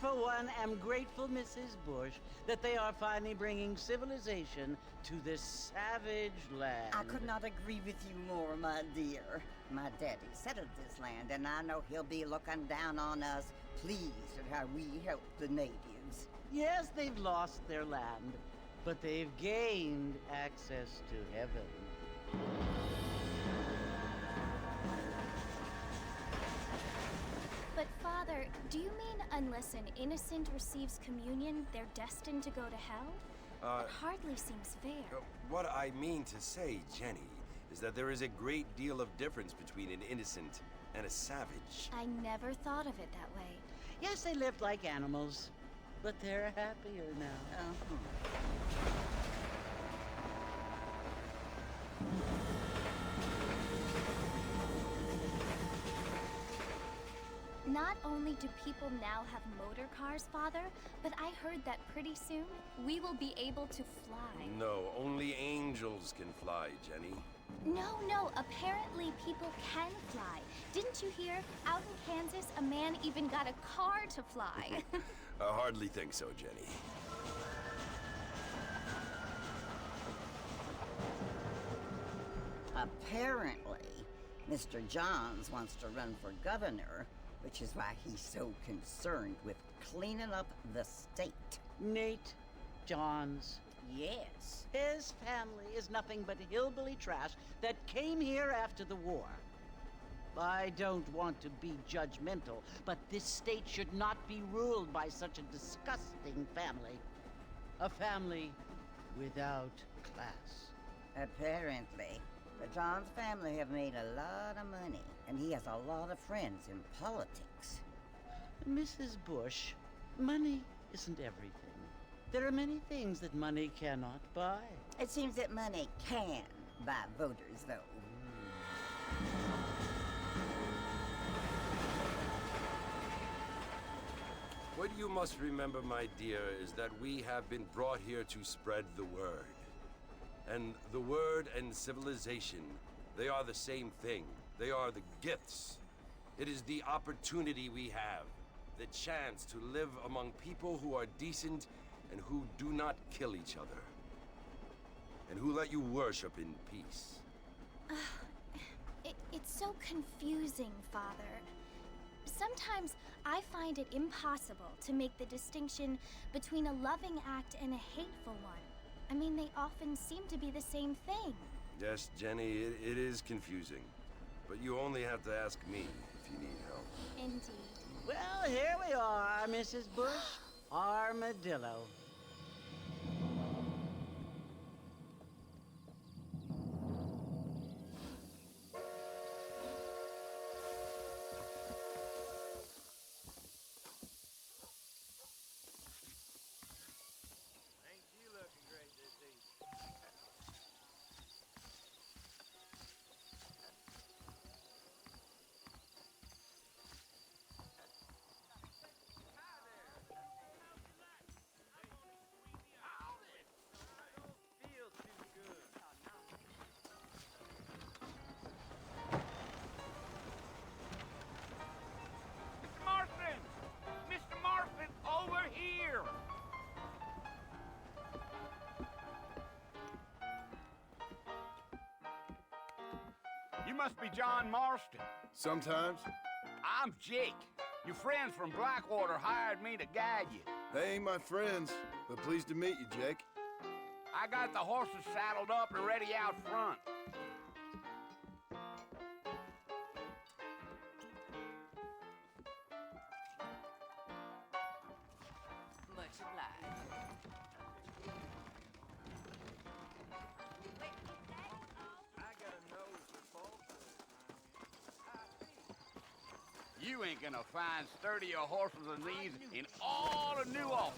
for one, am grateful, Mrs. Bush, that they are finally bringing civilization to this savage land. I could not agree with you more, my dear. My daddy settled this land, and I know he'll be looking down on us, pleased at how we help the natives. Yes, they've lost their land, but they've gained access to heaven. But Father, do you mean unless an innocent receives communion, they're destined to go to hell? That hardly seems fair. What I mean to say, Jenny, is that there is a great deal of difference between an innocent and a savage. I never thought of it that way. Yes, they lived like animals, but they're happier now. Not only do people now have motor cars, Father, but I heard that pretty soon we will be able to fly. No, only angels can fly, Jenny. No, apparently people can fly. Didn't you hear? Out in Kansas, a man even got a car to fly. I hardly think so, Jenny. Apparently, Mr. Johns wants to run for governor, which is why he's so concerned with cleaning up the state. Nate Johns. Yes. His family is nothing but hillbilly trash that came here after the war. I don't want to be judgmental, but this state should not be ruled by such a disgusting family. A family without class. Apparently. The Johns family have made a lot of money, and he has a lot of friends in politics. Mrs. Bush, money isn't everything. There are many things that money cannot buy. It seems that money can buy voters, though. What you must remember, my dear, is that we have been brought here to spread the word. And the word and civilization, they are the same thing. They are the gifts. It is the opportunity we have, the chance to live among people who are decent and who do not kill each other, and who let you worship in peace. It's so confusing, Father. Sometimes I find it impossible to make the distinction between a loving act and a hateful one. I mean, they often seem to be the same thing. Yes, Jenny, it is confusing. But you only have to ask me if you need help. Indeed. Well, here we are, Mrs. Bush. Armadillo. Mr. Marston, over here! You must be John Marston. Sometimes. I'm Jake. Your friends from Blackwater hired me to guide you. They ain't my friends, but pleased to meet you, Jake. I got the horses saddled up and ready out front. Much obliged. You ain't gonna find sturdier horses than these in all of New Orleans.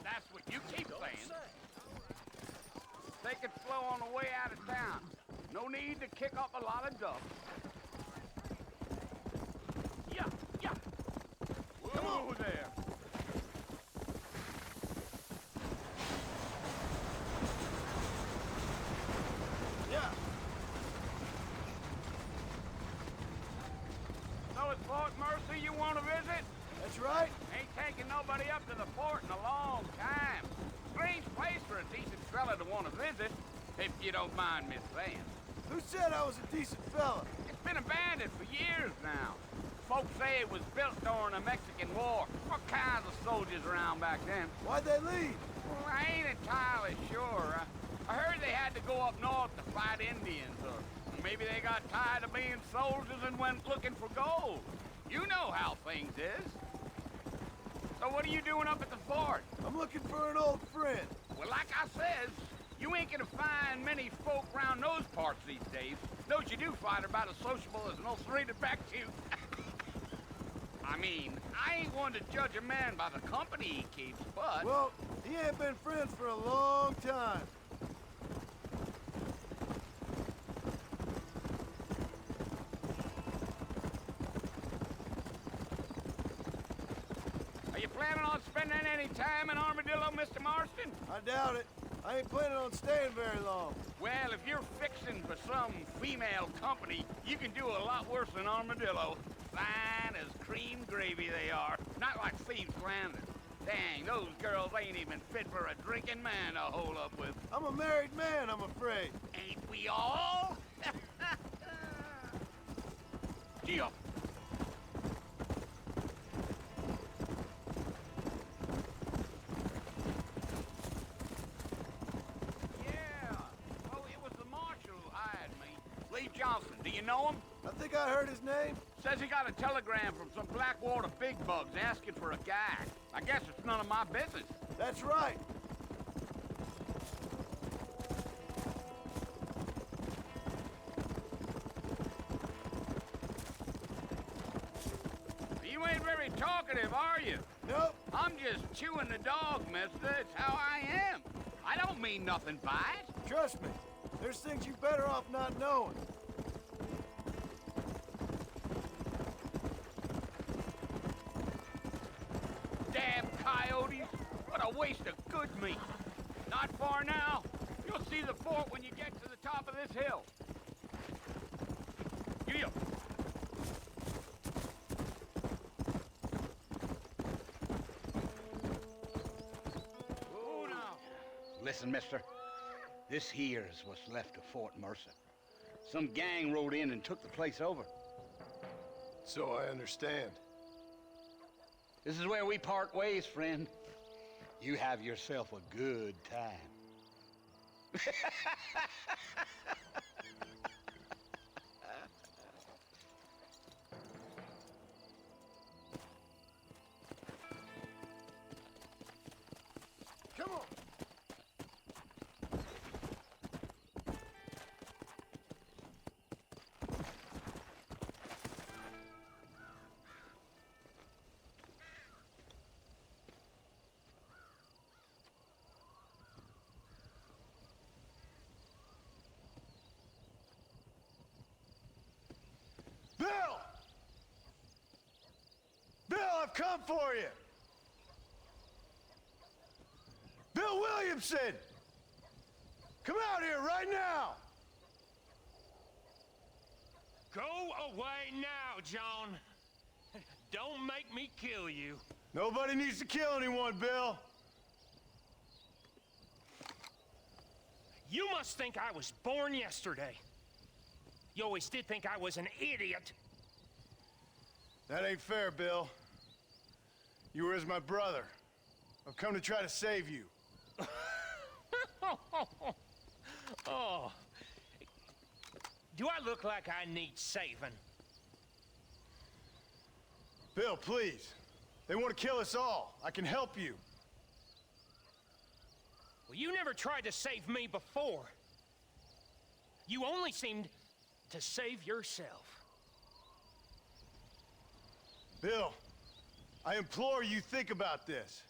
That's what you keep saying. Take it slow on the way out of town. No need to kick up a lot of dust. Yeah. Come on there. Yeah. So it's Fort Mercy you want to visit? That's right. Ain't taking nobody up to the fort in a long time. Strange place for a decent fella to want to visit, if you don't mind me saying. Who said I was a decent fella? It's been abandoned for years now. Folks say it was built during the Mexican War. What kinds of soldiers around back then? Why'd they leave? Well, I ain't entirely sure. I heard they had to go up north to fight Indians, or maybe they got tired of being soldiers and went looking for gold. You know how things is. So what are you doing up at the fort? I'm looking for an old friend. Well, like I says, you ain't gonna find many folk around those parts these days. Those you do find are about as sociable as an old serrated back tooth. I mean, I ain't one to judge a man by the company he keeps, but... Well, he ain't been friends for a long time. Are you planning on spending any time in Armadillo, Mr. Marston? I doubt it. I ain't planning on staying very long. Well, if you're fixing for some female company, you can do a lot worse than Armadillo. Fine as cream gravy they are. Not like Thieves' Landing. Dang, those girls ain't even fit for a drinking man to hole up with. I'm a married man, I'm afraid. Ain't we all? Deal. Yeah. Oh, it was the marshal who hired me. Lee Johnson. Do you know him? I think I heard his name. Says he got a telegram from some Blackwater big bugs asking for a guy. I guess it's none of my business. That's right. You ain't very talkative, are you? Nope. I'm just chewing the dog, mister. It's how I am. I don't mean nothing by it. Trust me. There's things you better off not knowing. Damn coyotes. What a waste of good meat. Not far now. You'll see the fort when you get to the top of this hill. Yeah. Oh, now. Listen, mister. This here is what's left of Fort Mercer. Some gang rode in and took the place over. So I understand. This is where we part ways, friend. You have yourself a good time. Come on. Bill! Bill, I've come for you! Bill Williamson! Come out here right now! Go away now, John. Don't make me kill you. Nobody needs to kill anyone, Bill. You must think I was born yesterday. You always did think I was an idiot. That ain't fair, Bill. You were as my brother. I've come to try to save you. Oh. Do I look like I need saving? Bill, please. They want to kill us all. I can help you. Well, you never tried to save me before. You only seemed to save yourself. Bill, I implore you think about this.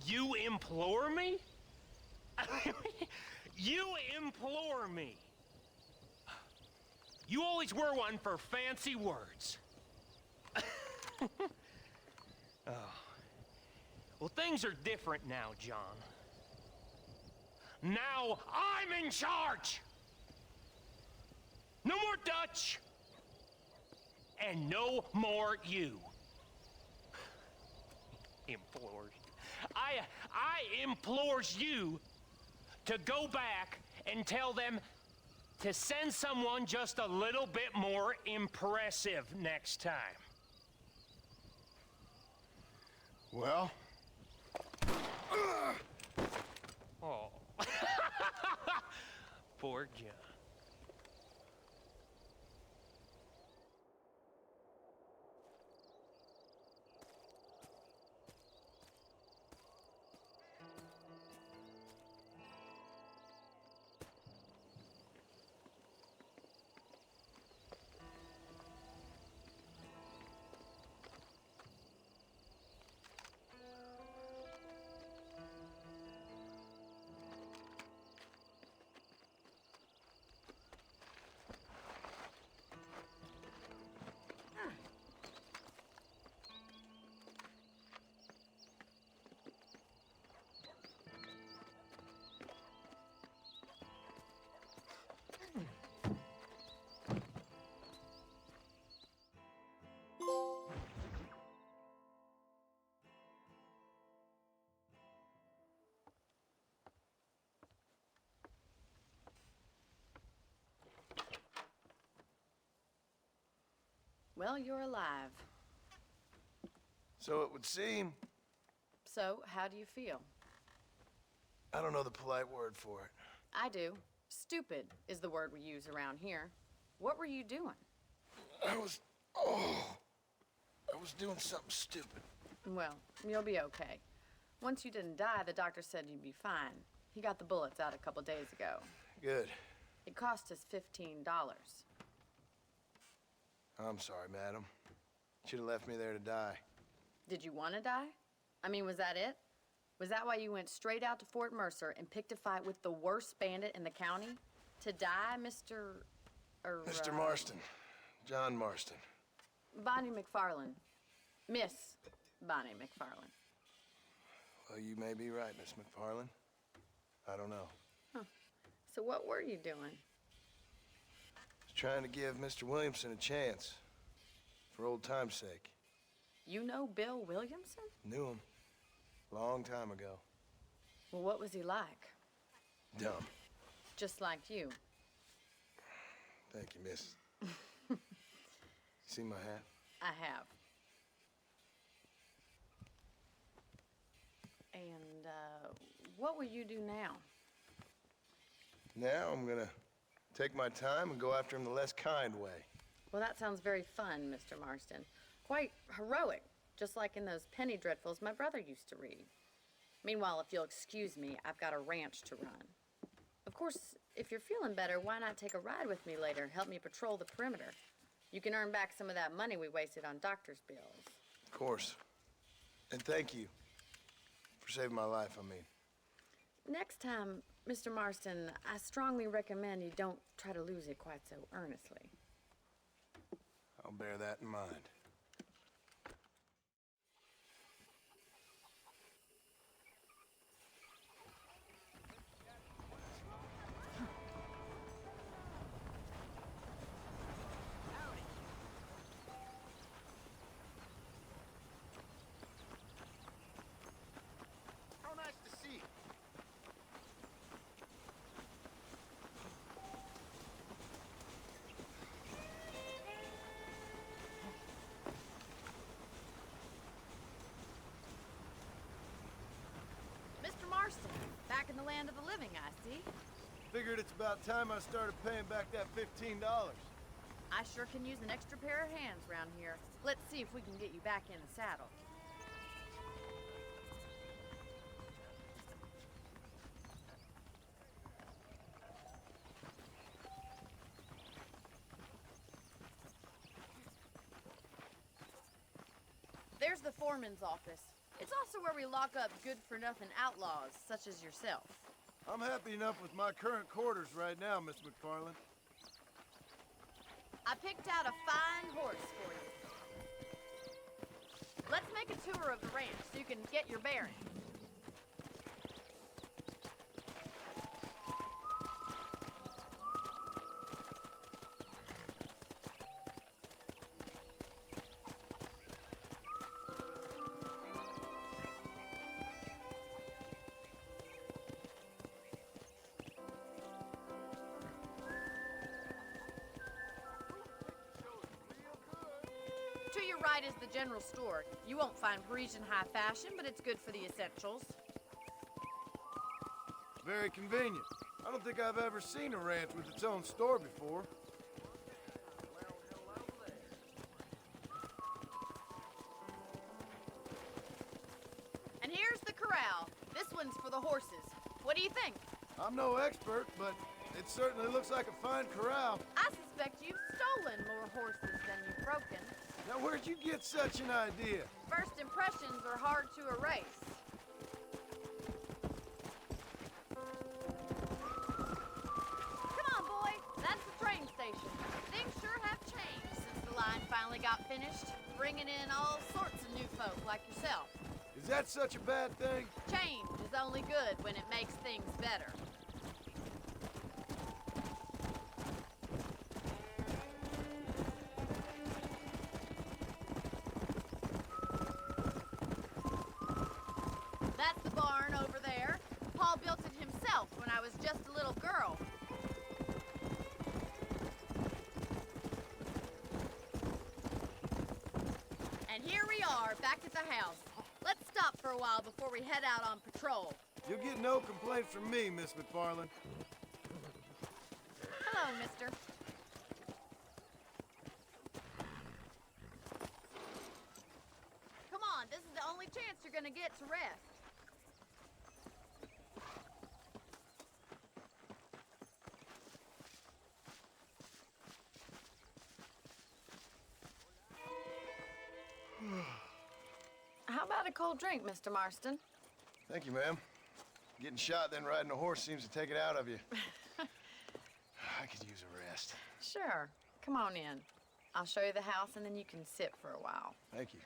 You implore me? You implore me. You always were one for fancy words. Oh. Well, things are different now, John. Now I'm in charge! No more Dutch! and no more you. Implores. I implores you to go back and tell them to send someone just a little bit more impressive next time. Well? Oh. Poor John. Well, you're alive. So it would seem. So, how do you feel? I don't know the polite word for it. I do. Stupid is the word we use around here. What were you doing? I was doing something stupid. Well, you'll be okay. Once you didn't die, the doctor said you'd be fine. He got the bullets out a couple days ago. Good. It cost us $15. I'm sorry, madam. Should have left me there to die. Did you want to die? I mean, was that it? Was that why you went straight out to Fort Mercer and picked a fight with the worst bandit in the county? To die, Mr. Mr. Marston. John Marston. Bonnie McFarlane. Miss Bonnie McFarlane. Well, you may be right, Miss McFarlane. I don't know. Huh. So what were you doing? Just trying to give Mr. Williamson a chance. For old time's sake. You know Bill Williamson? Knew him. Long time ago. Well, what was he like? Dumb. Just like you. Thank you, miss. You see my hat? I have. And, what will you do now? Now I'm gonna take my time and go after him the less kind way. Well, that sounds very fun, Mr. Marston. Quite heroic, just like in those penny dreadfuls my brother used to read. Meanwhile, if you'll excuse me, I've got a ranch to run. Of course, if you're feeling better, why not take a ride with me later? Help me patrol the perimeter. You can earn back some of that money we wasted on doctor's bills. Of course. And thank you for saving my life, I mean. Next time, Mr. Marston, I strongly recommend you don't try to lose it quite so earnestly. I'll bear that in mind. How nice to see you. Mr. Marston, back in the land of the living, I see. Figured it's about time I started paying back that $15. I sure can use an extra pair of hands around here. Let's see if we can get you back in the saddle. There's the foreman's office. It's also where we lock up good-for-nothing outlaws, such as yourself. I'm happy enough with my current quarters right now, Miss McFarlane. I picked out a fine horse for you. Let's make a tour of the ranch so you can get your bearings. side is the general store. You won't find Parisian high fashion, but it's good for the essentials. Very convenient. I don't think I've ever seen a ranch with its own store before. And here's the corral. This one's for the horses. What do you think? I'm no expert, but it certainly looks like a fine corral. I suspect you've stolen more horses than you've broken. Now, where'd you get such an idea? First impressions are hard to erase. Come on, boy. That's the train station. Things sure have changed since the line finally got finished, bringing in all sorts of new folk like yourself. Is that such a bad thing? Change is only good when it makes things better. That's the barn over there. Paul built it himself when I was just a little girl. And here we are, back at the house. Let's stop for a while before we head out on patrol. You'll get no complaints from me, Miss McFarland. Hello, mister. Come on, this is the only chance you're gonna get to rest. How about a cold drink, Mr. Marston? Thank you, ma'am. Getting shot, then riding a horse seems to take it out of you. I could use a rest. Sure. Come on in. I'll show you the house, and then you can sit for a while. Thank you.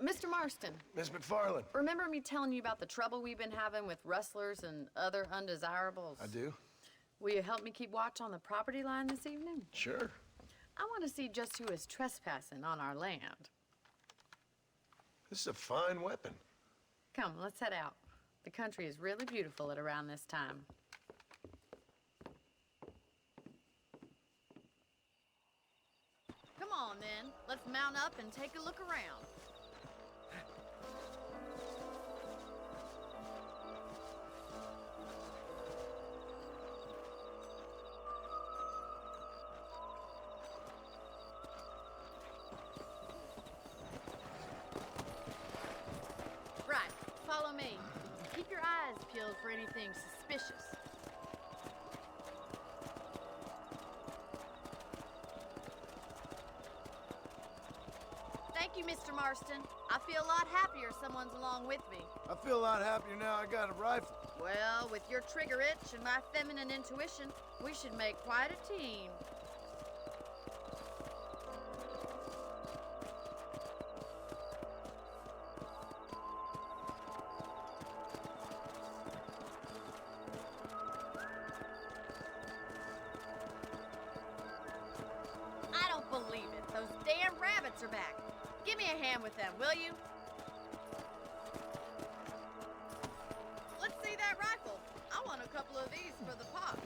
Mr. Marston, Miss McFarland. remember me telling you about the trouble we've been having with rustlers and other undesirables? I do. Will you help me keep watch on the property line this evening? Sure. I want to see just who is trespassing on our land. This is a fine weapon. Come, let's head out. The country is really beautiful at around this time. Come on, then. Let's mount up and take a look around. Right, follow me. Keep your eyes peeled for anything suspicious. Thank you, Mr. Marston. I feel a lot happier someone's along with me. I feel a lot happier now I got a rifle. Well, with your trigger itch and my feminine intuition, we should make quite a team. I don't believe it. Those damn rabbits are back. Give me a hand with them, will you? Let's see that rifle. I want a couple of these for the pop.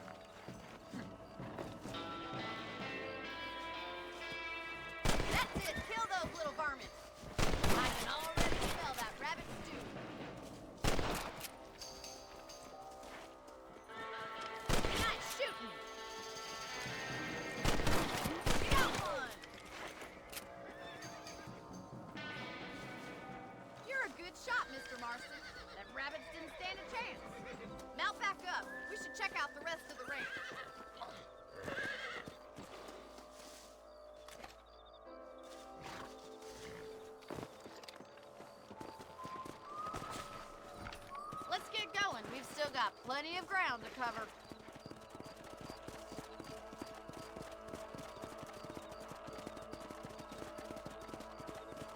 That's it. Kill those little varmints. I can already smell that rabbit stew. Nice shooting. You got one. You're a good shot, Mr. Marston. That rabbits didn't stand a chance. Mount back up. We should check out the rest of the range. Let's get going. We've still got plenty of ground to cover.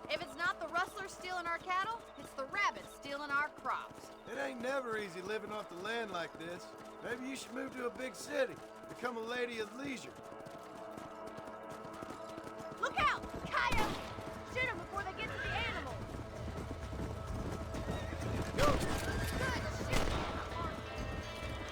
If it's not the rustlers stealing our cattle, it's the rabbits stealing our crops. It ain't never easy living off the land like this. Maybe you should move to a big city. Become a lady of leisure. Look out! Coyotes! Shoot them before they get to the animals. Go! Good shooting, Marston.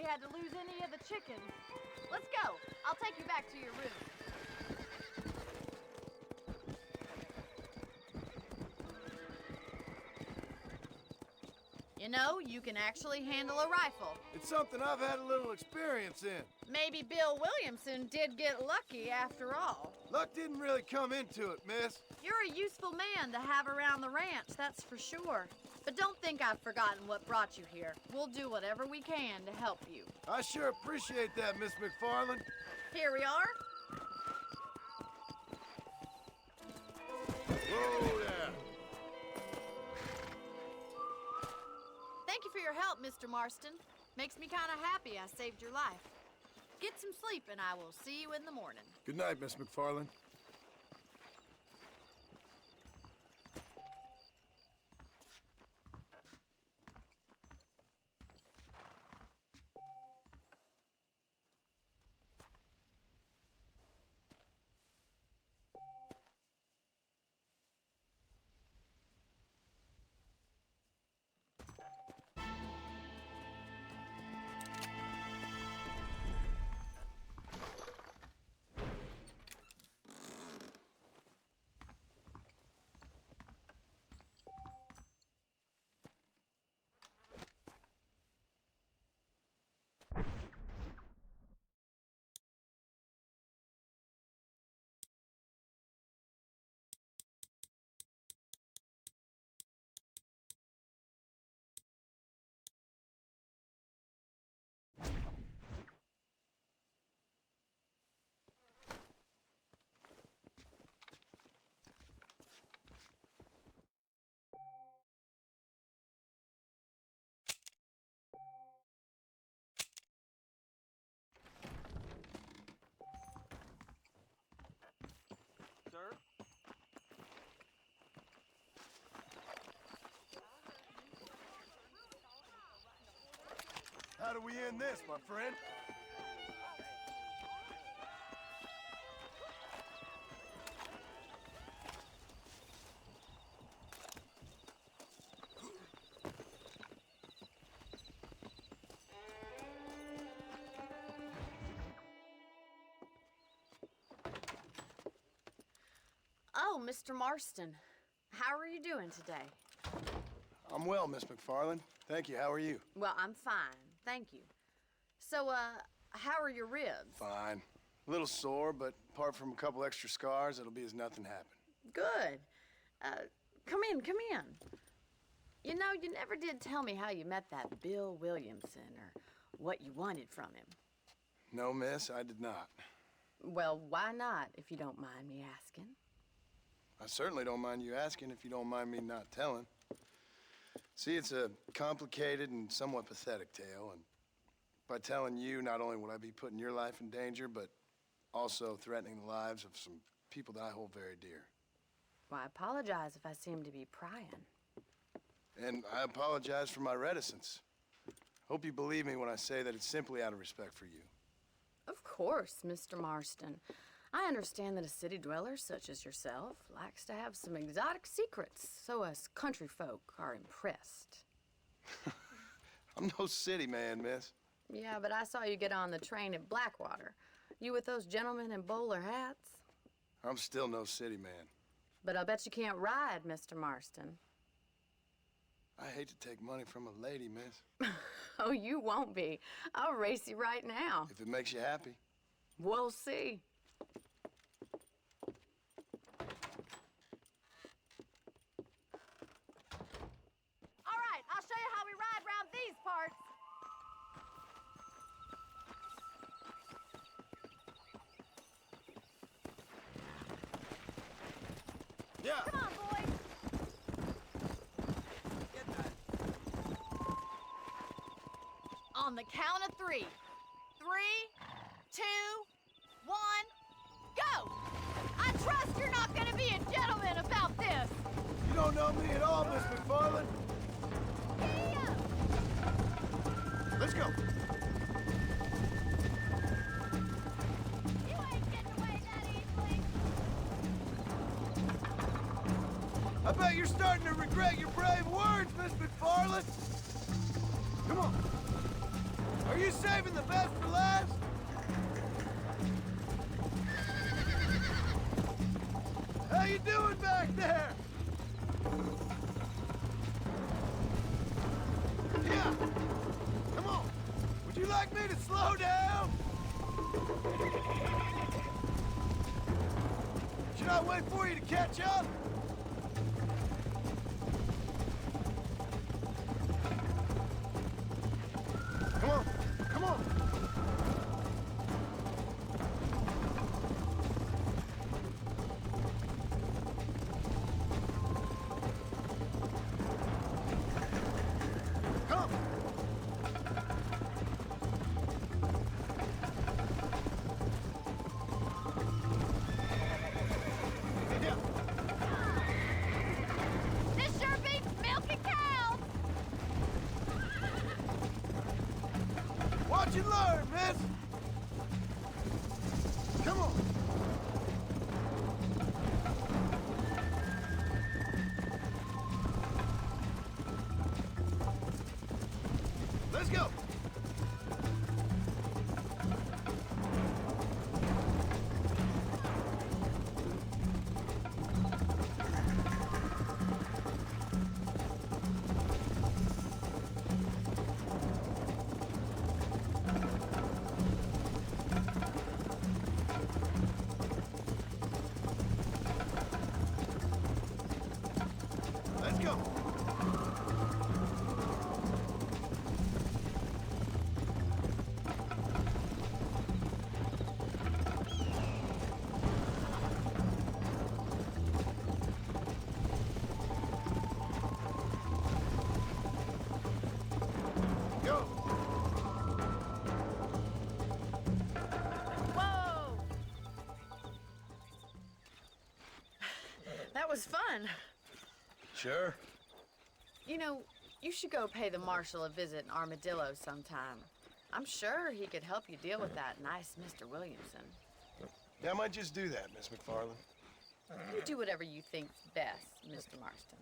had to lose any of the chickens. Let's go. I'll take you back to your room. You know, you can actually handle a rifle. It's something I've had a little experience in. Maybe Bill Williamson did get lucky after all. Luck didn't really come into it, miss. You're a useful man to have around the ranch, that's for sure. But don't think I've forgotten what brought you here. We'll do whatever we can to help you. I sure appreciate that, Miss McFarland. Here we are. Whoa there. Thank you for your help, Mr. Marston. Makes me kind of happy I saved your life. Get some sleep and I will see you in the morning. Good night, Miss McFarland. Sir? How do we end this, my friend? Oh, Mr. Marston. How are you doing today? I'm well, Miss McFarland. Thank you. How are you? Well, I'm fine. Thank you. So, how are your ribs? Fine. A little sore, but apart from a couple extra scars, it'll be as nothing happened. Good. Come in, come in. You know, you never did tell me how you met that Bill Williamson or what you wanted from him. No, miss, I did not. Well, why not, if you don't mind me asking? I certainly don't mind you asking if you don't mind me not telling. See, it's a complicated and somewhat pathetic tale, and by telling you, not only would I be putting your life in danger, but also threatening the lives of some people that I hold very dear. Well, I apologize if I seem to be prying. And I apologize for my reticence. Hope you believe me when I say that it's simply out of respect for you. Of course, Mr. Marston. I understand that a city dweller such as yourself likes to have some exotic secrets, so us country folk are impressed. I'm no city man, miss. Yeah, but I saw you get on the train at Blackwater. You with those gentlemen in bowler hats? I'm still no city man. But I'll bet you can't ride, Mr. Marston. I hate to take money from a lady, miss. Oh, you won't be. I'll race you right now. If it makes you happy. We'll see. All right, I'll show you how we ride around these parts. Yeah. Come on, boys. On the count of 3. 3, 2, 1, go! I trust you're not gonna be a gentleman about this. You don't know me at all, Miss McFarland. Let's go. You ain't getting away that easily. I bet you're starting to regret your brave words, Miss McFarland. Come on. Are you saving the best for last? How you doing back there? Yeah. Come on. Would you like me to slow down? Should I wait for you to catch up? Come on. Come on. Come. Yeah. This sure beats milking cows! Watch and learn, miss. Come on. Let's go. Let's go. Go. Whoa! That was fun. Sure. You know, you should go pay the marshal a visit in Armadillo sometime. I'm sure he could help you deal with that nice Mr. Williamson. Yeah, I might just do that, Miss McFarland. You do whatever you think's best, Mr. Marston.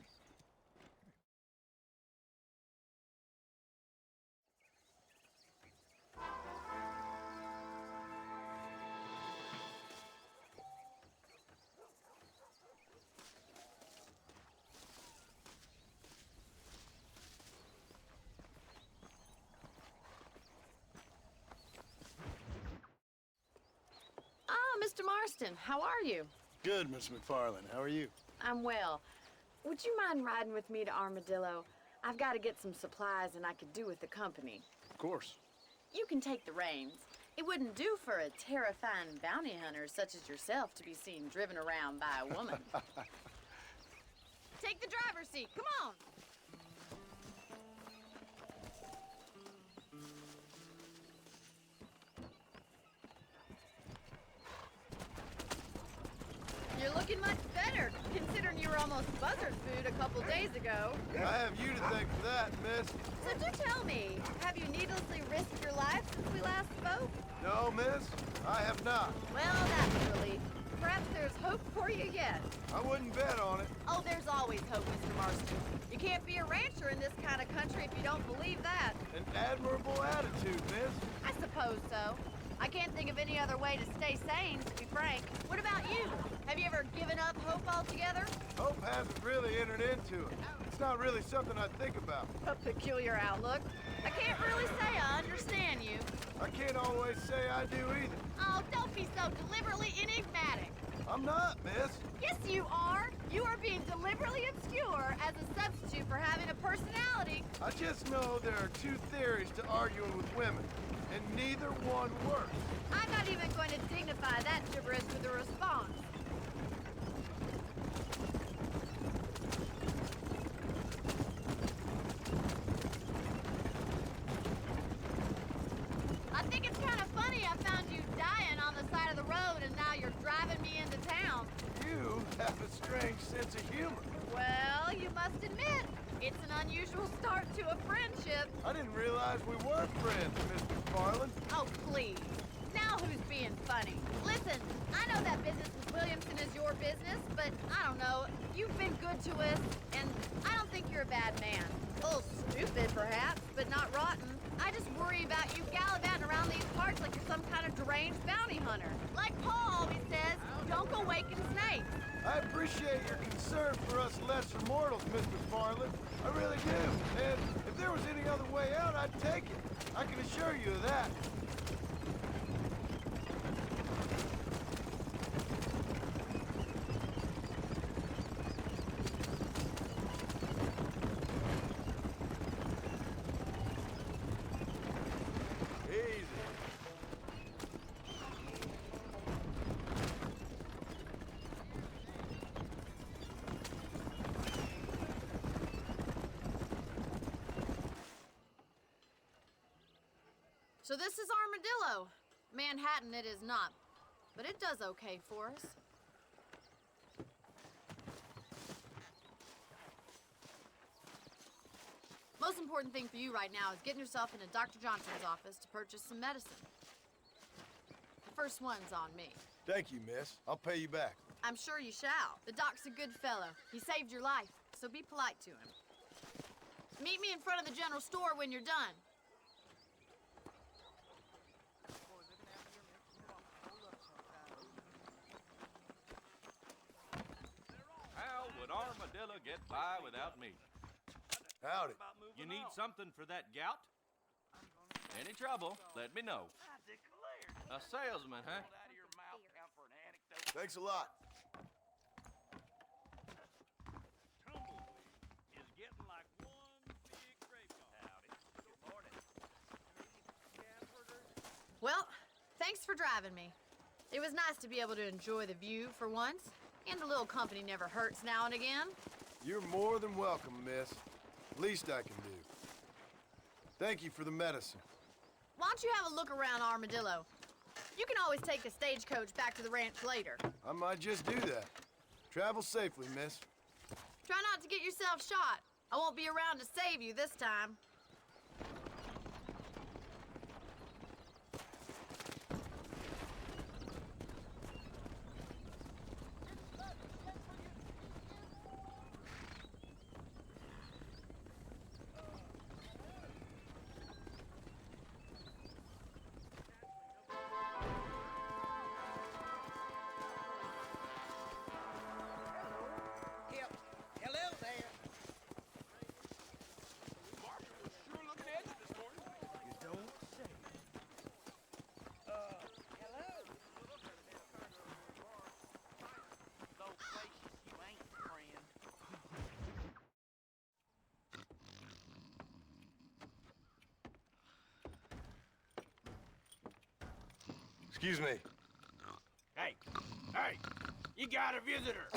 Mr. Marston, how are you? Good, Miss McFarland. How are you? I'm well. Would you mind riding with me to Armadillo? I've got to get some supplies and I could do with the company. Of course. You can take the reins. It wouldn't do for a terrifying bounty hunter such as yourself to be seen driven around by a woman. Take the driver's seat. Come on. You're looking much better, considering you were almost buzzard food a couple days ago. I have you to thank for that, miss. So do tell me, have you needlessly risked your life since we last spoke? No, miss, I have not. Well, that's a relief. Perhaps there's hope for you yet. I wouldn't bet on it. Oh, there's always hope, Mr. Marston. You can't be a rancher in this kind of country if you don't believe that. An admirable attitude, miss. I suppose so. I can't think of any other way to stay sane, to be frank. What about you? Have you ever given up hope altogether? Hope hasn't really entered into it. It's not really something I think about. A peculiar outlook. I can't really say I understand you. I can't always say I do either. Oh, don't be so deliberately enigmatic. I'm not, miss. Yes, you are. You are being deliberately obscure as a substitute for having a personality. I just know there are two theories to arguing with women, and neither one works. I'm not even going to dignify that gibberish with a response. I think it's kind of funny I found you dying on the side of the road and now you're driving me into town. You have a strange sense of humor. Well, you must admit, it's an unusual start to a friendship. I didn't realize we were friends, Miss McFarland. Oh, please. Now who's being funny? Listen, I know that business with Williamson is your business, but I don't know. You've been good to us, and I don't think you're a bad man. A little stupid, perhaps, but not rotten. I just worry about you gals some kind of deranged bounty hunter. Like Paul always says, don't go waking snakes. I appreciate your concern for us lesser mortals, Miss McFarland. I really do. And if there was any other way out, I'd take it. I can assure you of that. So this is Armadillo. Manhattan it is not, but it does okay for us. Most important thing for you right now is getting yourself into Dr. Johnson's office to purchase some medicine. The first one's on me. Thank you, miss. I'll pay you back. I'm sure you shall. The doc's a good fellow. He saved your life, so be polite to him. Meet me in front of the general store when you're done. How would Armadillo get by without me? Howdy. You need something for that gout? Any trouble, let me know. A salesman, huh? Thanks a lot. Is getting like one big graveyard. Howdy. Well, thanks for driving me. It was nice to be able to enjoy the view for once, and a little company never hurts now and again. You're more than welcome, miss. Least I can do. Thank you for the medicine. Why don't you have a look around Armadillo? You can always take a stagecoach back to the ranch later. I might just do that. Travel safely, miss. Try not to get yourself shot. I won't be around to save you this time. Hello there. You don't say. Hello. Those places you ain't, friend. Excuse me. Hey, hey, you got a visitor.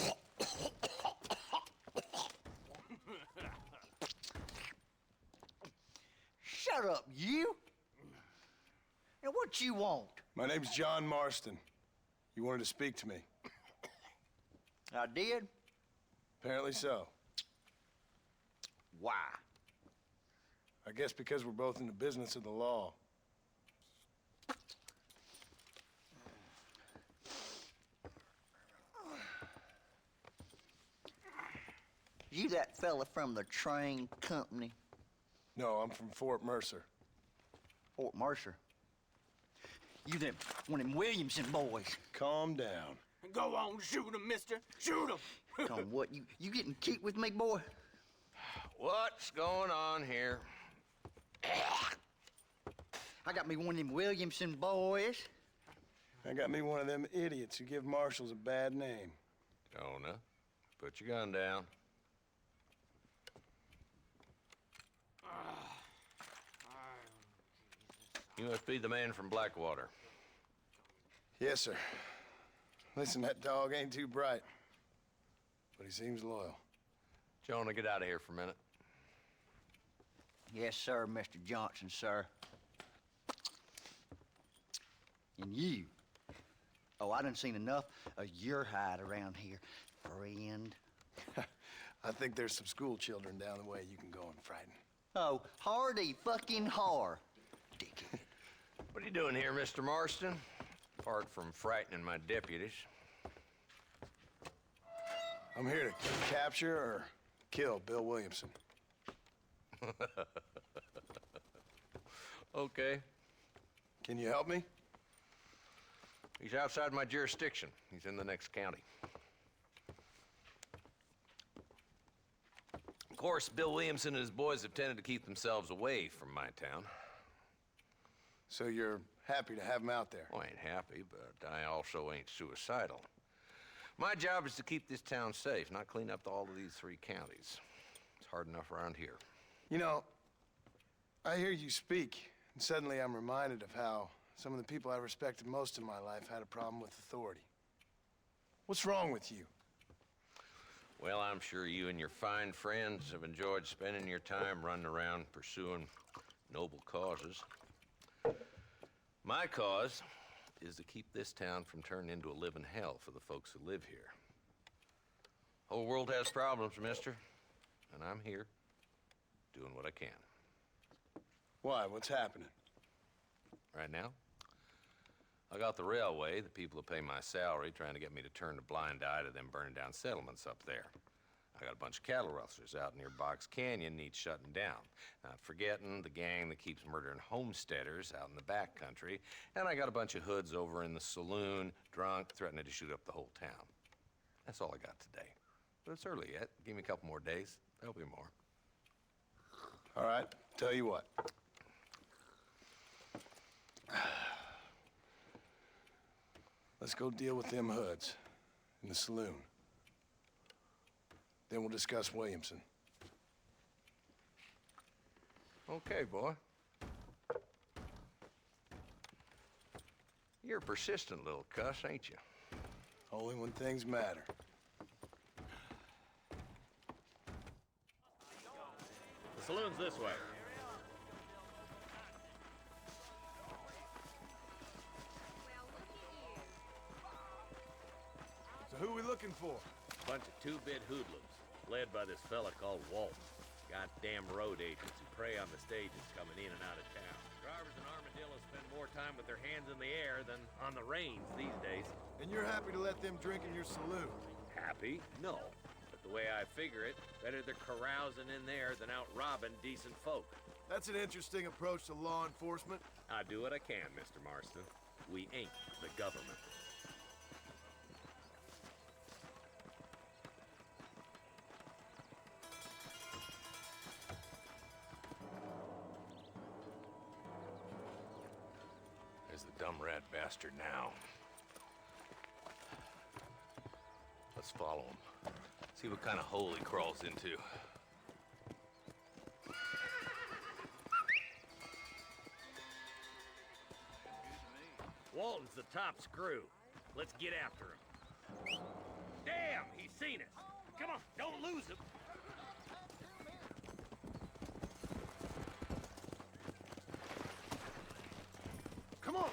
Shut up, you! And what you want? My name's John Marston. You wanted to speak to me. I did? Apparently so. Why? I guess because we're both in the business of the law. You that fella from the train company? No, I'm from Fort Mercer. Fort Mercer? You them, one of them Williamson boys. Calm down. Go on, shoot him, mister. Shoot him. Come on, what, you getting cute with me, boy? What's going on here? I got me one of them Williamson boys. I got me one of them idiots who give marshals a bad name. Jonah, put your gun down. You must be the man from Blackwater. Yes, sir. Listen, that dog ain't too bright, but he seems loyal. Jonah, get out of here for a minute. Yes, sir, Mr. Johnson, sir. And you. Oh, I done seen enough of your hide around here, friend. I think there's some school children down the way you can go and frighten. Oh, hardy fucking har. Dickhead. What are you doing here, Mr. Marston? Apart from frightening my deputies. I'm here to capture or kill Bill Williamson. Okay. Can you help me? He's outside my jurisdiction. He's in the next county. Of course, Bill Williamson and his boys have tended to keep themselves away from my town. So you're happy to have him out there? Well, I ain't happy, but I also ain't suicidal. My job is to keep this town safe, not clean up all of these 3 counties. It's hard enough around here. You know, I hear you speak, and suddenly I'm reminded of how some of the people I respected most in my life had a problem with authority. What's wrong with you? Well, I'm sure you and your fine friends have enjoyed spending your time running around pursuing noble causes. My cause is to keep this town from turning into a living hell for the folks who live here. Whole world has problems, mister, and I'm here doing what I can. Why? What's happening? Right now, I got the railway, the people who pay my salary, trying to get me to turn a blind eye to them burning down settlements up there. I got a bunch of cattle rustlers out near Box Canyon needs shutting down. Not forgetting the gang that keeps murdering homesteaders out in the back country. And I got a bunch of hoods over in the saloon, drunk, threatening to shoot up the whole town. That's all I got today. But it's early yet. Give me a couple more days. There'll be more. All right, tell you what. Let's go deal with them hoods in the saloon. Then we'll discuss Williamson. Okay, boy. You're a persistent little cuss, ain't you? Only when things matter. The saloon's this way. So who we looking for? Bunch of two-bit hoodlums, led by this fella called Walton. Goddamn road agents who prey on the stages coming in and out of town. Drivers and armadillos spend more time with their hands in the air than on the reins these days. And you're happy to let them drink in your saloon? Happy? No. But the way I figure it, better they're carousing in there than out robbing decent folk. That's an interesting approach to law enforcement. I do what I can, Mr. Marston. We ain't the government. There's the dumb rat bastard now. Let's follow him. See what kind of hole he crawls into. Walton's the top screw. Let's get after him. Damn, he's seen us. Come on, don't lose him. Come on!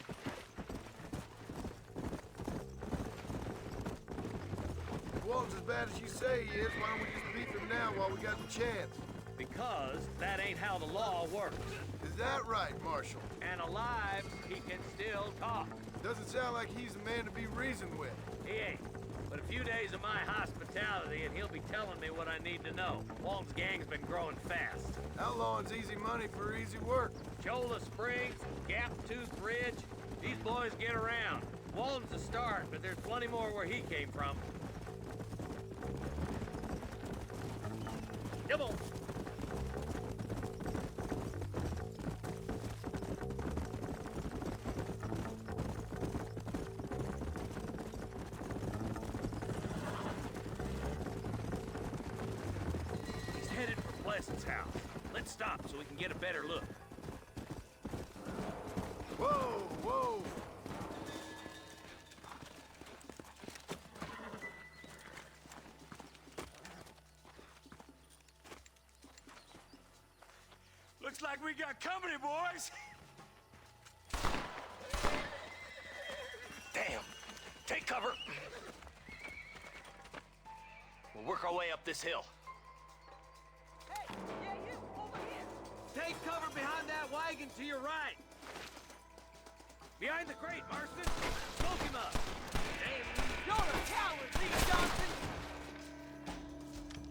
If Walton's as bad as you say he is, why don't we just beat him now while we got the chance? Because that ain't how the law works. Is that right, Marshal? And alive, he can still talk. Doesn't sound like he's a man to be reasoned with. He ain't. But a few days of my hospitality and he'll be telling me what I need to know. Walton's gang's been growing fast. Outlawing's easy money for easy work. Cholla Springs, Gap Tooth Ridge, these boys get around. Walton's a start, but there's plenty more where he came from. Come on. He's headed for Pleasant's house. Let's stop so we can get a better look. Whoa, whoa! Looks like we got company, boys. Damn! Take cover! We'll work our way up this hill. Hey, yeah, you, over here. Take cover behind that wagon to your right. Behind the crate, Marston. Smoke him up. Damn. You're a coward, Lee Johnson.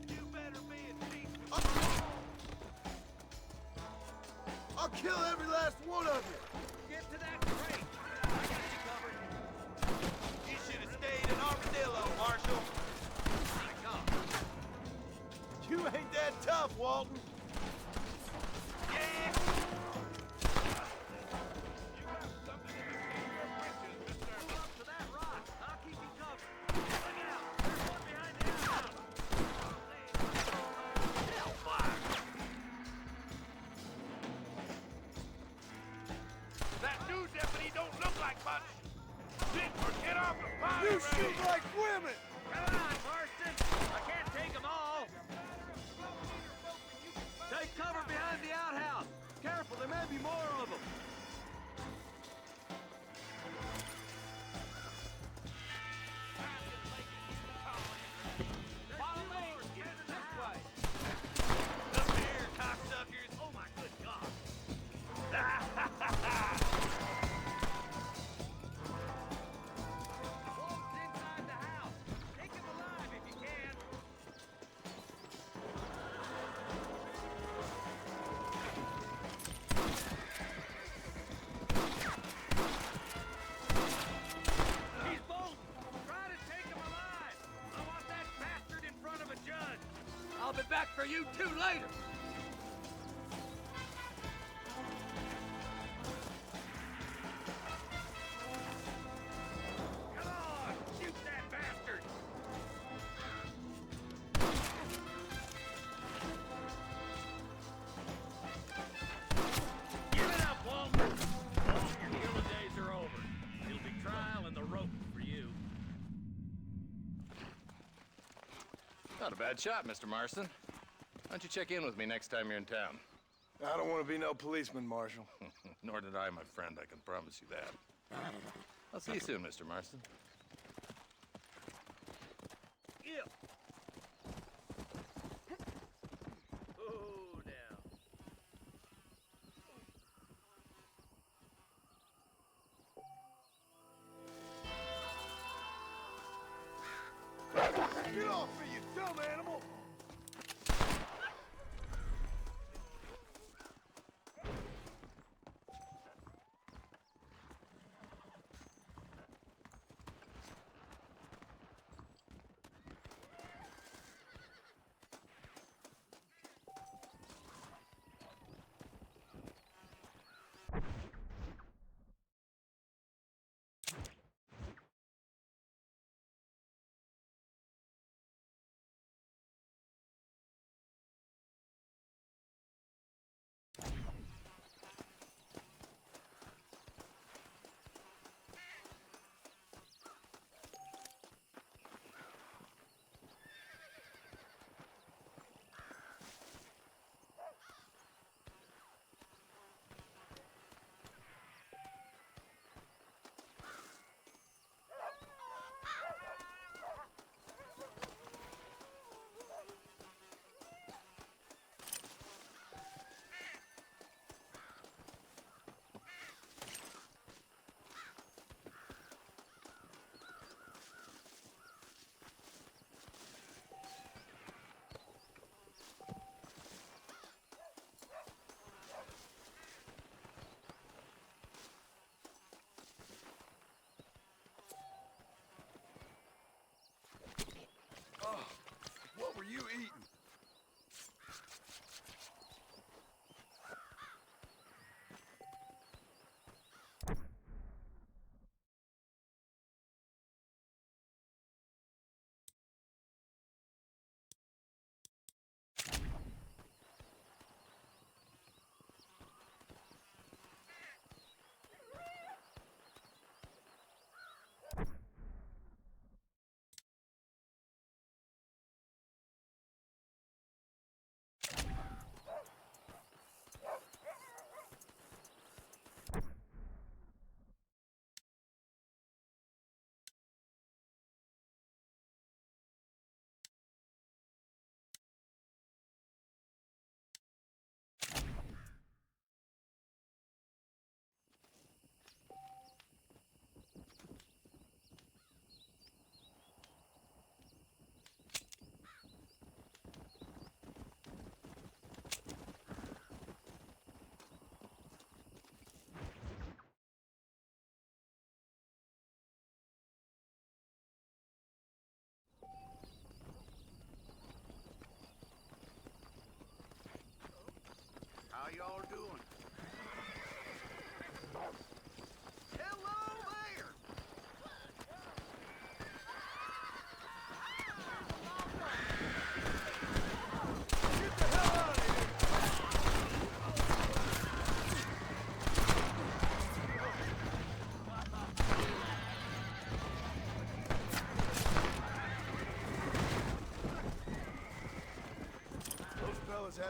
You better be at peace. I'll kill every last one of you! Get to that crate. I got you covered. like bunch. Get off the fire! You shoot like women! Come on, Marston! I can't take them all! Take cover behind the outhouse! Careful, there may be more of them! Follow me! Get this way! Up here, cocksuckers! Oh my good God! Wolf's inside the house! Take him alive if you can! He's bolting! Try to take him alive! I want that bastard in front of a judge! I'll be back for you two later! Come on! Shoot that bastard! Give it up, Walt! Walt, your killing days are over. It'll be trial and the rope for you. Not a bad shot, Mr. Marston. Why don't you check in with me next time you're in town? I don't want to be no policeman, Marshal. Nor did I, my friend. I can promise you that. I'll see you soon, Mr. Marston. Yeah. Oh, now. Get off me, you dumb animal!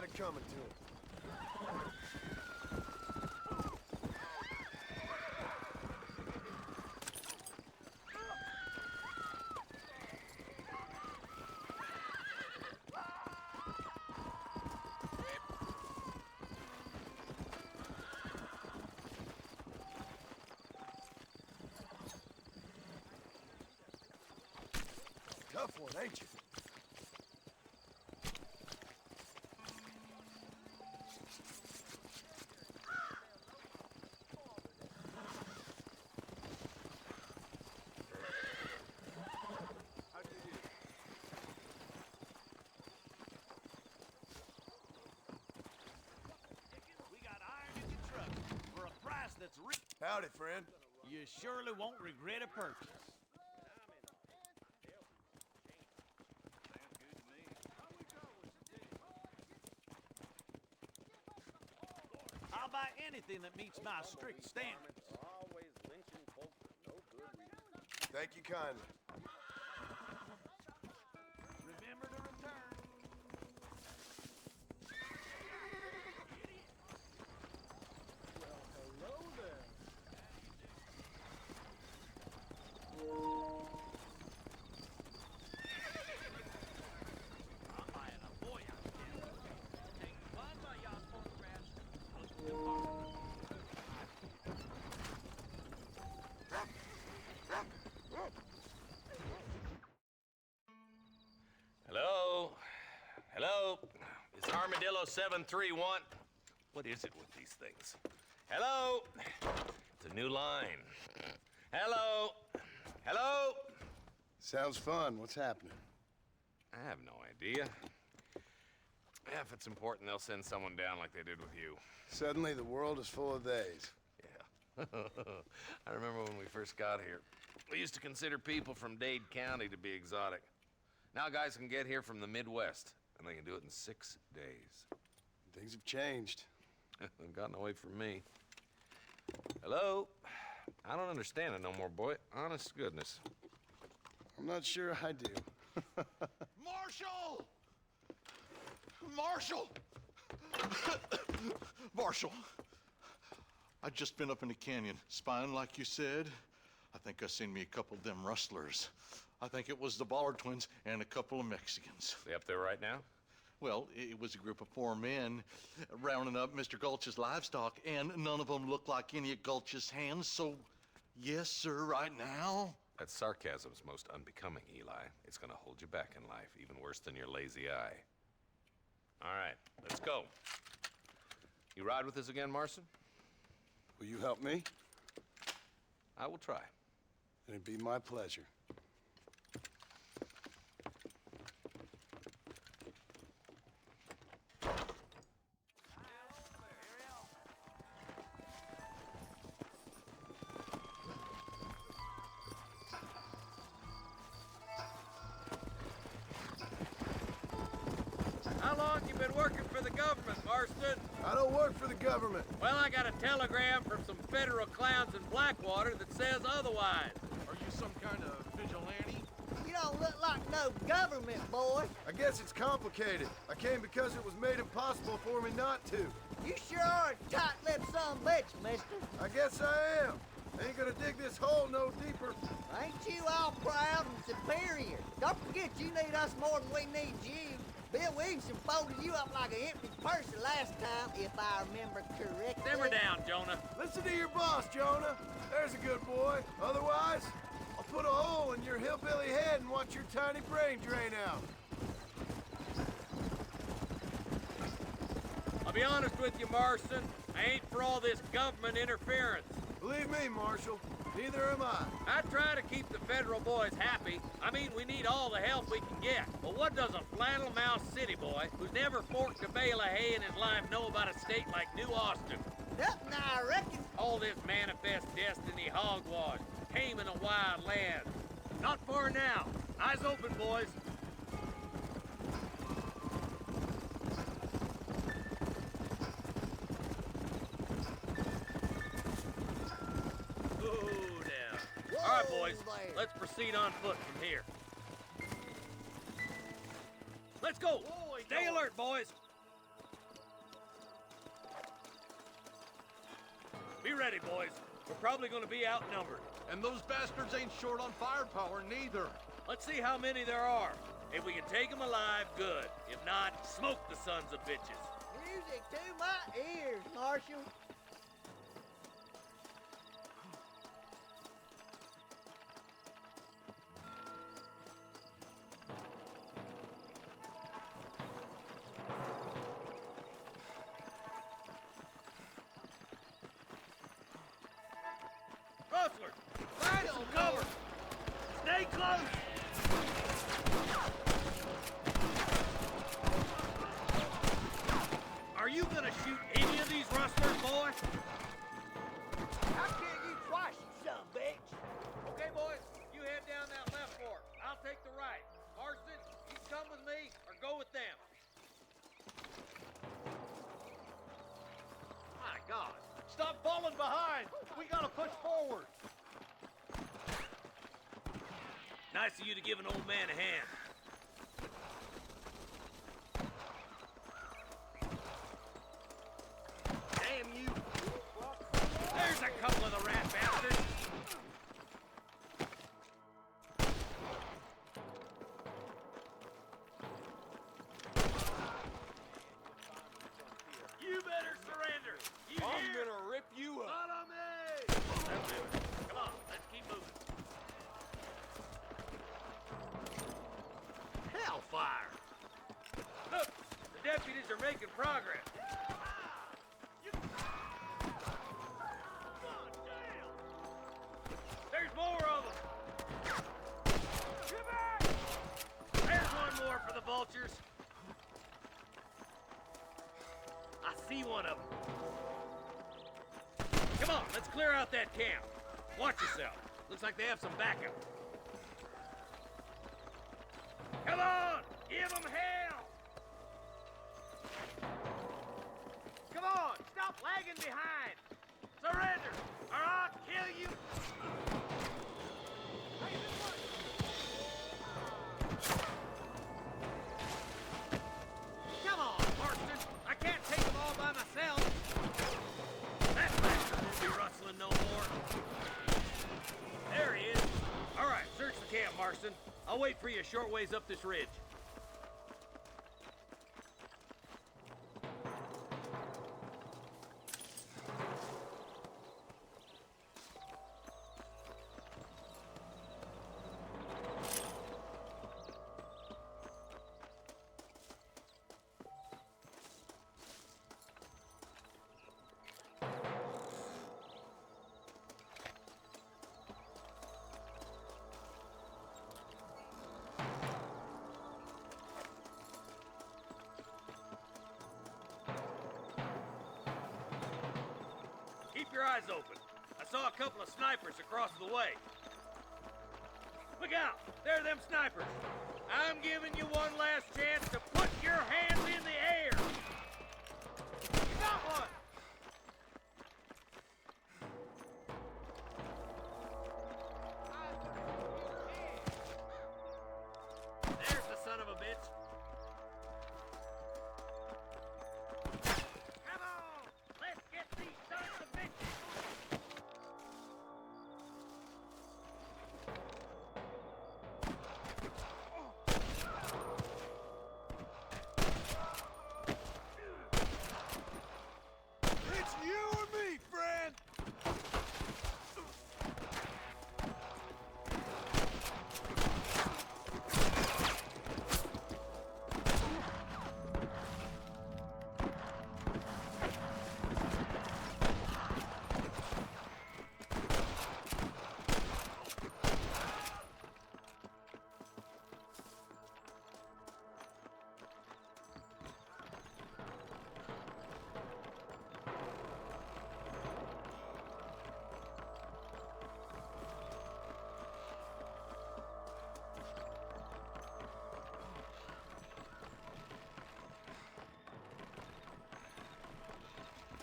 got it coming to him. Tough one, ain't you? We got iron in your truck for a price that's Howdy, friend. You surely won't regret a purchase. I'll buy anything that meets my strict standards. Always lynching folks for no good reason. Thank you kindly. Remember to return. Hello there. I'm buying a boy out there. Take fun by y'all's photographs. Look at the park. Hello? Hello? It's Armadillo 731. What is it with these things? Hello? It's a new line. Hello? Hello? Sounds fun. What's happening? I have no idea. If it's important, they'll send someone down like they did with you. Suddenly, the world is full of theys. Yeah. I remember when we first got here. We used to consider people from Dade County to be exotic. Now guys can get here from the Midwest, and they can do it in 6 days. Things have changed. They've gotten away from me. Hello? I don't understand it no more, boy. Honest to goodness. I'm not sure I do. Marshall! Marshall! Marshal, I just been up in the canyon, spying like you said. I think I seen me a couple of them rustlers. I think it was the Ballard twins and a couple of Mexicans. They up there right now? Well, it was a group of 4 men rounding up Mr. Gulch's livestock, and none of them looked like any of Gulch's hands, so yes, sir, right now. That sarcasm's most unbecoming, Eli. It's gonna hold you back in life, even worse than your lazy eye. All right, let's go. You ride with us again, Marston? Will you help me? I will try. It'd be my pleasure. How long you been working for the government, Marston? I don't work for the government. Well, I got a telegram from some federal clowns in Blackwater that says otherwise. Are you some kind of vigilante? You don't look like no government, boy. I guess it's complicated. I came because it was made impossible for me not to. You sure are a tight-lipped son of a bitch, mister. I guess I am. Ain't gonna dig this hole no deeper. Ain't you all proud and superior? Don't forget you need us more than we need you. Bill Williamson folded you up like an empty purse the last time, if I remember correctly. Simmer down, Jonah. Listen to your boss, Jonah. There's a good boy. Otherwise, I'll put a hole in your hillbilly head and watch your tiny brain drain out. I'll be honest with you, Marston. I ain't for all this government interference. Believe me, Marshal, neither am I. I try to keep the federal boys happy. I mean, we need all the help we can get. But what does a flannel-mouthed city boy who's never forked a bale of hay in his life know about a state like New Austin? Nothing, I reckon. All this manifest destiny hogwash, taming a wild land. Not far now. Eyes open, boys. All right, boys, let's proceed on foot from here. Let's go. Stay alert, boys. Be ready, boys. We're probably gonna be outnumbered. And those bastards ain't short on firepower, neither. Let's see how many there are. If we can take them alive, good. If not, smoke the sons of bitches. Music to my ears, Marshal. Rustlers, find some cover. Stay close. Are you gonna shoot any of these rustlers, boy? I'll kill you twice, you son of a bitch. Okay, boys, you head down that left fork. I'll take the right. Marston, you come with me or go with them. My God. Stop falling behind. We gotta push forward. Nice of you to give an old man a hand. Damn you. There's a couple of the rat bastards. You better surrender. You hear? I'm gonna rip you up. Follow me. That'll do it. Come on, let's keep moving. Hellfire! Look, the deputies are making progress. There's more of them. There's one more for the vultures. I see one of them. Come on, let's clear out that camp. Watch yourself. Looks like they have some backup. Come on! Give them hell! Come on! Stop lagging behind! Surrender, or I'll kill you! Come on, Marston! I can't take them all by myself! That bastard won't be rustling no more! There he is! All right, search the camp, Marston. I'll wait for you a short ways up this ridge. Keep your eyes open. I saw a couple of snipers across the way. Look out! There are them snipers. I'm giving you one last chance to put your hands in the air. You got one! There's the son of a bitch. Come on! Let's get these sons of bitches! It's you or me, friend.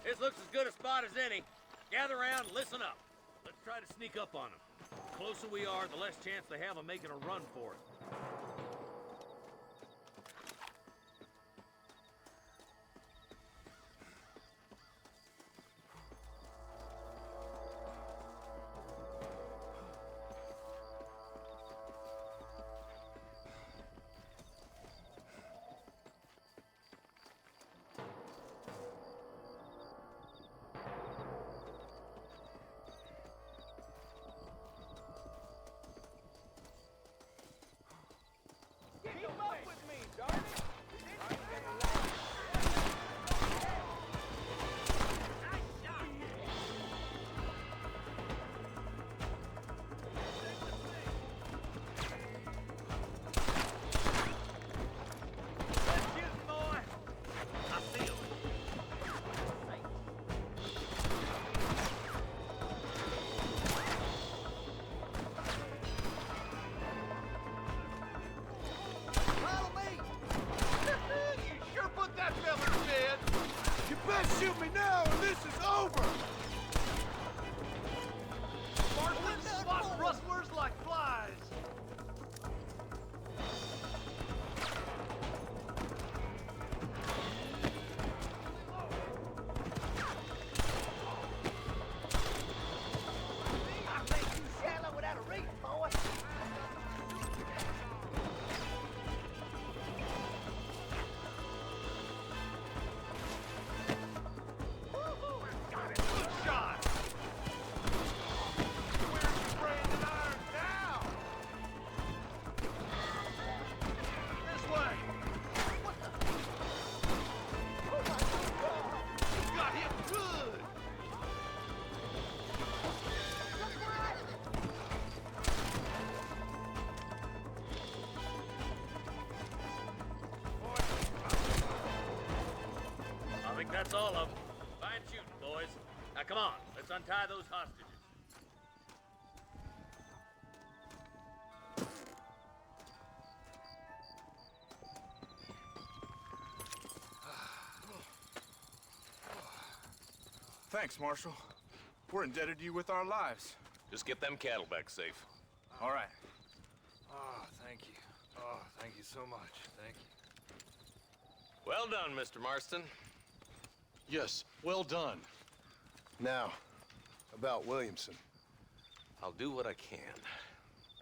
This looks as good a spot as any. Gather around and listen up. Let's try to sneak up on them. The closer we are, the less chance they have of making a run for it. untie those hostages. Thanks, Marshal. We're indebted to you with our lives. Just get them cattle back safe. All right. Oh, thank you. Oh, thank you so much. Thank you. Well done, Mr. Marston. Yes, well done. Now, about Williamson. I'll do what I can.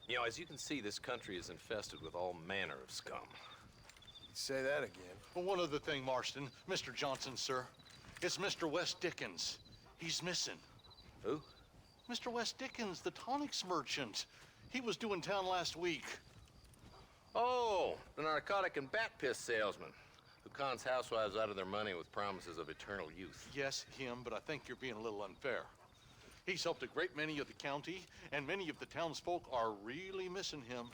You know, as you can see, this country is infested with all manner of scum. Say that again. Well, one other thing, Marston. Mr. Johnson, sir. It's Mr. Wes Dickens. He's missing. Who? Mr. Wes Dickens, the tonics merchant. He was due in town last week. Oh, the narcotic and bat piss salesman who cons housewives out of their money with promises of eternal youth. Yes, him, but I think you're being a little unfair. He's helped a great many of the county, and many of the townsfolk are really missing him.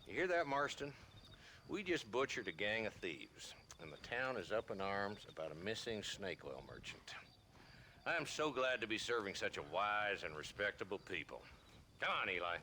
You hear that, Marston? We just butchered a gang of thieves, and the town is up in arms about a missing snake oil merchant. I am so glad to be serving such a wise and respectable people. Come on, Eli.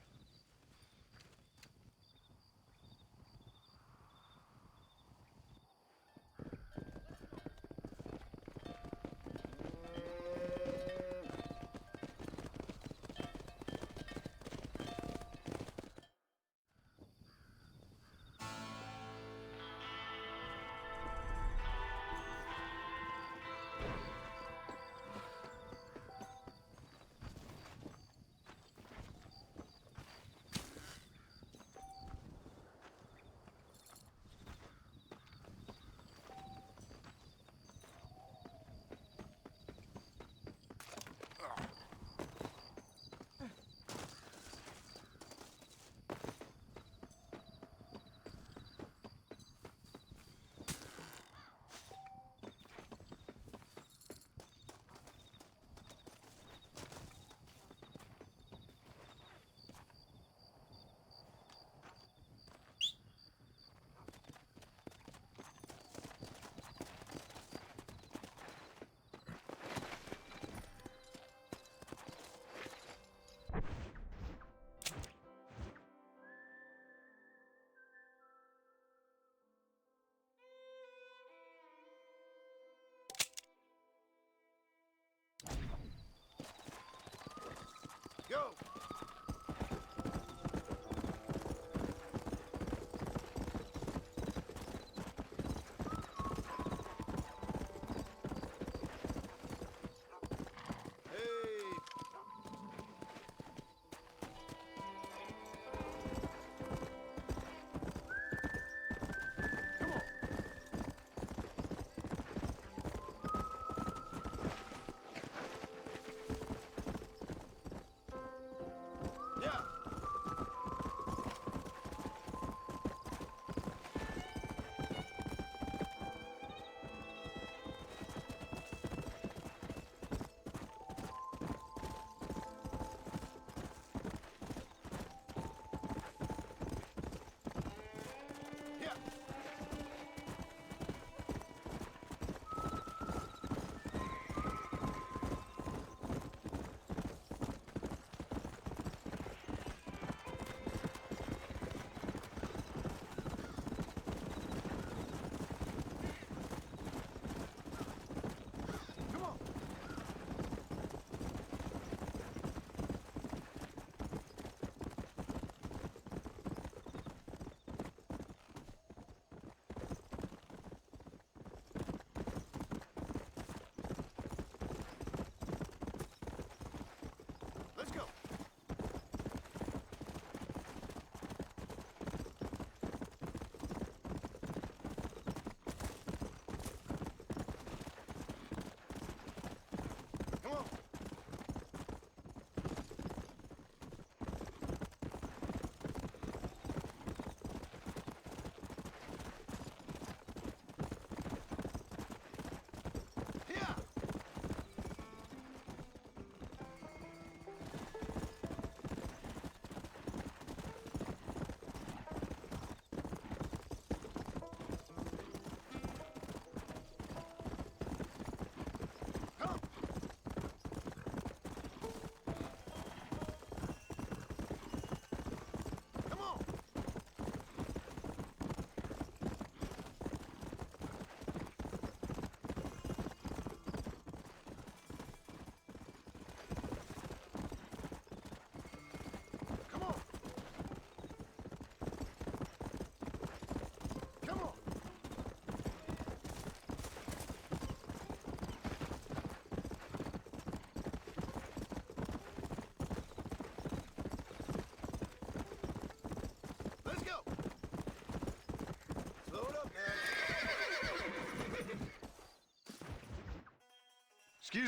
Go!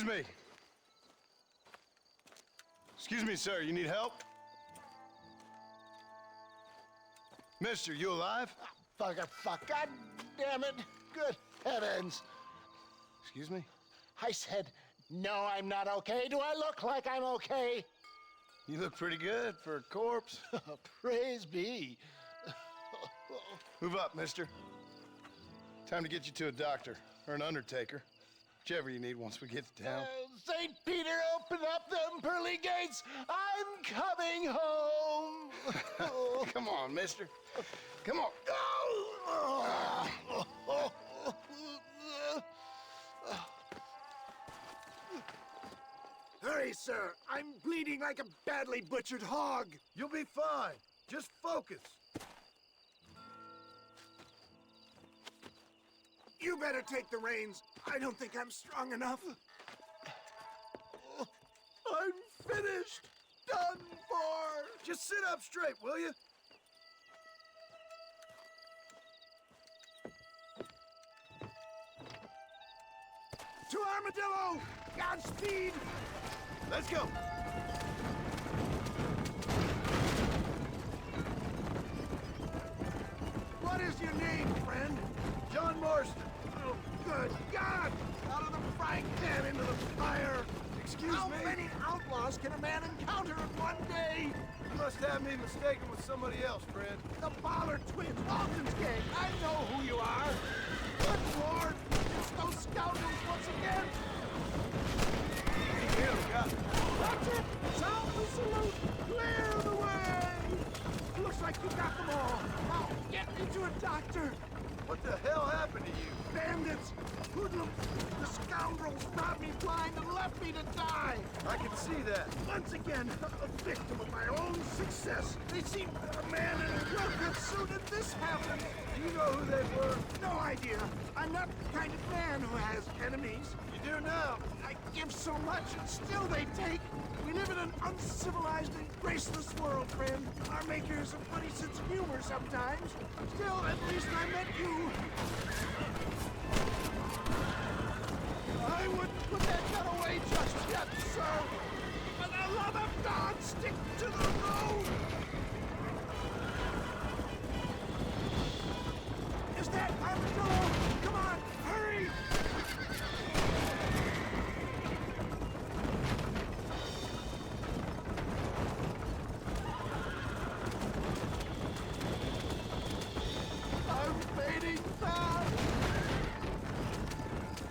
Excuse me. Excuse me, sir. You need help? Mister, you alive? Fuck. God damn it. Good heavens. Excuse me? I said, no, I'm not okay. Do I look like I'm okay? You look pretty good for a corpse. Praise be. Move up, mister. Time to get you to a doctor or an undertaker. Whichever you need once we get to town. St. Peter, open up them pearly gates. I'm coming home. Come on, mister. Come on. Hurry, sir. I'm bleeding like a badly butchered hog. You'll be fine. Just focus. You better take the reins. I don't think I'm strong enough. I'm finished. Done for. Just sit up straight, will you? To Armadillo! Godspeed! Let's go! What is your name, friend? John Marston. Oh, good God! Out of the frying pan into the fire! Excuse How me? How many outlaws can a man encounter in one day? You must have me mistaken with somebody else, friend. The Ballard twins, Walton's gang. I know who you are. Good Lord! It's those scoundrels once again! Here, got it. That's it! Sound the salute! Clear the way! Looks like you got them all. Now, get me to a doctor! What the hell happened to you? Bandits! Hoodlums! The scoundrels robbed me blind and left me to die! I can see that. Once again, a victim of my own success. They seemed a man in a well-cut suit and this happened. Do you know who they were? No idea. I'm not the kind of man who has enemies. You do now. I give so much and still they take. We live in an uncivilized and graceless world, friend. Our maker has a funny sense of humor sometimes. Still, at least I met you. I wouldn't put that gun away just yet, sir. For the love of God, stick to the road! Is that Armadillo? Come on, hurry! I'm fading fast!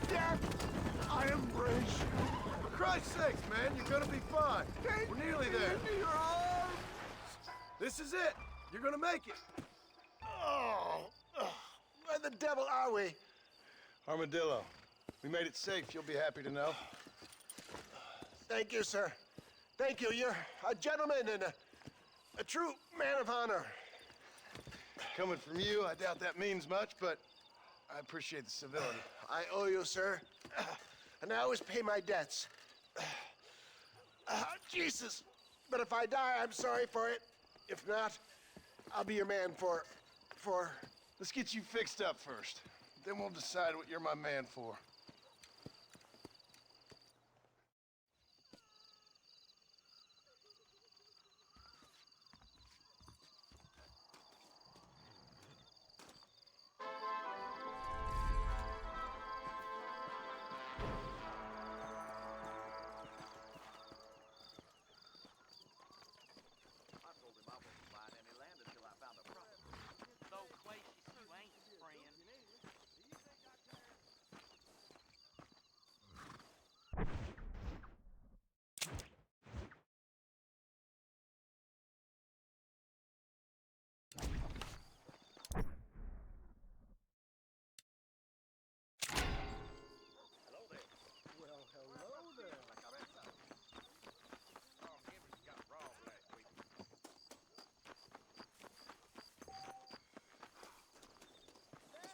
Death, I embrace you. For Christ's sakes, man, you're gonna be fine. We're nearly there. Into your arms. This is it. You're gonna make it. Oh, where the devil are we? Armadillo, we made it safe. You'll be happy to know. Thank you, sir. Thank you. You're a gentleman and a true man of honor. Coming from you, I doubt that means much, but I appreciate the civility. I owe you, sir. And I always pay my debts. Jesus. But if I die, I'm sorry for it. If not, I'll be your man for... Let's get you fixed up first. Then we'll decide what you're my man for.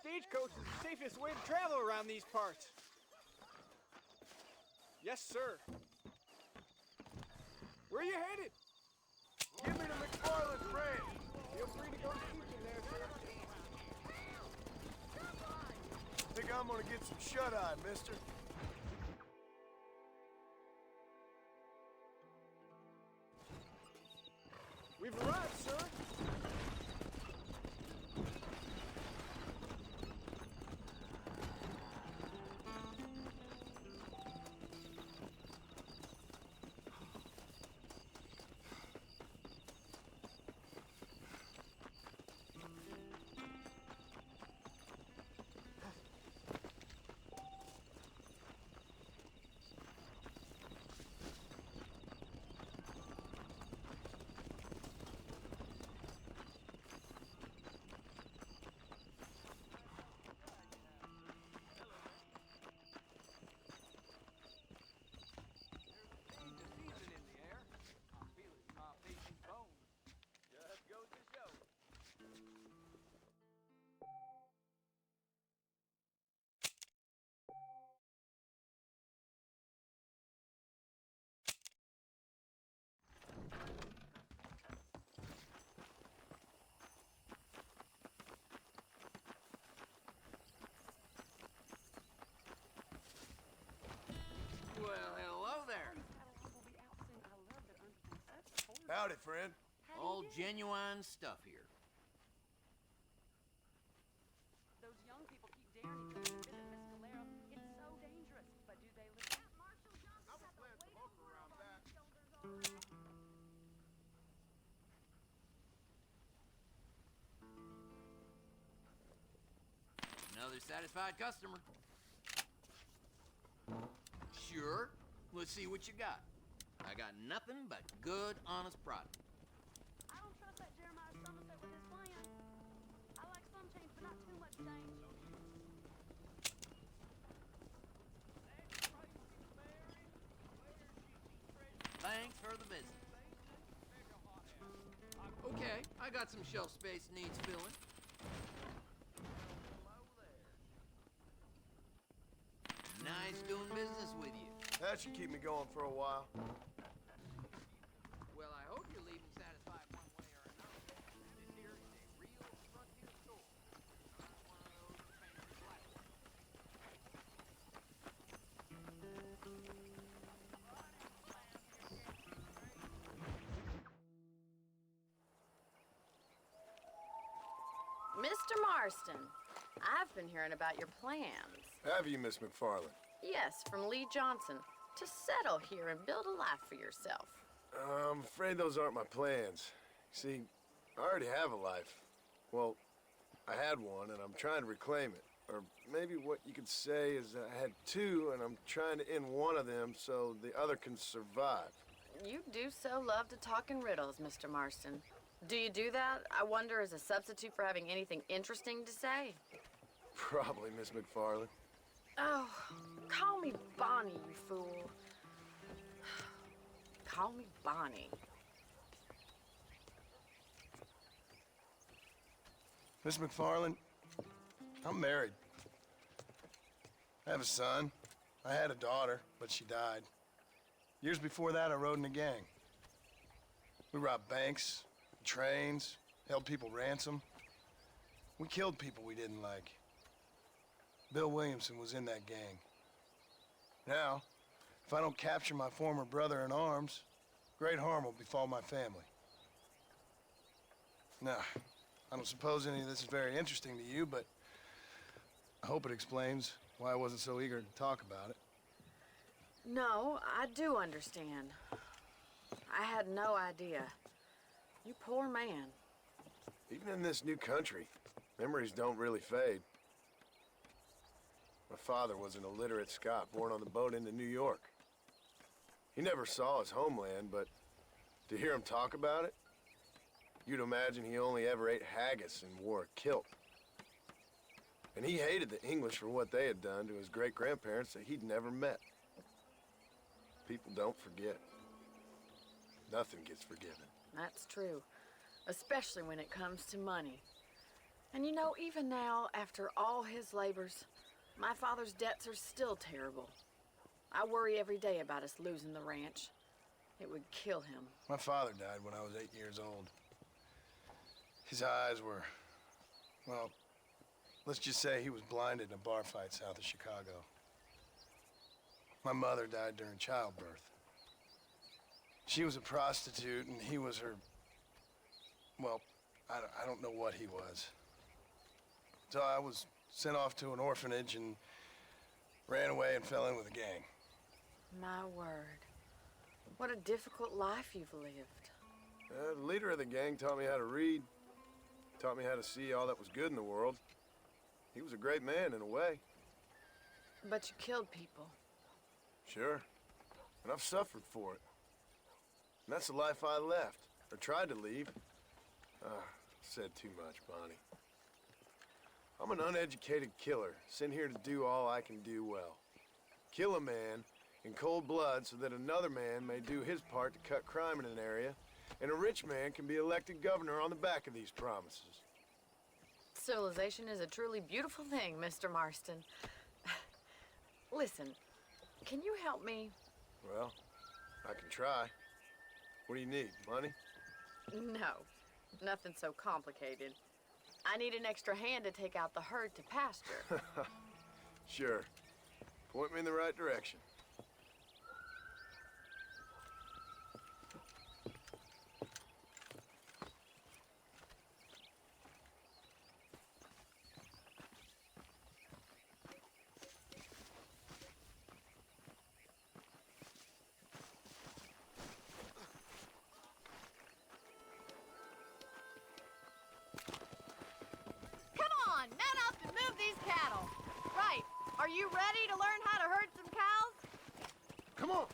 Stagecoach is the safest way to travel around these parts. Yes, sir. Where are you headed? Give me the McFarland branch. Feel free to go teaching there, sir. Think I'm gonna get some shut-eye, mister. We've arrived, sir. Well, hello there. Howdy, friend. All genuine stuff here. Those young people keep daring each other to visit Miss Valero. It's so dangerous. But do they listen? I was glad to look around that. Another satisfied customer. Sure. Let's see what you got. I got nothing but good, honest product. I don't trust that Jeremiah Somerset with his plan. I like some change, but not too much change. Thanks for the visit. Okay, I got some shelf space needs filling. Nice doing business with you. That should keep me going for a while. Well, I hope you're leaving satisfied one way or another. This here is a real frontier store. Not one of those fancy flats. Mr. Marston, I've been hearing about your plans. Have you, Miss McFarland? Yes, from Lee Johnson. To settle here and build a life for yourself. I'm afraid those aren't my plans. See, I already have a life. Well, I had one, and I'm trying to reclaim it. Or maybe what you could say is I had two, and I'm trying to end one of them so the other can survive. You do so love to talk in riddles, Mr. Marston. Do you do that, I wonder, as a substitute for having anything interesting to say? Probably, Miss McFarland. Oh, call me Bonnie, you fool. Call me Bonnie. Miss McFarland, I'm married. I have a son. I had a daughter, but she died. Years before that, I rode in a gang. We robbed banks, trains, held people ransom. We killed people we didn't like. Bill Williamson was in that gang. Now, if I don't capture my former brother in arms, great harm will befall my family. Now, I don't suppose any of this is very interesting to you, but I hope it explains why I wasn't so eager to talk about it. No, I do understand. I had no idea. You poor man. Even in this new country, memories don't really fade. My father was an illiterate Scot born on the boat into New York. He never saw his homeland, but to hear him talk about it, you'd imagine he only ever ate haggis and wore a kilt. And he hated the English for what they had done to his great-grandparents that he'd never met. People don't forget. Nothing gets forgiven. That's true, especially when it comes to money. And you know, even now, after all his labors, my father's debts are still terrible. I worry every day about us losing the ranch. It would kill him. My father died when I was 8 years old. His eyes were, well, let's just say he was blinded in a bar fight south of Chicago. My mother died during childbirth. She was a prostitute and he was her well, I don't know what he was. So I was sent off to an orphanage and ran away and fell in with a gang. My word. What a difficult life you've lived. The leader of the gang taught me how to read, taught me how to see all that was good in the world. He was a great man in a way. But you killed people. Sure. And I've suffered for it. And that's the life I left, or tried to leave. Said too much, Bonnie. I'm an uneducated killer, sent here to do all I can do well. Kill a man in cold blood so that another man may do his part to cut crime in an area, and a rich man can be elected governor on the back of these promises. Civilization is a truly beautiful thing, Mr. Marston. Listen, can you help me? Well, I can try. What do you need, money? No, nothing so complicated. I need an extra hand to take out the herd to pasture. Sure. Point me in the right direction. Are you ready to learn how to herd some cows? Come on!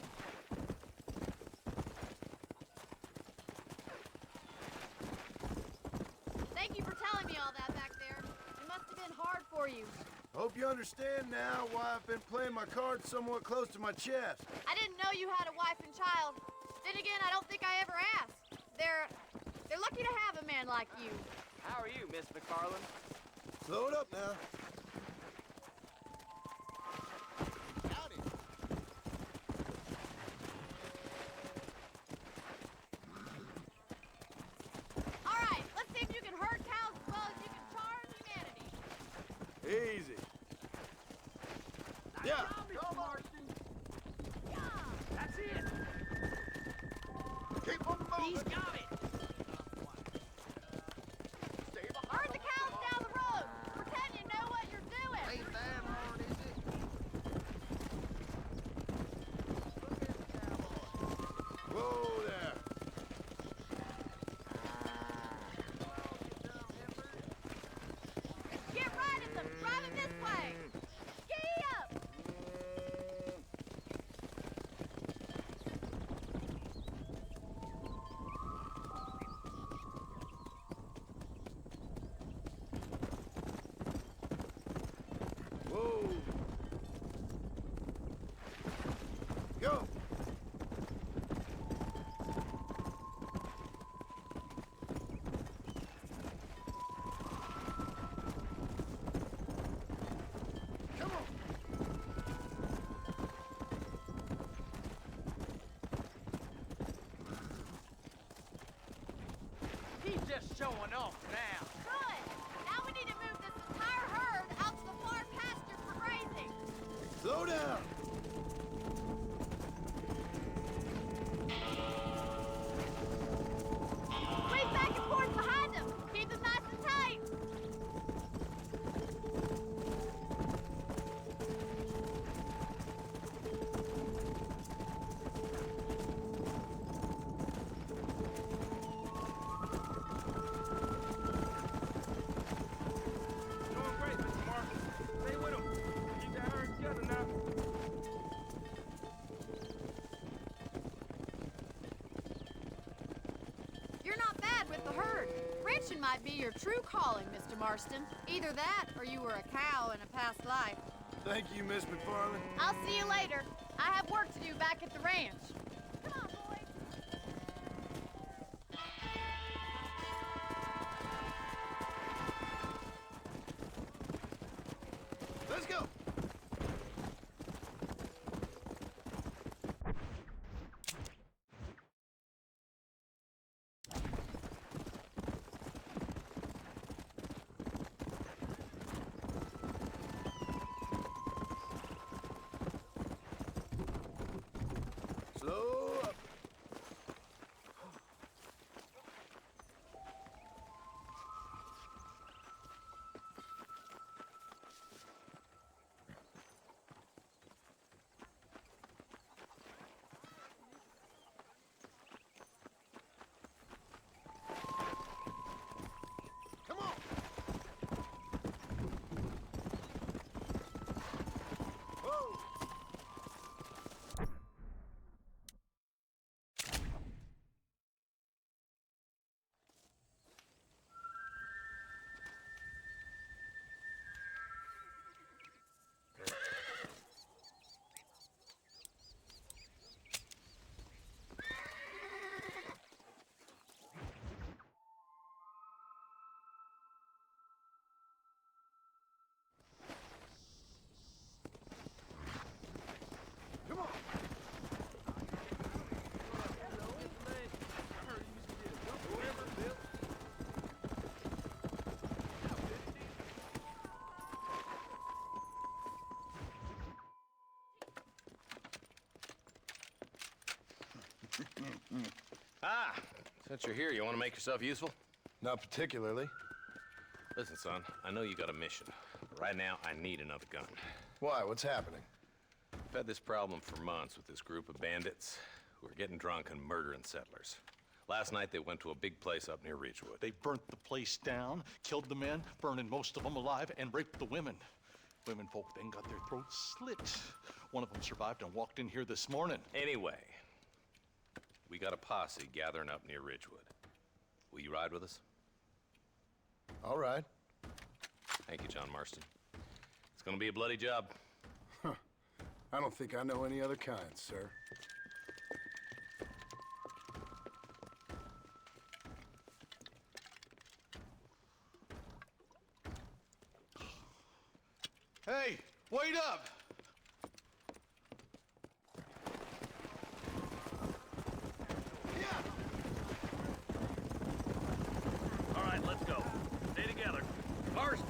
Thank you for telling me all that back there. It must have been hard for you. Hope you understand now why I've been playing my cards somewhat close to my chest. I didn't know you had a wife and child. Then again, I don't think I ever asked. They're lucky to have a man like you. How are you, Miss McFarland? Slow it up now. Easy. Yeah. Go, Marston. Yeah. That's it. Keep on moving. He's got it. Herd the cows down the road. Pretend you know what you're doing. Ain't that hard, is it? Whoa there. Driving this way! Giddy up! Whoa! Go! He's just showing off now. Good! Now we need to move this entire herd out to the far pasture for grazing. Slow down! Squeeze back and forth behind them. Keep them nice and tight. Doing great, Mr. Marston. Stay with him. Keep that herd together now. You're not bad with the herd. Ranching might be your true calling, Mr. Marston. Either that, or you were a cow in a past life. Thank you, Miss McFarland. I'll see you later. I have work to do back at the ranch. Come on, boys. Let's go! Slow up. Ah, since you're here, you want to make yourself useful? Not particularly. Listen, son, I know you got a mission. But right now, I need another gun. Why? What's happening? I've had this problem for months with this group of bandits who are getting drunk and murdering settlers. Last night, they went to a big place up near Ridgewood. They burnt the place down, killed the men, burning most of them alive, and raped the women. Women folk then got their throats slit. One of them survived and walked in here this morning. Anyway, we got a posse gathering up near Ridgewood. Will you ride with us? All right. Thank you, John Marston. It's gonna be a bloody job. Huh. I don't think I know any other kind, sir. Hey, wait up! All right, let's go. Stay together. Marston,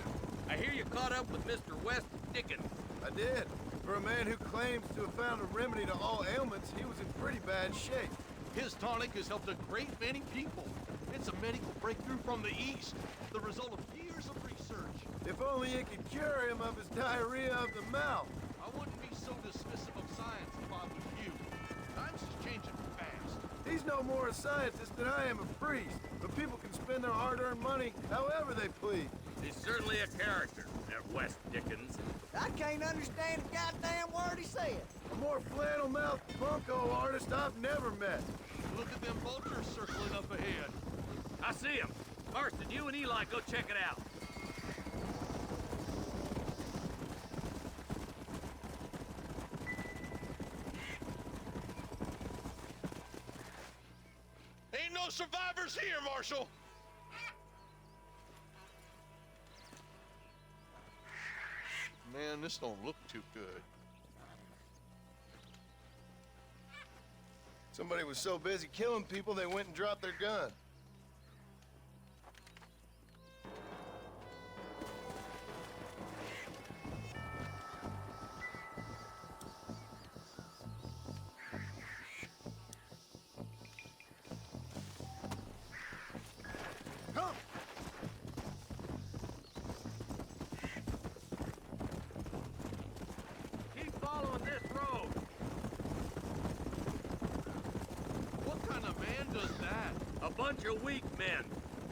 I hear you caught up with Mr. West Dickens. I did. For a man who claims to have found a remedy to all ailments, he was in pretty bad shape. His tonic has helped a great many people. It's a medical breakthrough from the East, the result of years of research. If only it could cure him of his diarrhea of the mouth. I wouldn't be so dismissive of science if I was you. Times is changing fast. He's no more a scientist than I am a priest, but people can spend their hard-earned money however they please. He's certainly a character, that West Dickens. I can't understand a goddamn word he said. A more flannel-mouthed bunko artist I've never met. Look at them vultures circling up ahead. I see him. Marston, you and Eli go check it out. Ain't no survivors here, Marshal! Man, this don't look too good. Somebody was so busy killing people, they went and dropped their gun. Come! Keep following this road. What kind of man does that? A bunch of weak men.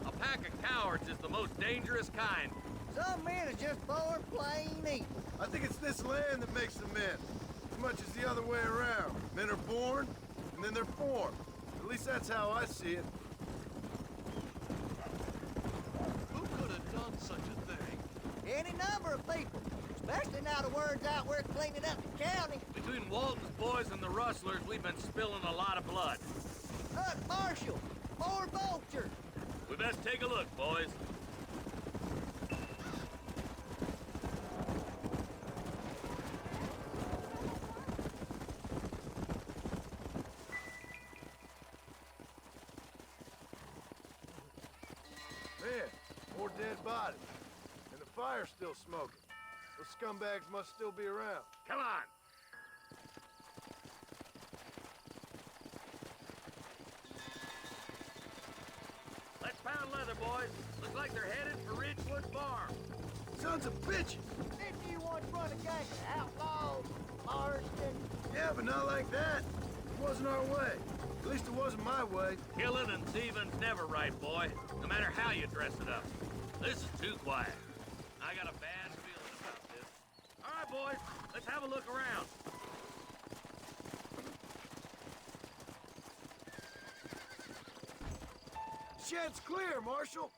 A pack of cowards is the most dangerous kind. Some men are just born plain evil. I think it's this land that makes them men, as much as the other way around. Men are born, and then they're formed. At least that's how I see it. Who could have done such a thing? Any number of people. Especially now the word's out we're cleaning up the county. Between Walton's boys and the rustlers, we've been spilling a lot of blood. Look, Marshal, more vultures. We best take a look, boys. Man, more dead bodies. And the fire's still smoking. Those scumbags must still be around. Come on. Let's pound leather, boys. Looks like they're headed for Ridgewood Farm. Sons of bitches! Didn't you once run a gang of outlaws, Marston? Yeah, but not like that. It wasn't our way. At least it wasn't my way. Killing and thieving's never right, boy. No matter how you dress it up. This is too quiet. I got a bad feeling about this. All right, boys. Let's have a look around. Shed's clear, Marshal.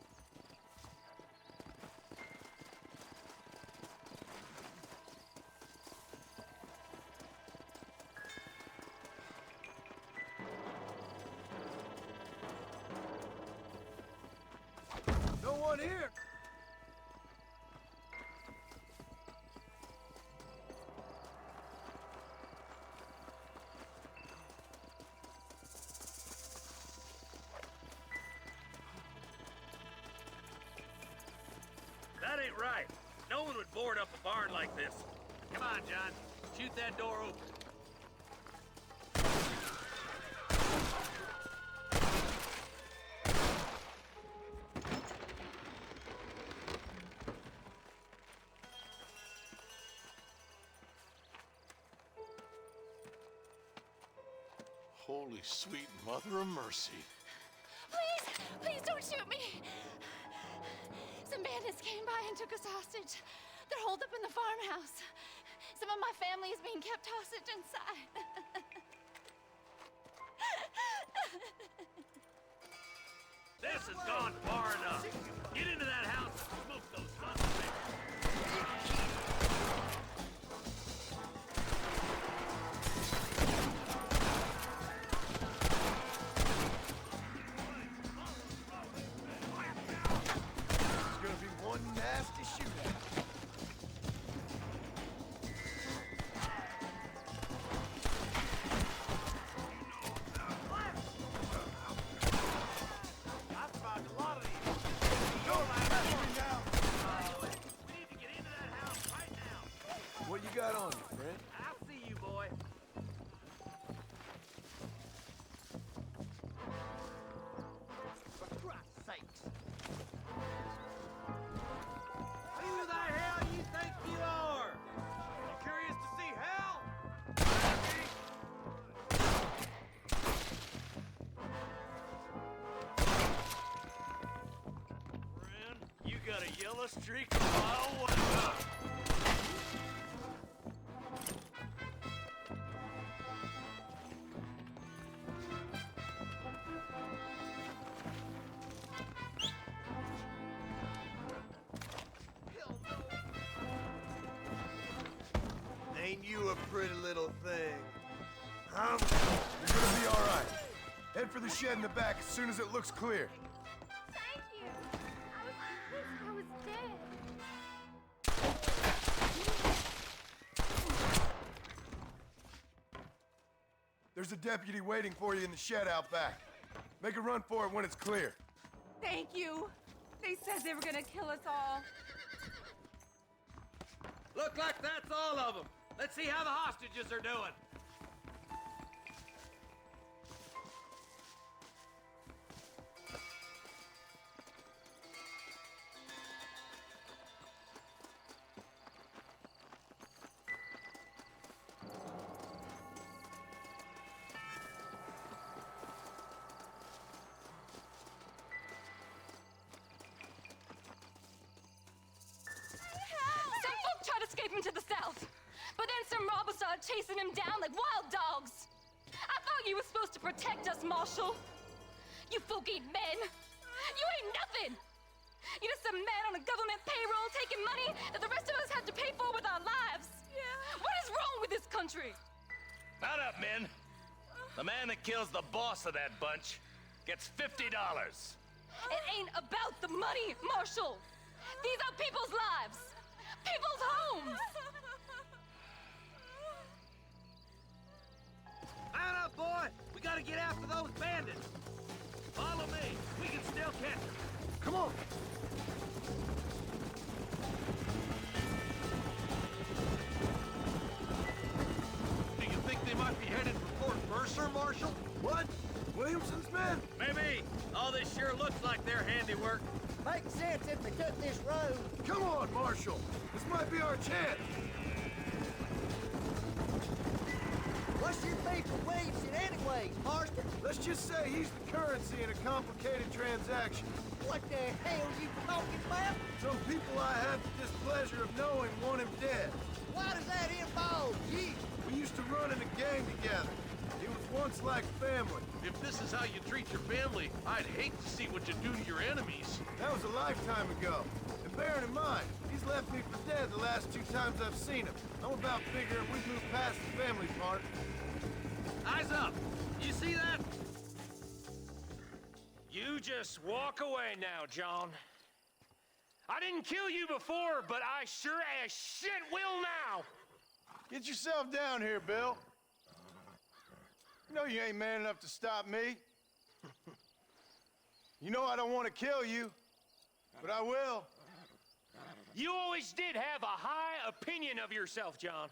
No one here. That ain't right. No one would board up a barn like this. Come on, John. Shoot that door open. Holy sweet mother of mercy. Please, please don't shoot me. Some bandits came by and took us hostage. They're holed up in the farmhouse. Some of my family is being kept hostage inside. This has gone far enough. Get into that house and smoke those sons of bitches. It's gonna be one nasty shootout. What you got on you, friend? I'll see you, boy. For Christ's sakes. Who the hell you think you are? You curious to see hell? Friend, you got a yellow streak a mile away. Ain't you a pretty little thing? Huh? You're gonna be all right. Head for the shed in the back as soon as it looks clear. Thank you. I was dead. There's a deputy waiting for you in the shed out back. Make a run for it when it's clear. Thank you. They said they were gonna kill us all. Look like that's all of them. Let's see how the hostages are doing. Some folk tried to escape him to the south, but then some robbers started chasing him down like wild dogs. I thought you were supposed to protect us, Marshal. You folk ain't men. You ain't nothing. You're just some man on a government payroll taking money that the rest of us have to pay for with our lives. What is wrong with this country? Mount up, men. The man that kills the boss of that bunch gets $50. It ain't about the money, Marshal. These are people's lives, people's homes. Mount up, boy. We gotta get after those bandits. Follow me. We can still catch them. Come on. Do you think they might be headed for Fort Mercer, Marshal? What? Williamson's men? Maybe. All this sure looks like their handiwork. Makes sense if they took this road. Come on, Marshal. This might be our chance. What's your beef with Williamson anyways, Marston? Let's just say he's the currency in a complicated transaction. What the hell you talking about? Some people I have the displeasure of knowing want him dead. Why does that involve you? We used to run in a gang together. It was once like family. If this is how you treat your family, I'd hate to see what you do to your enemies. That was a lifetime ago. And bearing in mind, he's left me for dead the last 2 times I've seen him. I'm about figuring we've moved past the family part. Eyes up. You see that? You just walk away now, John. I didn't kill you before, but I sure as shit will now. Get yourself down here, Bill. You know you ain't man enough to stop me. You know I don't want to kill you, but I will. You always did have a high opinion of yourself, John.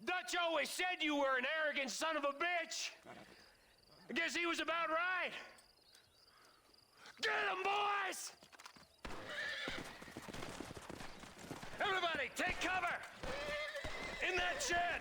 Dutch always said you were an arrogant son of a bitch. I guess he was about right. Get him, boys! Everybody, take cover! In that shed!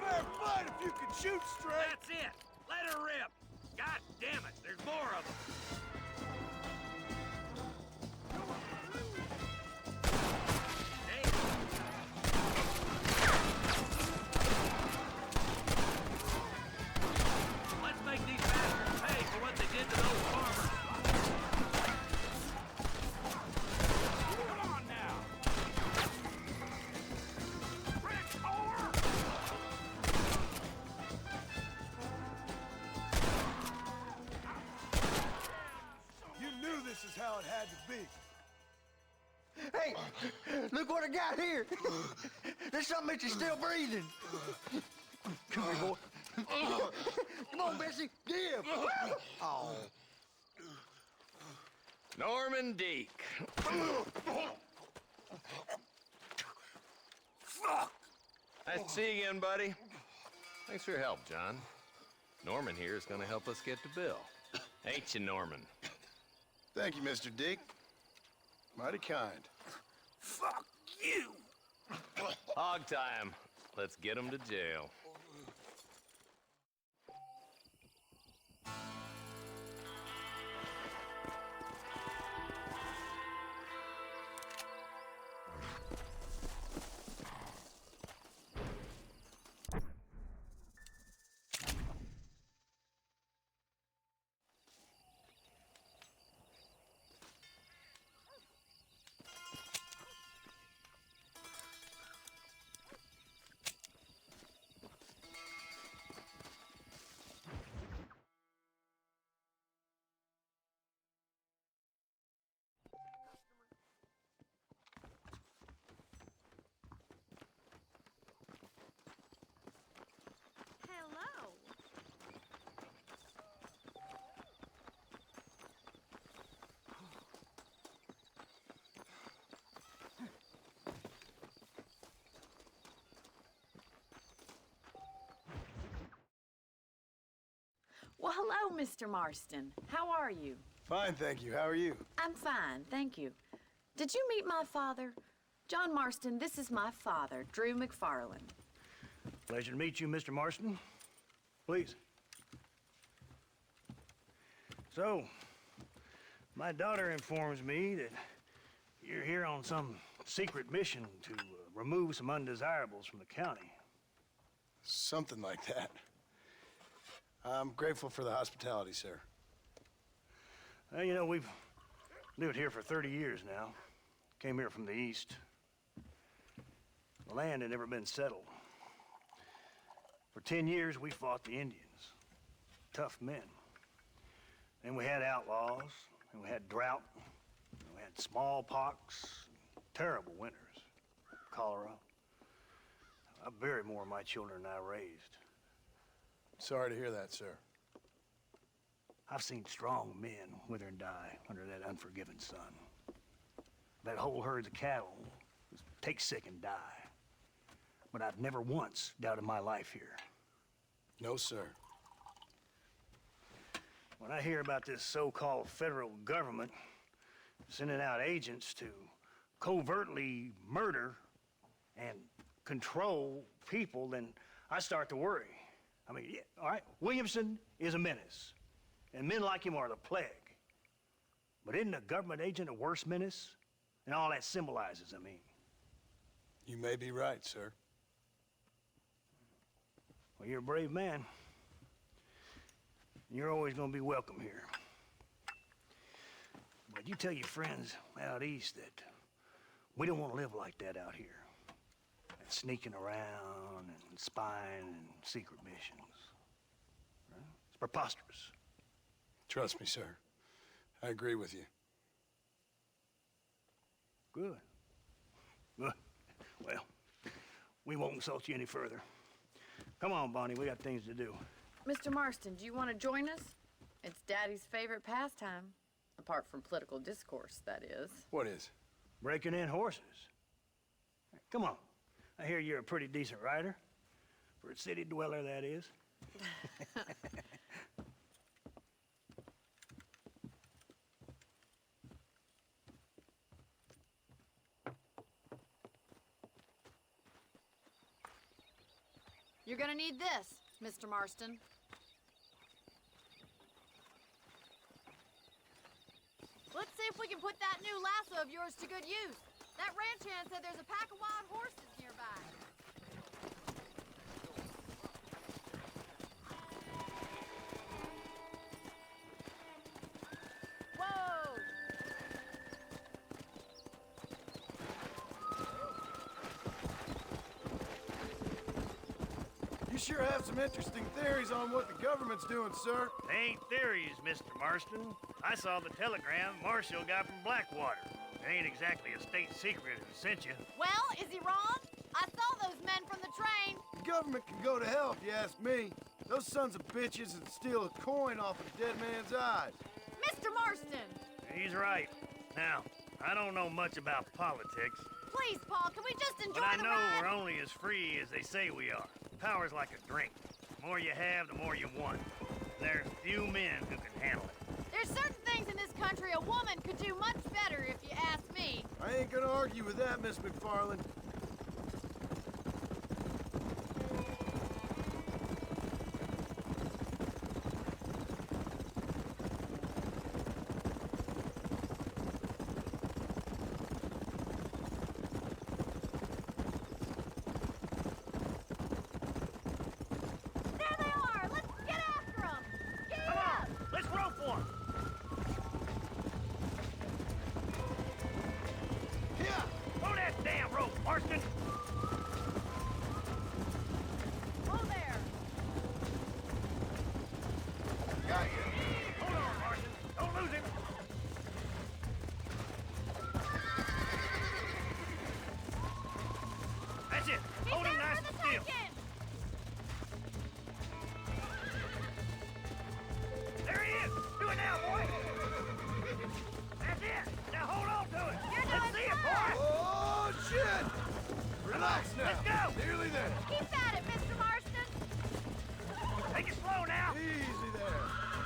fair fight if you can shoot straight. That's it. Let her rip. God damn it, there's more of them. Let's make these bastards pay for what they did to those farmers. Come on now. Rick, over! You knew this is how it had to be. Hey, look what I got here. There's something that you're still breathing. Come here, boy. Come on, Bessie, give. Oh. Norman Deek. Fuck! Nice to see you again, buddy. Thanks for your help, John. Norman here is gonna help us get to Bill. Ain't you, Norman? Thank you, Mr. Dick. Mighty kind. Fuck you! Hog time. Let's get him to jail. Hello. Well, hello, Mr. Marston. How are you? Fine, thank you. How are you? I'm fine, thank you. Did you meet my father? John Marston, this is my father, Drew McFarland. Pleasure to meet you, Mr. Marston. Please. So, my daughter informs me that you're here on some secret mission to remove some undesirables from the county. Something like that. I'm grateful for the hospitality, sir. Well, you know, we've lived here for 30 years now. Came here from the east. The land had never been settled. For 10 years, we fought the Indians. Tough men. Then we had outlaws, and we had drought, and we had smallpox, terrible winters, cholera. I buried more of my children than I raised. Sorry to hear that, sir. I've seen strong men wither and die under that unforgiving sun. That whole herds of cattle just take sick and die. But I've never once doubted my life here. No, sir. When I hear about this so-called federal government sending out agents to covertly murder and control people, then I start to worry. I mean, yeah, all right, Williamson is a menace, and men like him are the plague. But isn't a government agent a worse menace? And all that symbolizes, I mean. You may be right, sir. Well, you're a brave man. You're always gonna be welcome here. But you tell your friends out east that we don't want to live like that out here. That sneaking around and spying and secret missions. Right? It's preposterous. Trust me, sir. I agree with you. Good. Good. Well, we won't insult you any further. Come on, Bonnie, we got things to do. Mr. Marston, do you want to join us? It's Daddy's favorite pastime. Apart from political discourse, that is. What is? Breaking in horses. Come on. I hear you're a pretty decent rider. For a city dweller, that is. You're gonna need this, Mr. Marston. Let's see if we can put that new lasso of yours to good use. That ranch hand said there's a pack of wild horses nearby. Whoa! You sure have some interesting theories on what the government's doing, sir. They ain't theories, Mr. Marston. I saw the telegram Marshall got from Blackwater. It ain't exactly a state secret who sent you. Well, is he wrong? I saw those men from the train. The government can go to hell if you ask me. Those sons of bitches would steal a coin off a dead man's eyes. Mr. Marston! He's right. Now, I don't know much about politics. Please, Paul, can we just enjoy But I the know ride? we're only as free as they say we are. Power's like a drink. The more you have, the more you want. There's few men who can handle it. There's certain things in this country a woman could do much better if you ask me. I ain't gonna argue with that, Miss McFarland. There they are! Let's get after them! Get Come up! on, let's rope for 'em. Here! Throw that damn rope, Marston! Oh, there! Got you. Hold on, Marston. Don't lose him. That's it. He's Hold him there nice for and the still. taking! There he is. Do it now, boy. That's it. Now hold on to it. You're Let's doing see it, fine. boy. Oh, shit! Relax now. Let's go. Nearly there. Keep at it, Mr. Marston! Take it slow now. Easy there.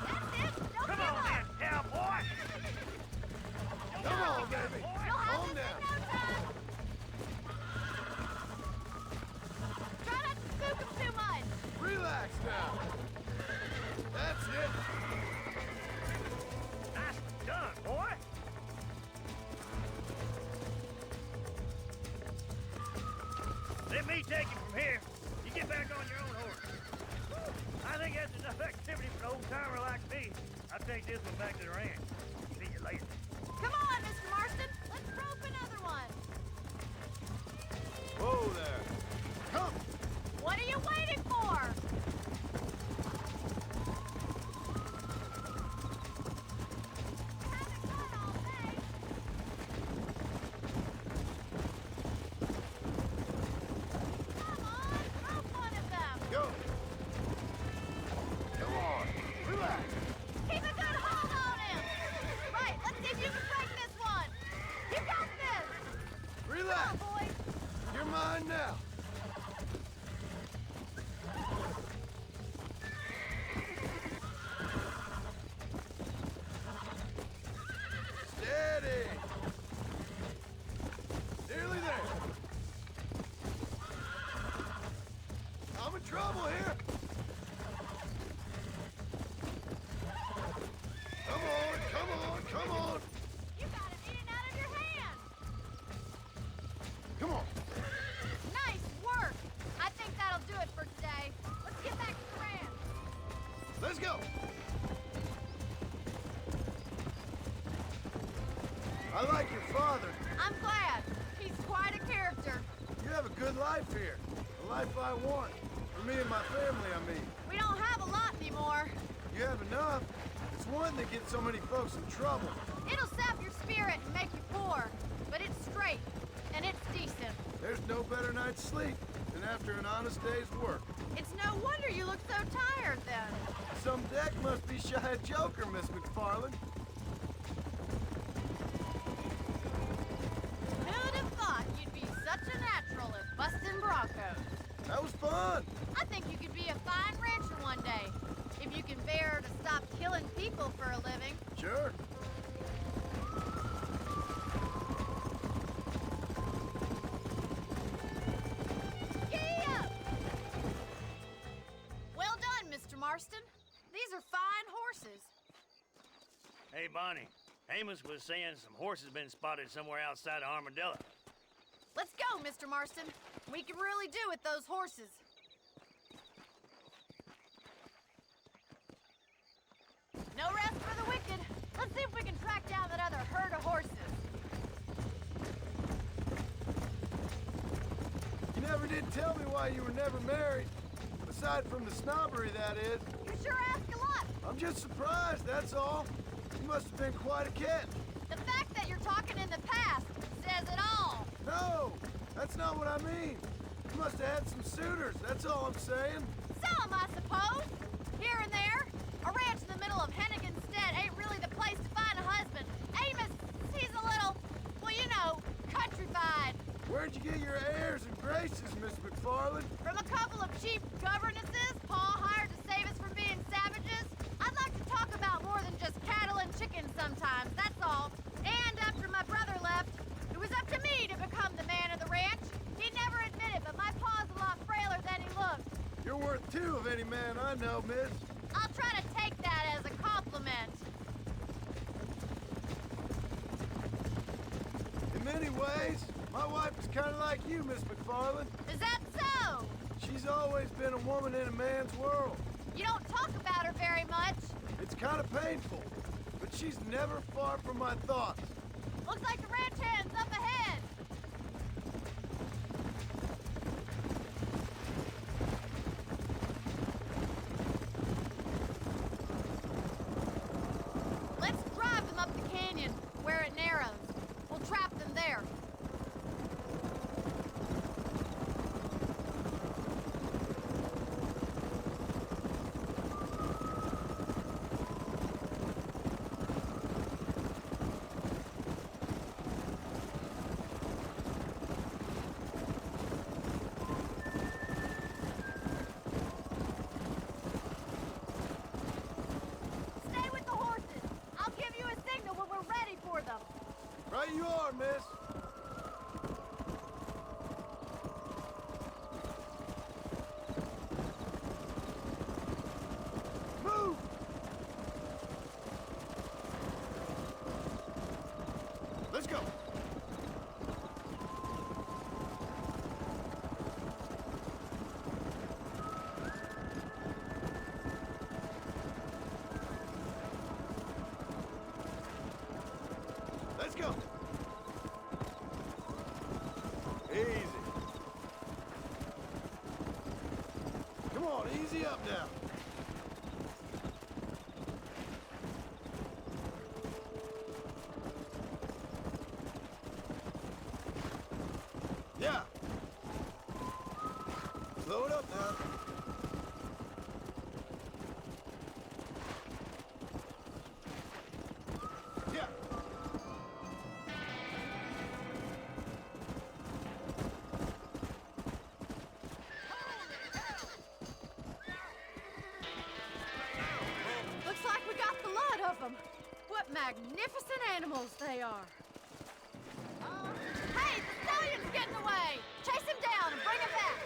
That's it! Don't Come give on, up! then, cowboy. Come on, baby. You'll have Calm this down. in no time! Try not to spook him too much! Relax now. That's it. Nice done, boy. Let me take you from here. You get back on your own horse. I think that's enough activity for an old-timer like me. I'll take this one back to the ranch. See you later. Come on, Mr. Marston! Let's rope another one! Whoa there. Come. What are you waiting for? Haven't gone all day. Come on, rope one of them! Go. Come on. Relax. Keep a good hold on him! Right, let's see if you can break this one! You got this! Relax. Come on, boy! You're mine now. Steady. Nearly there. I'm in trouble here. Come on, come on, come on. You got it eaten out of your hand! Come on. Nice work! I think that'll do it for today. Let's get back to the ranch. Let's go. I like your father. I'm glad. He's quite a character. You have a good life here. A life I want. For me and my family, I mean. We don't have a lot anymore. You have enough. It's one that gets so many folks in trouble. It'll sap your spirit and make you poor. But it's straight. And it's decent. There's no better night's sleep than after an honest day's work. It's no wonder you look so tired then. Some deck must be shy of Joker, Miss McFarland. Who'd have thought you'd be such a natural at busting broncos? That was fun. I think you could be a fine rancher one day. If you can bear to stop killing people for a living. Sure. Giddy up! Marston. These are fine horses. Hey, Bonnie. Amos was saying some horses been spotted somewhere outside of Armadillo. Let's go, Mr. Marston. We can really do with those horses. No rest for the wicked. Let's see if we can track down that other herd of horses. You never did tell me why you were never married. Aside from the snobbery, that is. You sure ask a lot. I'm just surprised, that's all. You must have been quite a catch. The fact that you're talking in the past says it all. No, that's not what I mean. You must have had some suitors, that's all I'm saying. Some, I suppose. Here and there. A ranch in the middle of Hennigan's Stead ain't really the place to find a husband. Amos, he's a little, well, you know, countrified. Where'd you get your airs and graces, Miss McFarland? From a couple of cheap governesses Pa hired to save us from being savages. I'd like to talk about more than just cattle and chickens sometimes, that's all. And after my brother left, it was up to me to become the man of the ranch. He never admitted, but my pa's a lot frailer than he looked. You're worth two of any man I know, miss. I'll try to take that as a compliment. In many ways, my wife is kind of like you, Miss McFarland. Is that so? She's always been a woman in a man's world. You don't talk about her very much. It's kind of painful, but she's never far from my thoughts. Looks like the ranch hand's up ahead. Let's drive them up the canyon, where it narrows. We'll trap them there. Stay with the horses. I'll give you a signal when we're ready for them. Right you are, miss. Move! Let's go. Let's go. Easy. Come on, easy up now. Yeah. Slow it up now. Yeah. Looks like we got the lot of them. What magnificent animals they are. Hey, the stallion's getting away. Chase him down and bring him back.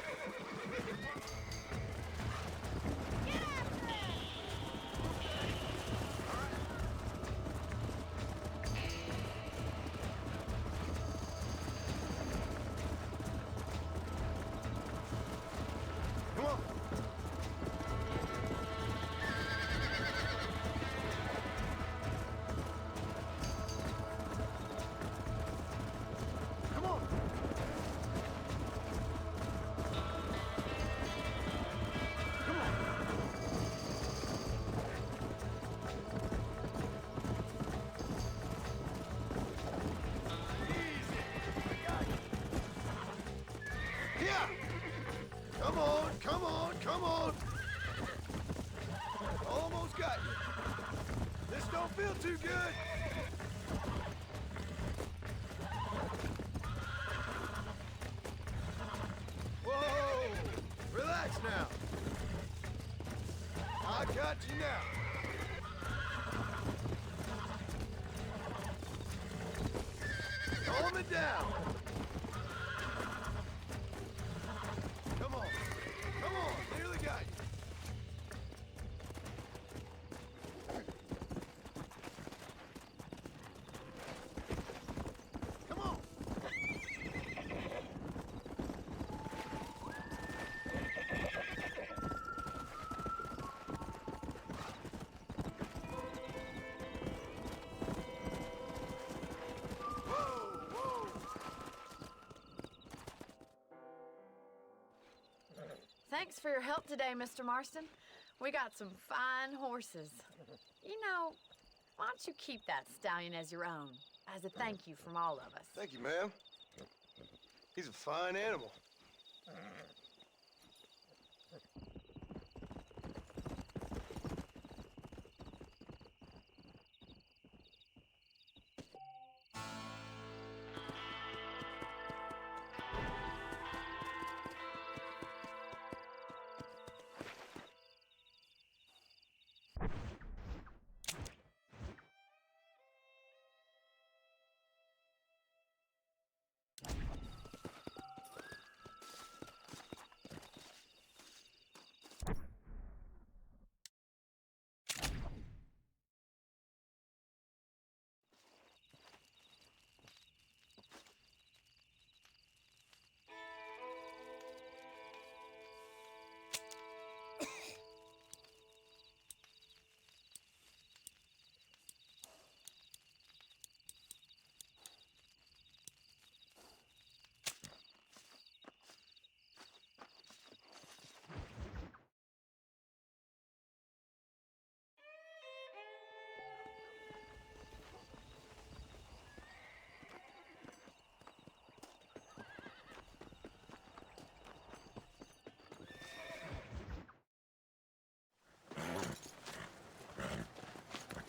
Get after him. Come on. Come on. Come on. Easy. I got you. Yeah. Come on, come on, come on. Almost got you. This don't feel too good. Whoa! Relax now. I got you now. Calm it down. Come on. Come on. Nearly got you. Thanks for your help today, Mr. Marston. We got some fine horses. You know, why don't you keep that stallion as your own, as a thank you from all of us? Thank you, ma'am. He's a fine animal.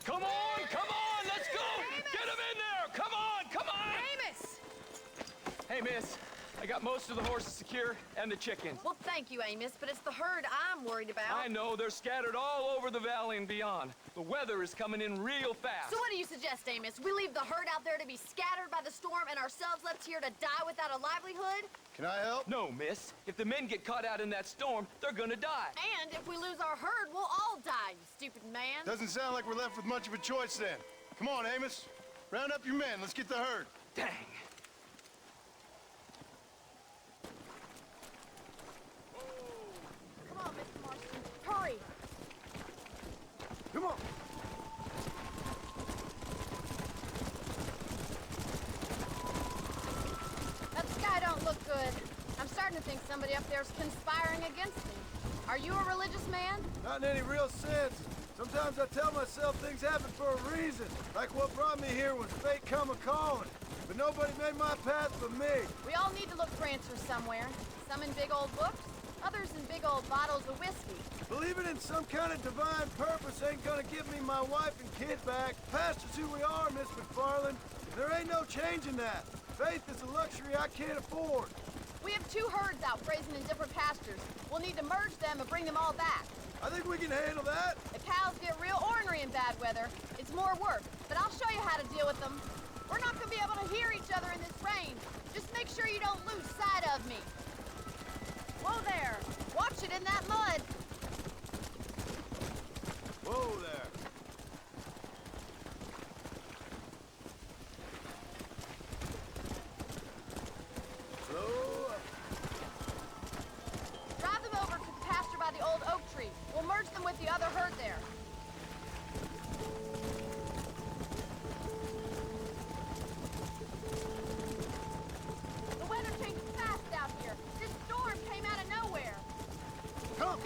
Come on, let's go! Amos! Get him in there! Come on! Amos! Hey, miss, I got most of the horses secure and the chickens. Well, thank you, Amos, but it's the herd I'm worried about. I know, they're scattered all over the valley and beyond. The weather is coming in real fast. So what do you suggest, Amos? We leave the herd out there to be scattered by the storm and ourselves left here to die without a livelihood? Can I help? No, miss. If the men get caught out in that storm, they're gonna die. And if we lose our herd, we'll all die, you stupid man. Doesn't sound like we're left with much of a choice then. Come on, Amos. Round up your men. Let's get the herd. Dang. Come on, Mr. Marston. Hurry. Come on. That sky don't look good. I'm starting to think somebody up there's conspiring against me. Are you a religious man? Not in any real sense. Sometimes I tell myself things happen for a reason. Like what brought me here was fate come a-calling. But nobody made my path but me. We all need to look for answers somewhere. Some in big old books, others in big old bottles of whiskey. Believing in some kind of divine purpose ain't gonna give me my wife and kid back. Past is who we are, Miss McFarland. There ain't no changing that. Faith is a luxury I can't afford. We have 2 herds out grazing in different pastures. We'll need to merge them and bring them all back. I think we can handle that. If cows get real ornery in bad weather, it's more work, but I'll show you how to deal with them. We're not gonna be able to hear each other in this rain. Just make sure you don't lose sight of me. Whoa there! Watch it in that mud! Whoa there. Slow up. Drive them over to the pasture by the old oak tree. We'll merge them with the other herd there. The weather changes fast out here. This storm came out of nowhere. Come!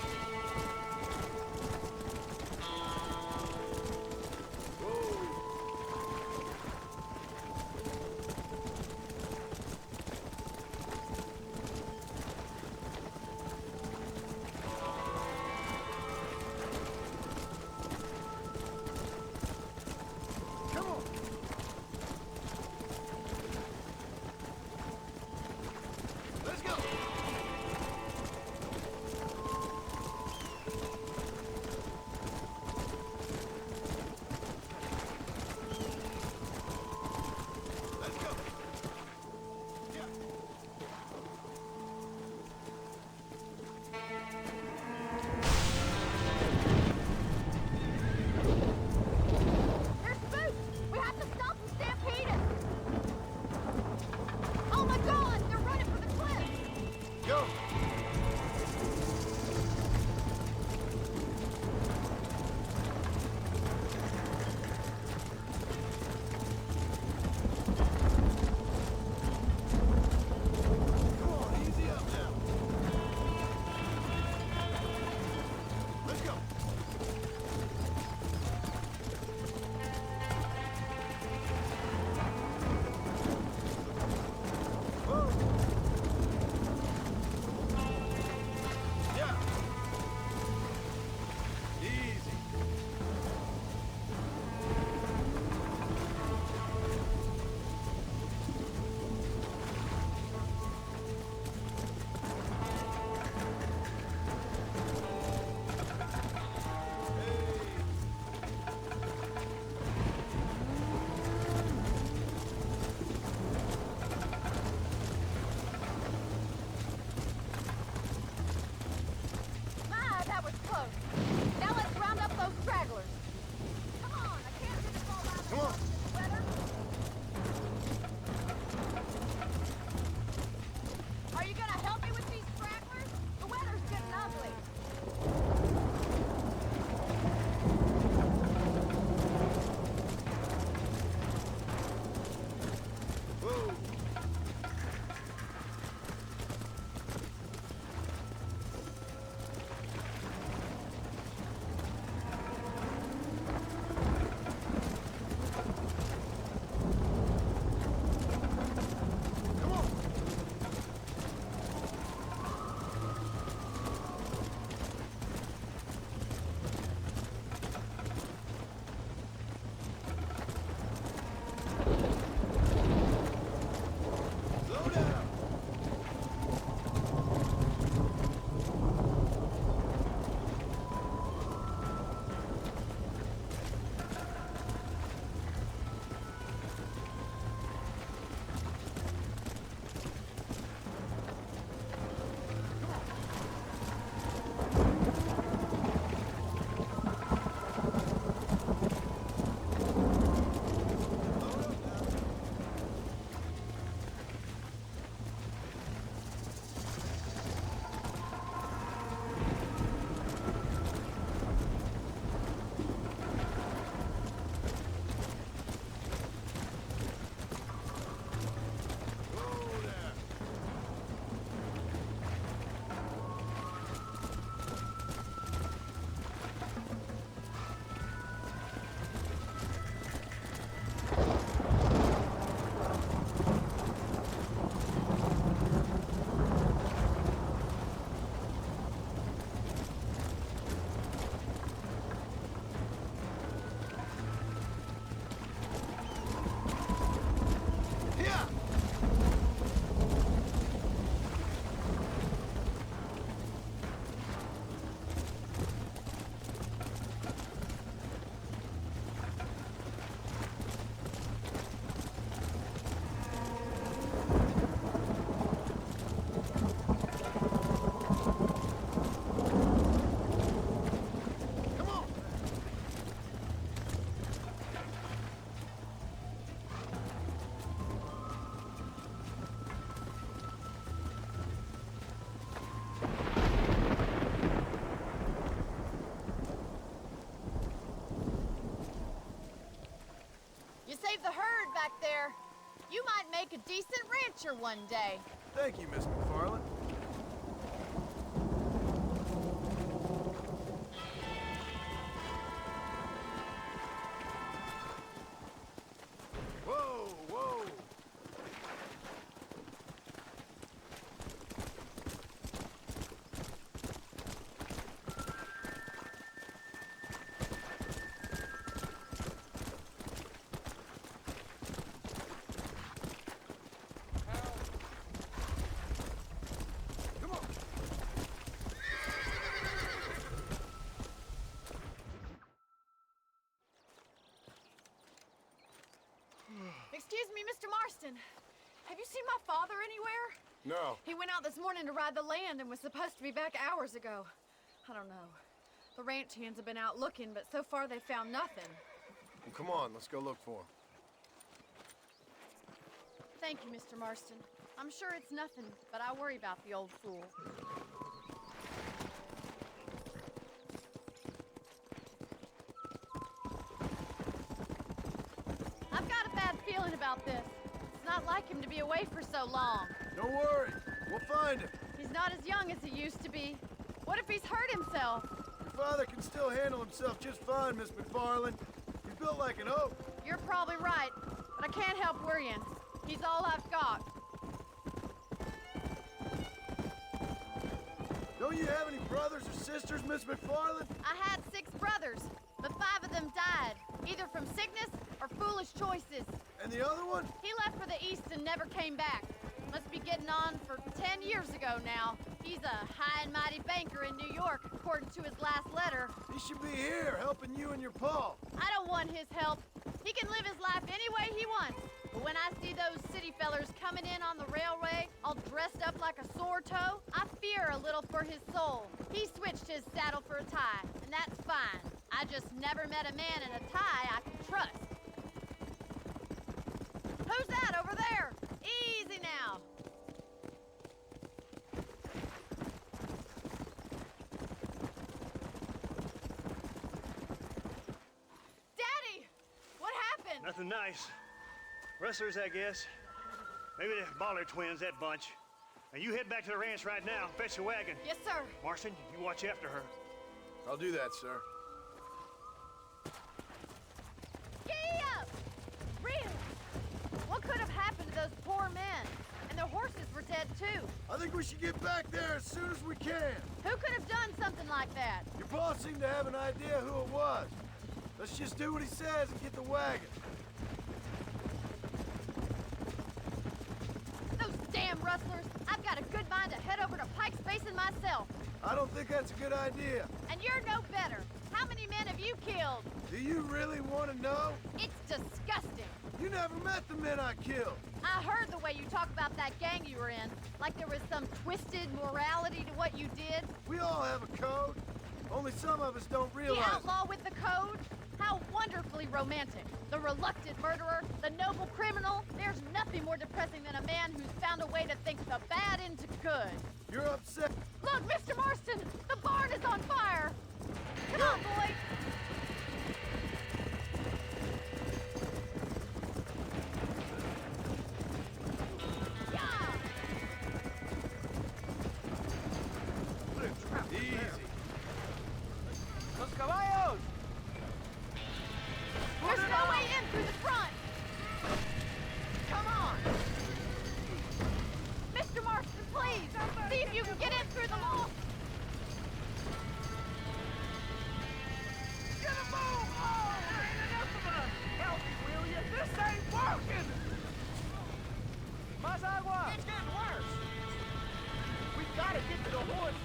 save the herd back there. You might make a decent rancher one day. Thank you, Miss McFarland. Whoa, whoa. Excuse me, Mr. Marston. Have you seen my father anywhere? No. He went out this morning to ride the land and was supposed to be back hours ago. I don't know. The ranch hands have been out looking, but so far they found nothing. Well, come on, let's go look for him. Thank you, Mr. Marston. I'm sure it's nothing, but I worry about the old fool. I've got a bad feeling about this. It's not like him to be away for so long. Don't worry, we'll find him. He's not as young as he used to be. What if he's hurt himself? Your father can still handle himself just fine, Miss McFarland. He's built like an oak. You're probably right, but I can't help worrying. He's all I've got. Don't you have any brothers or sisters, Miss McFarland? I had 6 brothers, but 5 of them died, either from sickness or foolish choices. And the other one? He left for the east and never came back. Must be getting on for 10 years ago now. He's a high and mighty banker in New York, according to his last letter. He should be here, helping you and your pa. I don't want his help. He can live his life any way he wants. But when I see those city fellers coming in on the railway, all dressed up like a sore toe, I fear a little for his soul. He switched his saddle for a tie, and that's fine. I just never met a man in a tie I could trust. Who's that over there? Easy now. Daddy! What happened? Nothing nice. Rustlers, I guess. Maybe the Baller twins, that bunch. Now you head back to the ranch right now. Fetch the wagon. Yes, sir. Marston, you watch after her. I'll do that, sir. Giddy up! Really? What could have happened to those poor men? And their horses were dead, too. I think we should get back there as soon as we can. Who could have done something like that? Your boss seemed to have an idea who it was. Let's just do what he says and get the wagon. Those damn rustlers! I've got a good mind to head over to Pike's Basin myself. I don't think that's a good idea. And you're no better. How many men have you killed? Do you really want to know? It's disgusting. You never met the men I killed. I heard the way you talk about that gang you were in, like there was some twisted morality to what you did. We all have a code. Only some of us don't realize The outlaw with the code? How wonderfully romantic. The reluctant murderer, the noble criminal. There's nothing more depressing than a man who's found a way to think the bad into good. You're upset. Look, Mr. Marston, the barn is on fire. Come on, boy. Easy. Los caballos! There's no way in through the front. Come on! Mr. Marston, please, see if you can get in through the wall. Get a move! Oh, there ain't enough of us! Help me, will you? This ain't working! Más agua! It's getting worse! We've got to get to the horse!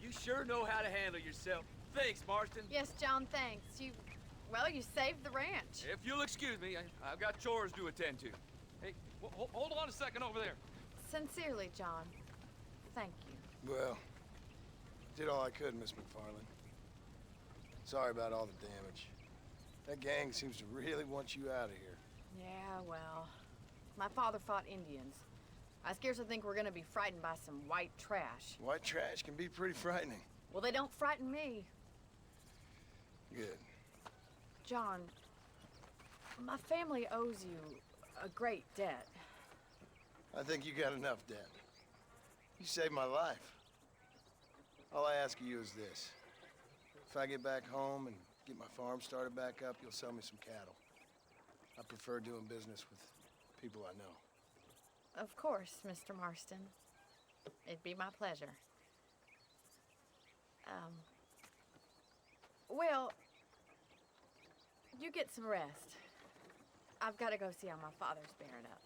You sure know how to handle yourself. Thanks, Marston. Yes, John, thanks. Well, you saved the ranch. If you'll excuse me, I've got chores to attend to. Hey, hold on a second over there. Sincerely, John. Thank you. Well, did all I could, Miss McFarland. Sorry about all the damage. That gang seems to really want you out of here. Yeah, well, my father fought Indians. I scarcely think we're gonna be frightened by some white trash. White trash can be pretty frightening. Well, they don't frighten me. Good. John, my family owes you a great debt. I think you got enough debt. You saved my life. All I ask of you is this. If I get back home and get my farm started back up, you'll sell me some cattle. I prefer doing business with people I know. Of course, Mr. Marston. It'd be my pleasure. Well, you get some rest. I've got to go see how my father's bearing up.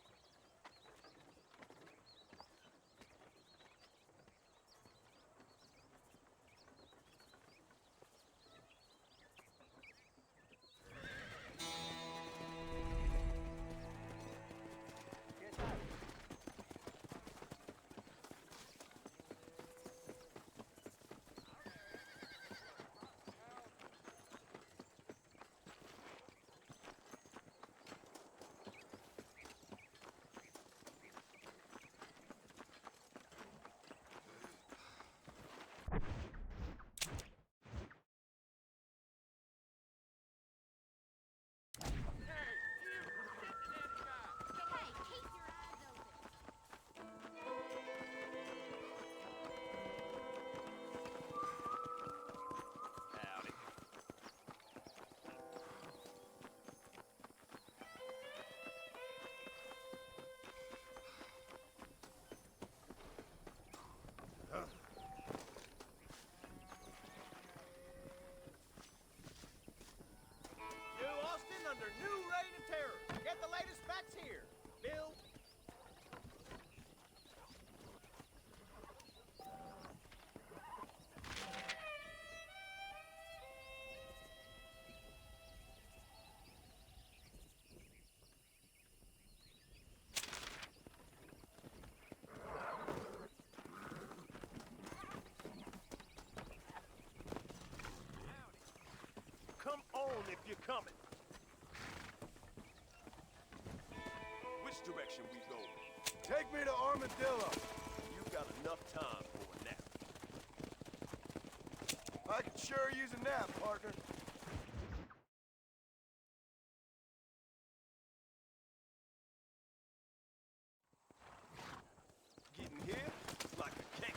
Under new reign of terror. Get the latest facts here, Bill. Come on if you're coming. Which direction we go? Take me to Armadillo. You got enough time for a nap. I could sure use a nap, partner. Getting here is like a cake.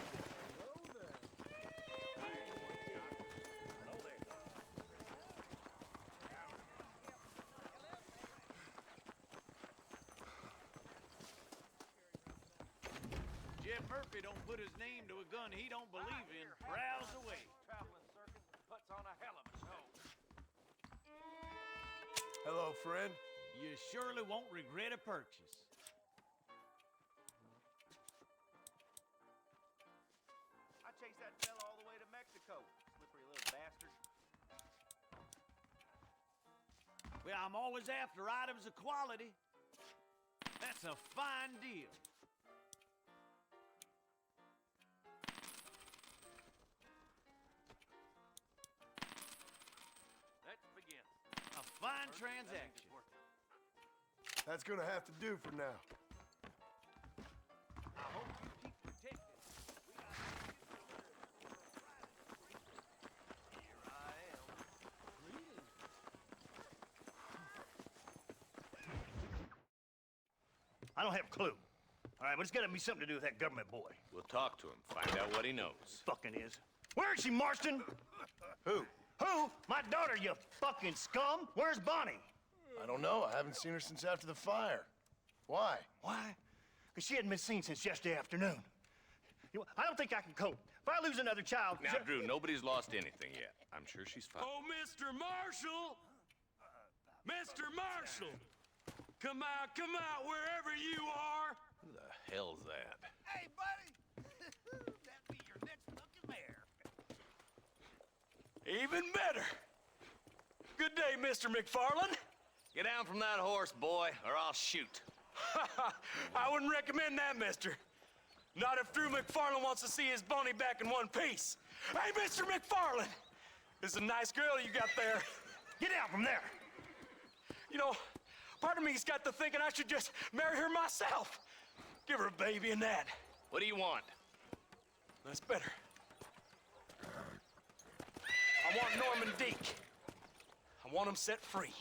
Jim Murphy don't put his name to a gun he don't believe in. Browse away. Traveling circus puts on a hell of a show. Hello, friend. You surely won't regret a purchase. I chased that fella all the way to Mexico. Slippery little bastard. Well, I'm always after items of quality. That's a fine deal. Let's begin. A fine transaction. That's gonna have to do for now. I hope you keep protected. Here I am. I don't have a clue. All right, but it's got to be something to do with that government boy. We'll talk to him, find out what he knows. Fucking is. Where is she, Marston? Who? Who? My daughter, you fucking scum. Where's Bonnie? I don't know. I haven't seen her since after the fire. Why? Why? Because she hadn't been seen since yesterday afternoon. You know, I don't think I can cope. If I lose another child... Now, Drew, nobody's lost anything yet. I'm sure she's fine. Oh, Mr. Marshall! Mr. Marshall! Come out, wherever you are! Who the hell's that? Hey, buddy! That be your next looking mare. Even better. Good day, Mr. McFarland. Get down from that horse, boy, or I'll shoot. I wouldn't recommend that, mister. Not if Drew McFarland wants to see his Bonnie back in one piece. Hey, Mr. McFarland! This is a nice girl you got there. Get out from there. You know, part of me's got to thinking I should just marry her myself. Give her a baby and that. What do you want? That's better. I want Norman Deek. I want him set free.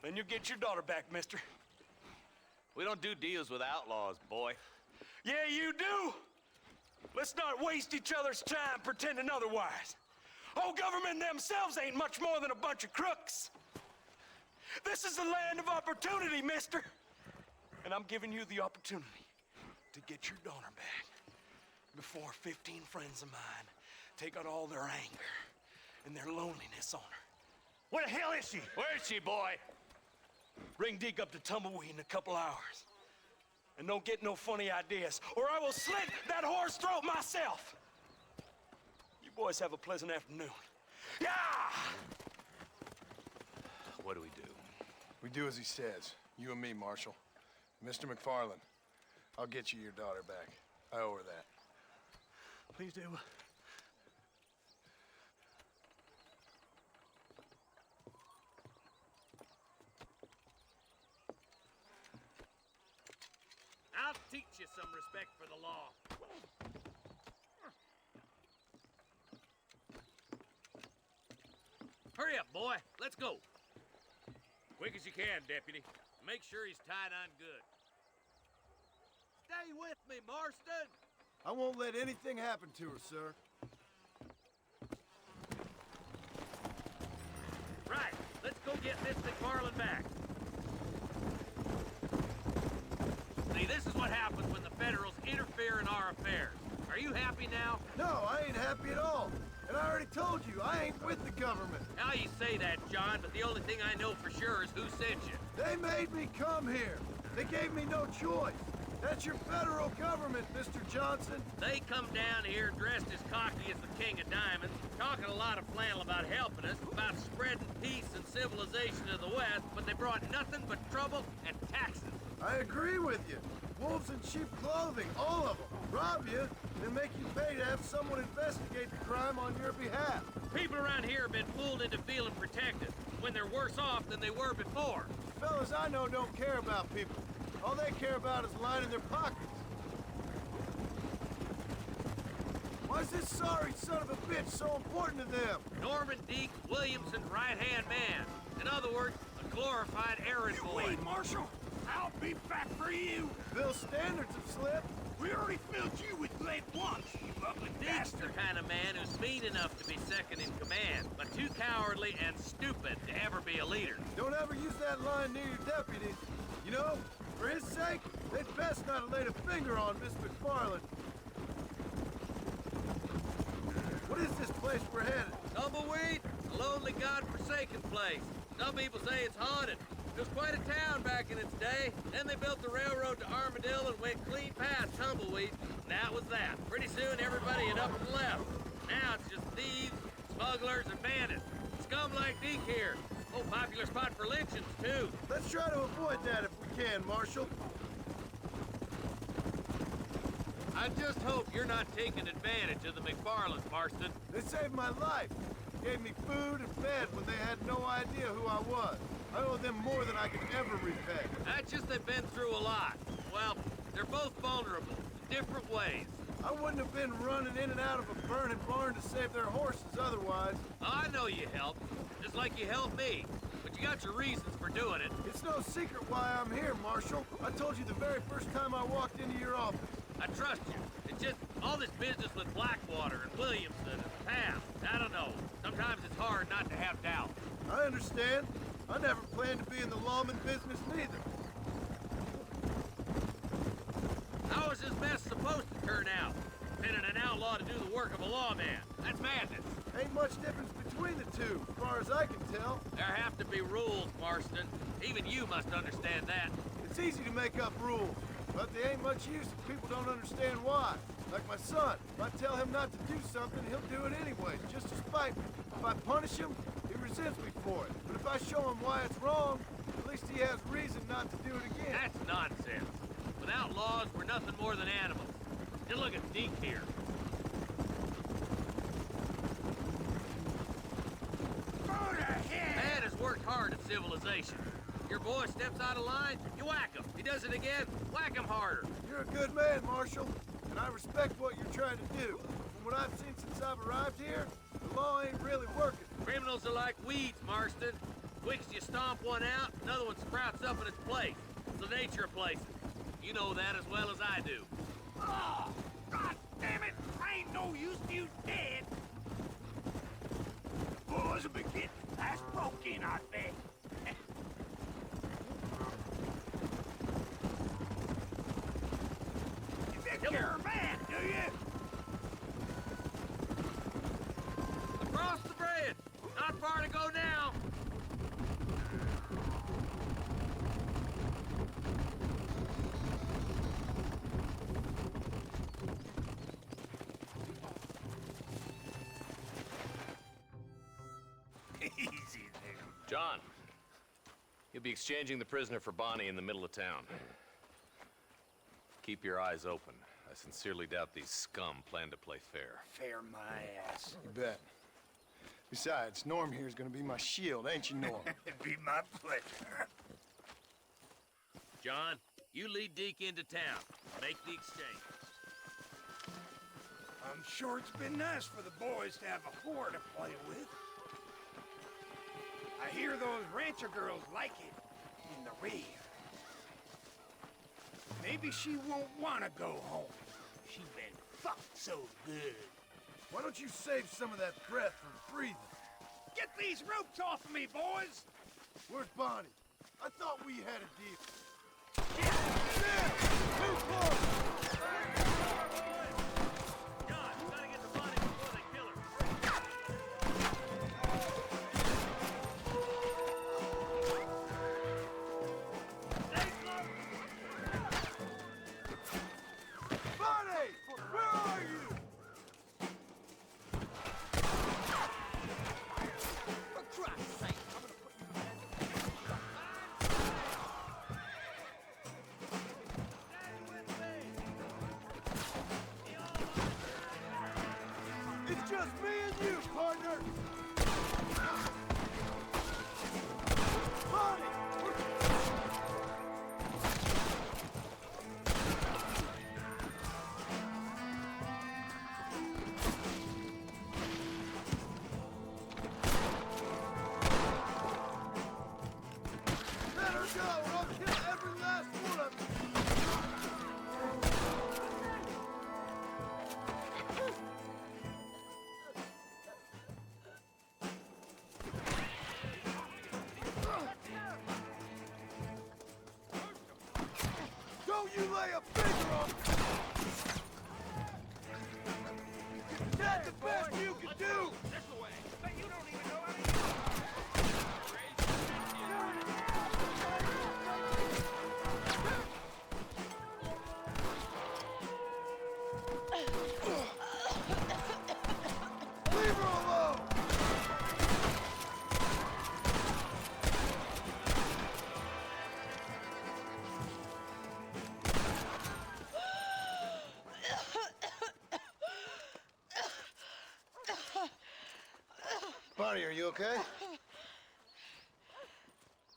Then you'll get your daughter back, mister. We don't do deals with outlaws, boy. Yeah, you do. Let's not waste each other's time pretending otherwise. Oh, government themselves ain't much more than a bunch of crooks. This is the land of opportunity, mister. And I'm giving you the opportunity to get your daughter back before 15 friends of mine take out all their anger and their loneliness on her. Where the hell is she? Where is she, boy? Bring Deke up to Tumbleweed in a couple hours. And don't get no funny ideas, or I will slit that whore's throat myself. You boys have a pleasant afternoon. Yeah! What do we do? We do as he says. You and me, Marshal. Mr. McFarland, I'll get you your daughter back. I owe her that. Please do. I'll teach you some respect for the law. Hurry up, boy. Let's go. Quick as you can, Deputy. Make sure he's tied on good. Stay with me, Marston. I won't let anything happen to her, sir. Right. Let's go get Miss McFarland back. See, this is what happens when the Federals interfere in our affairs. Are you happy now? No, I ain't happy at all. And I already told you, I ain't with the government. Now you say that, John, but the only thing I know for sure is who sent you. They made me come here. They gave me no choice. That's your federal government, Mr. Johnson. They come down here dressed as cocky as the King of Diamonds, talking a lot of flannel about helping us, about spreading peace and civilization to the West, but they brought nothing but trouble and taxes. I agree with you. Wolves in sheep clothing, all of them. Rob you, then make you pay to have someone investigate the crime on your behalf. People around here have been fooled into feeling protected, when they're worse off than they were before. Fellas I know don't care about people. All they care about is lining their pockets. Why is this sorry son of a bitch so important to them? Norman Deke Williamson's right-hand man. In other words, a glorified errand boy. Wait, Marshal! I'll be back for you! Bill's standards have slipped. We already filled you with lead once, you ugly Deke's the bastard! kind of man who's mean enough to be second in command, but too cowardly and stupid to ever be a leader. Don't ever use that line near your deputies. You know, for his sake, they'd best not have laid a finger on Miss McFarland. What is this place we're headed? Tumbleweed, a lonely, god-forsaken place. Some people say it's haunted. It was quite a town back in its day. Then they built the railroad to Armadillo and went clean past Tumbleweed. And that was that. Pretty soon, everybody had up and left. Now it's just thieves, smugglers, and bandits. Scum like Deke here. Oh, popular spot for lynchings, too. Let's try to avoid that if we can, Marshal. I just hope you're not taking advantage of the McFarlands, Marston. They saved my life. Gave me food and bed when they had no idea who I was. I owe them more than I can ever repay. That's just they've been through a lot. Well, they're both vulnerable in different ways. I wouldn't have been running in and out of a burning barn to save their horses otherwise. I know you helped, just like you helped me. But you got your reasons for doing it. It's no secret why I'm here, Marshal. I told you the very first time I walked into your office. I trust you. It's just all this business with Blackwater and Williamson and the past. I don't know. Sometimes it's hard not to have doubt. I understand. I never planned to be in the lawman business neither. How is this mess supposed to turn out? Sending an outlaw to do the work of a lawman. That's madness. Ain't much difference between the two, as far as I can tell. There have to be rules, Marston. Even you must understand that. It's easy to make up rules, but they ain't much use if people don't understand why. Like my son. If I tell him not to do something, he'll do it anyway, just to spite me. If I punish him, he resents me for it. But if I show him why it's wrong, at least he has reason not to do it again. That's nonsense. Without laws, we're nothing more than animals. Just look at Deke here. Man has worked hard at civilization. Your boy steps out of line, you whack him. He does it again, whack him harder. You're a good man, Marshal, and I respect what you're trying to do. From what I've seen since I've arrived here, the law ain't really working. Criminals are like weeds, Marston. Quick as you stomp one out, another one sprouts up in its place. It's the nature of places. You know that as well as I do. Oh, God damn it! I ain't no use to you dead. The boys will be getting last broke in, I bet. You think you're a man, do you? Across the bridge. Not far to go now. Easy there. John, you'll be exchanging the prisoner for Bonnie in the middle of town. Keep your eyes open. I sincerely doubt these scum plan to play fair. Fair my ass. You bet. Besides, Norm here's gonna be my shield, ain't you, Norm? It'd be my pleasure. John, you lead Deke into town. Make the exchange. I'm sure it's been nice for the boys to have a whore to play with. I hear those rancher girls like it in the rear. Maybe she won't want to go home. She been fucked so good. Why don't you save some of that breath from breathing? Get these ropes off of me, boys! Where's Bonnie? I thought we had a deal. Now! Too close! John, you gotta get the body before they kill her. Bonnie! Where are you? For Christ's sake, I'm gonna put you It's just me and you, partner! Bonnie! Let her go, or I'll kill every last one of you! Don't you lay a finger on me! That's the best you can do! This way. But you don't even know how to use it. Leave her alone! Bonnie, are you okay?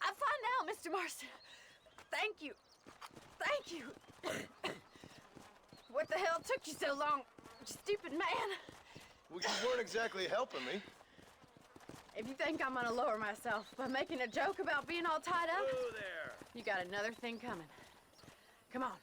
I'm fine now, Mr. Marston. Thank you. Thank you. What the hell took you so long, stupid man? Well, you weren't exactly helping me. If you think I'm gonna lower myself by making a joke about being all tied up, Whoa there. you got another thing coming. Come on.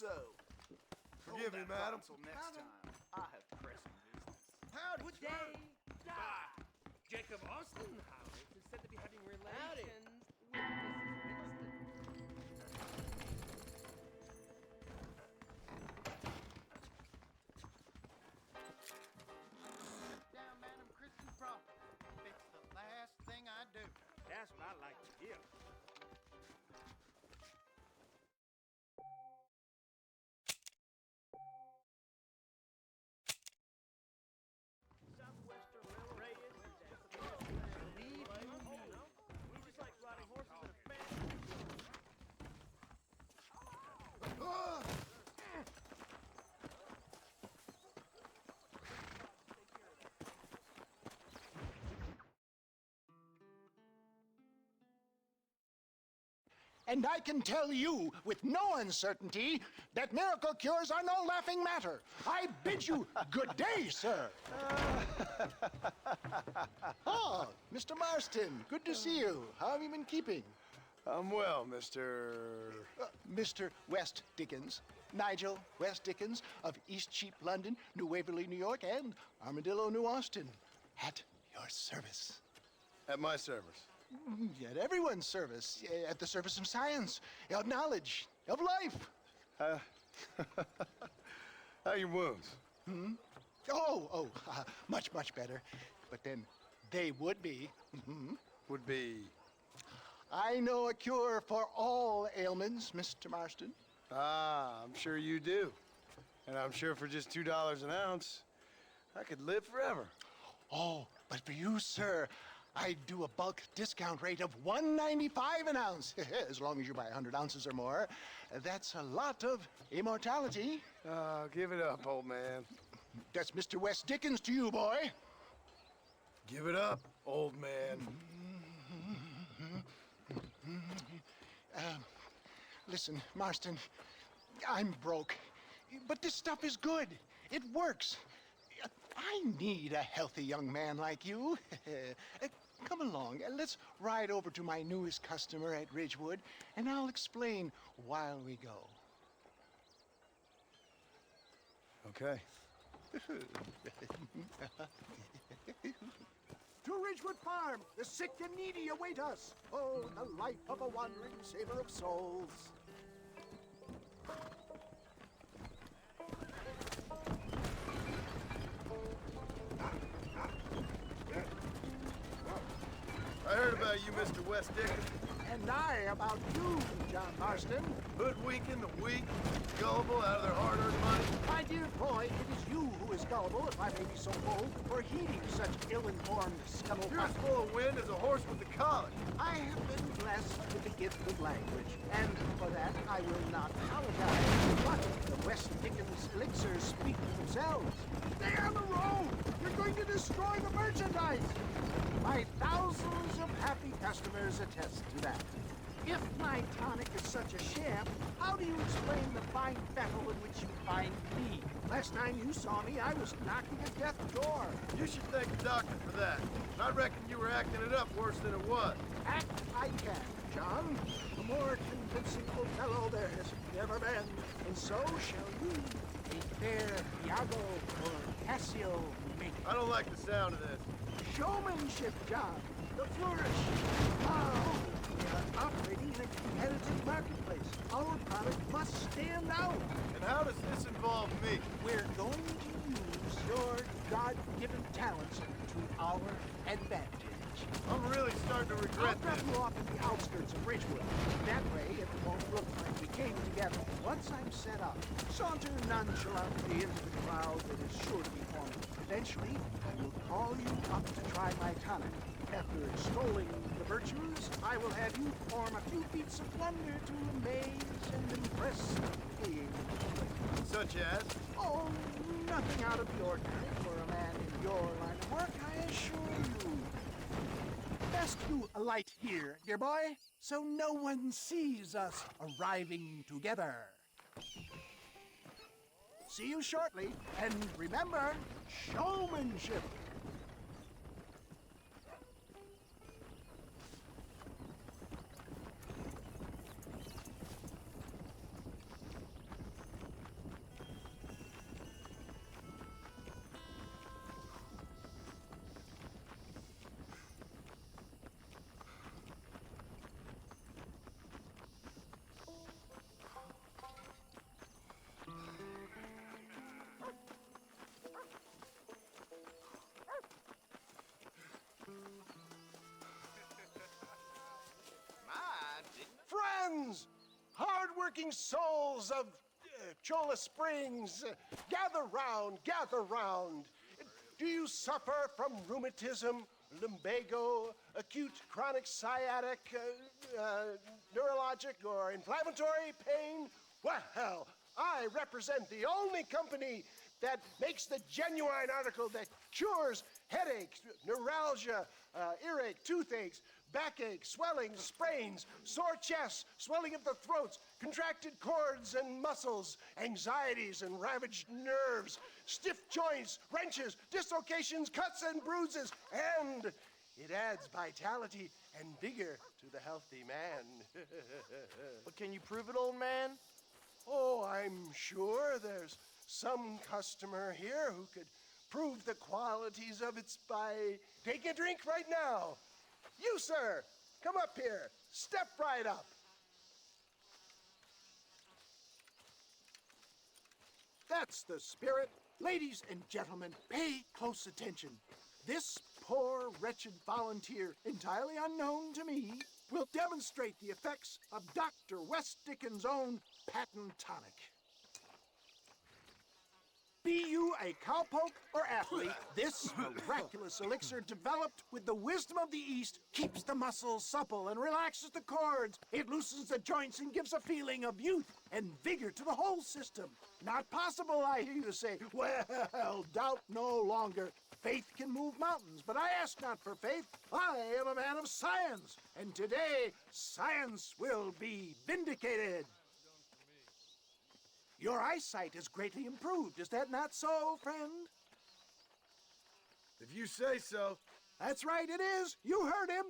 so. Forgive me, madam. Until next time, I have pressing business. Howdy, Day, Jacob Austin House is said to be having relations with Mrs. Winston. Down, Madam Christian property. It's the last thing I do. That's what I like to hear. Southwestern Railroad is just a believe you me. Just like riding horses in a fancy. And I can tell you with no uncertainty that miracle cures are no laughing matter. I bid you good day, sir. Oh, Mr. Marston, good to see you. How have you been keeping? I'm well, Mr. Mr. West Dickens. Nigel West Dickens of East Cheap, London, New Waverly, New York, and Armadillo, New Austin. At your service. At my service. At everyone's service. At the service of science, of knowledge, of life. How are your wounds? Much, much better. But then they would be. Would be? I know a cure for all ailments, Mr. Marston. Ah, I'm sure you do. And I'm sure for just $2 an ounce, I could live forever. Oh, but for you, sir, I do a bulk discount rate of $1.95 an ounce, as long as you buy 100 ounces or more. That's a lot of immortality. Give it up, old man. That's Mr. West Dickens to you, boy. Give it up, old man. Listen, Marston, I'm broke, but this stuff is good. It works. I need a healthy young man like you. Come along, let's ride over to my newest customer at Ridgewood, and I'll explain while we go. Okay. To Ridgewood Farm, the sick and needy await us. Oh, the life of a wandering saver of souls. I heard about you, Mr. West Dickens. And I about you, John Marston. Hoodwinking the weak, gullible out of their hard-earned money. My dear boy, it is you who is gullible, if I may be so bold, for heeding such ill-informed scuttlebutt. You're as full of wind as a horse with the collar. I have been blessed with the gift of language, and for that I will not apologize. But the West Dickens elixirs speak for themselves. Stay on the road! You're going to destroy the merchandise! My thousands of happy customers attest to that. If my tonic is such a sham, how do you explain the fine fettle in which you find me? Last time you saw me, I was knocking at death's door. You should thank the doctor for that. And I reckon you were acting it up worse than it was. Act I can, John. A more convincing Othello there has never been. And so shall you, a fair Iago or Cassio make. I don't like the sound of this. Showmanship, John. The flourish. Now, we are operating in a competitive marketplace. Our product must stand out. And how does this involve me? We're going to use your God-given talents to our advantage. I'm really starting to regret I'll drop you off at the outskirts of Ridgewood. That way, it won't look like we came together. Once I'm set up, saunter nonchalantly into the crowd that is sure to be forming. Eventually, I will call you up to try my tonic. After extolling the virtues, I will have you perform a few feats of wonder to amaze and impress me. Such as? Oh, nothing out of the ordinary for a man in your line of work, I assure you. Best you alight here, dear boy, so no one sees us arriving together. See you shortly, and remember, showmanship. hardworking souls of Cholla Springs, gather round, gather round. Do you suffer from rheumatism, lumbago, acute chronic sciatic, neurologic, or inflammatory pain? Well, I represent the only company that makes the genuine article that cures headaches, neuralgia, earache, toothaches, backache, swelling, sprains, sore chests, swelling of the throats, contracted cords and muscles, anxieties and ravaged nerves, stiff joints, wrenches, dislocations, cuts and bruises, and it adds vitality and vigor to the healthy man. But can you prove it, old man? Oh, I'm sure there's some customer here who could prove the qualities of it by taking a drink right now. You, sir, come up here. Step right up. That's the spirit. Ladies and gentlemen, pay close attention. This poor, wretched volunteer, entirely unknown to me, will demonstrate the effects of Dr. West Dickens' own patent tonic. Be you a cowpoke or athlete, this miraculous elixir developed with the wisdom of the East keeps the muscles supple and relaxes the cords. It loosens the joints and gives a feeling of youth and vigor to the whole system. Not possible, I hear you say. Well, doubt no longer. Faith can move mountains, but I ask not for faith. I am a man of science, and today science will be vindicated. Your eyesight is greatly improved. Is that not so, friend? If you say so. That's right, it is. You heard him.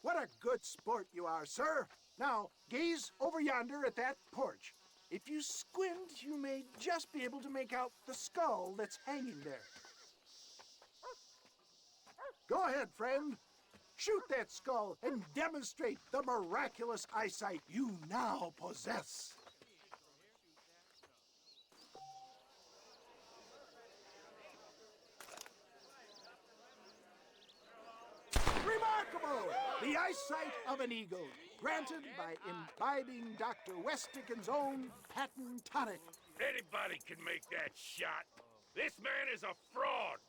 What a good sport you are, sir. Now, gaze over yonder at that porch. If you squint, you may just be able to make out the skull that's hanging there. Go ahead, friend. Shoot that skull and demonstrate the miraculous eyesight you now possess. Remarkable! The eyesight of an eagle, granted by imbibing Dr. West Dickens' own patent tonic. Anybody can make that shot. This man is a fraud.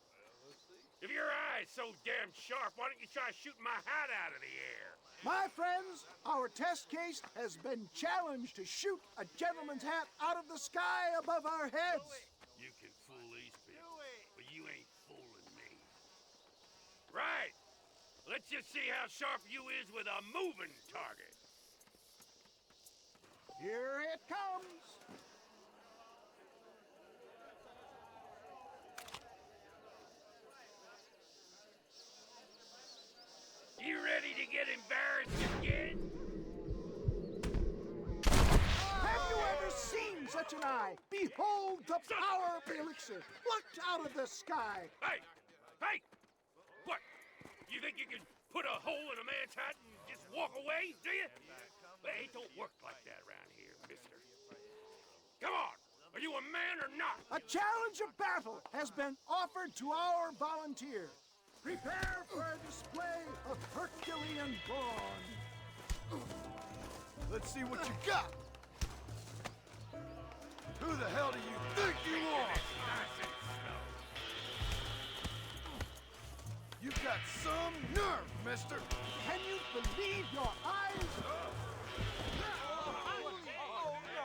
If your eye's so damn sharp, why don't you try shooting my hat out of the air? My friends, our test case has been challenged to shoot a gentleman's hat out of the sky above our heads. You can fool these people, but you ain't fooling me. Right. Let's just see how sharp you is with a moving target. Here it comes. You ready to get embarrassed again? Have you ever seen such an eye? Behold the power of the elixir, plucked out of the sky. Hey! Hey! What? You think you can put a hole in a man's hat and just walk away, do you? Well, it don't work like that around here, mister. Come on! Are you a man or not? A challenge of battle has been offered to our volunteer. Prepare for a display of Herculean brawn. Let's see what you got. Who the hell do you think you are? You got some nerve, mister. Can you believe your eyes?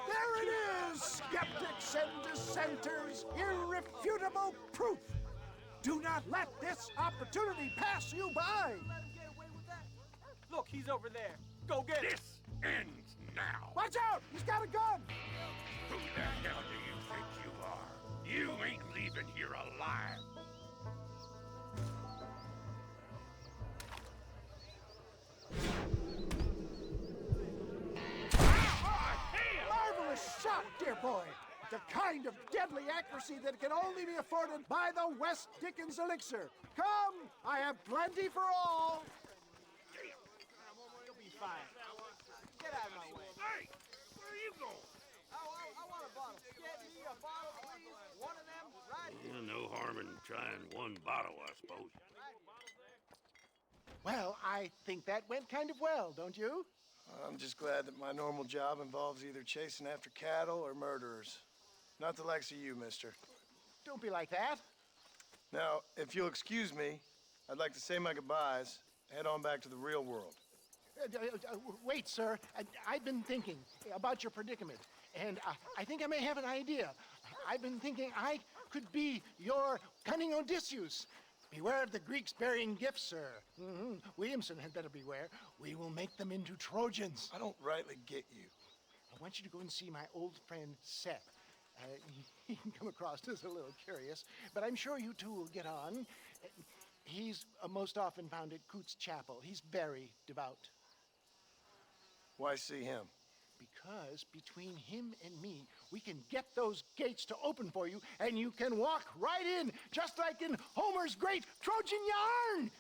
There it is, skeptics and dissenters, irrefutable proof. Do not let this opportunity pass you by. Look, he's over there. Go get him. This ends now. Watch out! He's got a gun! Who the hell do you think you are? You ain't leaving here alive. Marvelous shot, dear boy. The kind of deadly accuracy that can only be afforded by the West Dickens elixir. Come, I have plenty for all. You'll be fine. Get out of my way. Hey, where are you going? I want a bottle. Get me a bottle, please. One of them right here. No harm in trying one bottle, I suppose. Well, I think that went kind of well, don't you? I'm just glad that my normal job involves either chasing after cattle or murderers. Not the likes of you, mister. Don't be like that. Now, if you'll excuse me, I'd like to say my goodbyes, head on back to the real world. Wait, sir. I've been thinking about your predicament, and I think I may have an idea. I've been thinking I could be your cunning Odysseus. Beware of the Greeks burying gifts, sir. Williamson had better beware. We will make them into Trojans. I don't rightly get you. I want you to go and see my old friend Seth. He can come across as a little curious, but I'm sure you two will get on. He's most often found at Coots Chapel. He's very devout. Why see him? Because between him and me, we can get those gates to open for you, and you can walk right in, just like in Homer's great Trojan yarn!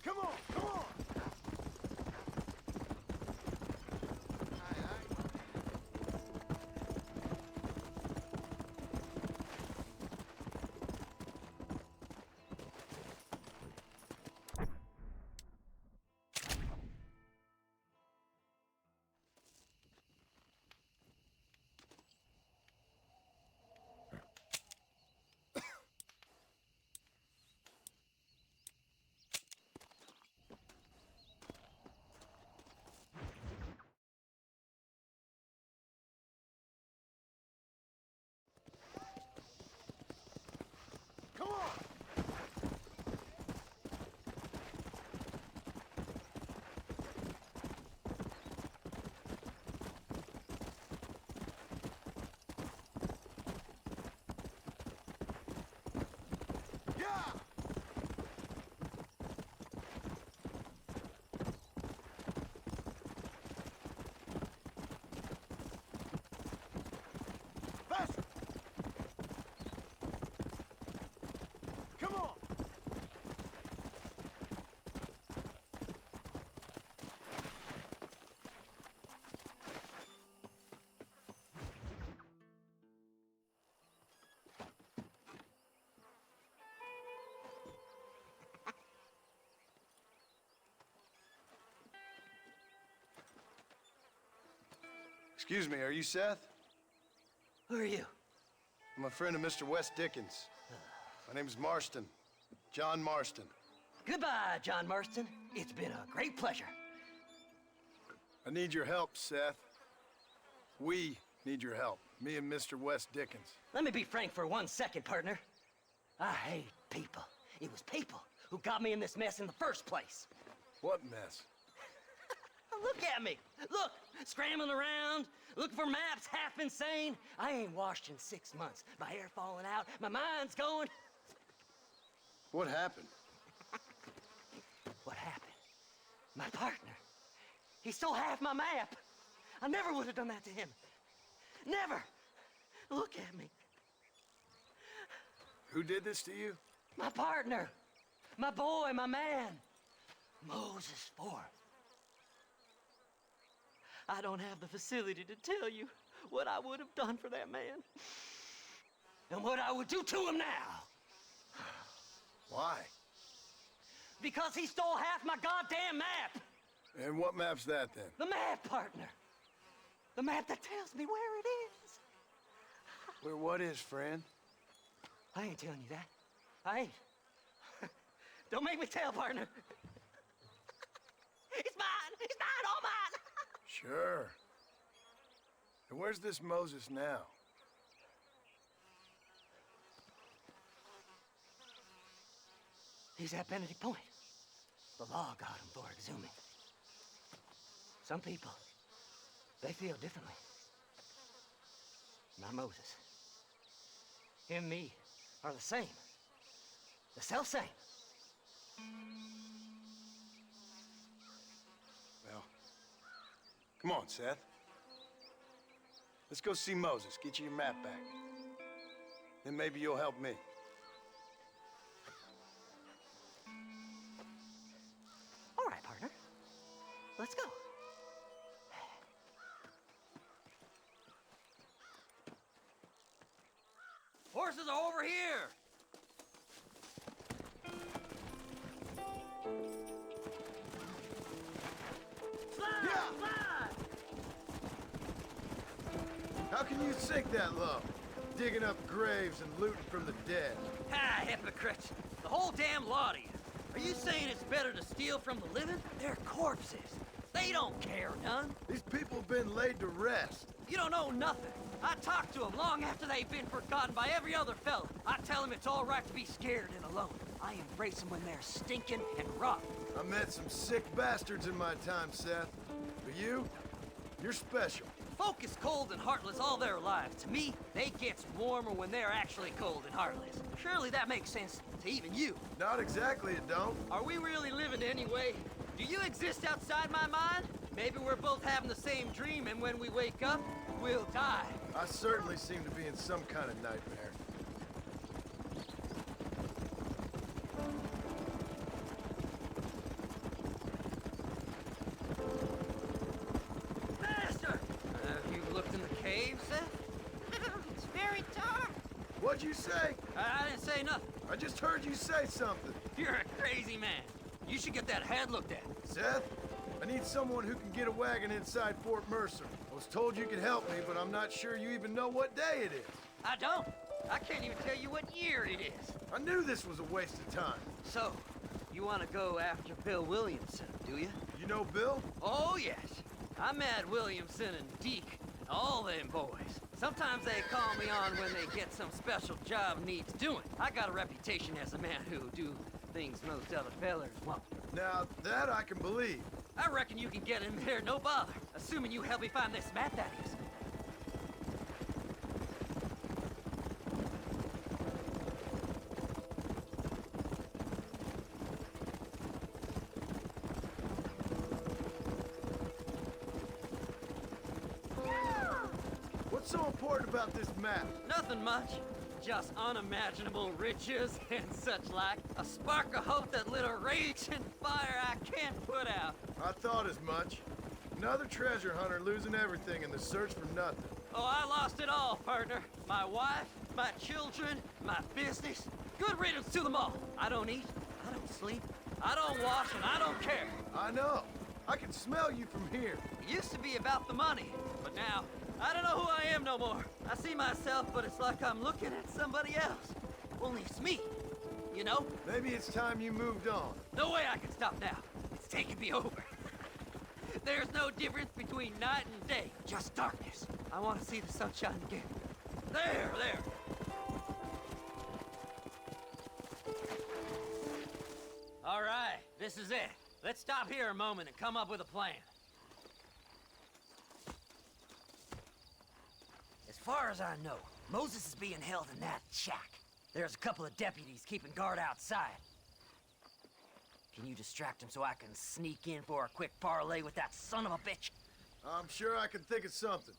Come on, come on! Come on! Yeah! Faster! Come on! Excuse me, are you Seth? Who are you? I'm a friend of Mr. West Dickens. My name's Marston. John Marston. Goodbye, John Marston. It's been a great pleasure. I need your help, Seth. We need your help. Me and Mr. West Dickens. Let me be frank for 1 second, partner. I hate people. It was people who got me in this mess in the first place. What mess? Look at me. Look, scrambling around, looking for maps, half insane. I ain't washed in 6 months. My hair falling out, my mind's going. What happened? What happened? My partner. He stole half my map. I never would have done that to him. Never. Look at me. Who did this to you? My partner. My boy, my man. Moses Forth. I don't have the facility to tell you what I would have done for that man. And what I would do to him now. Why? Because he stole half my goddamn map. And what map's that, then? The map, partner. The map that tells me where it is. Where what is, friend? I ain't telling you that. I ain't. Don't make me tell, partner. It's mine. It's mine, all mine. Sure. And where's this Moses now? He's at Benedict Point. The law got him for exhuming. Some people, they feel differently. Not Moses. Him and me are the same. The self-same. Come on, Seth. Let's go see Moses, get you your map back. Then maybe you'll help me. All right, partner. Let's go. Horses are over here! How can you sink that low? Digging up graves and looting from the dead. Ah, hypocrites. The whole damn lot of you. Are you saying it's better to steal from the living? They're corpses. They don't care none. These people have been laid to rest. You don't know nothing. I talk to them long after they've been forgotten by every other fella. I tell them it's all right to be scared and alone. I embrace them when they're stinking and rotten. I met some sick bastards in my time, Seth. But you're special. Folk is cold and heartless all their lives. To me, they gets warmer when they're actually cold and heartless. Surely that makes sense to even you. Not exactly, it don't. Are we really living anyway? Do you exist outside my mind? Maybe we're both having the same dream, and when we wake up, we'll die. I certainly seem to be in some kind of nightmare. Master! Have you looked in the cave, Seth? It's very dark. What'd you say? I didn't say nothing. I just heard you say something. You're a crazy man. You should get that head looked at. Seth, I need someone who can get a wagon inside Fort Mercer. I was told you could help me, but I'm not sure you even know what day it is. I don't. I can't even tell you what year it is. I knew this was a waste of time. So, you want to go after Bill Williamson, do you? You know Bill? Oh, yes. I met Williamson and Deke and all them boys. Sometimes they call me on when they get some special job needs doing. I got a reputation as a man who'll do things most other fellers won't. Now, that I can believe. I reckon you can get in there, no bother. Assuming you help me find this map, that is. What's so important about this map? Nothing much. Just unimaginable riches and such like. A spark of hope that lit a raging fire I can't put out. I thought as much. Another treasure hunter losing everything in the search for nothing. Oh, I lost it all, partner. My wife, my children, my business. Good riddance to them all. I don't eat, I don't sleep, I don't wash, and I don't care. I know. I can smell you from here. It used to be about the money, but now, I don't know who I am no more. I see myself, but it's like I'm looking at somebody else. Only it's me, you know? Maybe it's time you moved on. No way I can stop now. It's taking me over. There's no difference between night and day, just darkness. I want to see the sunshine again. There. All right, this is it. Let's stop here a moment and come up with a plan. As far as I know, Moses is being held in that shack. There's a couple of deputies keeping guard outside. Can you distract him so I can sneak in for a quick parlay with that son of a bitch? I'm sure I can think of something.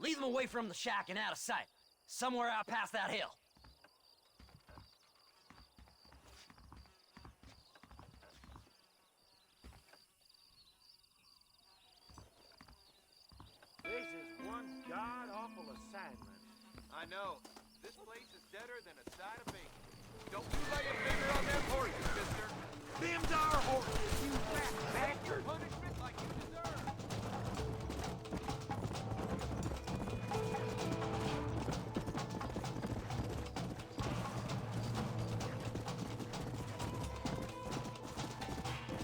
Lead them away from the shack and out of sight. Somewhere out past that hill. This is one god-awful assignment. I know. This place is deader than a side of bacon. Don't you lay a finger on them horses, mister. Them's our horses, you fat bastard! Punishment like you deserve.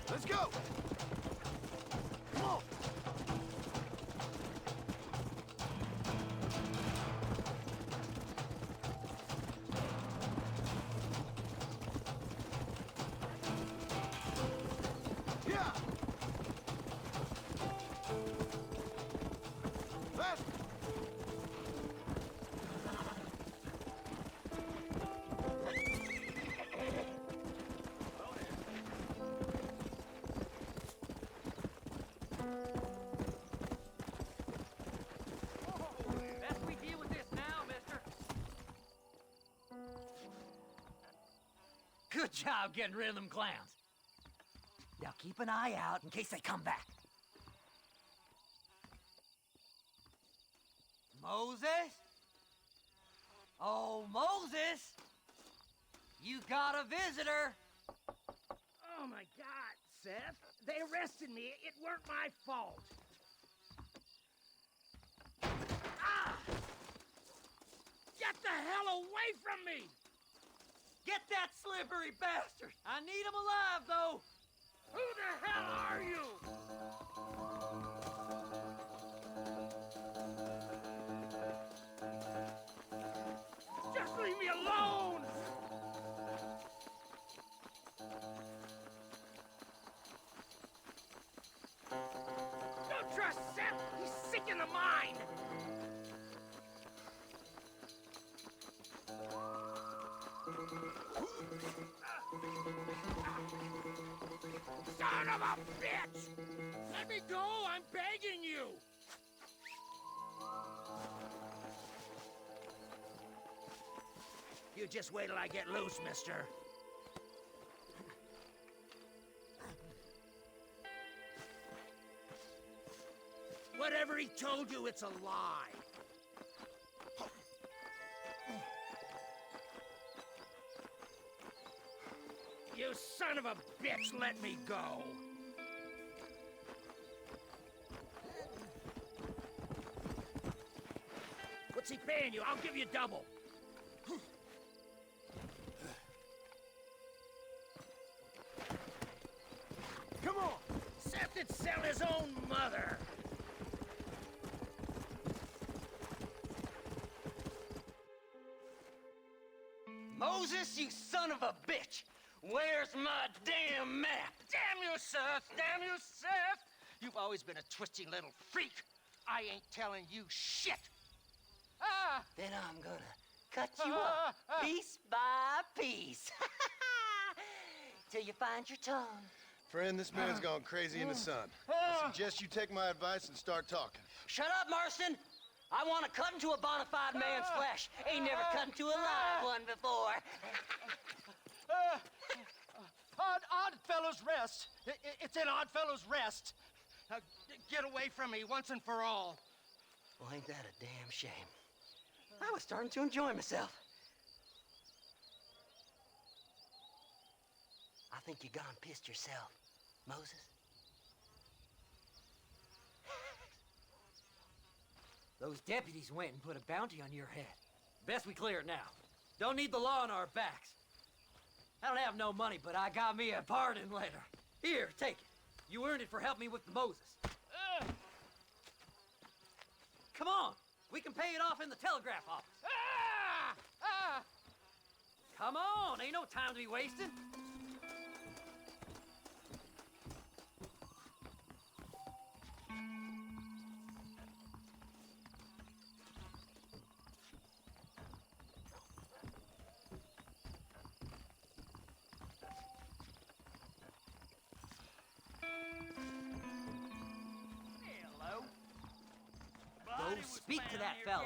Let's go! Come on! Good job getting rid of them clowns. Now keep an eye out in case they come back. Moses? Oh, Moses! You got a visitor! Oh my God, Seth. They arrested me. It weren't my fault. Ah! Get the hell away from me! Get that slippery bastard! I need him alive, though! Who the hell are you? Just leave me alone! Don't trust Seth! He's sick in the mind! Son of a bitch! Let me go! I'm begging you! You just wait till I get loose, mister. Whatever he told you, it's a lie. You son of a bitch, let me go! What's he paying you? I'll give you double. Come on! Seth would sell his own mother! Moses, you son of a bitch! Where's my damn map? Damn you, Seth! Damn you, Seth! You've always been a twisty little freak. I ain't telling you shit. Ah! Then I'm gonna cut you up piece by piece. Till you find your tongue. Friend, this man's gone crazy in the sun. I suggest you take my advice and start talking. Shut up, Marston! I want to cut into a bona fide man's flesh. Ain't never cut into a live one before. Odd Fellow's Rest. It's in Odd Fellow's Rest. Get away from me once and for all. Well, ain't that a damn shame? I was starting to enjoy myself. I think you gone pissed yourself, Moses. Those deputies went and put a bounty on your head. Best we clear it now. Don't need the law on our backs. I don't have no money, but I got me a pardon letter. Here, take it. You earned it for helping me with the Moses. Come on, we can pay it off in the telegraph office. Come on, ain't no time to be wasted. Speak to that fella.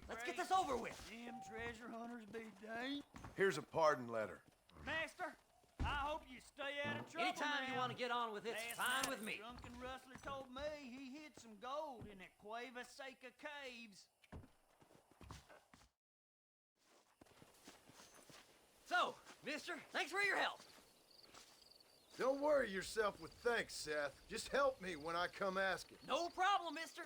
Let's get this over with. Them treasure hunters be dang. Here's a pardon letter. Master, I hope you stay out of trouble. Anytime you want to get on with it, it's fine with me. Drunken rustler told me he hid some gold in the Cueva Seca caves. So, mister, thanks for your help. Don't worry yourself with thanks, Seth. Just help me when I come asking. No problem, mister.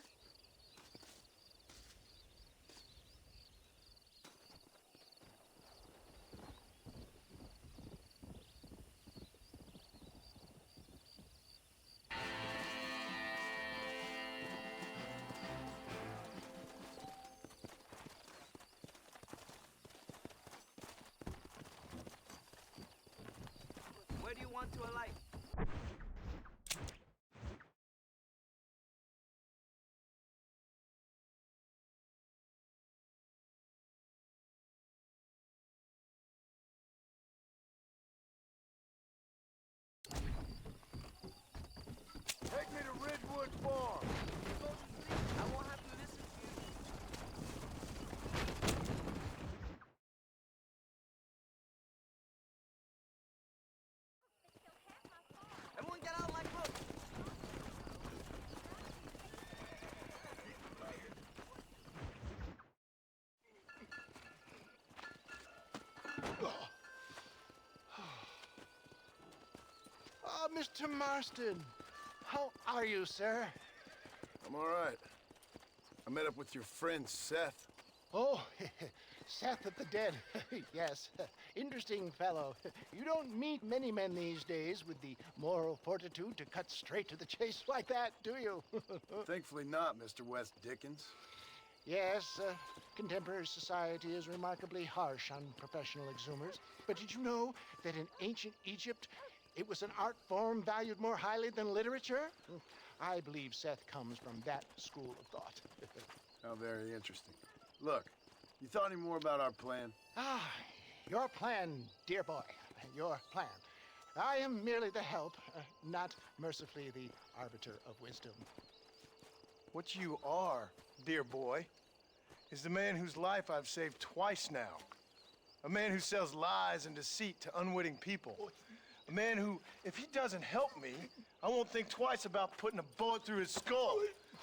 Where do you want to alight? Take me to Ridgewood Farm. I won't have to listen to you. Mr. Marston. How are you, sir? I'm all right. I met up with your friend, Seth. Oh, Seth of the Dead. Yes, interesting fellow. You don't meet many men these days with the moral fortitude to cut straight to the chase like that, do you? Thankfully not, Mr. West Dickens. Yes, contemporary society is remarkably harsh on professional exhumers. But did you know that in ancient Egypt, it was an art form valued more highly than literature? I believe Seth comes from that school of thought. How very interesting. Look, you thought any more about our plan? Ah, your plan, dear boy, your plan. I am merely the help, not mercifully the arbiter of wisdom. What you are, dear boy, is the man whose life I've saved twice now. A man who sells lies and deceit to unwitting people. A man who, if he doesn't help me, I won't think twice about putting a bullet through his skull,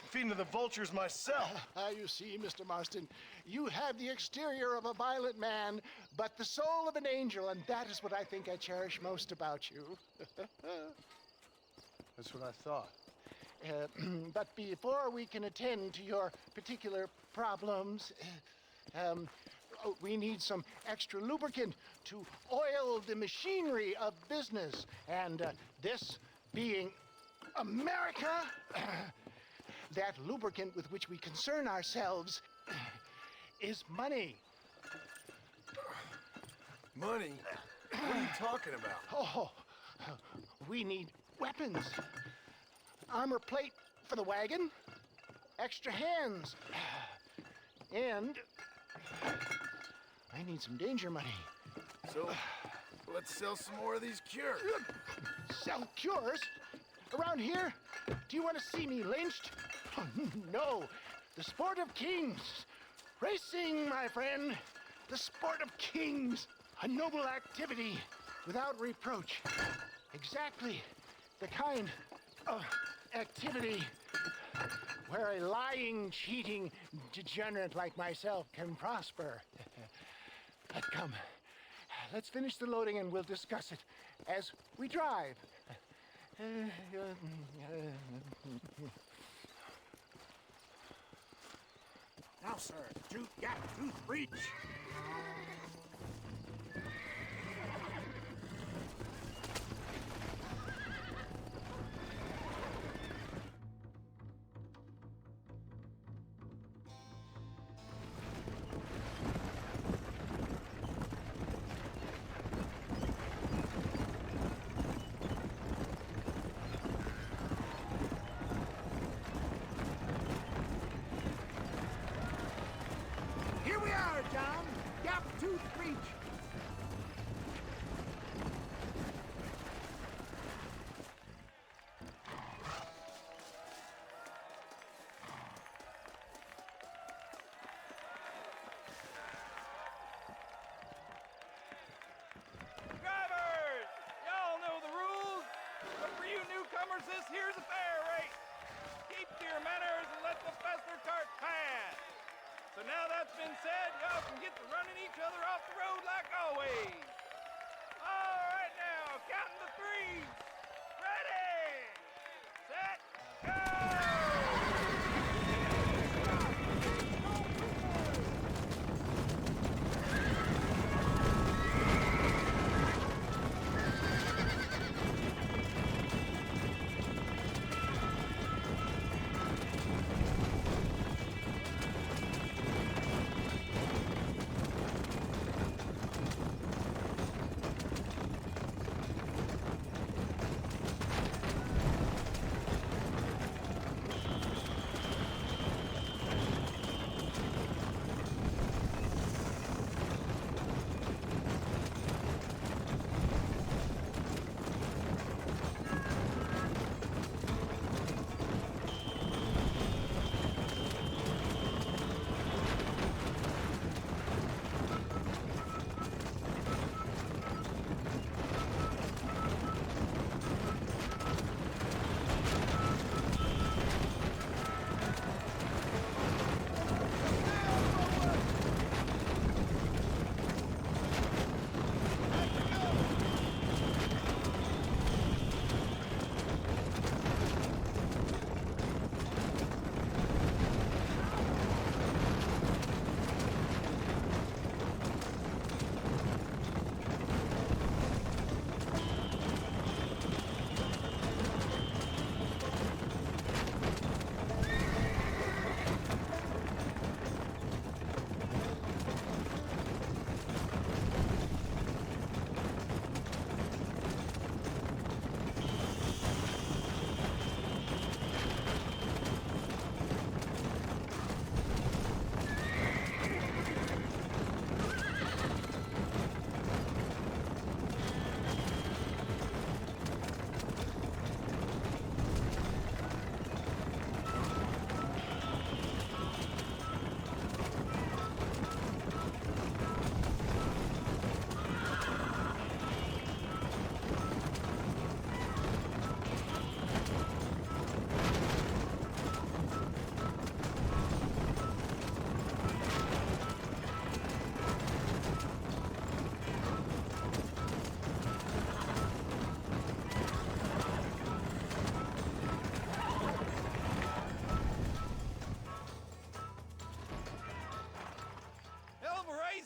feeding to the vultures myself. You see, Mr. Marston, you have the exterior of a violent man, but the soul of an angel, and that is what I think I cherish most about you. That's what I thought. But before we can attend to your particular problems, we need some extra lubricant to oil the machinery of business. And this being America, that lubricant with which we concern ourselves is money. Money? What are you talking about? Oh, we need weapons. Armor plate for the wagon, extra hands, and I need some danger money. So, let's sell some more of these cures. Sell cures? Around here? Do you want to see me lynched? Oh, no, the sport of kings. Racing, my friend, the sport of kings. A noble activity without reproach. Exactly the kind of activity where a lying, cheating degenerate like myself can prosper. But come, let's finish the loading and we'll discuss it as we drive. Now, sir, gap tooth breach. Here we are, John. Gap tooth breach. Drivers! Y'all know the rules, but for you newcomers, this here's a fair race. Keep to your manners and let the faster cart pass. So now that's been said, y'all can get to running each other off the road like always. All right now, counting to three. Ready, set, go!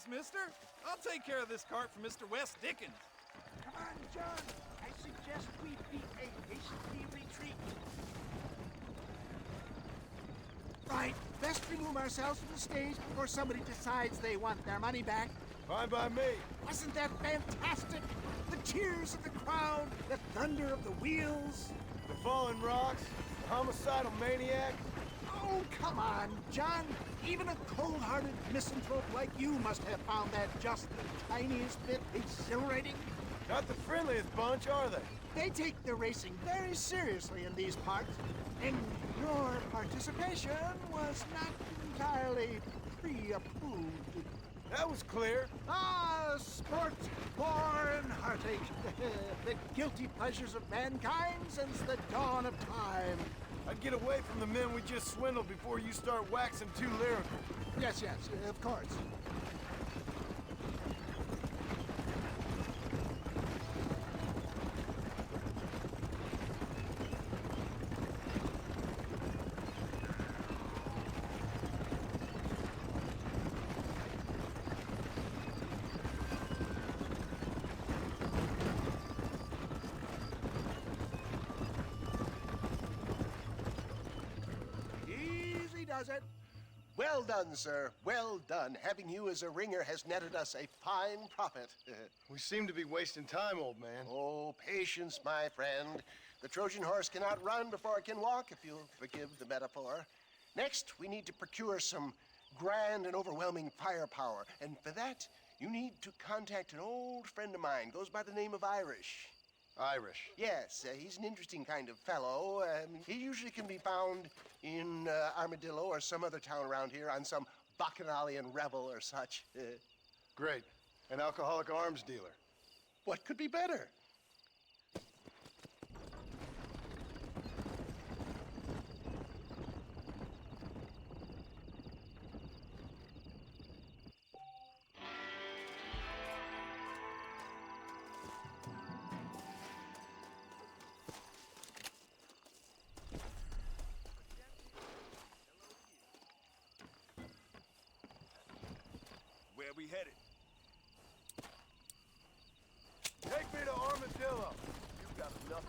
Thanks, mister. I'll take care of this cart for Mr. West Dickens. Come on, John. I suggest we beat a hasty retreat. Right, best remove ourselves from the stage before somebody decides they want their money back. Fine by me. Wasn't that fantastic? The cheers of the crowd, the thunder of the wheels. The falling rocks, the homicidal maniac. Oh, come on, John. Even a cold-hearted misanthrope like you must have found that just the tiniest bit exhilarating. Not the friendliest bunch, are they? They take their racing very seriously in these parts, and your participation was not entirely pre-approved. That was clear. Ah, sport, war, and heartache. The guilty pleasures of mankind since the dawn of time. I'd get away from the men we just swindled before you start waxing too lyrical. Yes, of course. Does it? Well done, sir. Well done. Having you as a ringer has netted us a fine profit. We seem to be wasting time, old man. Oh, patience, my friend. The Trojan horse cannot run before it can walk, if you'll forgive the metaphor. Next, we need to procure some grand and overwhelming firepower. And for that, you need to contact an old friend of mine. Goes by the name of Irish. Irish? Yes, he's an interesting kind of fellow. He usually can be found in Armadillo or some other town around here on some bacchanalian revel or such. Great. An alcoholic arms dealer. What could be better? Where we headed? Take me to Armadillo. You got enough.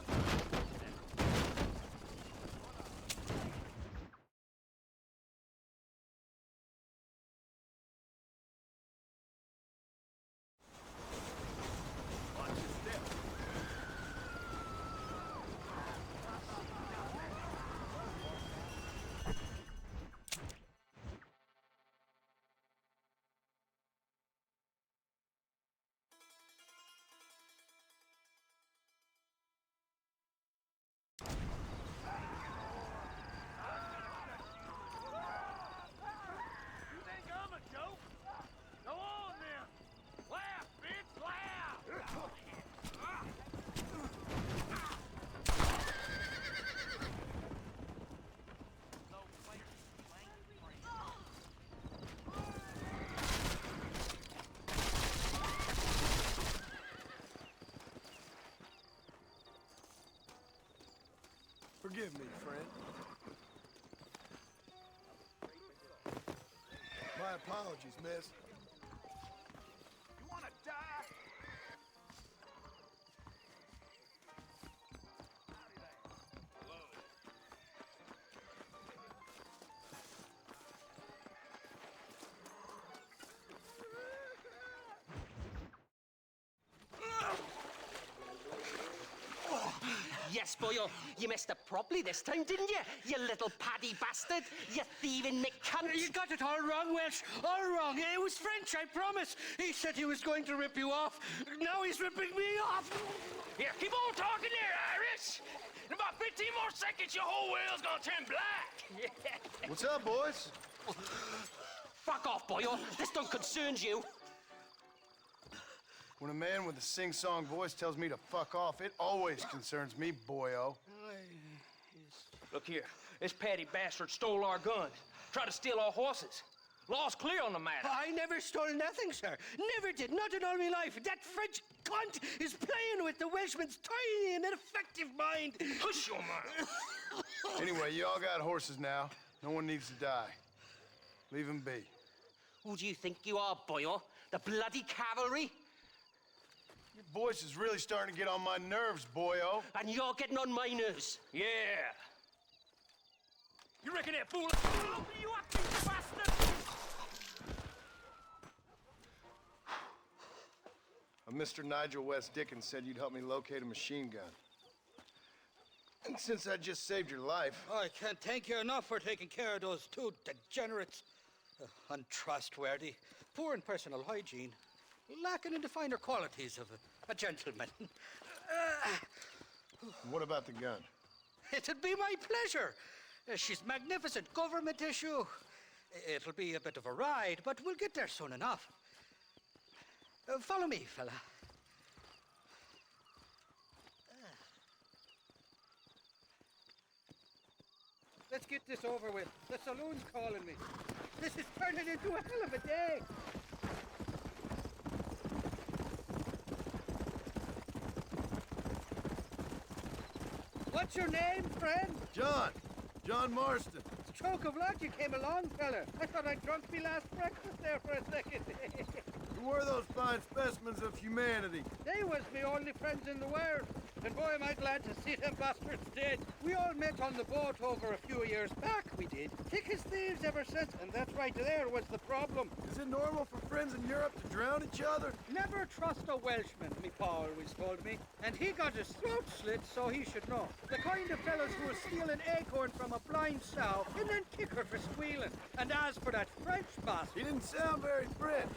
Watch your step. You think I'm a joke? Go on then. Laugh, bitch, laugh. Forgive me, friend. My apologies, miss. You wanna die? Yes, boyo, you messed up properly this time, didn't you? You little paddy bastard. You thieving McCunt. You got it all wrong, Welsh. All wrong. It was French, I promise. He said he was going to rip you off. Now he's ripping me off. Here, keep on talking there, Irish. In about 15 more seconds, your whole world's gonna turn black. What's up, boys? Fuck off, boyo. This don't concern you. When a man with a sing-song voice tells me to fuck off, it always concerns me, boyo. Look here. This petty bastard stole our guns. Tried to steal our horses. Law's clear on the matter. I never stole nothing, sir. Never did. Not in all my life. That French cunt is playing with the Welshman's tiny and ineffective mind. Hush your mouth. Anyway, you all got horses now. No one needs to die. Leave them be. Who do you think you are, boyo? The bloody cavalry? Your voice is really starting to get on my nerves, boyo. And you're getting on my nerves. Yeah. You reckon that fool... Oh, you up, you bastard! Mr. Nigel West Dickens said you'd help me locate a machine gun. And since I just saved your life... I can't thank you enough for taking care of those two degenerates. Untrustworthy, poor in personal hygiene, lacking in the finer qualities of a gentleman. What about the gun? It'd be my pleasure. She's magnificent, government issue. It'll be a bit of a ride, but we'll get there soon enough. Follow me, fella. Let's get this over with. The saloon's calling me. This is turning into a hell of a day. What's your name, friend? John Marston. Stroke of luck you came along, fella. I thought I'd drunk me last breakfast there for a second. Who were those fine specimens of humanity? They was me only friends in the world. And boy, am I glad to see them bastards dead. We all met on the boat over a few years back, we did. Thick as thieves ever since, and that's right there was the problem. Is it normal for friends in Europe to drown each other? Never trust a Welshman, me pa always told me. And he got his throat slit, so he should know. The kind of fellas who will steal an acorn from a blind sow and then kick her for squealing. And as for that French bastard... He didn't sound very French.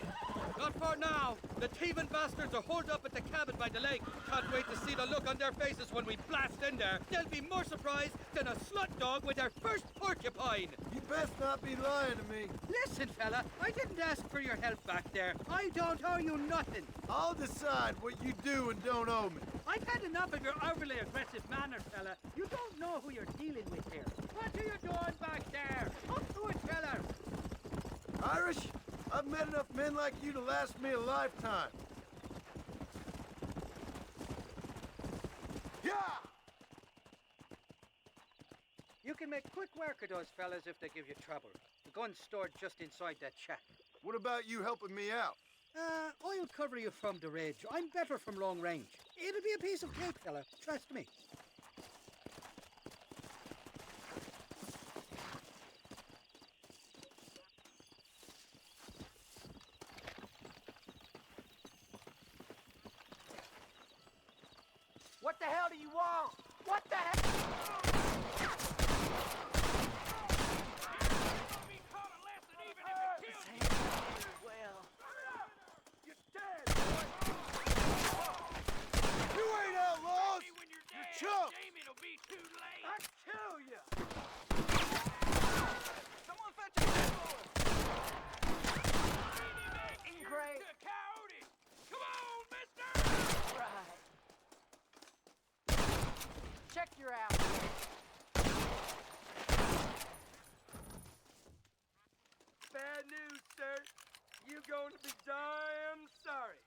Not for now. The thieving bastards are holed up at the cabin by the lake. Can't wait to see the look on their faces when we blast in there. They'll be more surprised than a slut dog with their first porcupine. You best not be lying to me. Listen, fella, I didn't ask for your help back there. I don't owe you nothing. I'll decide what you do and don't owe me. I've had enough of your overly aggressive manners, fella. You don't know who you're dealing with here. What are you doing back there? Up to it, fella. Irish, I've met enough men like you to last me a lifetime. Yeah! You can make quick work of those fellas if they give you trouble. The gun's stored just inside that shack. What about you helping me out? I'll cover you from the ridge. I'm better from long range. It'll be a piece of cake, fella. Trust me. What the hell do you want? What the hell? You ain't outlaws! You're chumps! It'll be too late. I kill you! Someone fetch a boy. Great. Coyote. Come on, mister! Right. Check your out. Bad news, sir. You going to be damn sorry.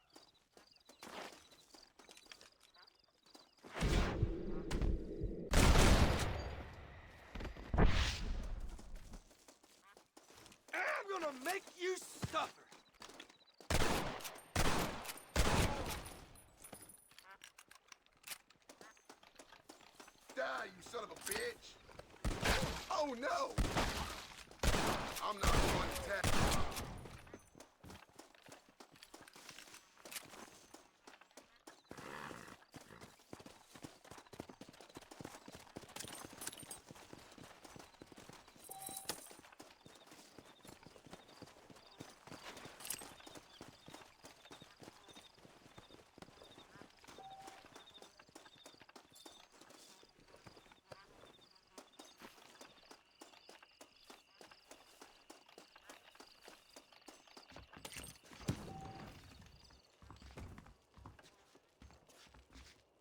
I'm gonna make you suffer. Die, you son of a bitch! Oh no! I'm not going to tap.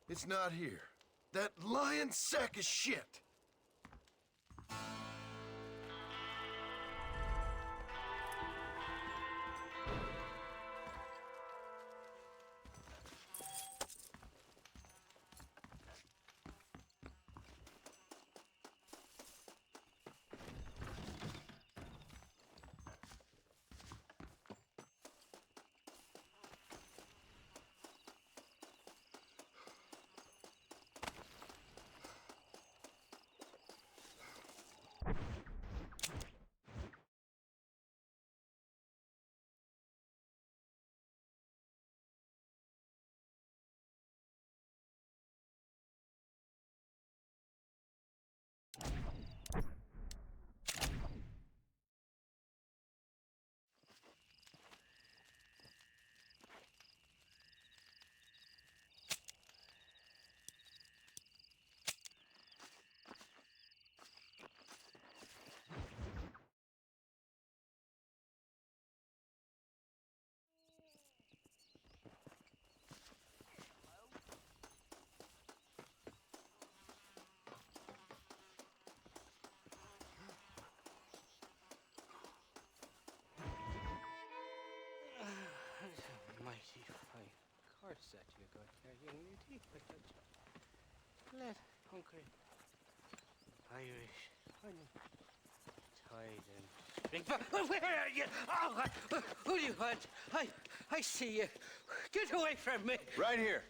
It's not here. That lying sack of shit! Mighty fine corset you got there, young lady. But that's glad, hungry. Irish honey. Tied and string. Where are you? Oh, who do you want? I see you. Get away from me. Right here.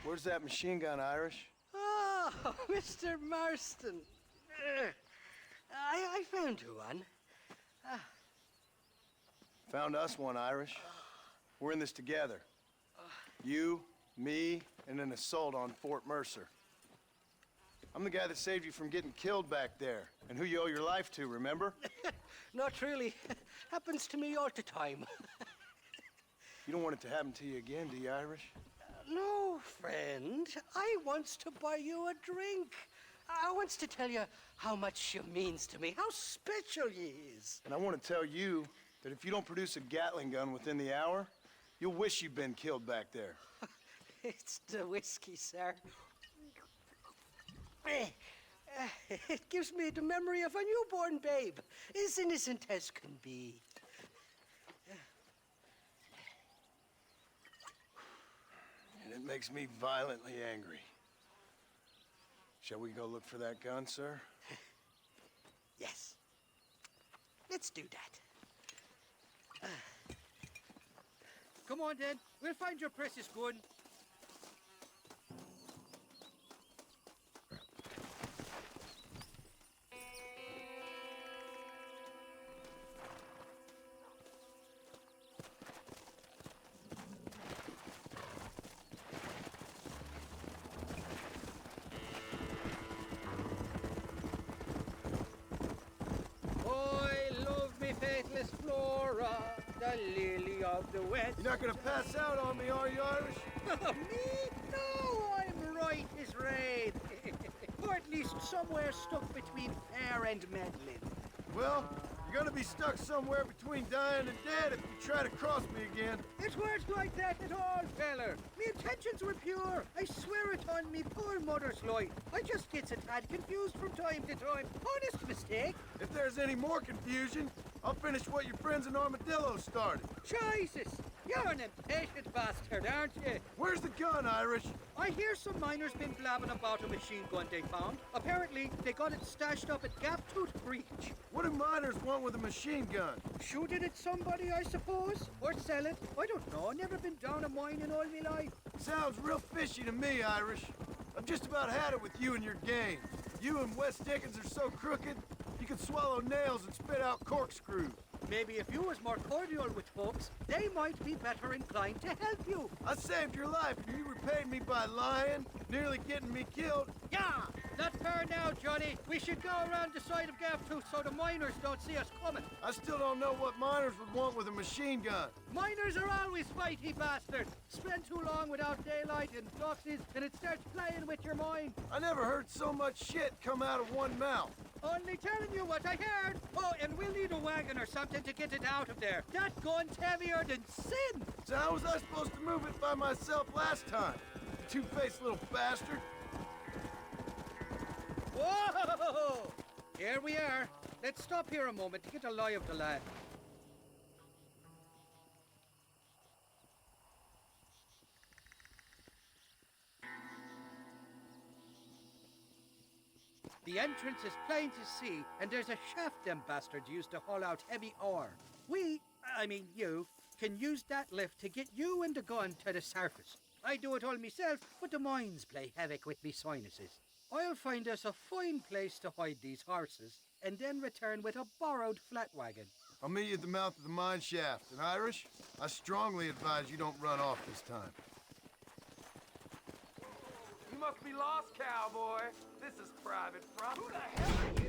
Where's that machine gun, Irish? Oh, Mr. Marston. I found you one. Found us one, Irish. We're in this together. You, me, and an assault on Fort Mercer. I'm the guy that saved you from getting killed back there, and who you owe your life to, remember? Not really. Happens to me all the time. You don't want it to happen to you again, do you, Irish? No, friend. I wants to buy you a drink. I wants to tell you how much you means to me, how special you is. And I want to tell you that if you don't produce a Gatling gun within the hour, you'll wish you'd been killed back there. It's the whiskey, sir. It gives me the memory of a newborn babe, as innocent as can be. And it makes me violently angry. Shall we go look for that gun, sir? Yes. Let's do that. Come on, then. We'll find your precious gun. Faithless Flora, the lily of the west. You're not gonna pass out on me, are you, Irish? Me? No, I'm right as rain. Or at least somewhere stuck between fair and meddling. Well, you're gonna be stuck somewhere between dying and dead if you try to cross me again. It weren't like that at all, feller. Me intentions were pure. I swear it on me poor mother's life. I just gets a tad confused from time to time. Honest mistake. If there's any more confusion, I'll finish what your friends in Armadillo started. Jesus! You're an impatient bastard, aren't you? Where's the gun, Irish? I hear some miners been blabbing about a machine gun they found. Apparently, they got it stashed up at Gaptooth Breach. What do miners want with a machine gun? Shoot it at somebody, I suppose? Or sell it? I don't know. Never been down a mine in all my life. Sounds real fishy to me, Irish. I've just about had it with you and your game. You and Wes Dickens are so crooked, you could swallow nails and spit out corkscrews. Maybe if you was more cordial with folks, they might be better inclined to help you. I saved your life, and you repaid me by lying, nearly getting me killed. Yeah, not fair now, Johnny. We should go around the side of Gaptooth so the miners don't see us coming. I still don't know what miners would want with a machine gun. Miners are always fighty bastards. Spend too long without daylight and duxes, and it starts playing with your mind. I never heard so much shit come out of one mouth. Only telling you what I heard. Oh, and we'll need a wagon or something to get it out of there. That gun's heavier than sin. So how was I supposed to move it by myself last time? You two-faced little bastard. Whoa! Here we are. Let's stop here a moment to get a lie of the land. The entrance is plain to see, and there's a shaft them bastards used to haul out heavy ore. You, can use that lift to get you and the gun to the surface. I do it all myself, but the mines play havoc with me sinuses. I'll find us a fine place to hide these horses, and then return with a borrowed flat wagon. I'll meet you at the mouth of the mine shaft. And Irish, I strongly advise you don't run off this time. You must be lost, cowboy. This is private property. Who the hell are you?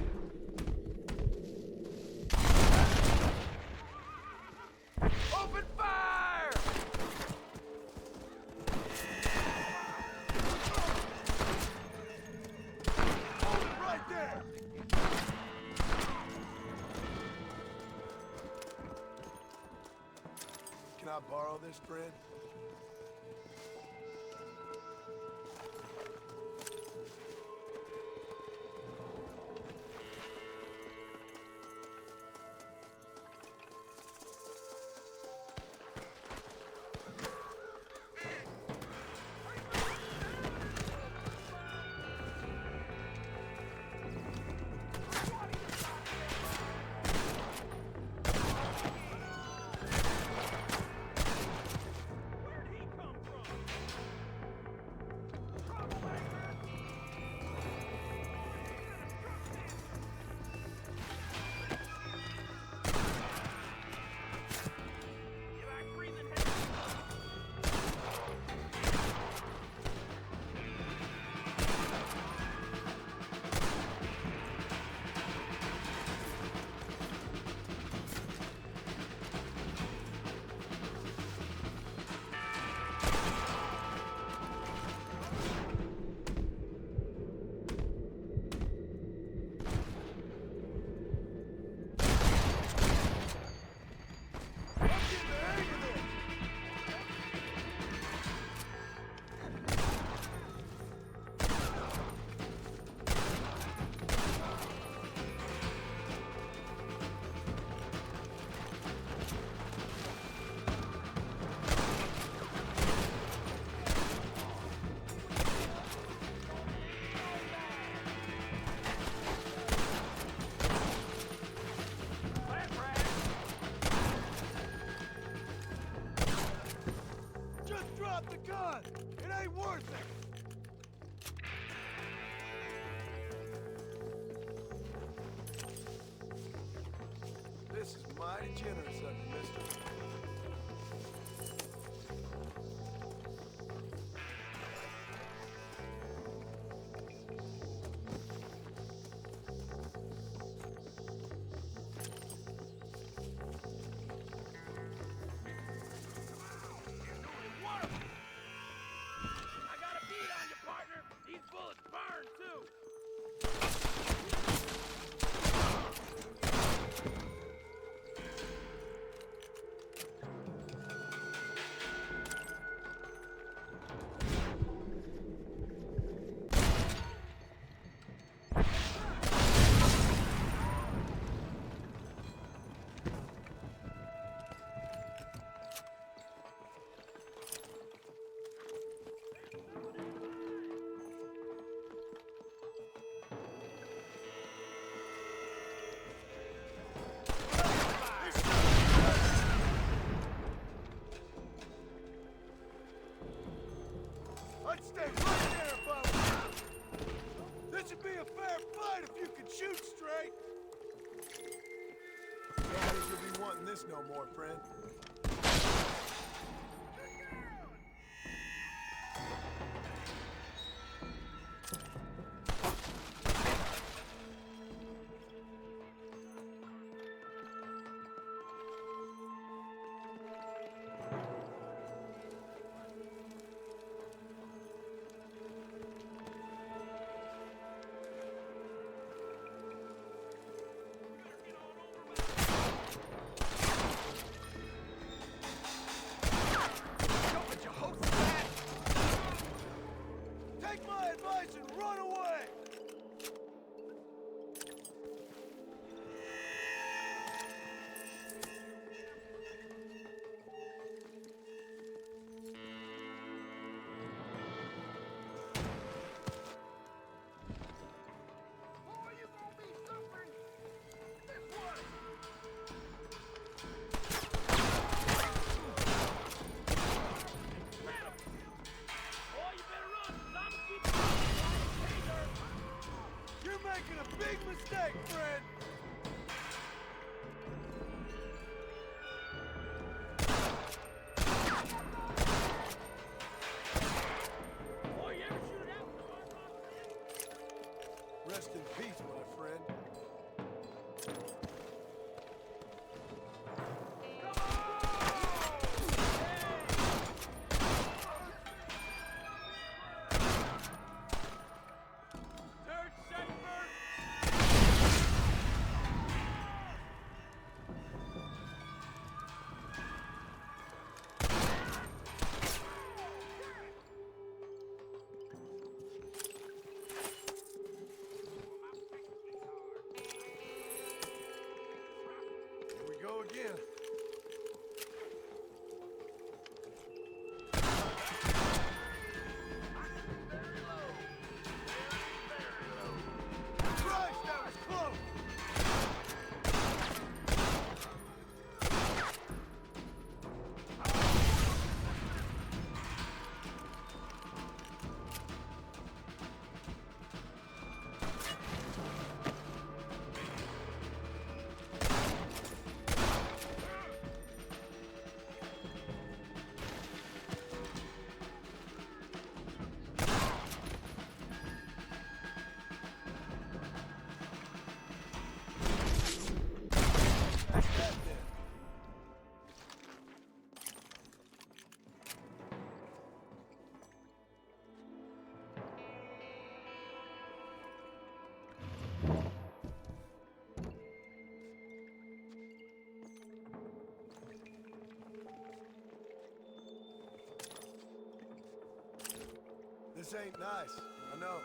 Open fire! Hold it right there! Can I borrow this, friend? gun! It ain't worth it! This is mighty generous of you, mister. I got a beat on you, partner. These bullets burn, too. I'd stay right there if I was you. This would be a fair fight if you could shoot straight. Don't think you'll be wanting this no more, friend. Take my advice and run away! You're making a big mistake, friend! Rest in peace, my friend. Here we go again. Christ, that was close! That's that then. This ain't nice, I know.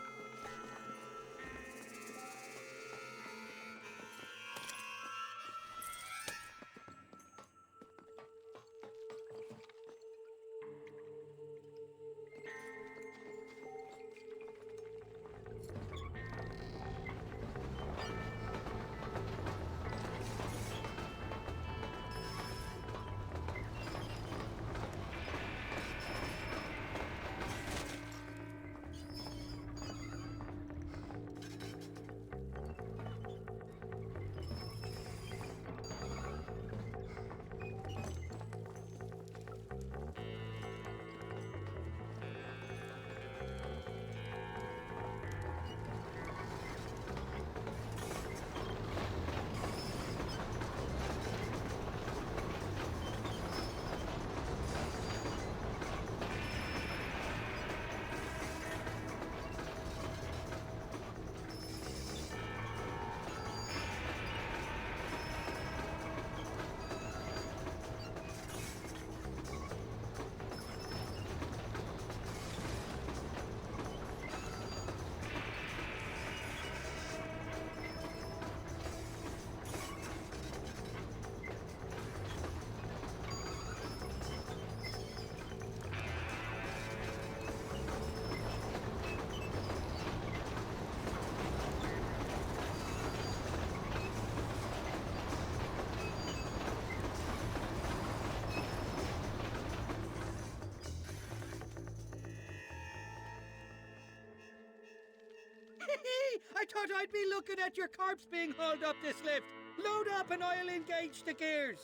I thought I'd be looking at your corpse being hauled up this lift. Load up and I'll engage the gears.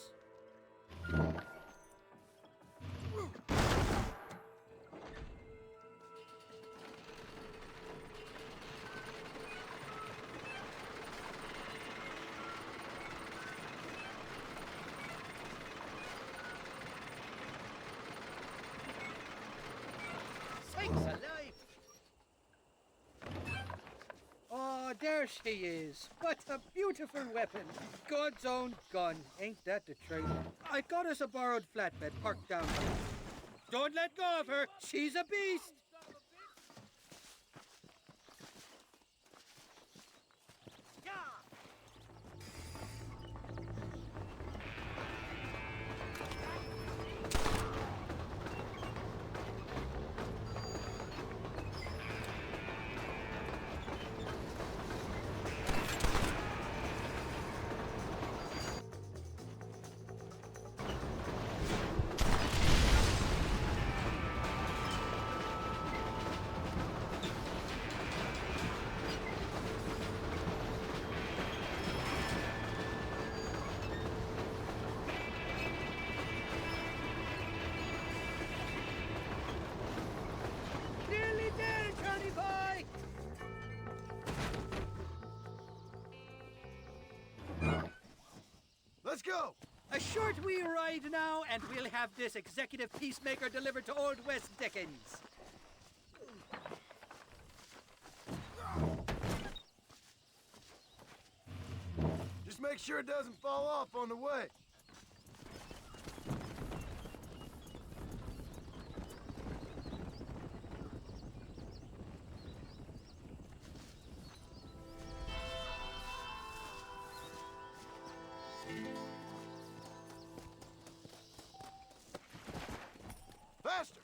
Sakes alive! Oh, there she is. What a beautiful weapon. God's own gun. Ain't that the truth? I got us a borrowed flatbed parked down here. Don't let go of her. She's a beast. Nearly there, Johnny boy. Let's go! A short wee ride now, and we'll have this executive peacemaker delivered to Old West Dickens. Just make sure it doesn't fall off on the way. Faster!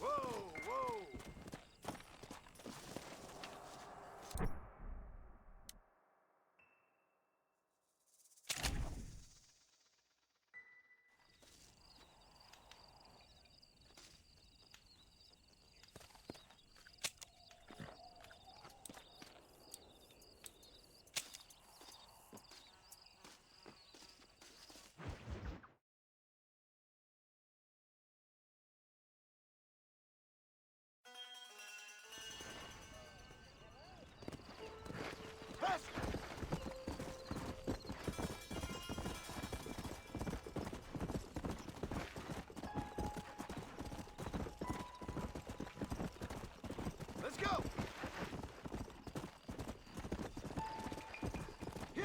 Whoa, whoa! Let's go! Yeah!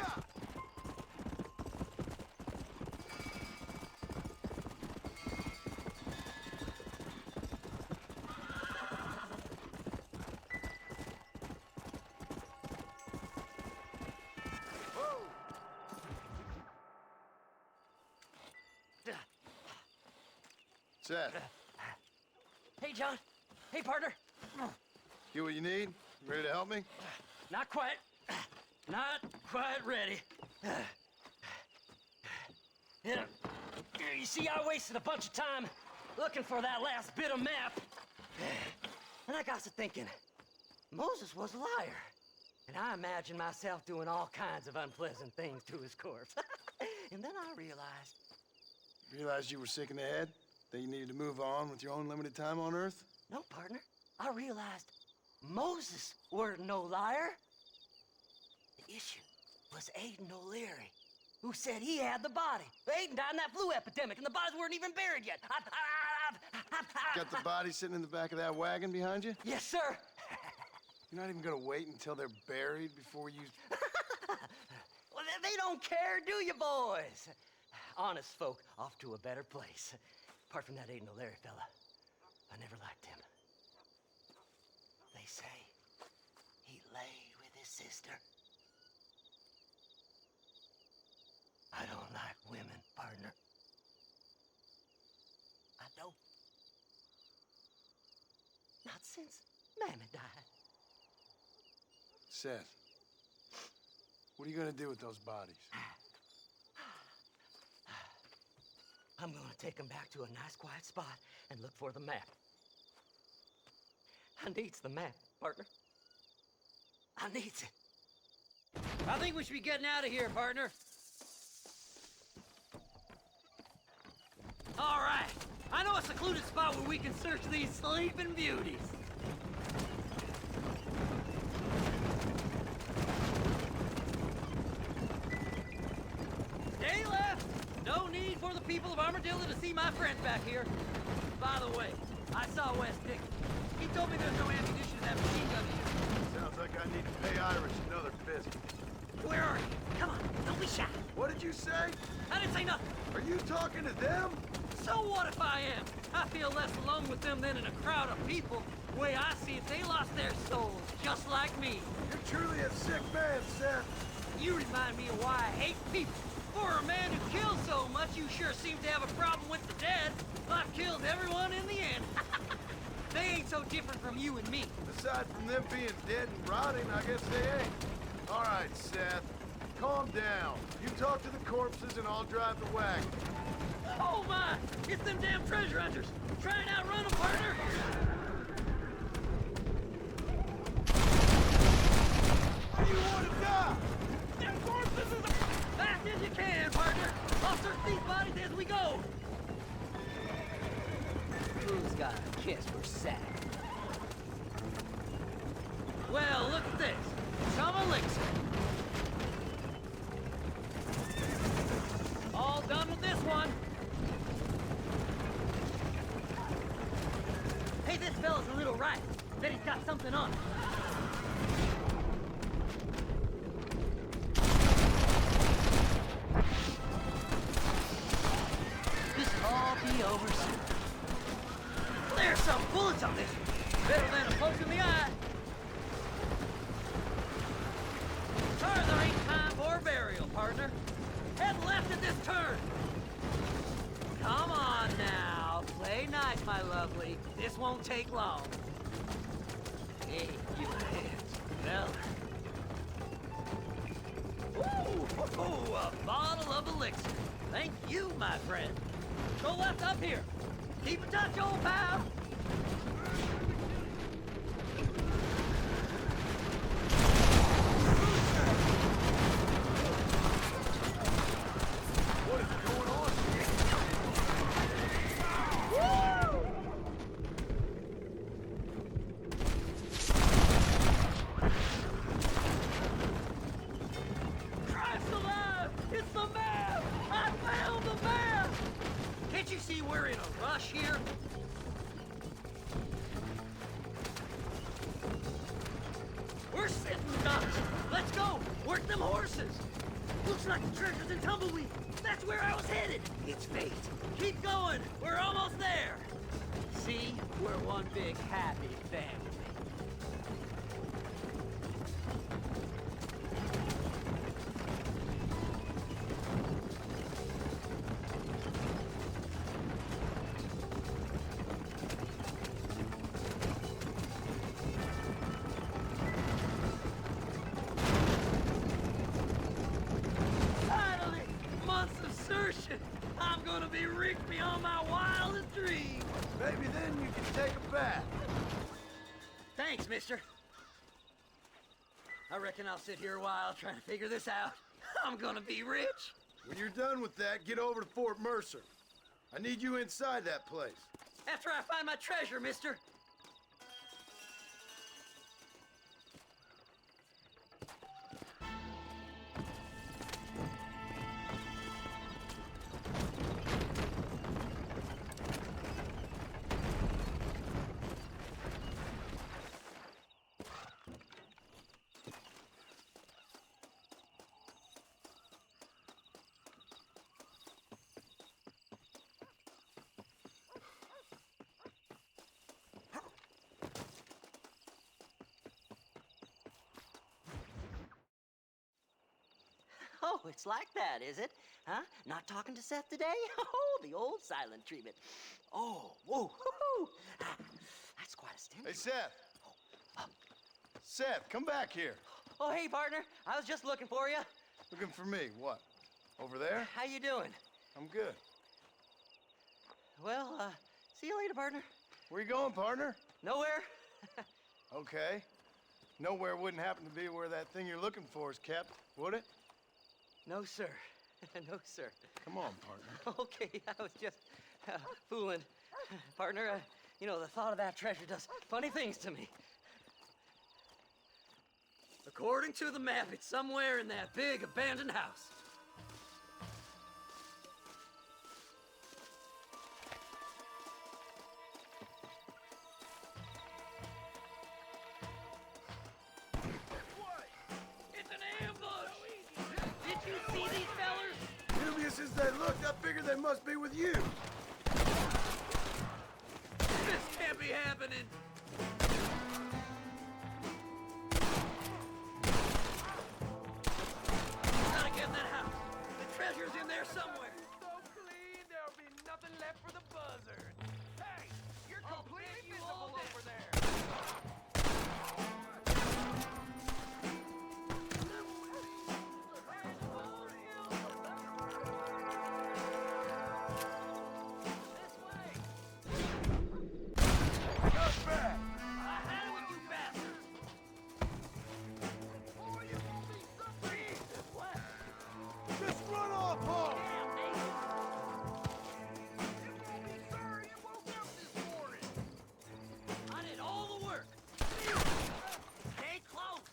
Seth, Hey, John. Hey, partner. get what you need? Ready to help me? Not quite. Not quite ready. Yeah. You see, I wasted a bunch of time looking for that last bit of map. And I got to thinking, Moses was a liar. And I imagined myself doing all kinds of unpleasant things to his corpse. And then I realized... Realized you were sick in the head? That you needed to move on with your own limited time on Earth? No, partner. I realized Moses weren't no liar. The issue was Aiden O'Leary, who said he had the body. Aiden died in that flu epidemic, and the bodies weren't even buried yet. Got the body sitting in the back of that wagon behind you? Yes, sir. You're not even gonna wait until they're buried before you... Well, they don't care, do you, boys? Honest folk off to a better place. Apart from that Aiden O'Leary fella, I never liked him. They say he lay with his sister. I don't like Not since Mammy died. Seth, what are you gonna do with those bodies? I'm gonna take them back to a nice quiet spot and look for the map. I needs the map, partner. I needs it. I think we should be getting out of here, partner. All right. I know a secluded spot where we can search these sleeping beauties. Stay left. No need for the people of Armadillo to see my friends back here. By the way, I saw Wes Dickens. He told me there's no ammunition in that machine gun here. Sounds like I need to pay Irish another visit. Where are you? Come on, don't be shy. What did you say? I didn't say nothing. Are you talking to them? So what if I am? I feel less alone with them than in a crowd of people. The way I see it, they lost their souls, just like me. You're truly a sick man, Seth. You remind me of why I hate people. For a man who kills so much, you sure seem to have a problem with the dead. I've killed everyone in the end. They ain't so different from you and me. Aside from them being dead and rotting, I guess they ain't. All right, Seth. Calm down. You talk to the corpses and I'll drive the wagon. Oh my! It's them damn treasure hunters! Try and outrun them, partner! You want to die? Them corpses is fast as you can, partner! I'll search these bodies as we go! Who's got a kiss for Seth? Well, look at this. Some elixir. All done with this one. Hey, this fella's a little right. Bet he's got something on him. This'll all be over soon. There's some bullets on this one. Better than a poke in the eye. Further ain't time for burial, partner. Head left at this turn. Come on now. Play nice, my lovely. This won't take long. Hey, you hands, fella. Ooh, a bottle of elixir. Thank you, my friend. Go left up here. Keep in touch, old pal. I'm gonna be rich beyond my wildest dreams. Maybe then you can take a bath. Thanks, mister. I reckon I'll sit here a while trying to figure this out. I'm gonna be rich. When you're done with that, get over to Fort Mercer. I need you inside that place. After I find my treasure, mister. Oh, it's like that, is it? Huh? Not talking to Seth today? Oh, the old silent treatment. Oh, whoa, hoo-hoo. That's quite a Marston. Hey, Seth. Seth, come back here. Oh, hey, partner. I was just looking for you. Looking for me, what? Over there? How you doing? I'm good. Well, see you later, partner. Where you going, partner? Nowhere. Okay. Nowhere wouldn't happen to be where that thing you're looking for is kept, would it? No, sir. No, sir. Come on, partner. Okay, I was just fooling. Partner, you know, the thought of that treasure does funny things to me. According to the map, it's somewhere in that big abandoned house. It's an ambush! Did you see these fellers? Dubious as they looked, I figured they must be with you. This can't be happening! Gotta get in that house. The treasure's in there somewhere. So clean, there'll be nothing left for the buzzard. Hey, you're completely visible over there. Not bad. I had it with you bastards! Jesus, what? Just run off, Paul. Damn, Nathan! I did all the work. Stay close.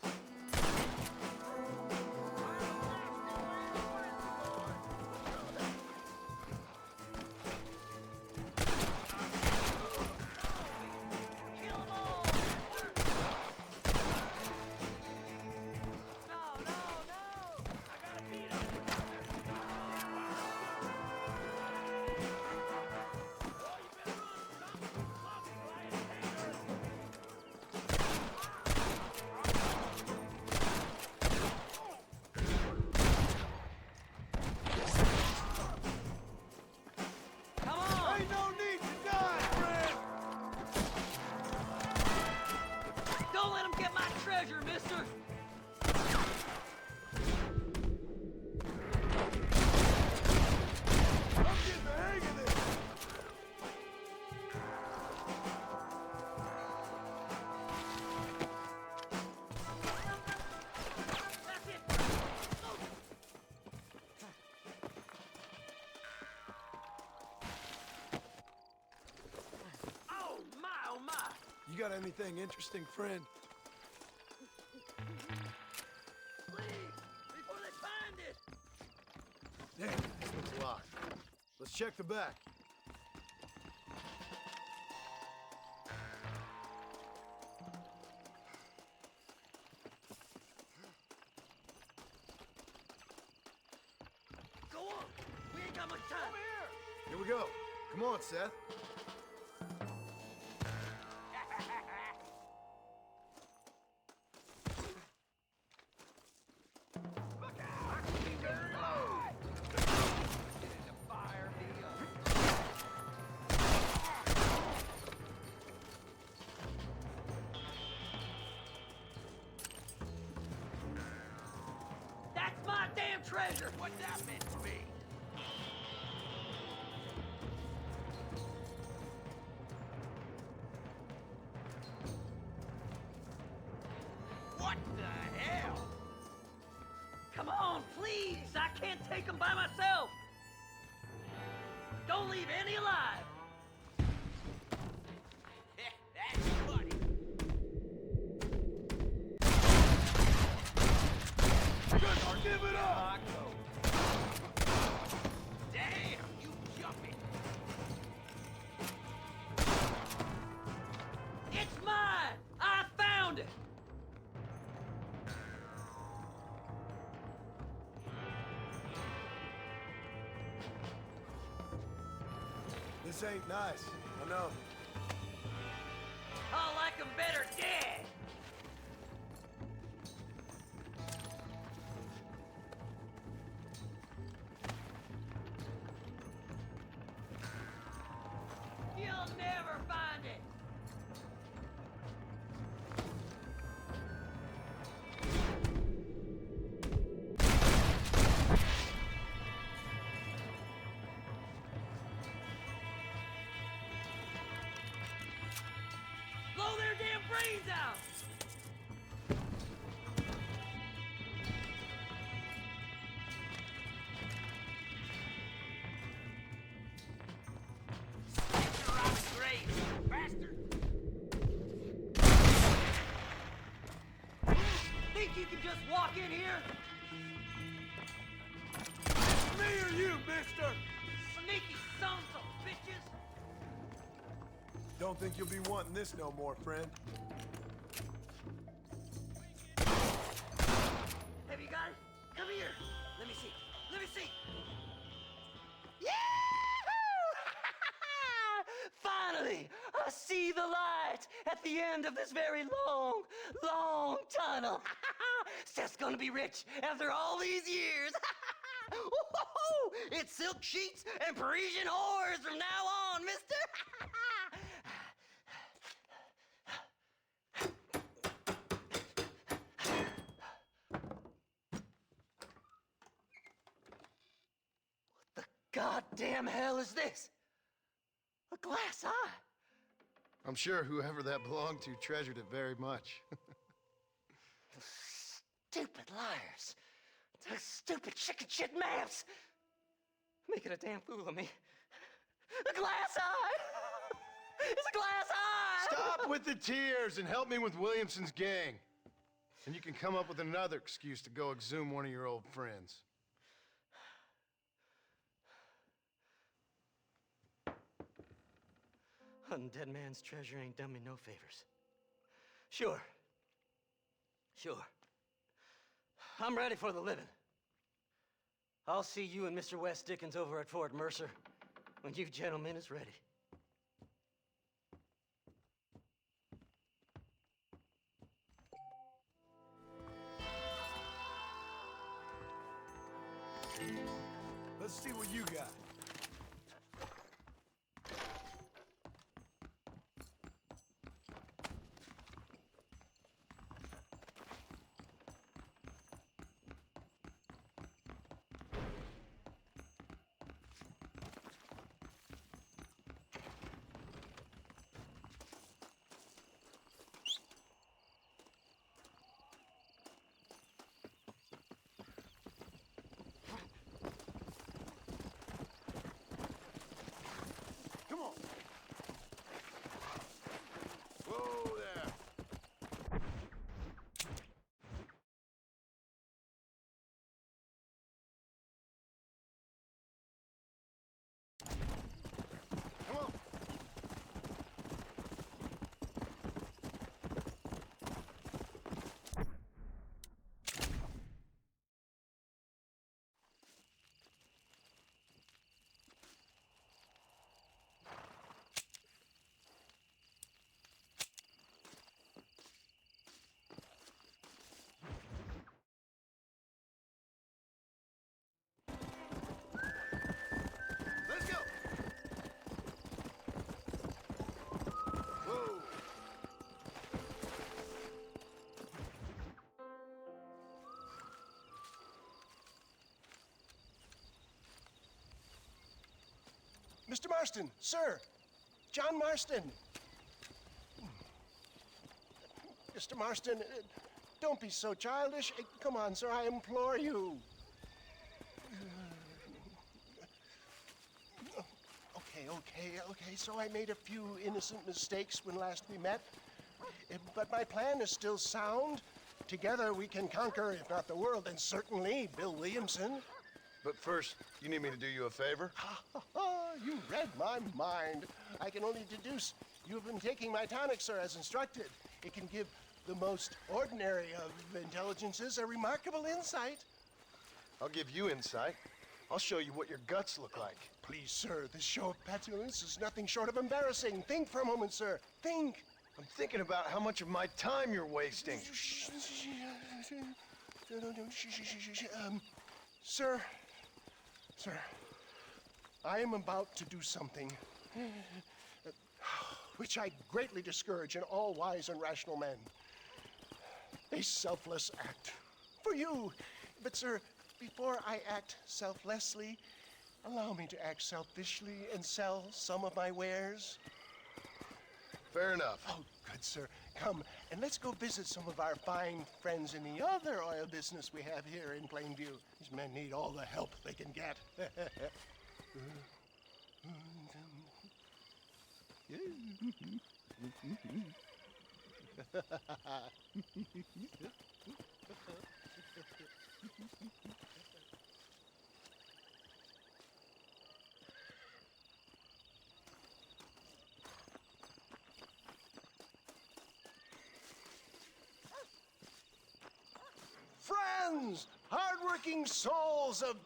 Kill 'em all. No, no, no. I gotta beat 'em. Come on! Ain't no need to die, friend. Don't let him get my treasure, mister! I'm getting the hang of this. That's it! Oh my, oh my! You got anything interesting, friend? Please, before they find it! Damn, this looks locked. Let's check the back. Go on! We ain't got much time! Here we go. Come on, Seth. That's my damn treasure! What's that meant to be? What the hell? Come on, please! I can't take them by myself! Don't leave any alive! That's funny! Just give it up! Damn, you jumping! It's mine! I found it! This ain't nice. I know. I like 'em better dead! You'll never find it! brains out! Think you can just walk in here? Me or you, mister? Sneaky sons of bitches! Don't think you'll be wanting this no more, friend. Have you got it? Come here. Let me see. Let me see. Yahoo! Finally, I see the light at the end of this very long, long tunnel. Seth's gonna be rich after all these years. Woo-hoo-hoo! It's silk sheets and Parisian whores from now on, mister. What the goddamn hell is this? A glass eye. I'm sure whoever that belonged to treasured it very much. Stupid liars. Those stupid chicken shit maps. Making a damn fool of me. A glass eye! It's a glass eye! Stop with the tears and help me with Williamson's gang. And you can come up with another excuse to go exhume one of your old friends. Hunting dead man's treasure ain't done me no favors. Sure. I'm ready for the living. I'll see you and Mr. West Dickens over at Fort Mercer when you gentlemen is ready. Let's see what you got. Come on. Whoa there. Come on. Let's go. Whoa. Mr. Marston, sir. John Marston. Mr. Marston, don't be so childish. Come on, sir, I implore you. Okay, so I made a few innocent mistakes when last we met. But my plan is still sound. Together we can conquer, if not the world, then certainly Bill Williamson. But first, you need me to do you a favor? You read my mind. I can only deduce you have been taking my tonic, sir, as instructed. It can give the most ordinary of intelligences a remarkable insight. I'll give you insight. I'll show you what your guts look like. Please, sir, this show of petulance is nothing short of embarrassing. Think for a moment, sir. Think. I'm thinking about how much of my time you're wasting. Sir, I am about to do something which I greatly discourage in all wise and rational men. A selfless act for you. But, sir, before I act selflessly, allow me to act selfishly and sell some of my wares. Fair enough. Oh, good, sir. Come, and let's go visit some of our fine friends in the other oil business we have here in Plainview. These men need all the help they can get. Friends, hardworking souls of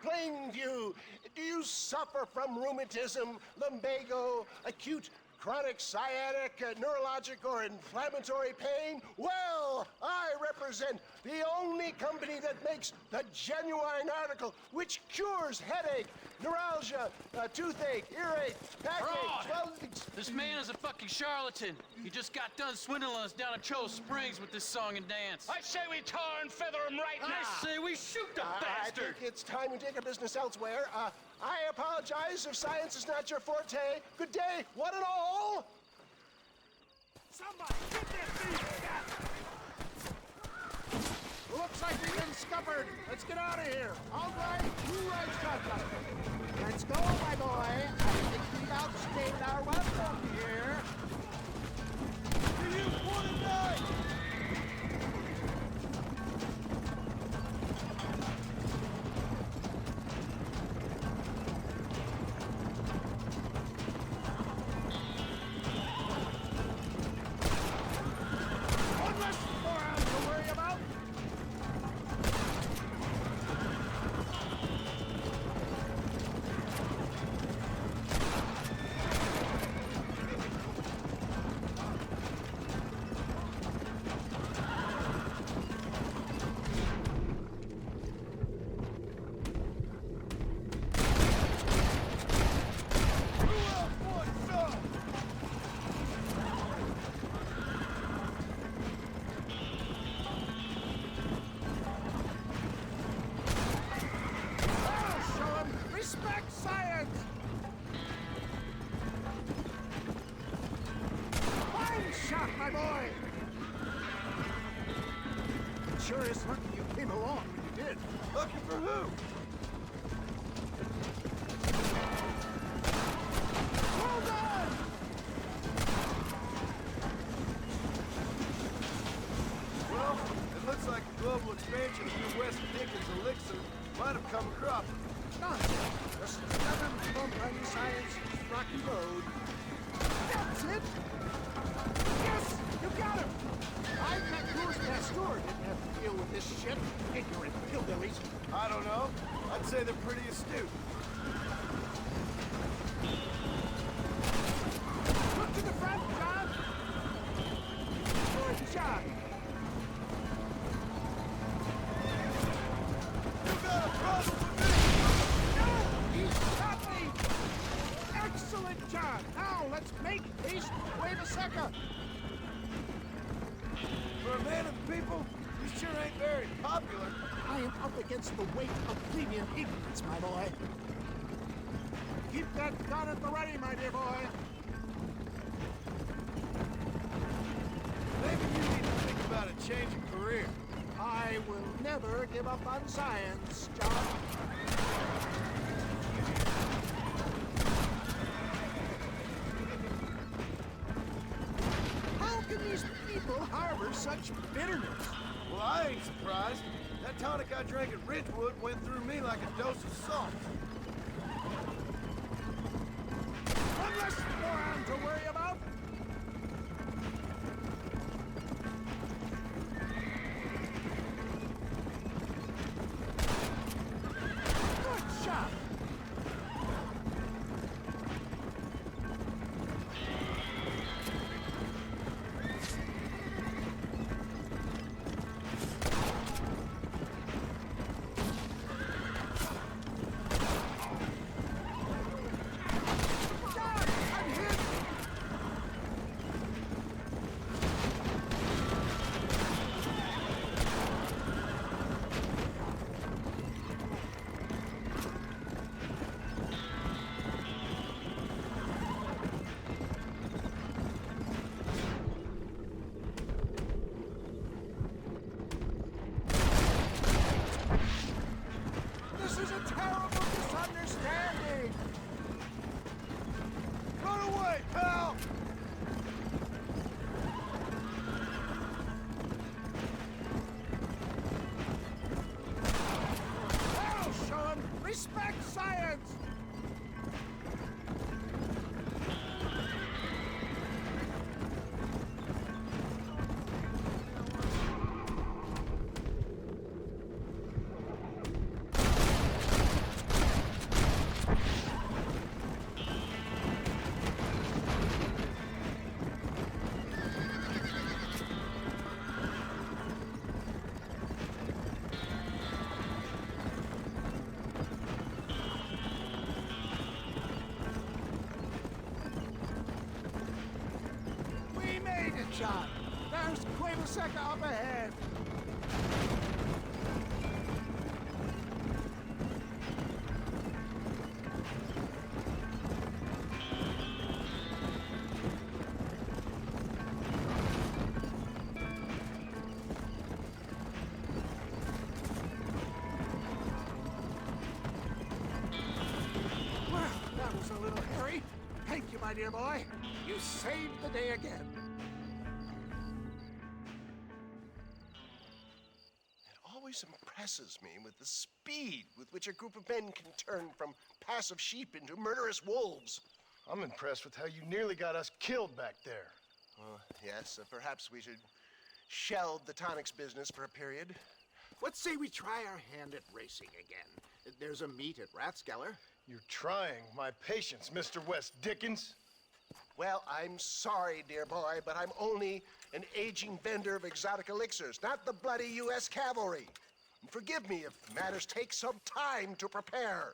Plainview, do you suffer from rheumatism, lumbago, acute chronic sciatic, neurologic, or inflammatory pain? Well, I represent the only company that makes the genuine article which cures headache, neuralgia, toothache, earache, backache, swelling. This man is a fucking charlatan. He just got done swindling us down at Cho Springs with this song and dance. I say we tar and feather him right now. I say we shoot the I bastard. think it's time we take our business elsewhere. I apologize if science is not your forte. Good day, one and all. Somebody, get this thief! Looks like we've been scuppered. Let's get out of here. All right, you ride shotgun. Let's go, my boy. I think we've outstayed our welcome here. Do you want to die? One less forearm to worry about. Respect science! Fine shot, my boy! It sure is lucky you came along when you did. Looking for who? Well done! Well, it looks like a global expansion of New West Dickens elixir might have come across. Nonsense. Just stubborn bumping science, rocky road. That's it! Yes! You got him! I bet yours Pasteur didn't have to deal with this shit. Ignorant hillbillies. I don't know. I'd say they're pretty astute. Look to the front, John! Good shot! You got a problem with me! He shot me! Excellent, John! Now, let's make haste, wave a second! For a man of the people, you sure ain't very popular. I am up against the weight of plebeian ignorance, my boy. Keep that gun at the ready, my dear boy. Maybe you need to think about a change of career. I will never give up on science, John. How can these people harbor such bitterness? Well, I ain't surprised. That tonic I drank at Ridgewood went through me like a dose of salt. One less forearm to worry about. Good shot. John, I'm hit. shot. There's Cueva Seca up ahead. Well, that was a little hairy. Thank you, my dear boy. You saved the day again. Always impresses me with the speed with which a group of men can turn from passive sheep into murderous wolves. I'm impressed with how you nearly got us killed back there. Yes, perhaps we should shelve the tonics business for a period. Let's say we try our hand at racing again. There's a meet at Rathskeller. You're trying my patience, Mr. West Dickens. Well, I'm sorry, dear boy, but I'm only an aging vendor of exotic elixirs, not the bloody U.S. cavalry. Forgive me if matters take some time to prepare.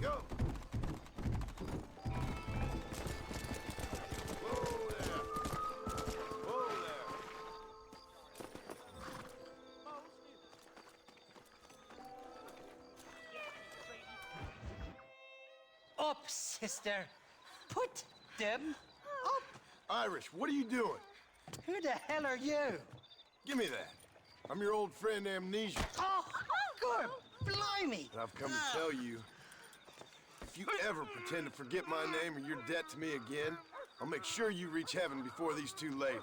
Go! Up, sister. Put them up. Irish, what are you doing? Who the hell are you? Give me that. I'm your old friend Amnesia. Oh, good. Blimey. And I've come to tell you, if you ever pretend to forget my name or your debt to me again, I'll make sure you reach heaven before these two ladies.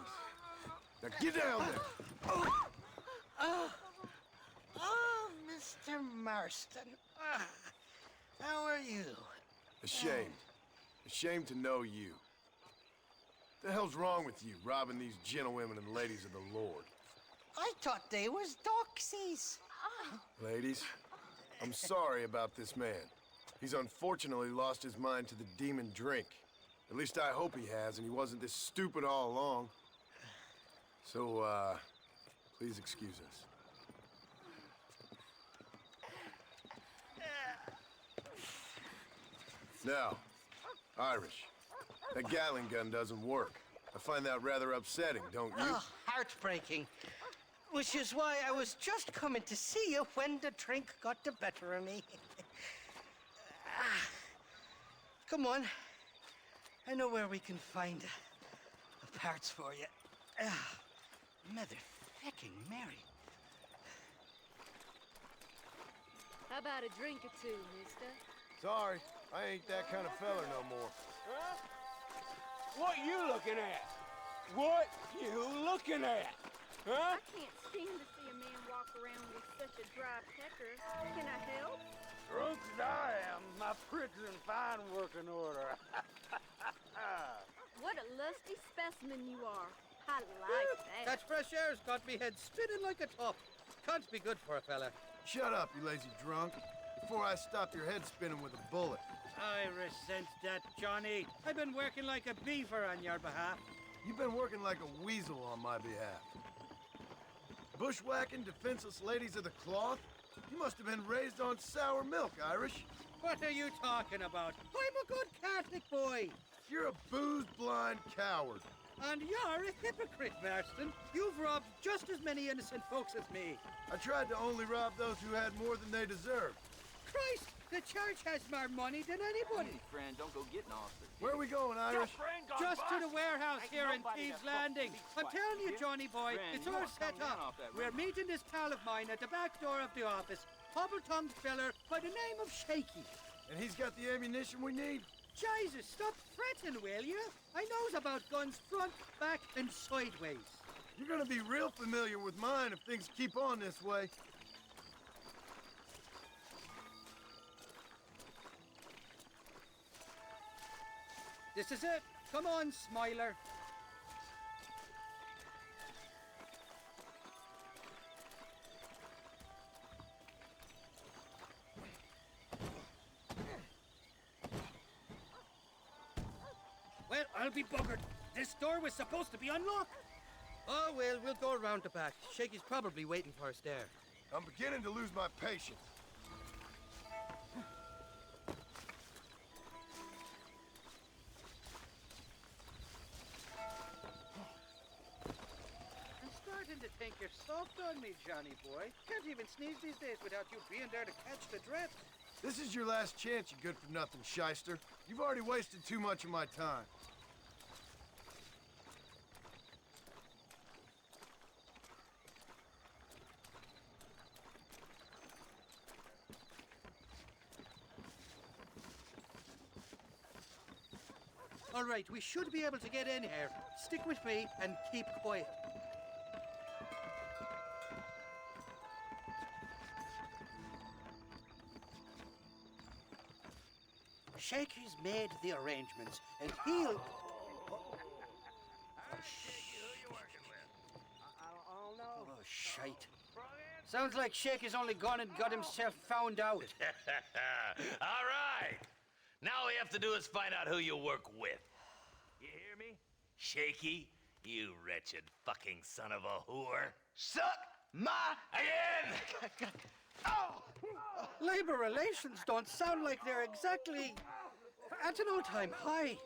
Now get down there. Oh, Mr. Marston. How are you? Ashamed. Ashamed to know you. The hell's wrong with you, robbing these gentlewomen and ladies of the Lord? I thought they was doxies. Ladies, I'm sorry about this man. He's unfortunately lost his mind to the demon drink. At least I hope he has, and he wasn't this stupid all along. So, please excuse us. Now, Irish, that Gatling gun doesn't work. I find that rather upsetting, don't you? Oh, heartbreaking. Which is why I was just coming to see you when the drink got the better of me. Come on. I know where we can find the parts for you. Mother fecking Mary. How about a drink or two, mister? Sorry, I ain't that kind of feller no more. Huh? What you looking at? What you looking at? Huh? I can't seem to see a man walk around with such a dry pecker. Can I help? Drunk as I am, my prick's in fine working order. What a lusty specimen you are. I like that. That fresh air's got me head spinning like a top. Can't be good for a fella. Shut up, you lazy drunk, before I stop your head spinning with a bullet. I resent that, Johnny. I've been working like a beaver on your behalf. You've been working like a weasel on my behalf. Bushwhacking defenseless ladies of the cloth? You must have been raised on sour milk, Irish. What are you talking about? I'm a good Catholic boy. You're a booze-blind coward. And you're a hypocrite, Marston. You've robbed just as many innocent folks as me. I tried to only rob those who had more than they deserved. Christ, the church has more money than anybody. Hey, friend, don't go getting off the... Where are we going, Irish? Just to the warehouse here in Thieves Landing. I'm telling you, Johnny boy, Friend, it's you all wanna set come down up. off that We're roof. meeting this pal of mine at the back door of the office, hobble-tongued feller by the name of Shaky. And he's got the ammunition we need? Jesus, stop fretting, will you? I knows about guns front, back, and sideways. You're gonna be real familiar with mine if things keep on this way. This is it. Come on, Smiler. Well, I'll be buggered. This door was supposed to be unlocked. Oh, well, we'll go around the back. Shaky's probably waiting for us there. I'm beginning to lose my patience. I'm starting to think you're soft on me, Johnny boy. Can't even sneeze these days without you being there to catch the drift. This is your last chance, you good-for-nothing shyster. You've already wasted too much of my time. All right, we should be able to get in here. Stick with me and keep quiet. Shaky's made the arrangements, and he'll... Oh, shite. Sounds like Shaky's only gone and got himself found out. All right. Now all we have to do is find out who you work with. You hear me? Shaky, you wretched fucking son of a whore. Suck my... Again! Labor relations don't sound like they're exactly at an all-time high.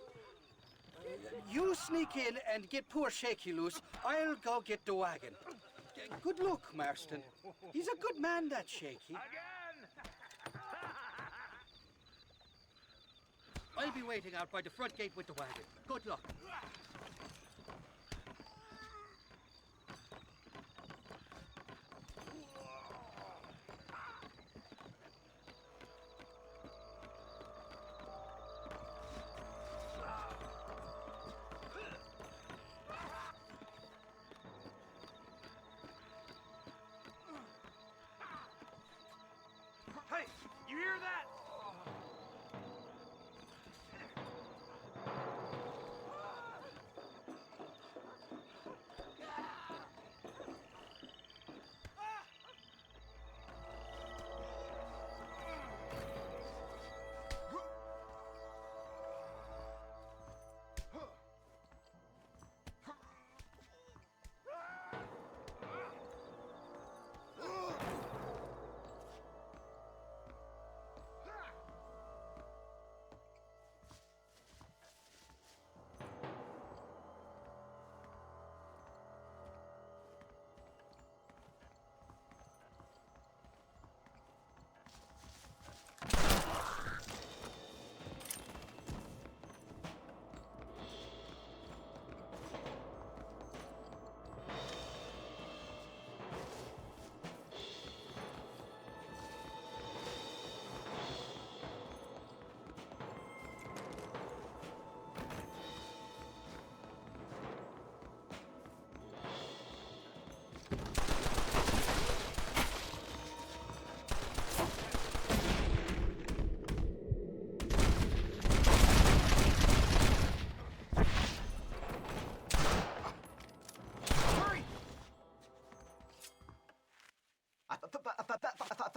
You sneak in and get poor Shaky loose. I'll go get the wagon. Good luck, Marston. He's a good man, that Shaky. I'll be waiting out by the front gate with the wagon. Good luck. Hey, you hear that?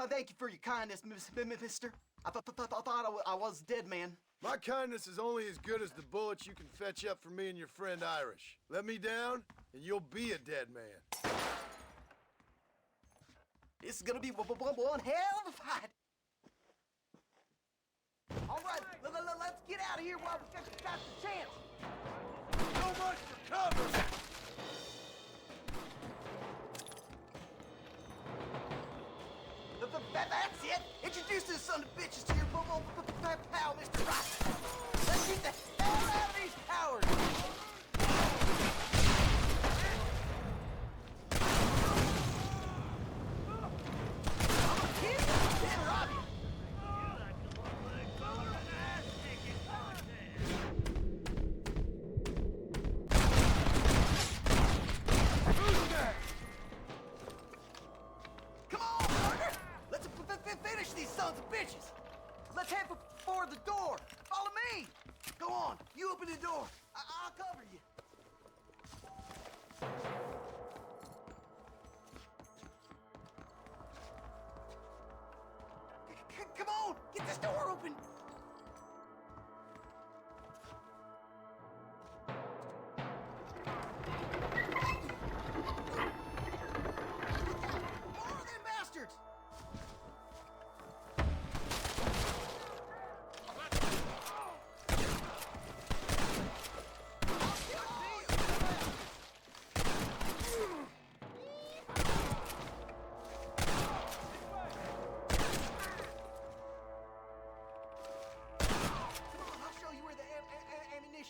Thank you for your kindness, mister. I thought I was dead, man. My kindness is only as good as the bullets you can fetch up for me and your friend Irish. Let me down, and you'll be a dead man. This is gonna be one hell of a fight. All right, let's get out of here while we got the chance. So much for cover! That's it! Introduce this son of bitches to your pal, Mr. Rock. Let's get the hell out of these cowards! I'm a kid, then rob you. Who's that? Come on, partner! Let's finish these sons of bitches! Let's head for the door! Follow me! Go on, you open the door. I'll cover you. Come on, get this door open! More of them bastards!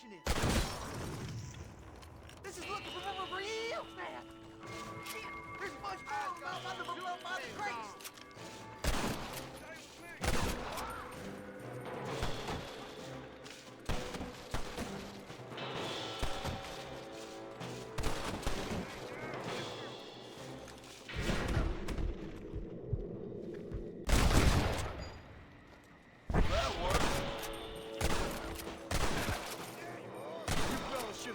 Is. This is looking for real fast. Shit, there's a bunch more by the crates.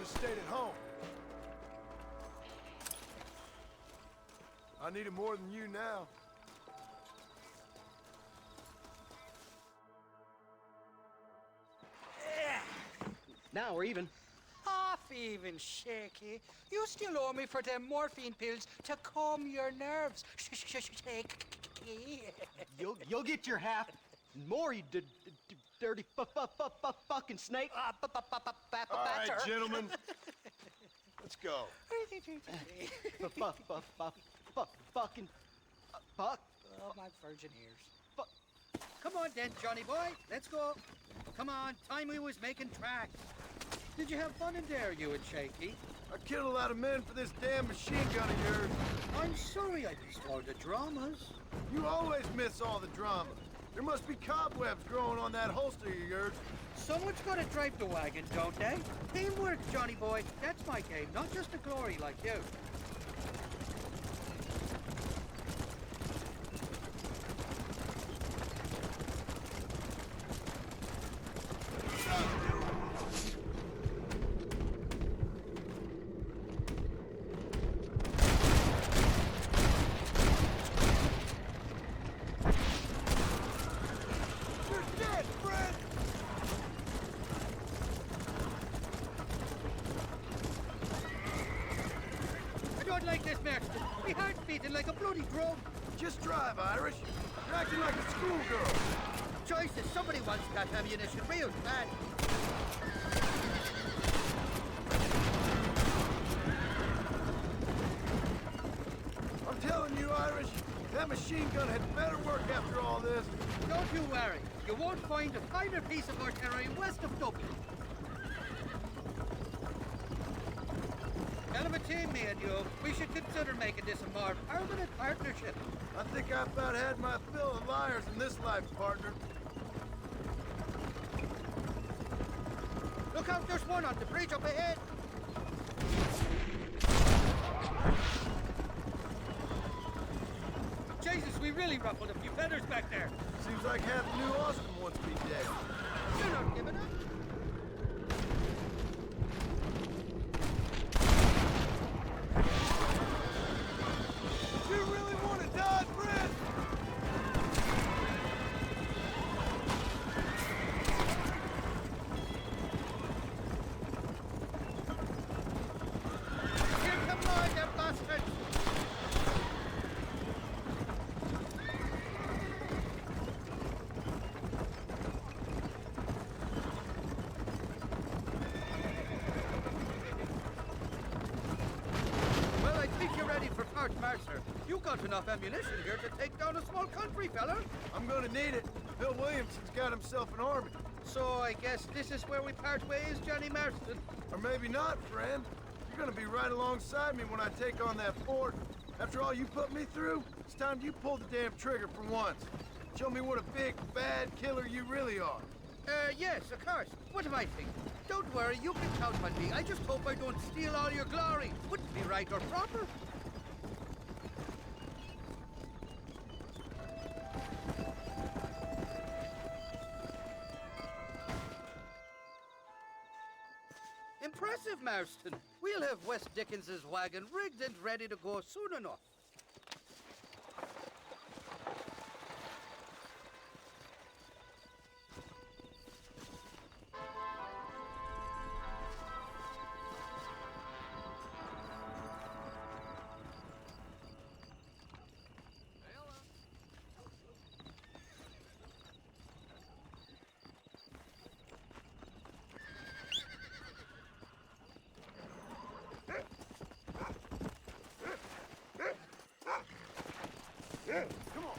Stayed at home. I need it more than you now. Now we're even. Half even, Shaky. You still owe me for them morphine pills to calm your nerves. Shaky. You'll get your half. More, you dirty fucking snake. All right, gentlemen. Let's go. Fucking fuck. Oh, my virgin ears. Come on then, Johnny boy. Let's go. Come on, time we was making tracks. Did you have fun in there, you and Shaky? I killed a lot of men for this damn machine gun of yours. I'm sorry I missed all the dramas. You always miss all the drama. There must be cobwebs growing on that holster of yours. Someone's got to drive the wagon, don't they? Teamwork, Johnny boy. That's my game, not just the glory like you. Like this, Marston. My heart's beating like a bloody drum. Just drive, Irish. You're acting like a schoolgirl. Choices. Somebody wants that ammunition real bad. I'm telling you, Irish, that machine gun had better work after all this. Don't you worry. You won't find a finer piece of artillery west of Dublin. Hell of a team, me and you. We should consider making this a more permanent partnership. I think I about had my fill of liars in this life, partner. Look out, there's one on the bridge up ahead. Jesus, we really ruffled a few feathers back there. Seems like half New Austin wants to be dead. You're not giving up. You really want to die, Fred? Here come on, them bastards! smart, sir. You got enough ammunition here to take down a small country, fella. I'm gonna need it. Bill Williamson's got himself an army. So I guess this is where we part ways, Johnny Marston. Or maybe not, friend. You're gonna be right alongside me when I take on that fort. After all you put me through, it's time you pull the damn trigger for once. Show me what a big, bad killer you really are. Yes, of course. What am I thinking? Don't worry, you can count on me. I just hope I don't steal all your glory. Wouldn't be right or proper. Impressive, Marston. We'll have Wes Dickens's wagon rigged and ready to go soon enough. Come on.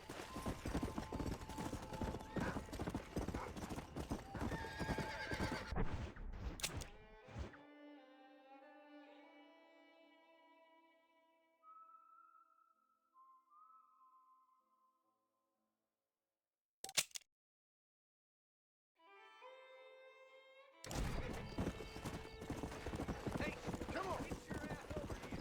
Hey, come on. Get your ass over here.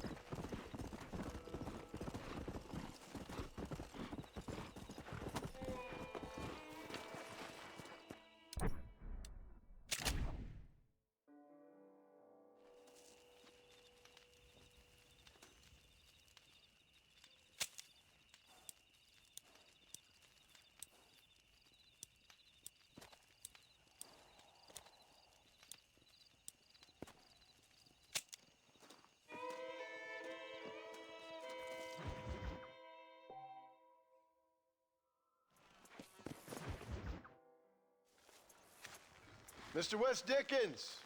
Mr. Wes Dickens!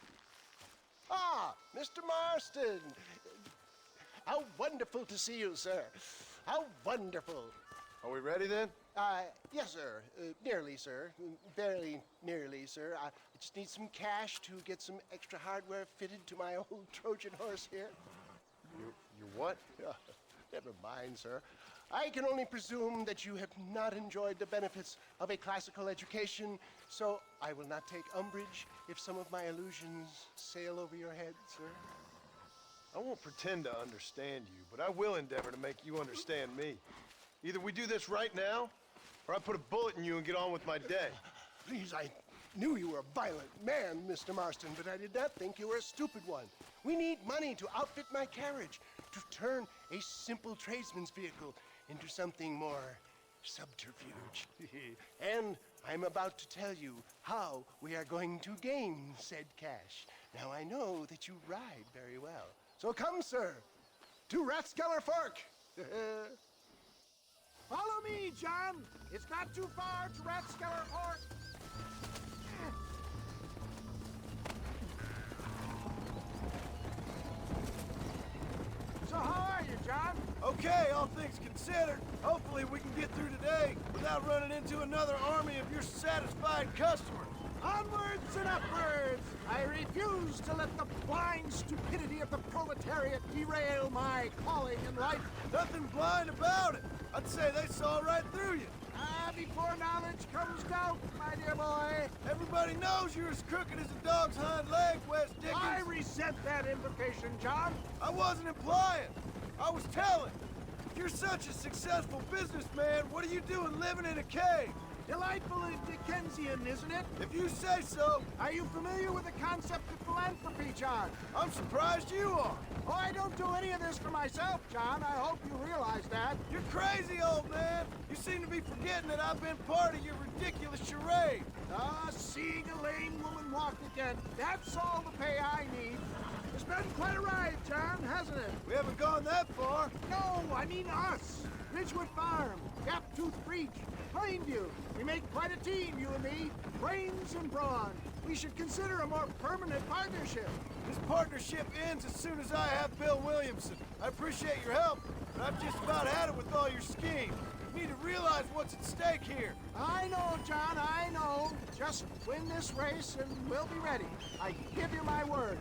Ah, Mr. Marston! How wonderful to see you, sir. How wonderful. Are we ready then? Yes, sir. Nearly, sir. Barely nearly, sir. I just need some cash to get some extra hardware fitted to my old Trojan horse here. You what? Never mind, sir. I can only presume that you have not enjoyed the benefits of a classical education, so I will not take umbrage if some of my illusions sail over your head, sir. I won't pretend to understand you, but I will endeavor to make you understand me. Either we do this right now, or I put a bullet in you and get on with my day. Please, I knew you were a violent man, Mr. Marston, but I did not think you were a stupid one. We need money to outfit my carriage, to turn a simple tradesman's vehicle into something more subterfuge. And I'm about to tell you how we are going to gain said cash. Now, I know that you ride very well. So come, sir, to Rathskeller Fork. Follow me, John. It's not too far to Rathskeller Fork. So how are you, John? Okay, all things considered. Hopefully we can get through today without running into another army of your satisfied customers. Onwards and upwards! I refuse to let the blind stupidity of the proletariat derail my calling in life. Nothing blind about it. I'd say they saw right through you. Before knowledge comes doubt, my dear boy. Everybody knows you're as crooked as a dog's hind leg, Wes Dickens. I resent that implication, John. I wasn't implying. I was telling. If you're such a successful businessman, what are you doing living in a cave? Delightful and Dickensian, isn't it? If you say so. Are you familiar with the concept of philanthropy, John? I'm surprised you are. Oh, I don't do any of this for myself, John. I hope you realize that. You're crazy, old man. You seem to be forgetting that I've been part of your ridiculous charade. Seeing a lame woman walk again. That's all the pay I need. It's been quite a ride, John, hasn't it? We haven't gone that far. No, I mean us. Ridgewood Farm, Gaptooth Breach, Plainview. We make quite a team, you and me. Brains and brawn. We should consider a more permanent partnership. This partnership ends as soon as I have Bill Williamson. I appreciate your help, but I've just about had it with all your schemes. You need to realize what's at stake here. I know, John, I know. Just win this race and we'll be ready. I give you my word.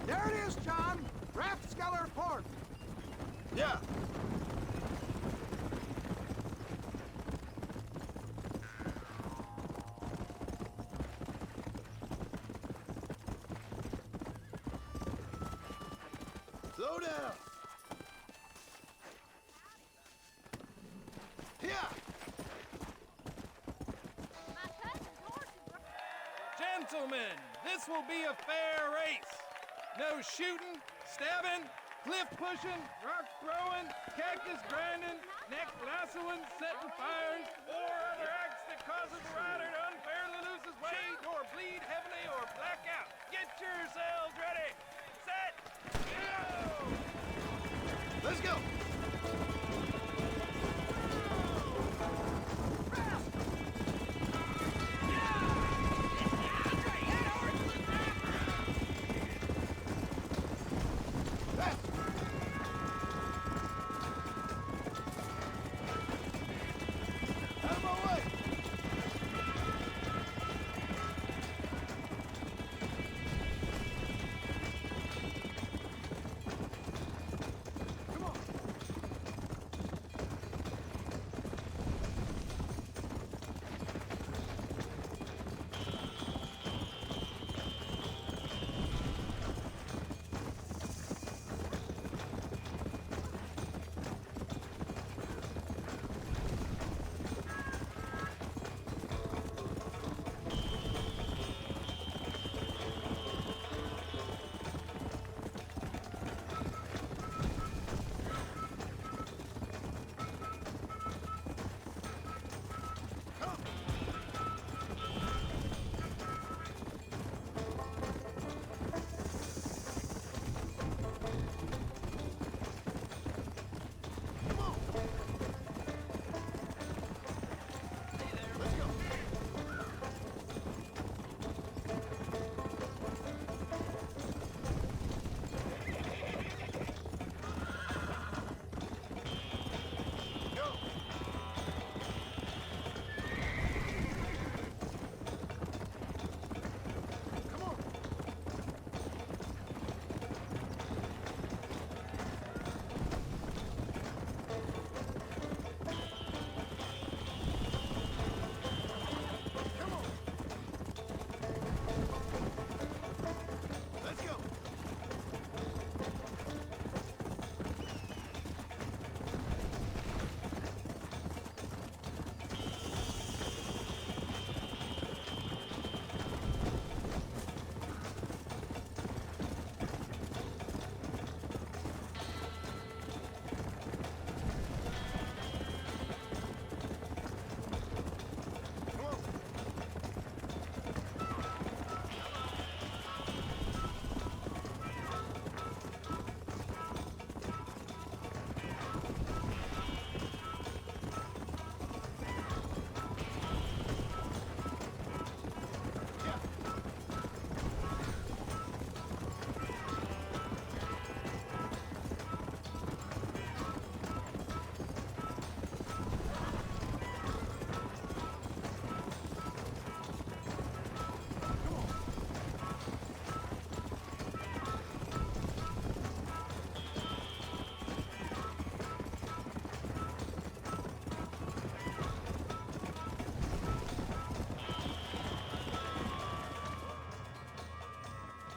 There it is, John. Rathskeller Port. Yeah. Slow down. Yeah. Gentlemen, this will be a fair race. No shooting, stabbing, cliff pushing, rock throwing, cactus grinding, neck lassoing, setting fires, or other acts that causes the rider to unfairly lose his weight, or bleed heavily, or black out. Get yourselves ready. Set. Go! Let's go.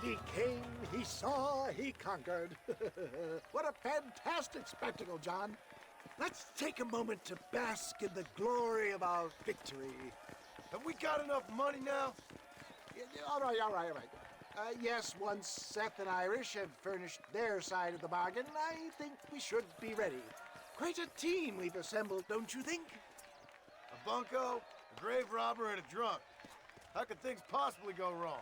He came, he saw, he conquered. What a fantastic spectacle, John. Let's take a moment to bask in the glory of our victory. Have we got enough money now? All right. Yes, once Seth and Irish have furnished their side of the bargain, I think we should be ready. Quite a team we've assembled, don't you think? A bunco, a grave robber, and a drunk. How could things possibly go wrong?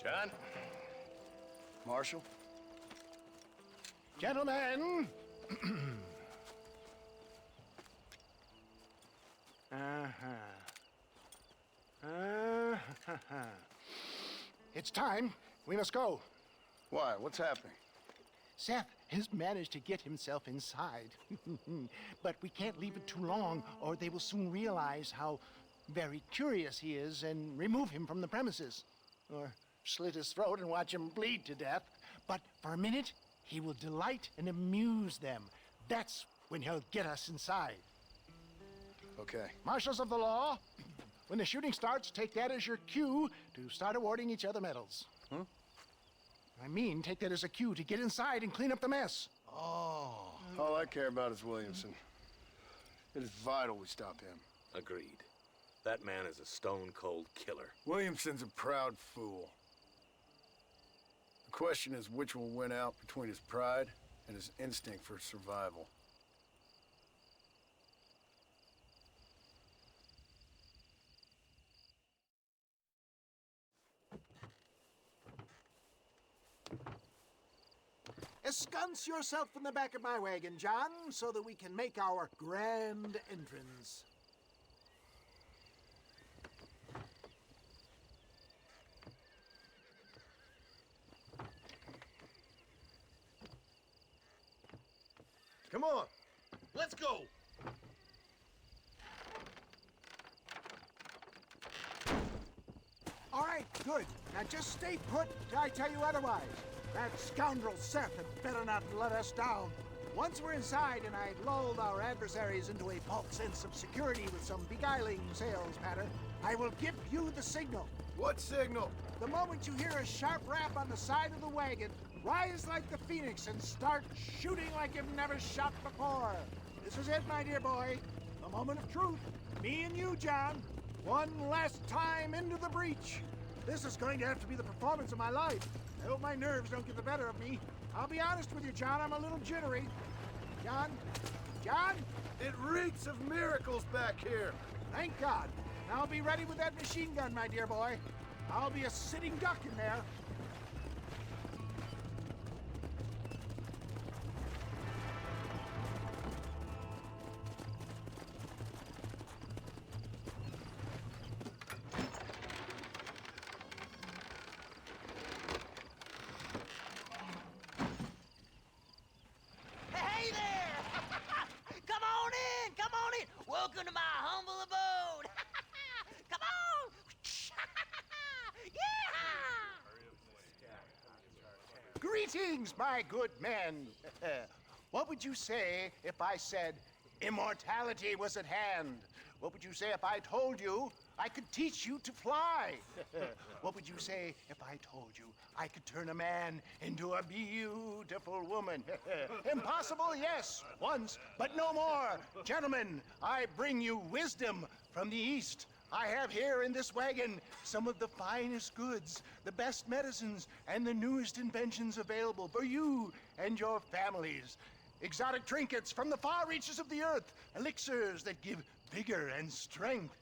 John? Marshall? Gentlemen! It's time. We must go. Why? What's happening? Seth has managed to get himself inside. But we can't leave it too long, or they will soon realize how very curious he is and remove him from the premises. Or slit his throat and watch him bleed to death. But for a minute, he will delight and amuse them. That's when he'll get us inside. Okay. Marshals of the law, when the shooting starts, take that as your cue to start awarding each other medals. Huh? I mean, take that as a cue to get inside and clean up the mess. Oh. All I care about is Williamson. It is vital we stop him. Agreed. That man is a stone-cold killer. Williamson's a proud fool. The question is which will win out between his pride and his instinct for survival. Ensconce yourself in the back of my wagon, John, so that we can make our grand entrance. Come on. Let's go! All right, good. Now just stay put till I tell you otherwise. That scoundrel Seth had better not let us down. Once we're inside and I've lulled our adversaries into a false sense of security with some beguiling sales patter, I will give you the signal. What signal? The moment you hear a sharp rap on the side of the wagon, rise like the phoenix and start shooting like you've never shot before. This is it, my dear boy. The moment of truth. Me and you, John. One last time into the breach. This is going to have to be the performance of my life. I hope my nerves don't get the better of me. I'll be honest with you, John, I'm a little jittery. John? John? It reeks of miracles back here. Thank God. Now I'll be ready with that machine gun, my dear boy. I'll be a sitting duck in there. Hey there! Come on in! Come on in! Welcome to my humble abode! Come on! Yeah! Greetings, my good men. What would you say if I said immortality was at hand? What would you say if I told you I could teach you to fly? What would you say if I told you I could turn a man into a beautiful woman? Impossible, yes, once, but no more. Gentlemen, I bring you wisdom from the East. I have here in this wagon some of the finest goods, the best medicines, and the newest inventions available for you and your families. Exotic trinkets from the far reaches of the earth, elixirs that give vigor and strength.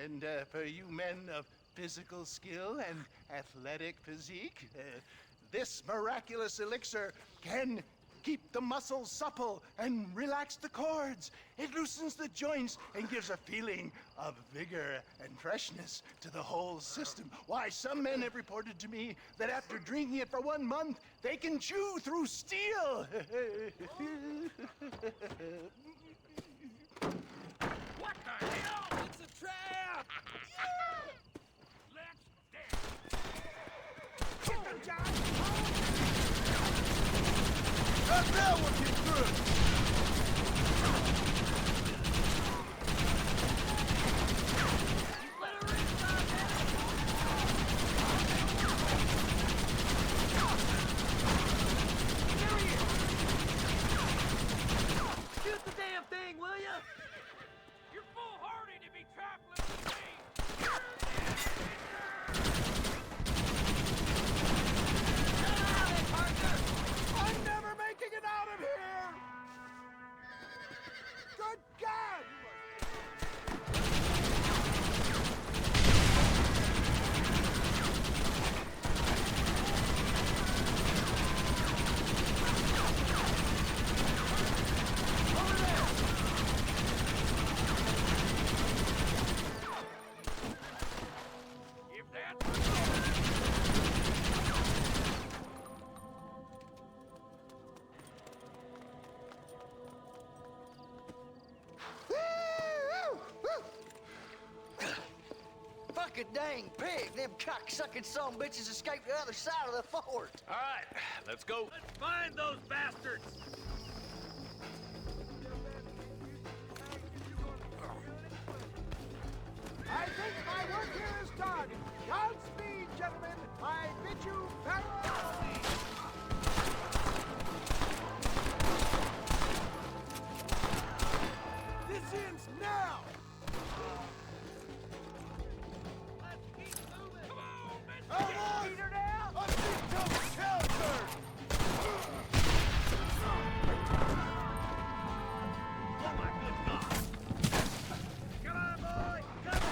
And for you men of physical skill and athletic physique, this miraculous elixir can keep the muscles supple and relax the cords. It loosens the joints and gives a feeling of vigor and freshness to the whole system. Why, some men have reported to me that after drinking it for 1 month, they can chew through steel. What the hell? It's a trap! Let's dance! Get them, John! How's that one get through? Shoot the damn like a dang pig. Them cock-sucking son bitches escaped the other side of the fort. All right, let's go. Let's find those bastards. I think my work here is done. Godspeed, gentlemen. I bid you farewell. This ends now. Peter down. I think double counter. Oh my good God. Come on, boy. Come on.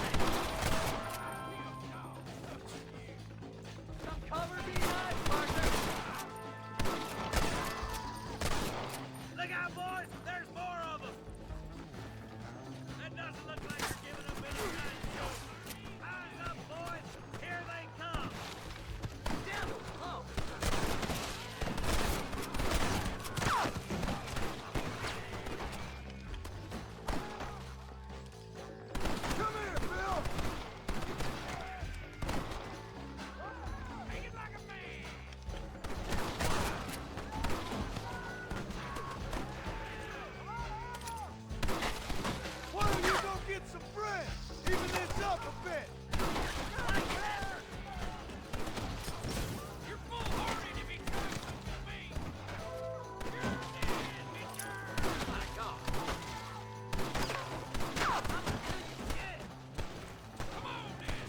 Cover me, nice, partner. Look out, boys. There's more of them. That doesn't look like you're giving up any kind of show. Eyes up, boys. Here they come. Damn it. Oh. Come here, Bill. Take it like a man. Why don't you go get some bread? Even this up a bit. You're foolhardy to be trying to kill me. You're dead, Victor. My God. I'm gonna kill you dead. Come on, then.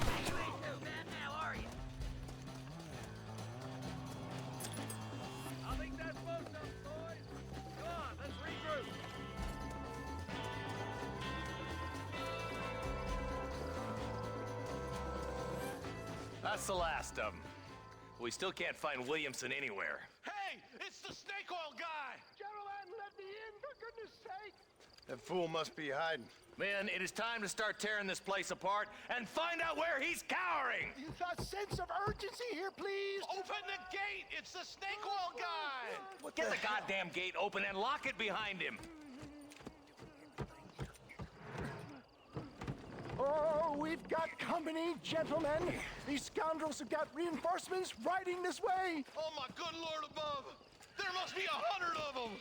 Hey, you ain't so bad now, are you? I think that's most of them, boys. Come on, let's regroup. That's the last of them. We still can't find Williamson anywhere. Hey, it's the snake oil guy! Gentlemen, let me in, for goodness sake. That fool must be hiding. Men, it is time to start tearing this place apart and find out where he's cowering! A sense of urgency here, please. Open the gate! It's the snake oil guy! Get the goddamn gate open and lock it behind him! Oh, we've got company, gentlemen. These scoundrels have got reinforcements riding this way. Oh my good lord above! There must be 100 of them!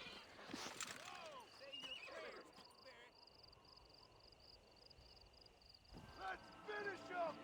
Let's finish them!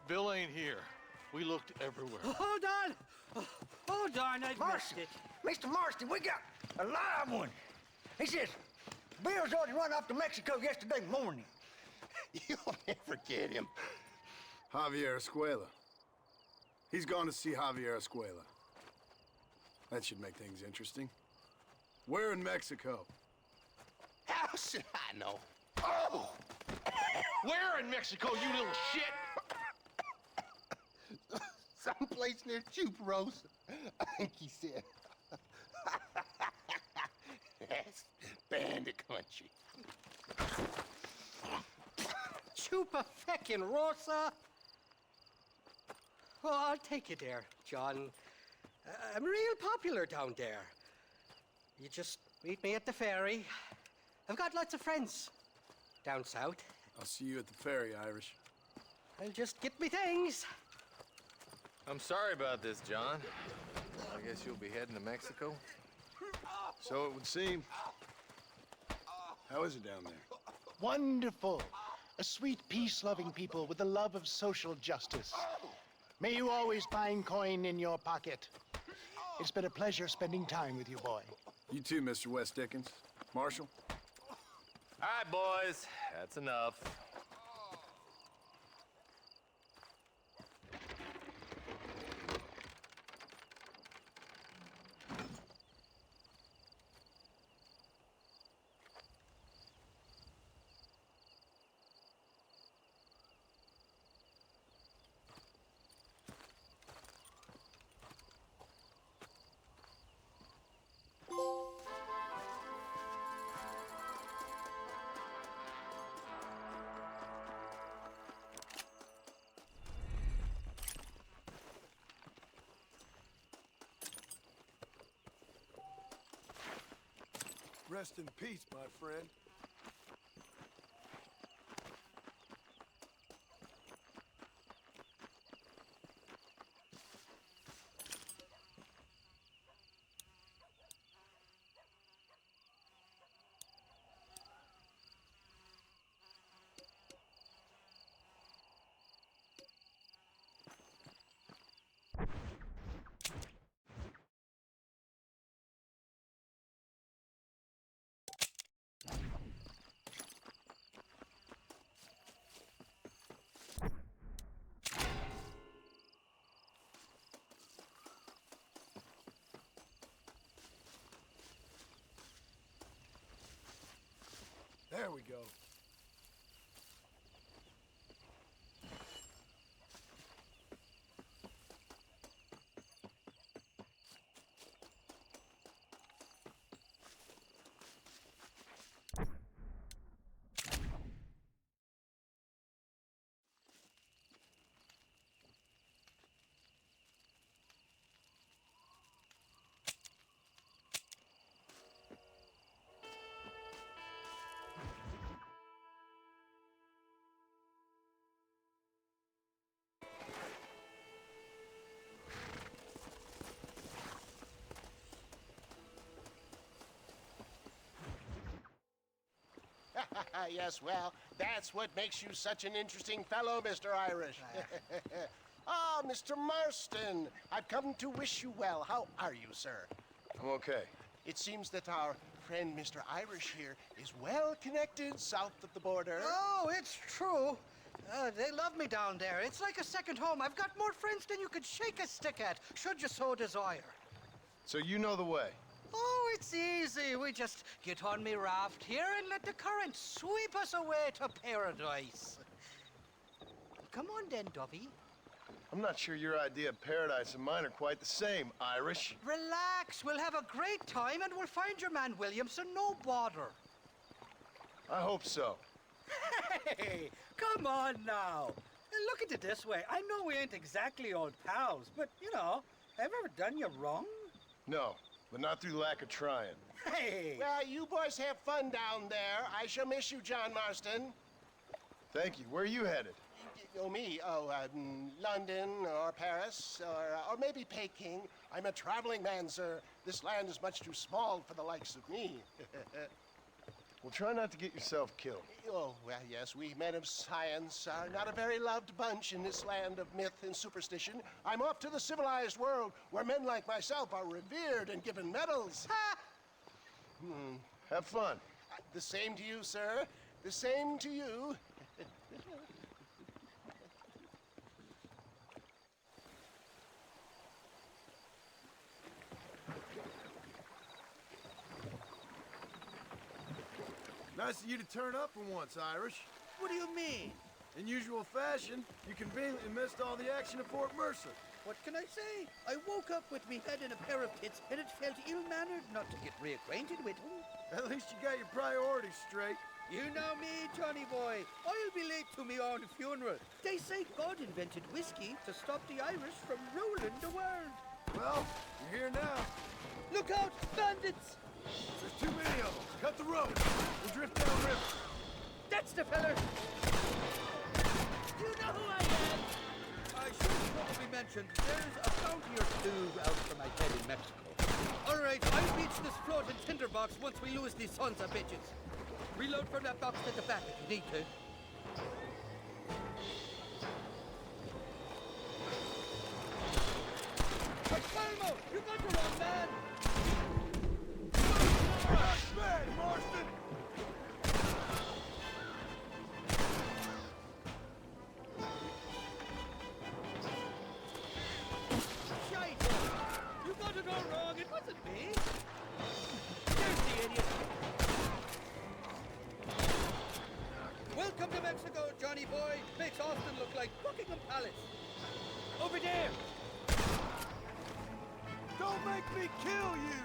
Bill ain't here. We looked everywhere. Hold on! Oh, darn, I missed it. Mr. Marston, we got a live one. He says, Bill's already run off to Mexico yesterday morning. You'll never get him. Javier Escuela. He's gone to see Javier Escuela. That should make things interesting. Where in Mexico? How should I know? Oh! Where in Mexico, you little shit? someplace near Chuparosa, I think he said. Yes, bandit country. Chupa feckin' Rosa. Well, I'll take you there, John. I'm real popular down there. You just meet me at the ferry. I've got lots of friends down south. I'll see you at the ferry, Irish. I'll just get me things. I'm sorry about this, John. I guess you'll be heading to Mexico? So it would seem. How is it down there? Wonderful. A sweet, peace-loving people with the love of social justice. May you always find coin in your pocket. It's been a pleasure spending time with you, boy. You too, Mr. West Dickens. Marshal? All right, boys. That's enough. Rest in peace, my friend. There we go. Yes, well, that's what makes you such an interesting fellow, Mr. Irish. Ah, Mr. Marston, I've come to wish you well. How are you, sir? I'm okay. It seems that our friend Mr. Irish here is well connected south of the border. Oh, it's true. They love me down there. It's like a second home. I've got more friends than you could shake a stick at, should you so desire. So you know the way? Oh, it's easy. We just get on me raft here and let the current sweep us away to paradise. Come on then, Dovey. I'm not sure your idea of paradise and mine are quite the same, Irish. Relax. We'll have a great time and we'll find your man Williamson, no bother. I hope so. Hey, come on now. Look at it this way. I know we ain't exactly old pals, but, you know, have I ever done you wrong? No, but not through lack of trying. Hey! Well, you boys have fun down there. I shall miss you, John Marston. Thank you. Where are you headed? Oh, me? Oh, London or Paris or maybe Peking. I'm a traveling man, sir. This land is much too small for the likes of me. Well, try not to get yourself killed. Oh, well, yes, we men of science are not a very loved bunch in this land of myth and superstition. I'm off to the civilized world where men like myself are revered and given medals. Ha! Have fun. The same to you, sir. The same to you. Nice of you to turn up for once, Irish. What do you mean? In usual fashion, you conveniently missed all the action at Fort Mercer. What can I say? I woke up with me head in a pair of pits, and it felt ill-mannered not to get reacquainted with him. At least you got your priorities straight. You know me, Johnny boy. I'll be late to me own funeral. They say God invented whiskey to stop the Irish from ruling the world. Well, you're here now. Look out, bandits! There's too many of them. Cut the road. We'll drift downriver. That's the feller. You know who I am? I should probably mention there's a bounty or two out for my head in Mexico. All right, I'll beach this floating tinderbox once we lose these sons of bitches. Reload from that box at the back if you need to. Hey, Palmo, you got the wrong man! Not bad, Marston! Shite! You got it all wrong, it wasn't me! There's the idiot! Welcome to Mexico, Johnny boy! Makes Austin look like Buckingham Palace! Over there! Don't make me kill you!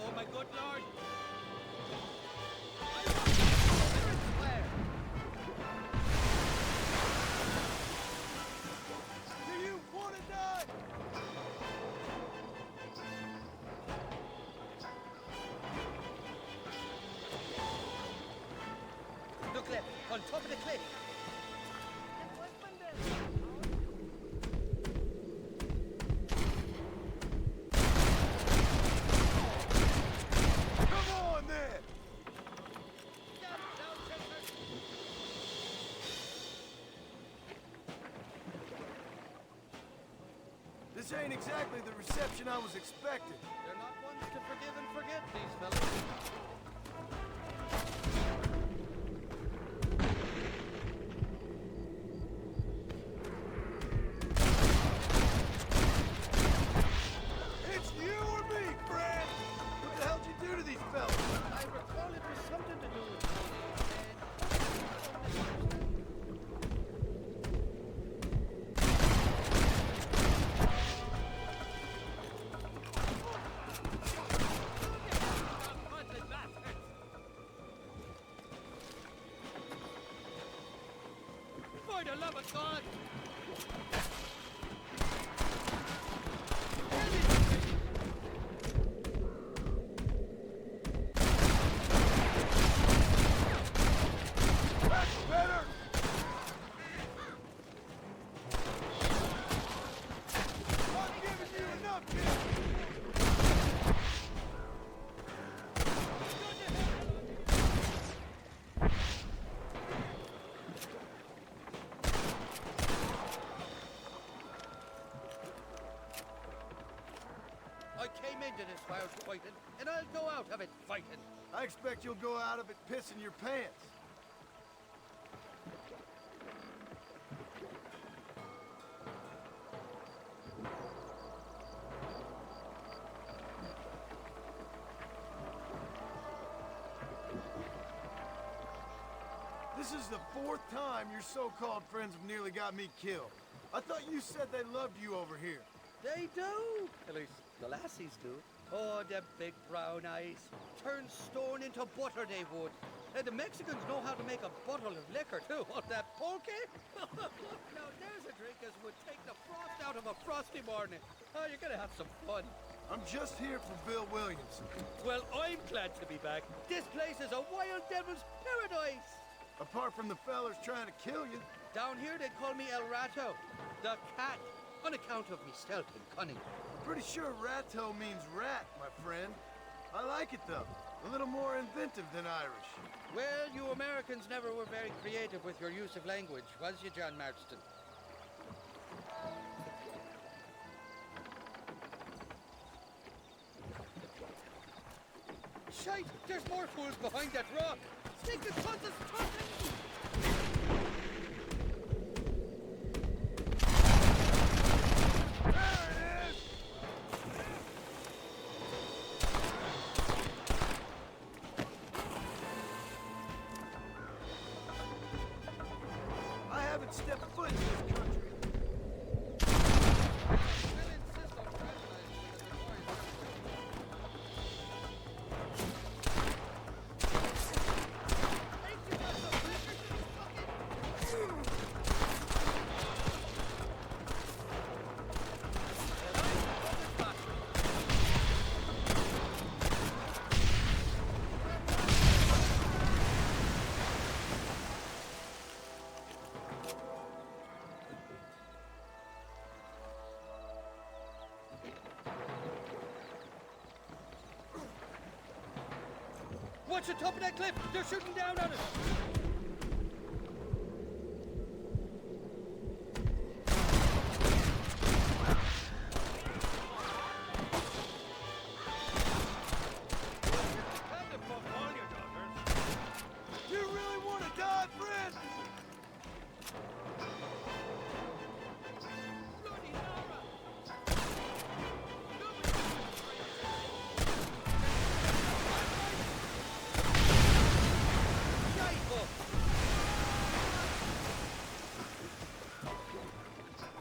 Oh my good lord! Do you want to die? Look left, on top of the cliff. Come on, then! This ain't exactly the reception I was expecting. They're not ones to forgive and forget, these fellas. It's you or me, Fred! What the hell'd you do to these fellas? I recall it was something to do with For the love of God! That's better! I'm giving you enough here! I came into this fire fighting, and I'll go out of it fighting. I expect you'll go out of it pissing your pants. This is the fourth time your so-called friends have nearly got me killed. I thought you said they loved you over here. They do. At least the lassies do. Oh, them big brown eyes. Turn stone into butter they would. And the Mexicans know how to make a bottle of liquor too. What, that pulque? Now there's a drink as would take the frost out of a frosty morning. Oh, you're gonna have some fun. I'm just here for Bill Williams. Well, I'm glad to be back. This place is a wild devil's paradise. Apart from the fellers trying to kill you. Down here they call me El Rato, the cat, on account of me stealth and cunning. I'm pretty sure Rato means rat, my friend. I like it though. A little more inventive than Irish. Well, you Americans never were very creative with your use of language, was you, John Marston? shite! There's more fools behind that rock! Stick the tons of stuff! I haven't stepped foot in this country. Watch the top of that cliff! They're shooting down on us! You really want to die, friend?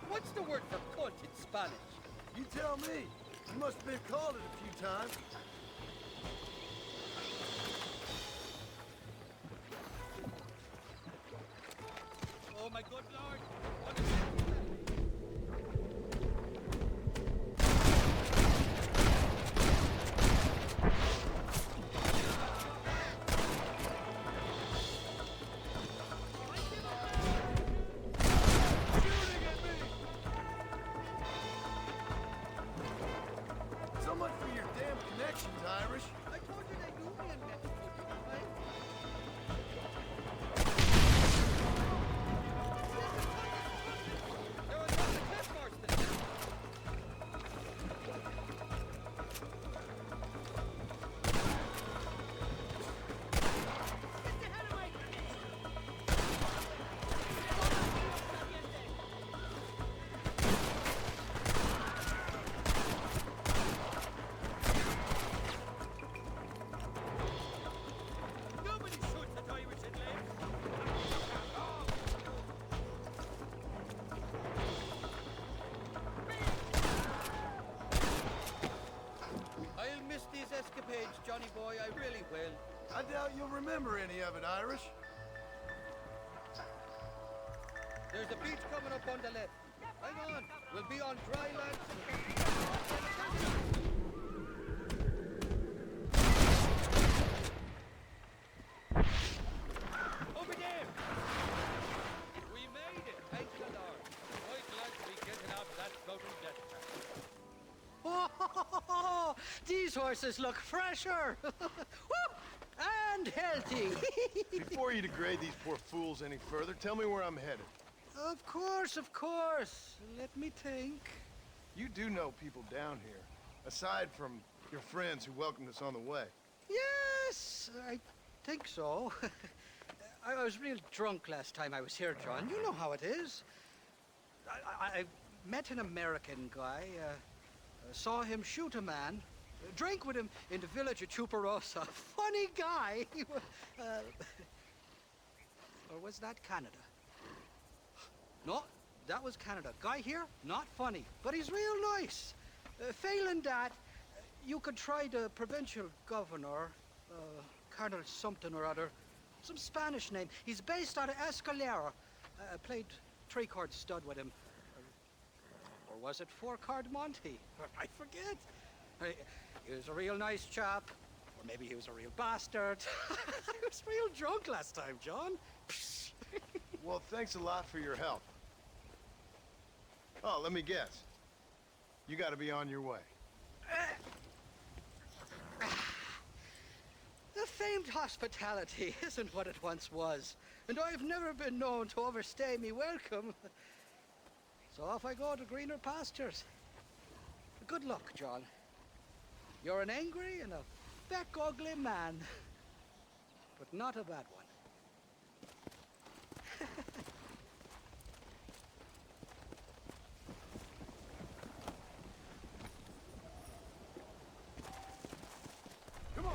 What's the word for cunt in Spanish? You tell me. You must have been called it a few times. Oh my good lord! So much for your damn connections, Irish. I told you they knew me in Mexico, didn't I? There was not a cliff, Marston. Nobody shoots at Irish in Lane. I'll miss these escapades, Johnny boy, I really will. I doubt you'll remember any of it, Irish. There's a beach coming up on the left. Hang on, we'll be on dry land. Over there! We made it, thank the Lord. Quite glad to be getting out of that floating death trap. Oh, these horses look fresher. Woo! And healthy. Before you degrade these poor fools any further, tell me where I'm headed. Of course, of course. Let me think. You do know people down here, aside from your friends who welcomed us on the way. Yes, I think so. I was real drunk last time I was here, John. You know how it is. I met an American guy, saw him shoot a man, drank with him in the village of Chuparosa. Funny guy. Or was that Canada? No, that was Canada. Guy here, not funny, but he's real nice. Failing that, you could try the provincial governor, Colonel something or other, some Spanish name. He's based out of Escalera. Played three-card stud with him. Or was it four-card Monty? I forget. He was a real nice chap. Or maybe he was a real bastard. I was real drunk last time, John. Well, thanks a lot for your help. Oh, let me guess. You gotta be on your way. The famed hospitality isn't what it once was, and I've never been known to overstay me welcome. So off I go to greener pastures. Good luck, John. You're an angry and a big ugly man. But not a bad one. Come on.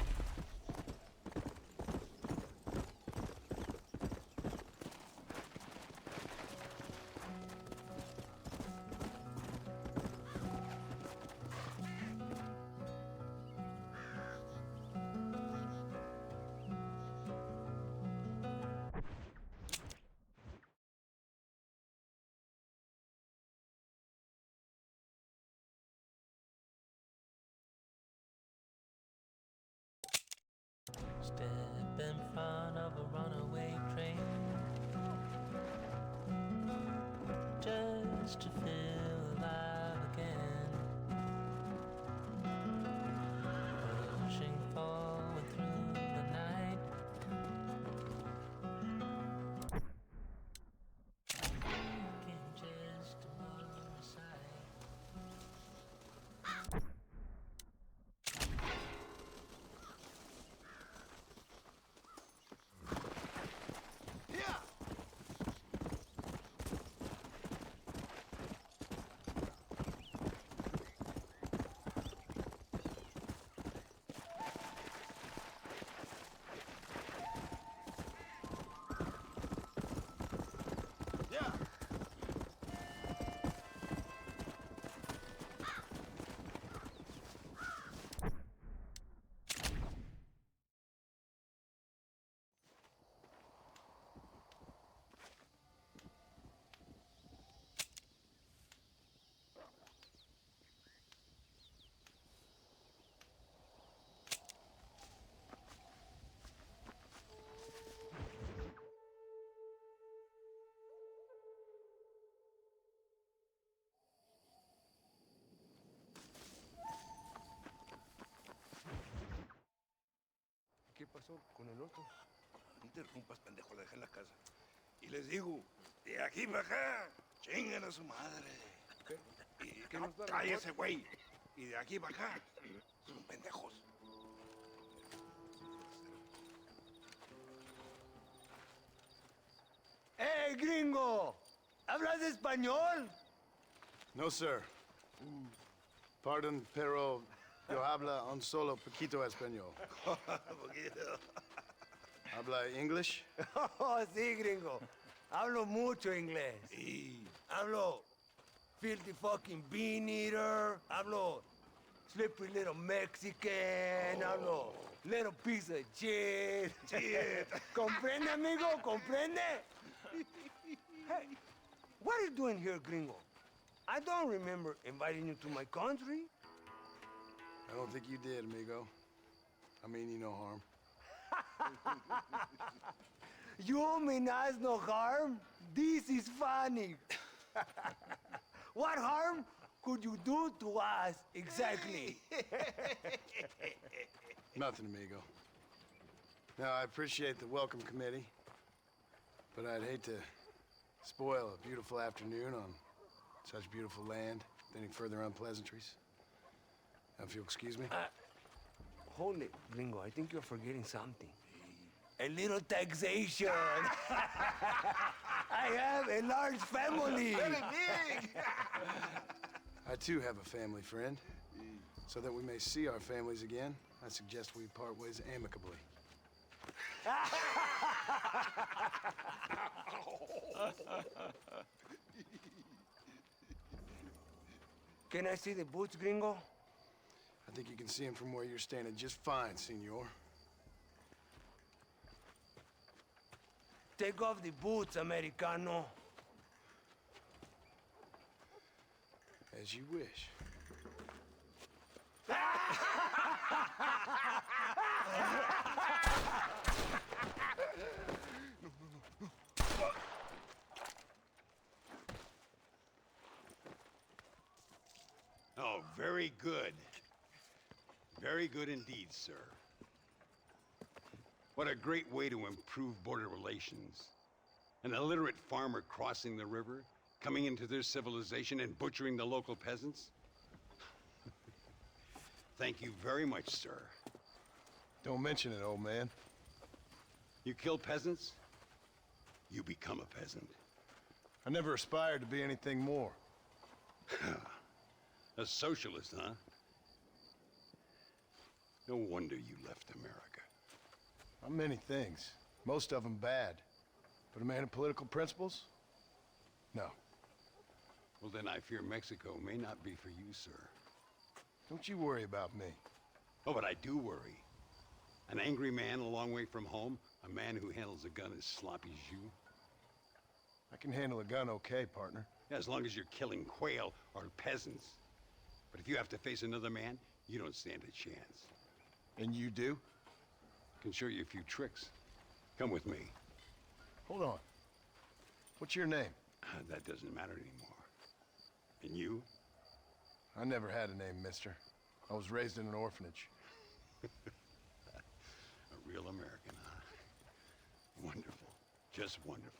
Step in front of a runaway train just to feel alive again. Pushing forward through the night. Looking just to move aside. ¿Qué pasó con el otro? No interrumpas, pendejo, la dejé en la casa. Y les digo, de aquí para acá, chingan a su madre. ¿Qué no, cállese, güey. Y de aquí para acá, son pendejos. ¡Hey, gringo! ¿Hablas español? No, sir. Pardon, pero yo habla un solo poquito español. ¿Habla English? Oh, sí, gringo. Hablo mucho inglés. Sí. Hablo filthy fucking bean eater. Hablo slippery little Mexican. Hablo little piece of shit. Shit. ¿Comprende, amigo? ¿Comprende? Hey, what are you doing here, gringo? I don't remember inviting you to my country. I don't think you did, amigo. I mean you no harm. You mean us no harm? This is funny. What harm could you do to us exactly? Nothing, amigo. Now, I appreciate the welcome committee, but I'd hate to spoil a beautiful afternoon on such beautiful land with any further unpleasantries. Now, if you'll excuse me. Hold it, gringo. I think you're forgetting something. A little taxation. I have a large family. Very big. I, too, have a family friend. So that we may see our families again, I suggest we part ways amicably. Can I see the boots, gringo? I think you can see him from where you're standing just fine, senor. Take off the boots, Americano. As you wish. Oh, very good. Very good indeed, sir. What a great way to improve border relations. An illiterate farmer crossing the river, coming into their civilization and butchering the local peasants. Thank you very much, sir. Don't mention it, old man. You kill peasants, you become a peasant. I never aspired to be anything more. A socialist, huh? No wonder you left America. I'm many things. Most of them bad. But a man of political principles? No. Well, then I fear Mexico may not be for you, sir. Don't you worry about me. Oh, but I do worry. An angry man a long way from home, a man who handles a gun as sloppy as you. I can handle a gun okay, partner. Yeah, as long as you're killing quail or peasants. But if you have to face another man, you don't stand a chance. And you do? Can show you a few tricks. Come with me. Hold on. What's your name? That doesn't matter anymore. And you? I never had a name, mister. I was raised in an orphanage. A real American, huh? Wonderful. Just wonderful.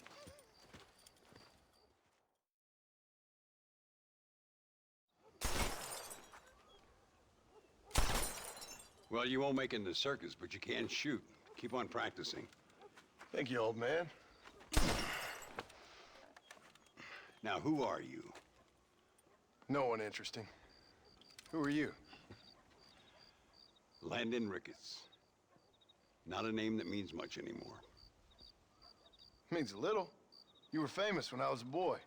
Well, you won't make it in the circus, but you can shoot. Keep on practicing. Thank you, old man. Now, who are you? No one interesting. Who are you? Landon Ricketts. Not a name that means much anymore. Means a little. You were famous when I was a boy.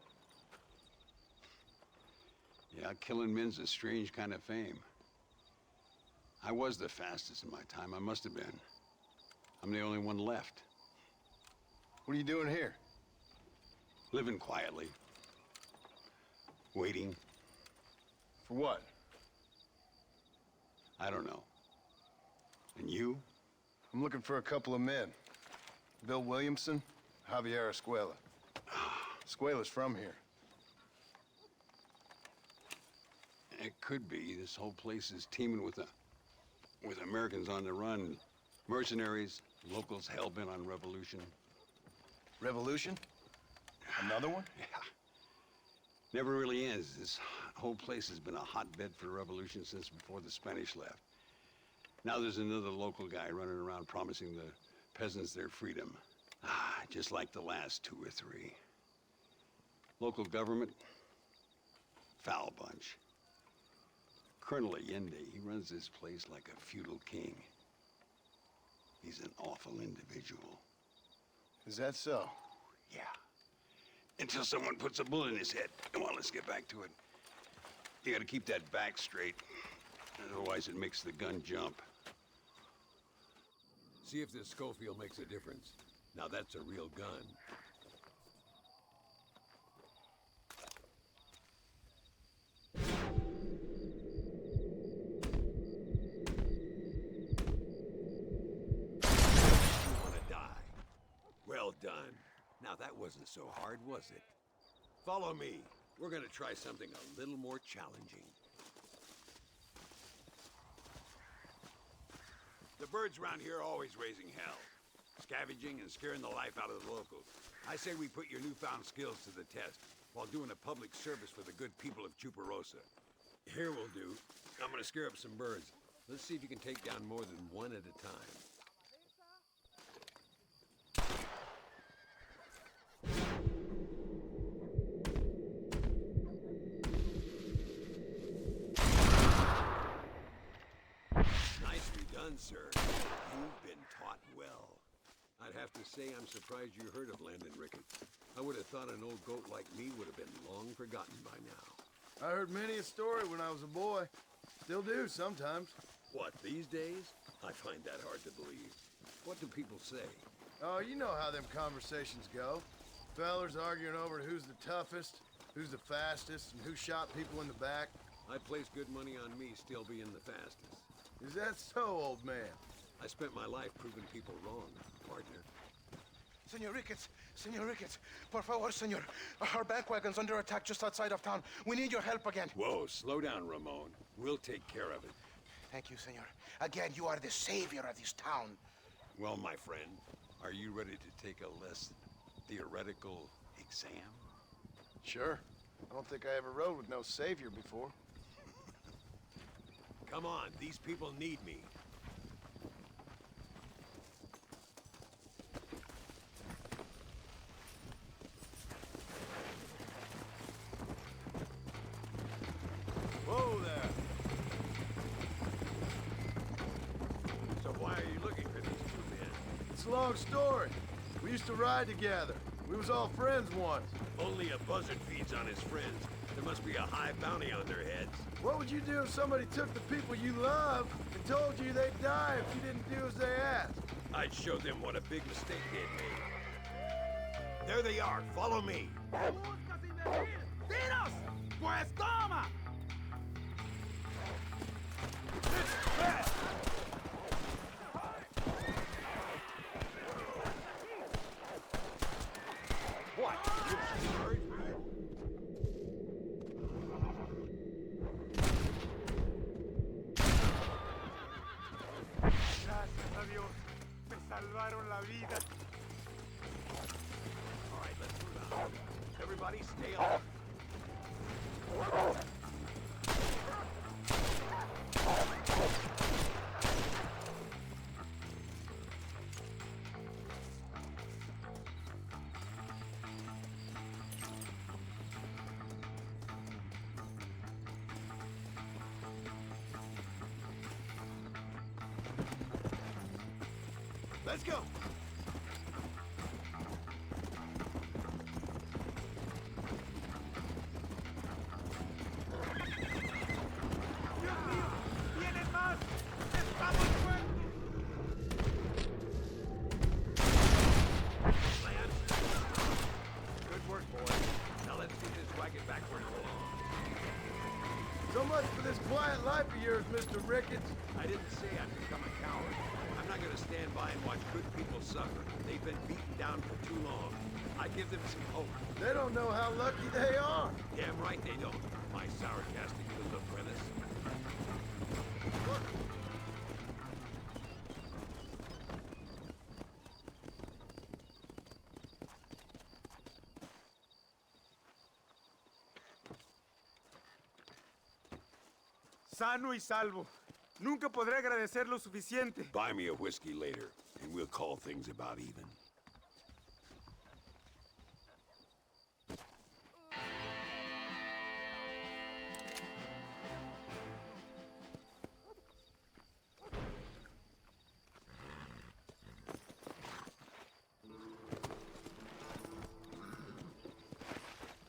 Yeah, killing men's a strange kind of fame. I was the fastest in my time. I must have been. I'm the only one left. What are you doing here? Living quietly. Waiting. For what? I don't know. And you? I'm looking for a couple of men. Bill Williamson, Javier Escuela. Escuela's from here. It could be. This whole place is teeming with Americans on the run. Mercenaries, locals hell-bent on revolution. Revolution? Another one? Yeah. Never really ends. This whole place has been a hotbed for revolution since before the Spanish left. Now there's another local guy running around promising the peasants their freedom. Just like the last two or three. Local government, foul bunch. Colonel Allende, he runs this place like a feudal king. He's an awful individual. Is that so? Yeah. Until someone puts a bullet in his head. Come on, let's get back to it. You gotta keep that back straight. Otherwise it makes the gun jump. See if this Schofield makes a difference. Now that's a real gun. You wanna die? Well done. Now that wasn't so hard, was it? Follow me. We're gonna try something a little more challenging. The birds around here are always raising hell. Scavenging and scaring the life out of the locals. I say we put your newfound skills to the test while doing a public service for the good people of Chuparosa. Here will do. I'm gonna scare up some birds. Let's see if you can take down more than one at a time. Nicely done, sir. You've been taught well. I'd have to say I'm surprised you heard of Landon Ricketts. I would have thought an old goat like me would have been long forgotten by now. I heard many a story when I was a boy. Still do sometimes. What, these days? I find that hard to believe. What do people say? Oh, you know how them conversations go. Fellers arguing over who's the toughest, who's the fastest, and who shot people in the back. I place good money on me still being the fastest. Is that so, old man? I spent my life proving people wrong, partner. Senor Ricketts, por favor, senor. Our bank wagon's under attack just outside of town. We need your help again. Whoa, slow down, Ramon. We'll take care of it. Thank you, senor. Again, you are the savior of this town. Well, my friend, are you ready to take a less theoretical exam? Sure. I don't think I ever rode with no savior before. Come on, these people need me. long story. We used to ride together. We was all friends once. Only a buzzard feeds on his friends. There must be a high bounty on their heads. What would you do if somebody took the people you love and told you they'd die if you didn't do as they asked? I'd show them what a big mistake they'd made. There they are. Follow me. ¡Tiros! ¡Pues toma! What? Gracias a Dios. Me salvaron la vida. All right, let's move out. Everybody stay on. Let's go. ¡Dios mío! ¡Vienen más! ¡Estamos muertos! Good work, boys. Now let's get this wagon back where it belongs. So much for this quiet life of yours, Mr. Ricketts. I didn't say I'd become a coward. I'm not gonna stand by and watch good people suffer. They've been beaten down for too long. I give them some hope. They don't know how lucky they are. Damn right they don't. My sarcastic little apprentice. Sano y salvo. Nunca podré agradecer lo suficiente. Buy me a whiskey later, and we'll call things about even.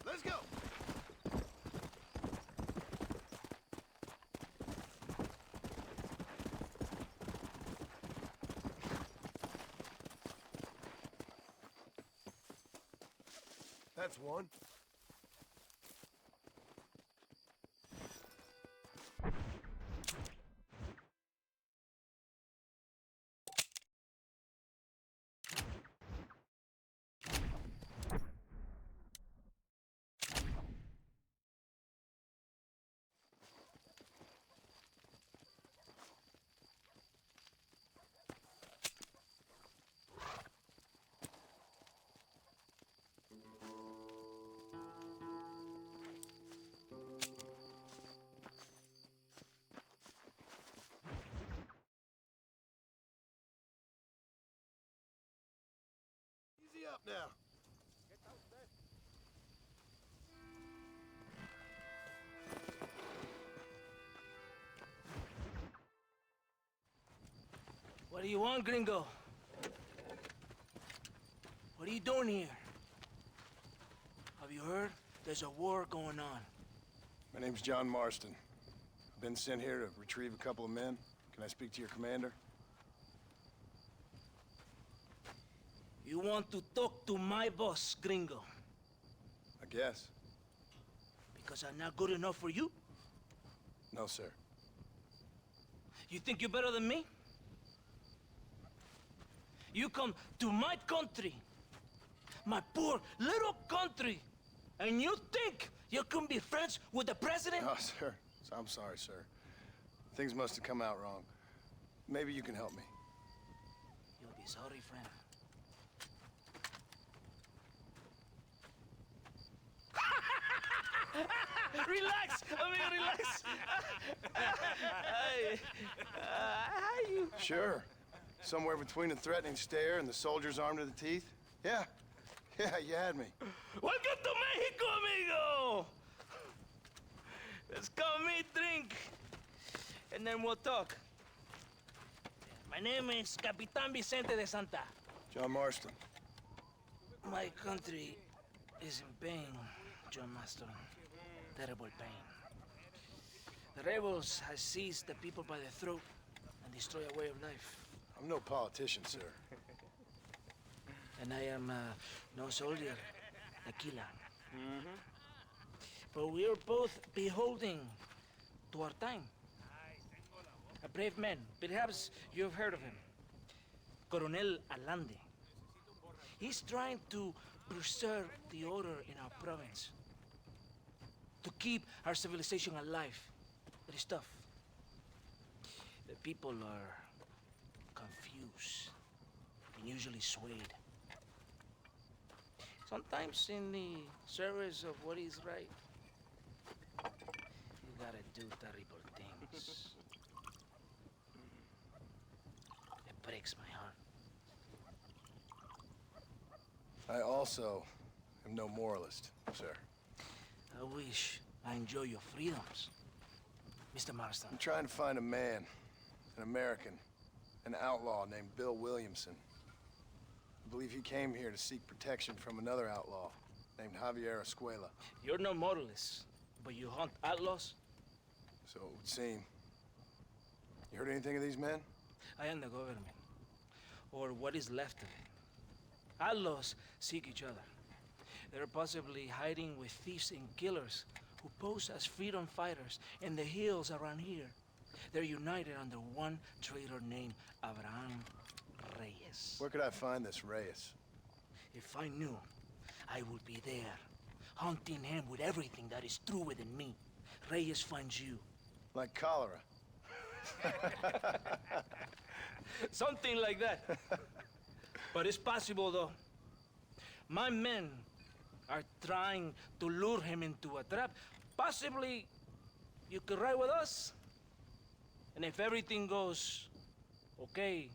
Let's go. That's one. Easy up now. What do you want, gringo? What are you doing here? Have you heard? There's a war going on. My name's John Marston. I've been sent here to retrieve a couple of men. Can I speak to your commander? You want to talk to my boss, gringo? I guess. Because I'm not good enough for you? No, sir. You think you're better than me? You come to my country, my poor little country, and you think you can be friends with the president? No, sir. I'm sorry, sir. Things must have come out wrong. Maybe you can help me. You'll be sorry, friend. Relax, amigo, relax. How you? Sure. Somewhere between a threatening stare and the soldier's arm to the teeth? Yeah. Yeah, you had me. Welcome to Mexico, amigo. Let's come eat, drink, and then we'll talk. My name is Capitan Vicente de Santa. John Marston. My country is in pain, John Marston. Terrible pain. The rebels have seized the people by the throat and destroy a way of life. I'm no politician, sir. And I am no soldier, a killer. But we are both beholding to our time. A brave man, perhaps you've heard of him. Coronel Allende. He's trying to preserve the order in our province. To keep our civilization alive. It is tough. The people are confused and usually swayed. Sometimes in the service of what is right, you gotta do terrible things. It breaks my heart. I also am no moralist, sir. I wish I enjoy your freedoms, Mr. Marston. I'm trying to find a man, an American, an outlaw named Bill Williamson. I believe he came here to seek protection from another outlaw named Javier Escuela. You're no moralist, but you hunt outlaws? So it would seem. You heard anything of these men? I am the government, or what is left of it. Outlaws seek each other. They're possibly hiding with thieves and killers who pose as freedom fighters in the hills around here. They're united under one traitor named Abraham Reyes. Where could I find this Reyes? If I knew, I would be there, hunting him with everything that is true within me. Reyes finds you. Like cholera. Something like that. But it's possible, though. My men are trying to lure him into a trap. Possibly you could ride with us. And if everything goes okay,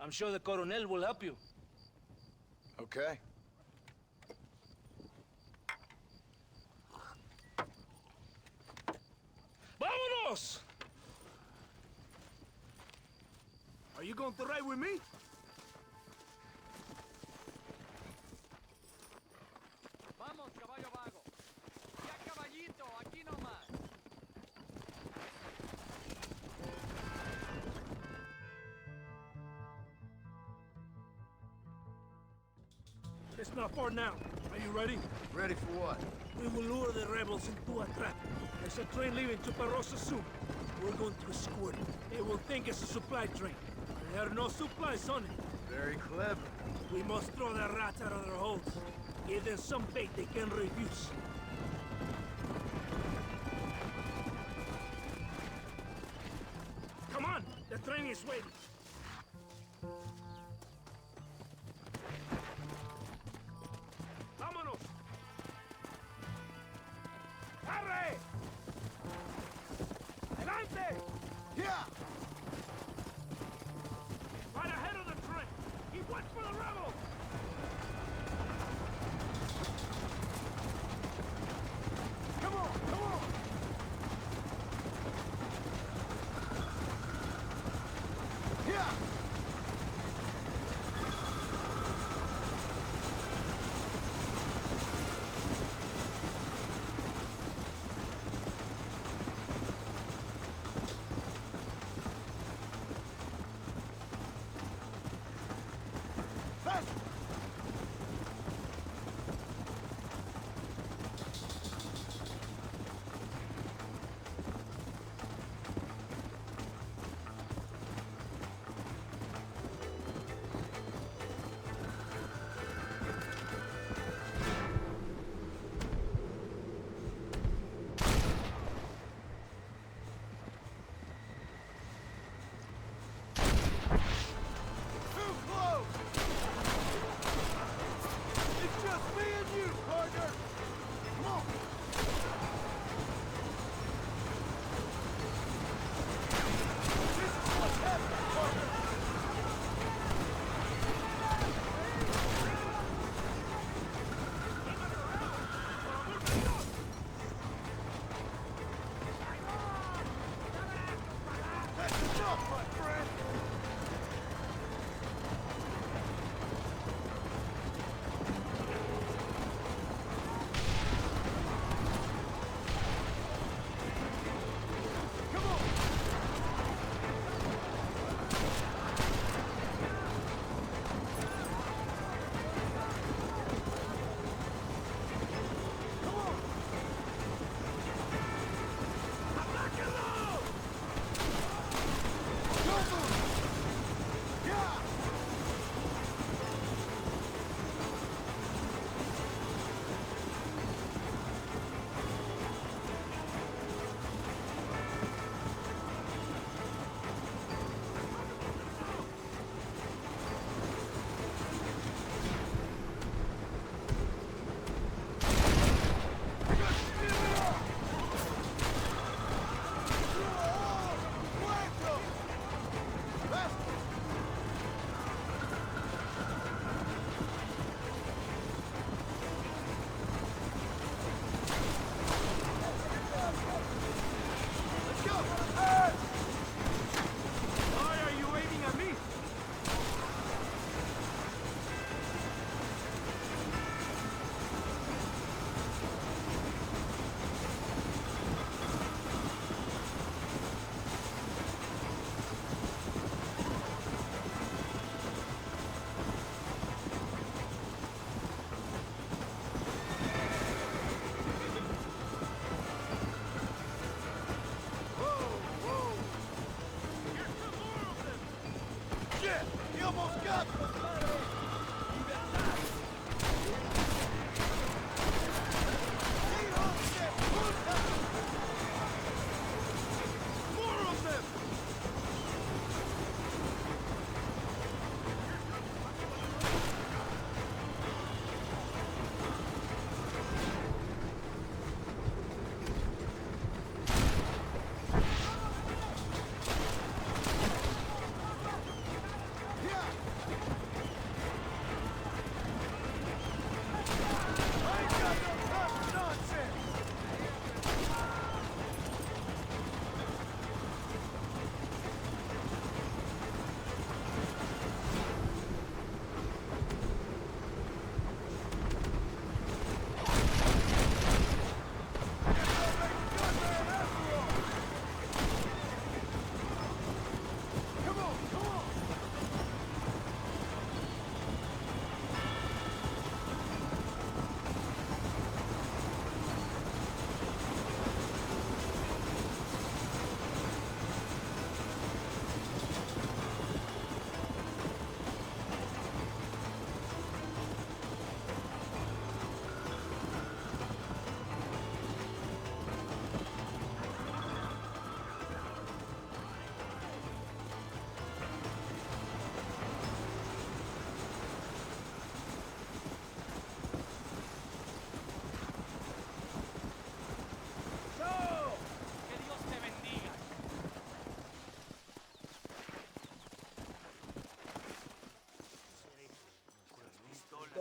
I'm sure the Coronel will help you. Okay. ¡Vámonos! Are you going to ride with me? Vamos, caballo vago. Ya caballito, aquí nomás. It's not far now. Are you ready? Ready for what? We will lure the rebels into a trap. There's a train leaving Chuparosa soon. We're going to escort it. They will think it's a supply train. There are no supplies on it. Very clever. We must throw the rats out of their holes. Give them some bait they can refuse. Come on! The train is waiting. Vámonos! Arre! Adelante! Yeah! Right ahead of the train! Keep watch for the rebels! Come on! Come on! Yeah! Faster! Too close! It's just me and you, partner! Come on! This is what's happening, partner! That's enough, my friend!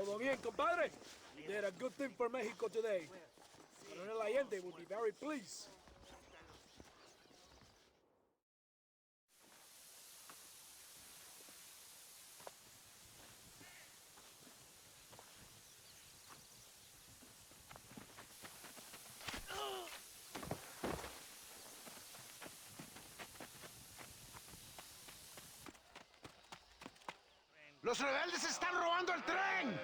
Todo bien, compadre? You did a good thing for Mexico today. Coronel Allende will be very pleased. ¡Los rebeldes están robando el tren!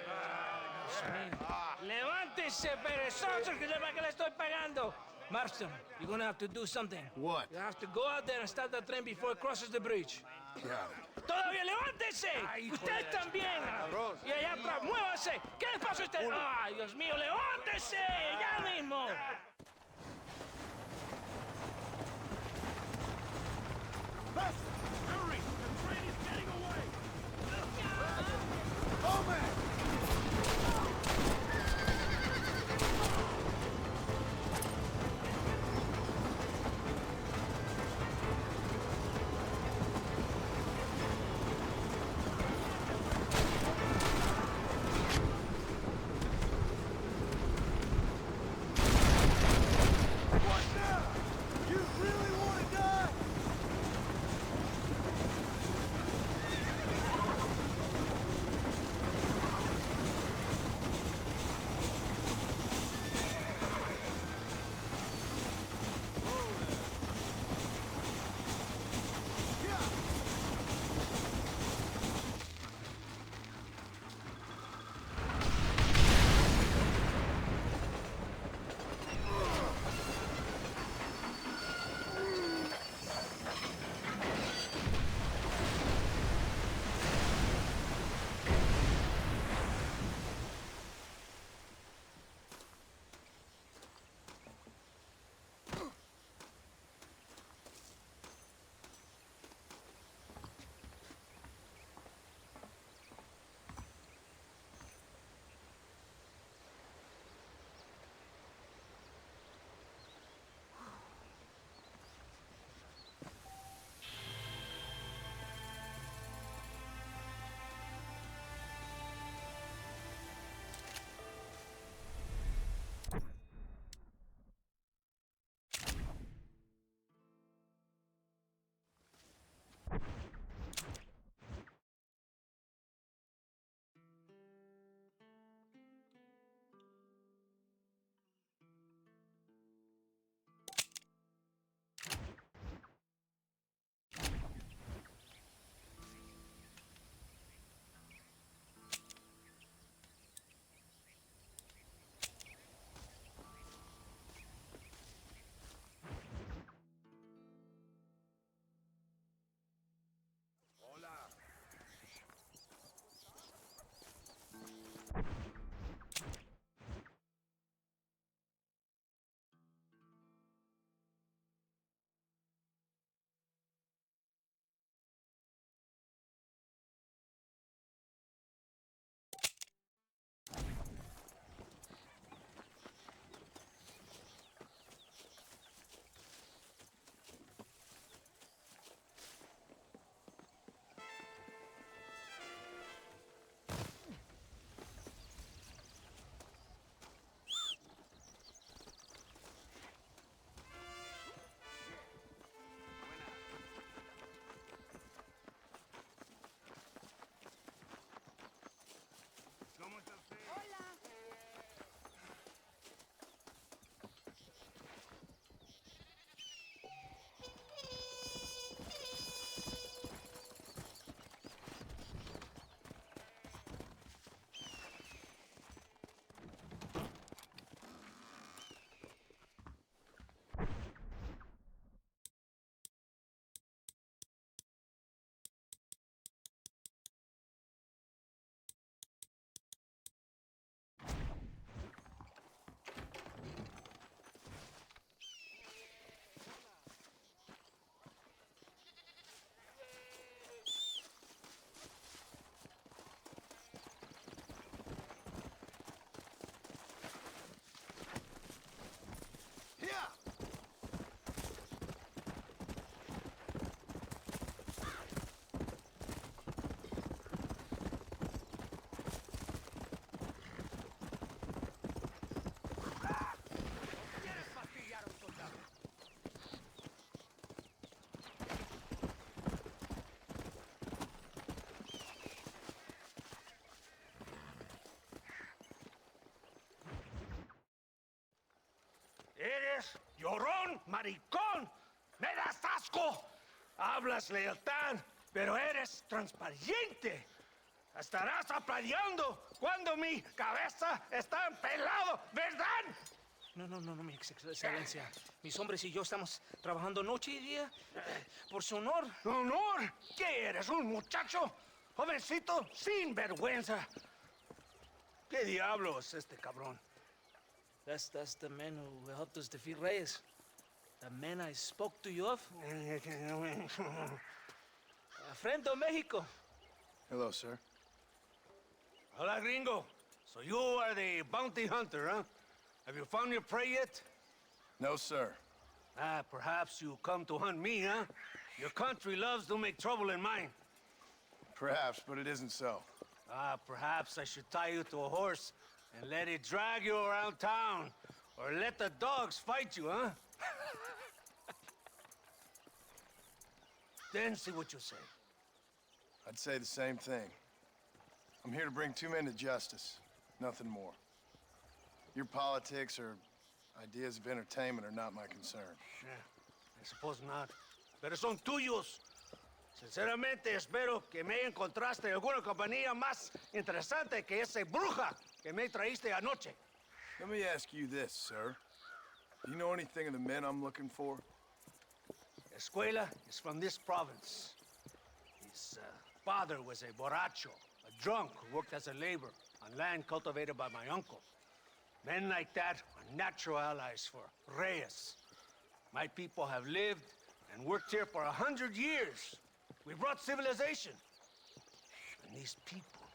Levántese, perezoso, que es que le estoy pagando. Marston, you're gonna have to do something. What? You have to go out there and stop the train before it crosses the bridge. Yeah. ¡Todavía levántese! ¡Usted también! Y allá atrás, muévase. ¿Qué les pasa a usted? ¡Ay, Dios mío, levántese! ¡Ya mismo! Hurry! The train is getting away! Oh, man! What now? You really want to die? eres? Llorón, maricón. Me das asco. Hablas lealtad, pero eres transparente. Estarás aplaudiendo cuando mi cabeza está pelado, ¿verdad? No, mi excelencia. Mis hombres y yo estamos trabajando noche y día por su honor. ¿Honor? ¿Qué eres, un muchacho? Jovencito, sin vergüenza. ¿Qué diablos este cabrón? That's the man who helped us defeat Reyes. The man I spoke to you of. A friend of Mexico. Hello, sir. Hola, gringo. So you are the bounty hunter, huh? Have you found your prey yet? No, sir. Perhaps you come to hunt me, huh? Your country loves to make trouble in mine. Perhaps, but it isn't so. Perhaps I should tie you to a horse and let it drag you around town. Or let the dogs fight you, huh? Then see what you say. I'd say the same thing. I'm here to bring two men to justice. Nothing more. Your politics or ideas of entertainment are not my concern. I suppose not. Pero son tuyos. Sinceramente, espero que me encontraste alguna compañía más interesante que esa bruja que me traíste anoche. Let me ask you this, sir. Do you know anything of the men I'm looking for? Escuela is from this province. His father was a borracho, a drunk who worked as a laborer on land cultivated by my uncle. Men like that are natural allies for Reyes. My people have lived and worked here for 100 years. We brought civilization. And these people,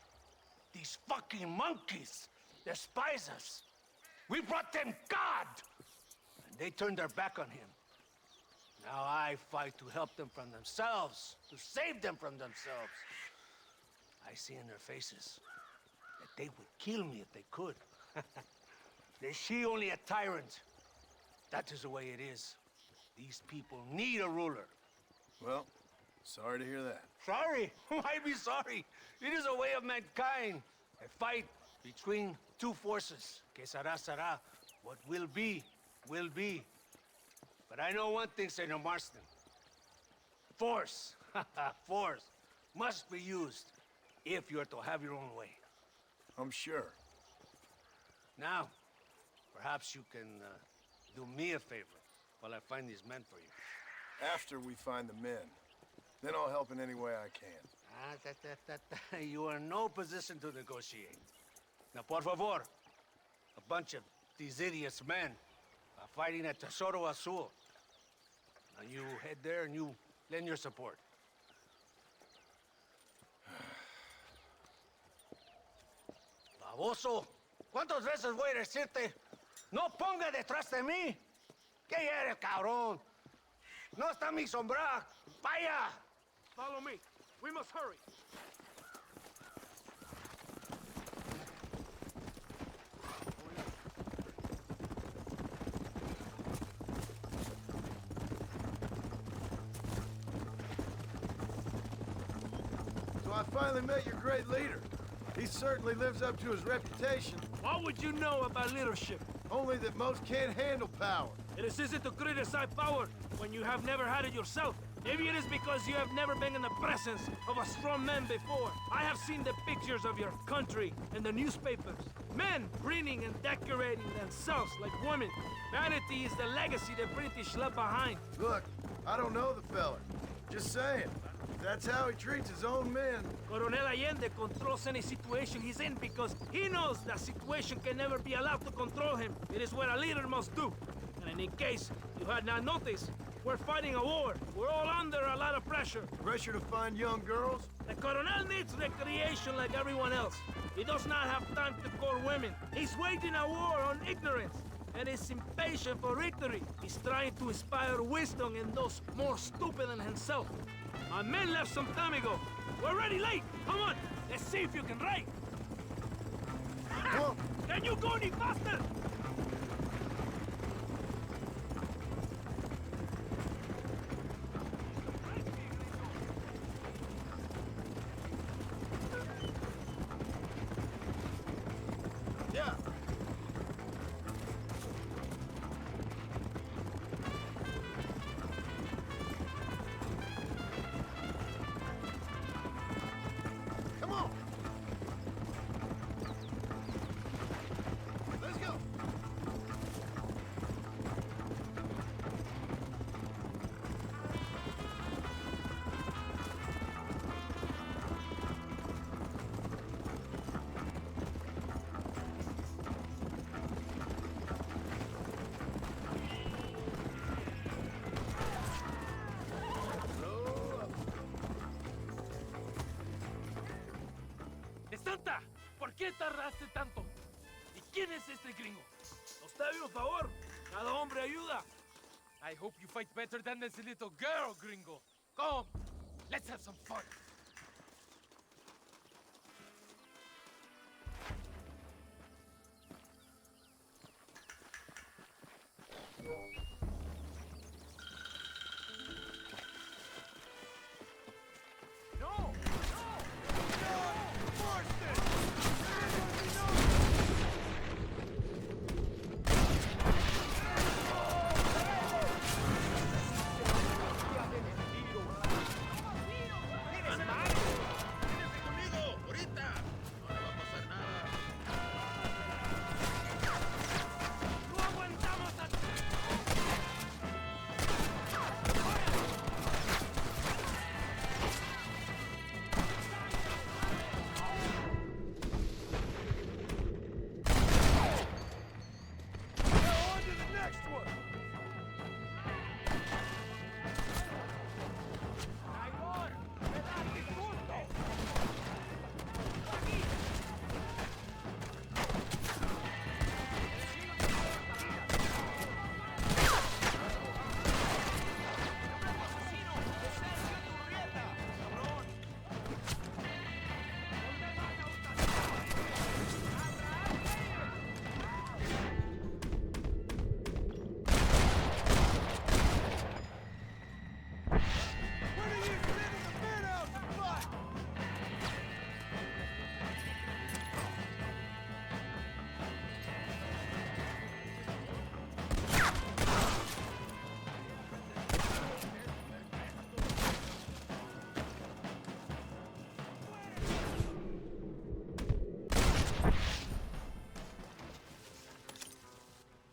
these fucking monkeys, despise us. We brought them God! And they turned their back on him. Now I fight to help them from themselves, to save them from themselves. I see in their faces that they would kill me if they could. They see only a tyrant. That is the way it is. These people need a ruler. Well, sorry to hear that. Sorry? Why be sorry? It is a way of mankind. A fight between two forces. Que será, será. What will be, will be. But I know one thing, Senor Marston. Force, force, must be used if you're to have your own way. I'm sure. Now, perhaps you can do me a favor while I find these men for you. After we find the men, then I'll help in any way I can. You are in no position to negotiate. Now, por favor, a bunch of these idiots men are fighting at Tesoro Azul. Now you head there and you lend your support. Baboso, ¿cuántas veces voy a decirte? No ponga detrás de mí. ¿Qué eres, cabrón? No está mi sombra. Vaya. Follow me. We must hurry. So I finally met your great leader. He certainly lives up to his reputation. What would you know about leadership? Only that most can't handle power. It is easy to criticize power when you have never had it yourself. Maybe it is because you have never been in the presence of a strong man before. I have seen the pictures of your country in the newspapers. Men grinning and decorating themselves like women. Vanity is the legacy the British left behind. Look, I don't know the fella. Just saying. That's how he treats his own men. Coronel Allende controls any situation he's in because he knows that situation can never be allowed to control him. It is what a leader must do. And in case you had not noticed, we're fighting a war. We're all under a lot of pressure. Pressure to find young girls? The Coronel needs recreation like everyone else. He does not have time to court women. He's waging a war on ignorance. And is impatient for victory. He's trying to inspire wisdom in those more stupid than himself. Our men left some time ago. We're already late. Come on, let's see if you can ride. Can you go any faster? Yeah. qué tardaste tanto? ¿Y quién es este gringo? Nos debe un favor. Cada hombre ayuda. I hope you fight better than this little girl, gringo. Come, let's have some fun. No! John Marston!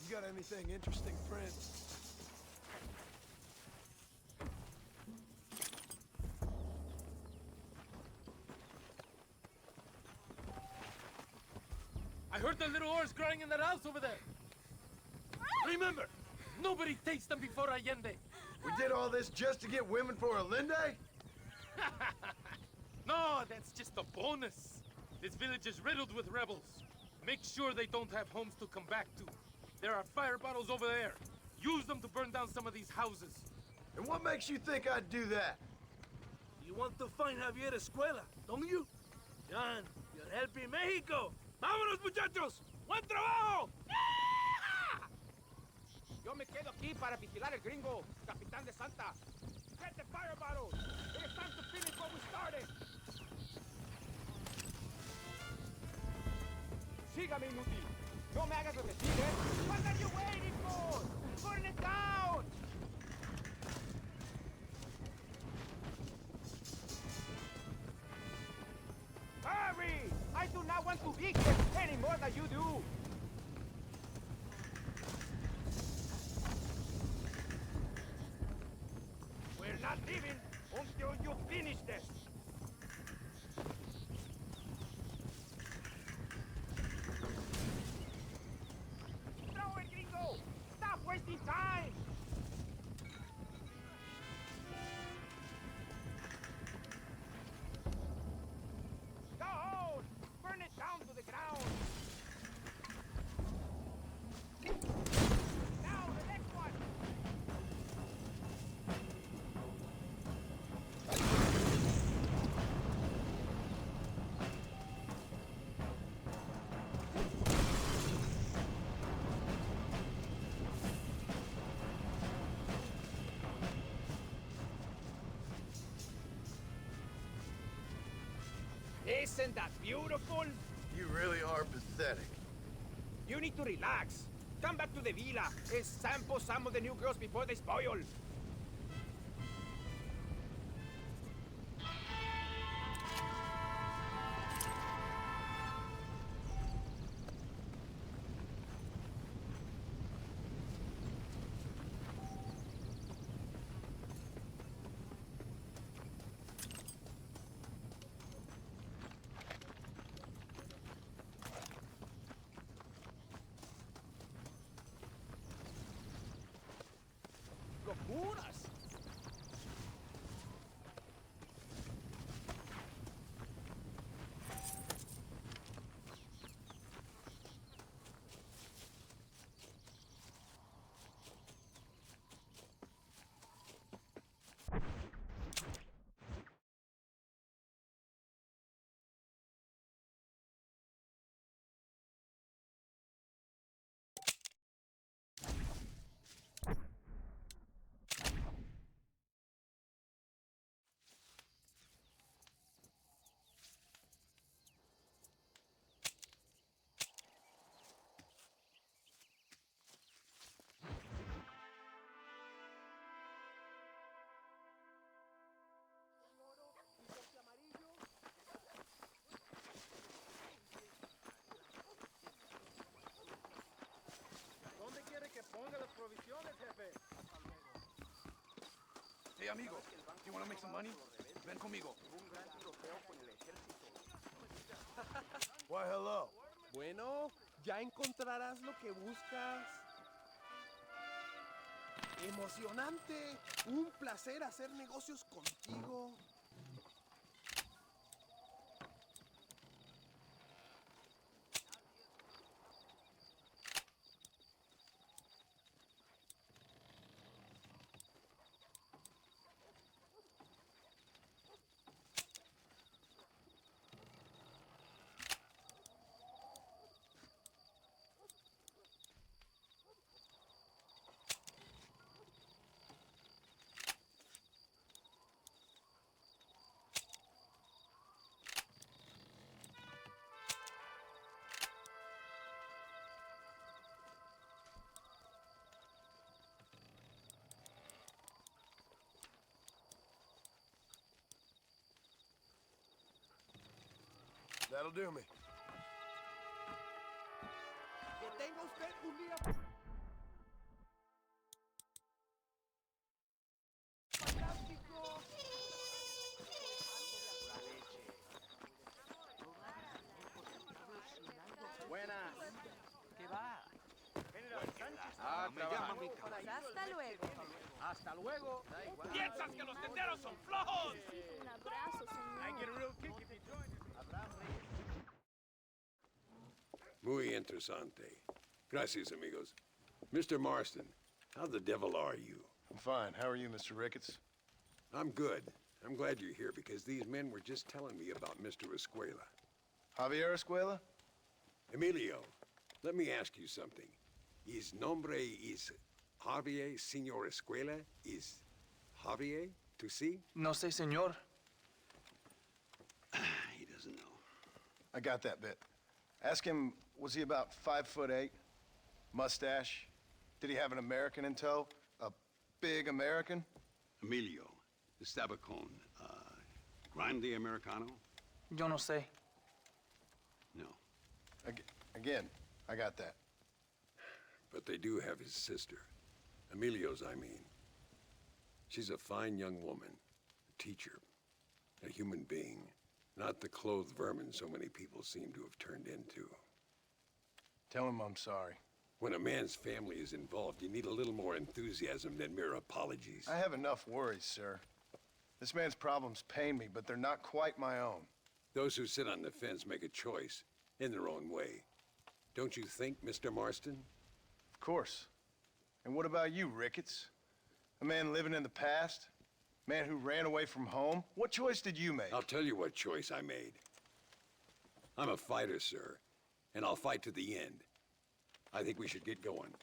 You got anything interesting, Prince? I heard the little horse crying in that house over there. Remember, nobody takes them before Allende. We did all this just to get women for Allende? No, that's just a bonus. This village is riddled with rebels. Make sure they don't have homes to come back to. There are fire bottles over there. Use them to burn down some of these houses. And what makes you think I'd do that? You want to find Javier Escuela, don't you? John, you're helping Mexico. ¡Vámonos, muchachos! ¡Buen trabajo! Yo me quedo aquí para vigilar el gringo, Capitán de Santa. Get the fire bottles. It is time to finish what we started. Sígame, inútil. No me hagas repetir, ¿eh? What are you waiting for? Burn it down! Hurry! I do not want to be here any more than you do. We're not leaving until you finish this. Throw it, gringo! Stop wasting time! Go on! Burn it down to the ground! Now, the next one! Isn't that beautiful? You really are pathetic. You need to relax. Come back to the villa and sample some of the new girls before they spoil. Hey, amigo, do you want to make some money? Ven conmigo. Why, hello. Bueno, ya encontrarás lo que buscas. Emocionante. Un placer hacer negocios contigo. That'll do me. Que tenga usted un día fantástico. Buenas. ¿Qué va? Me llaman mi Pues hasta luego. Hasta luego. ¿Piensas que los tenderos son flojos? Un abrazo, señor. Muy interesante. Gracias, amigos. Mr. Marston, how the devil are you? I'm fine. How are you, Mr. Ricketts? I'm good. I'm glad you're here because these men were just telling me about Mr. Escuela. Javier Escuela? Emilio, let me ask you something. His nombre is Javier Señor Escuela? Is Javier to see? No sé, señor. He doesn't know. I got that bit. Ask him, was he about 5'8"? Mustache? Did he have an American in tow? A big American? Emilio, the Stabacon, Grande Americano? Yo no sé. No. Again, I got that. But they do have his sister. Emilio's, I mean. She's a fine young woman, a teacher, a human being, not the clothed vermin so many people seem to have turned into. Tell him I'm sorry. When a man's family is involved, you need a little more enthusiasm than mere apologies. I have enough worries, sir. This man's problems pain me, but they're not quite my own. Those who sit on the fence make a choice in their own way. Don't you think, Mr. Marston? Of course. And what about you, Ricketts? A man living in the past? Man who ran away from home? What choice did you make? I'll tell you what choice I made. I'm a fighter, sir, and I'll fight to the end. I think we should get going.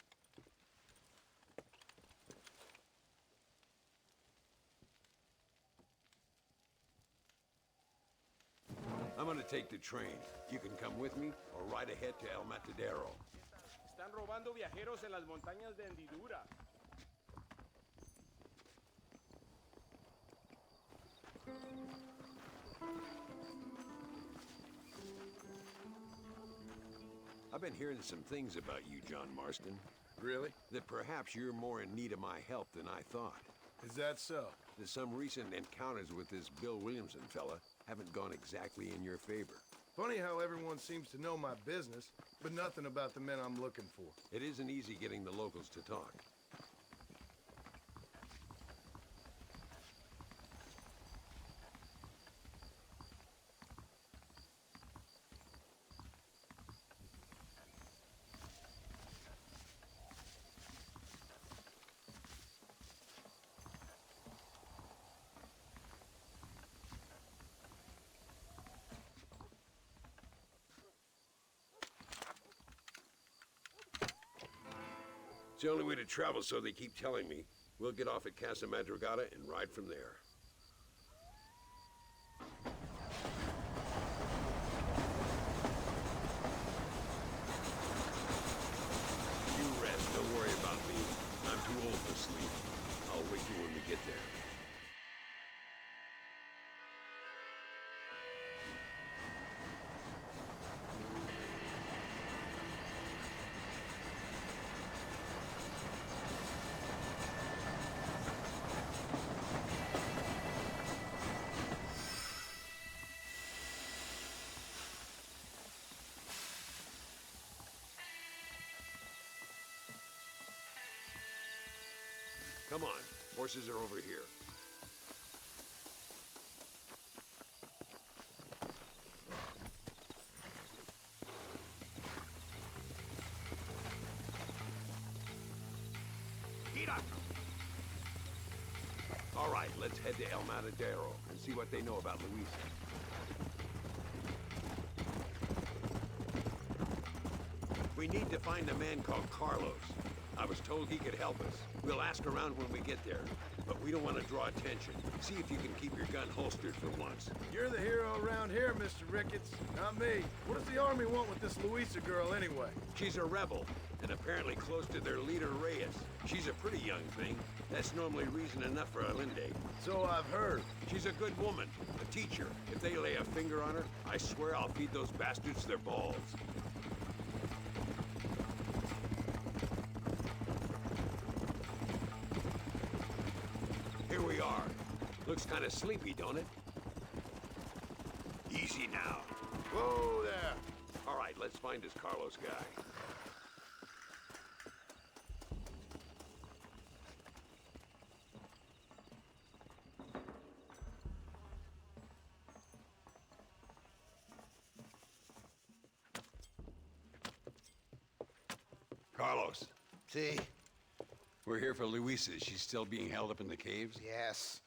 I'm gonna take the train. You can come with me or ride ahead to El Matadero. Están robando viajeros en las montañas de Hendidura. I've been hearing some things about you, John Marston. Really? That perhaps you're more in need of my help than I thought. Is that so? That some recent encounters with this Bill Williamson fella haven't gone exactly in your favor. Funny how everyone seems to know my business, but nothing about the men I'm looking for. It isn't easy getting the locals to talk. It's the only way to travel, so they keep telling me. We'll get off at Casa Madrugada and ride from there. You rest. Don't worry about me. I'm too old for sleep. I'll wake you when we get there. Come on, horses are over here. Get up! All right, let's head to El Matadero and see what they know about Luisa. We need to find a man called Carlos. I was told he could help us. We'll ask around when we get there, but we don't want to draw attention. See if you can keep your gun holstered for once. You're the hero around here, Mr. Ricketts, not me. What does the army want with this Luisa girl anyway? She's a rebel, and apparently close to their leader, Reyes. She's a pretty young thing. That's normally reason enough for Allende. So I've heard. She's a good woman, a teacher. If they lay a finger on her, I swear I'll feed those bastards their balls. Here we are. Looks kind of sleepy, don't it? Easy now. Whoa there. All right, let's find this Carlos guy. Carlos. See? We're here for Luisa. She's still being held up in the caves? Yes.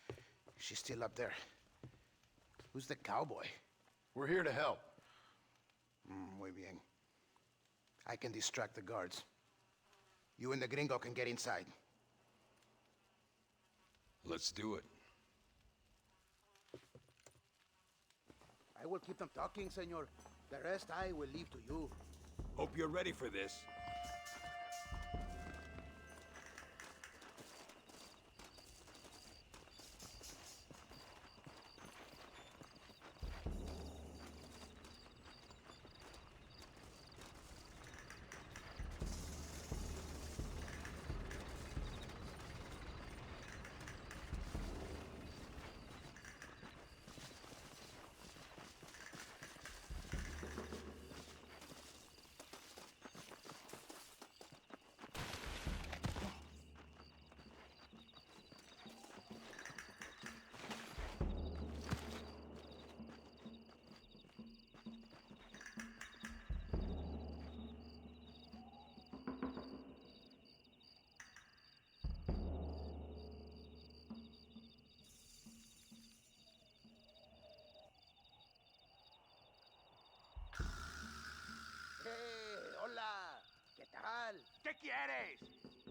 She's still up there. Who's the cowboy? We're here to help. Muy bien. I can distract the guards. You and the gringo can get inside. Let's do it. I will keep them talking, senor. The rest I will leave to you. Hope you're ready for this. Hola. ¿Qué tal? ¿Qué quieres?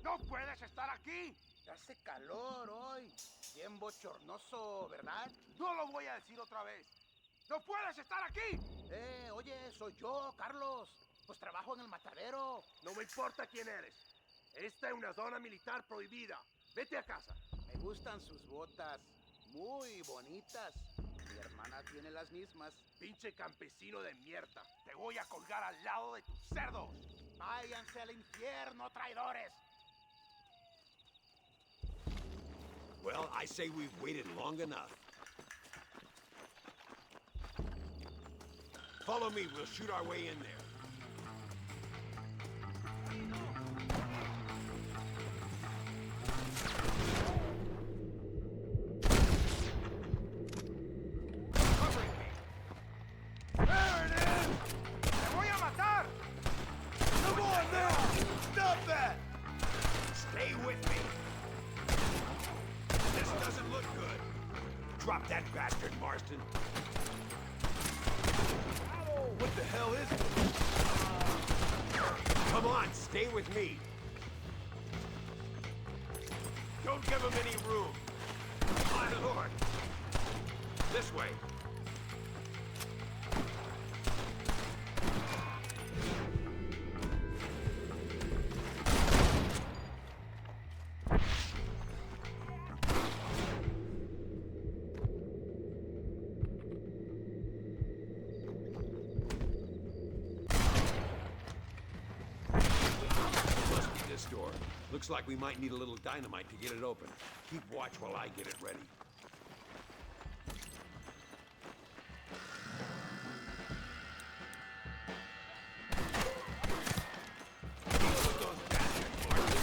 ¡No puedes estar aquí! Hace calor hoy. Bien bochornoso, ¿verdad? No lo voy a decir otra vez. ¡No puedes estar aquí! Oye, soy yo, Carlos. Pues trabajo en el matadero. No me importa quién eres. Esta es una zona militar prohibida. Vete a casa. Me gustan sus botas. Muy bonitas. Mi hermana tiene las mismas. Pinche campesino de mierda. Te voy a colgar al lado de tus cerdos. Váyanse al infierno, traidores. Well, I say we've waited long enough. Follow me. We'll shoot our way in there. Drop that bastard, Marston. What the hell is it? Come on, stay with me. Don't give him any room. My lord. This way. Door. Looks like we might need a little dynamite to get it open. Keep watch while I get it ready. Deal with those bastards, Martin.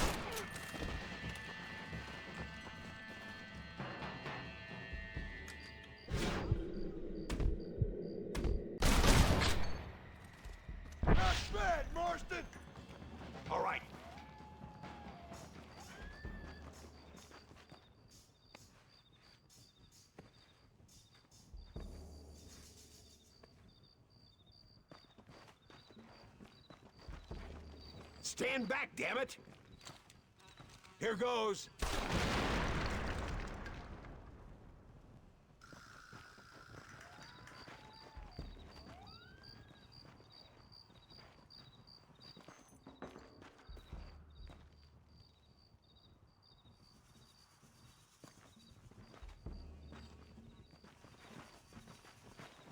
Stand back, damn it! Here goes.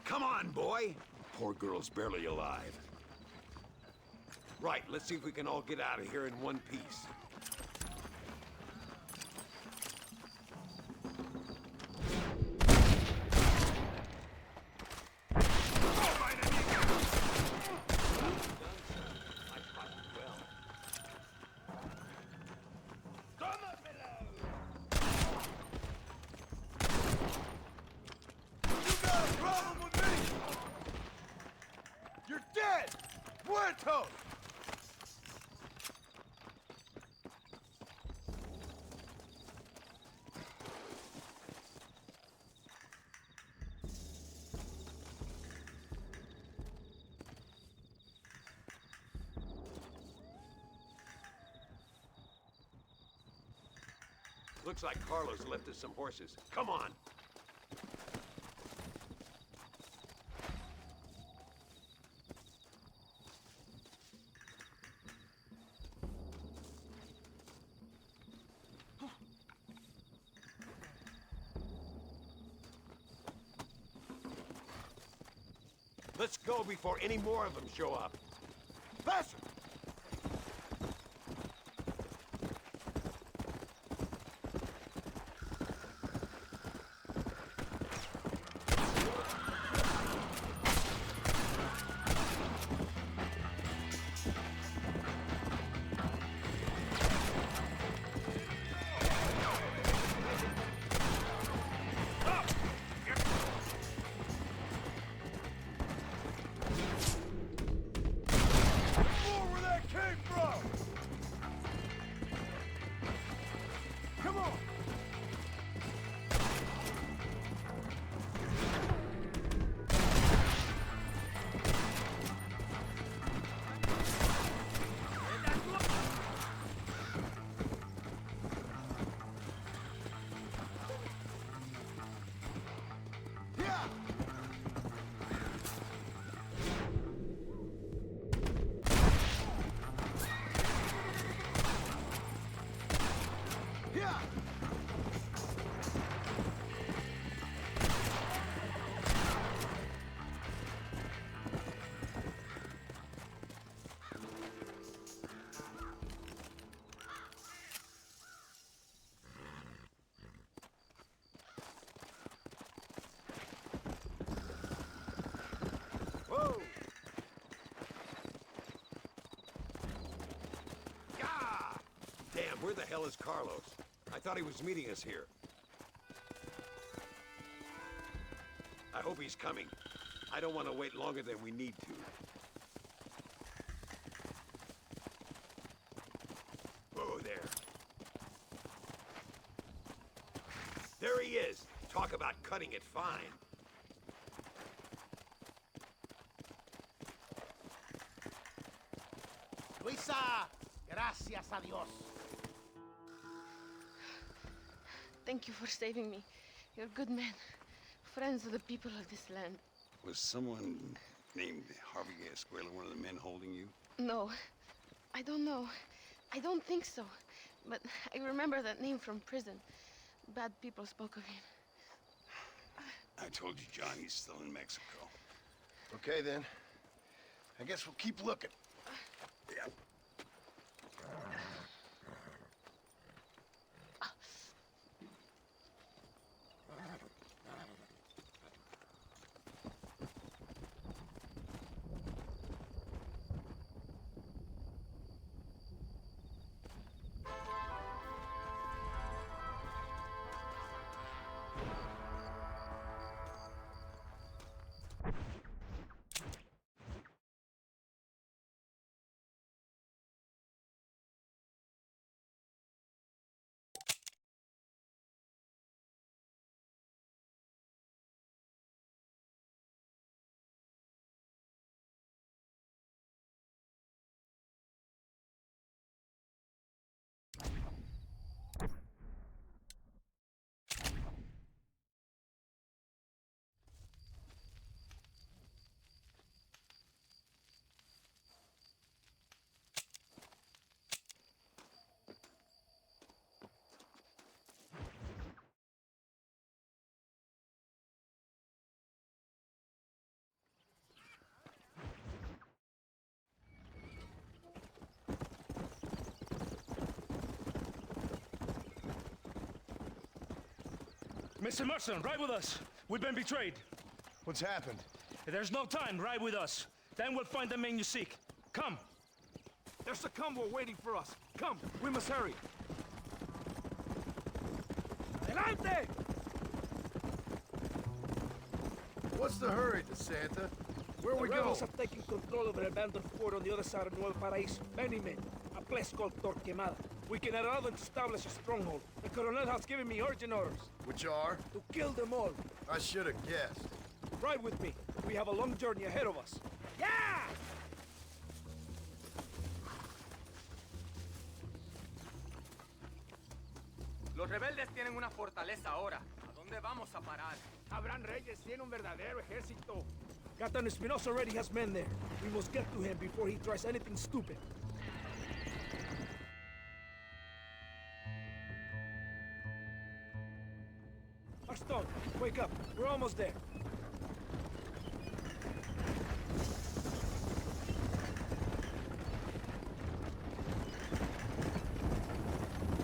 Come on, boy. Poor girl's barely alive. Right, let's see if we can all get out of here in one piece. You're dead! Muerto! Looks like Carlos left us some horses. Come on! Let's go before any more of them show up. Faster! More where that came from! Come on! Yeah! Yeah! Whoa! Yeah! Damn, where the hell is Carlos? I thought he was meeting us here. I hope he's coming. I don't want to wait longer than we need to. Whoa there. There he is. Talk about cutting it fine. Luisa, gracias a Dios. Thank you for saving me. You're good men. Friends of the people of this land. Was someone named Harvey Escuela one of the men holding you? No, I don't know. I don't think so. But I remember that name from prison. Bad people spoke of him. I told you, John, he's still in Mexico. Okay, then. I guess we'll keep looking. Yeah. Mr. Marston, ride with us. We've been betrayed. What's happened? There's no time. Ride with us. Then we'll find the man you seek. Come. There's a convoy waiting for us. Come, we must hurry. Adelante! What's the hurry, DeSanta? Where we The rebels go? have taken control of an abandoned fort on the other side of Nuevo Paraíso. Many men. A place called Torquemada. We can allow them to establish a stronghold. The Colonel has given me urgent orders. Which are? To kill them all. I should have guessed. Ride with me. We have a long journey ahead of us. Yeah! Los rebeldes tienen una fortaleza ahora. ¿A dónde vamos a parar? Abraham Reyes tiene un verdadero ejército. Captain Espinosa already has men there. We must get to him before he tries anything stupid. Marston, wake up. We're almost there.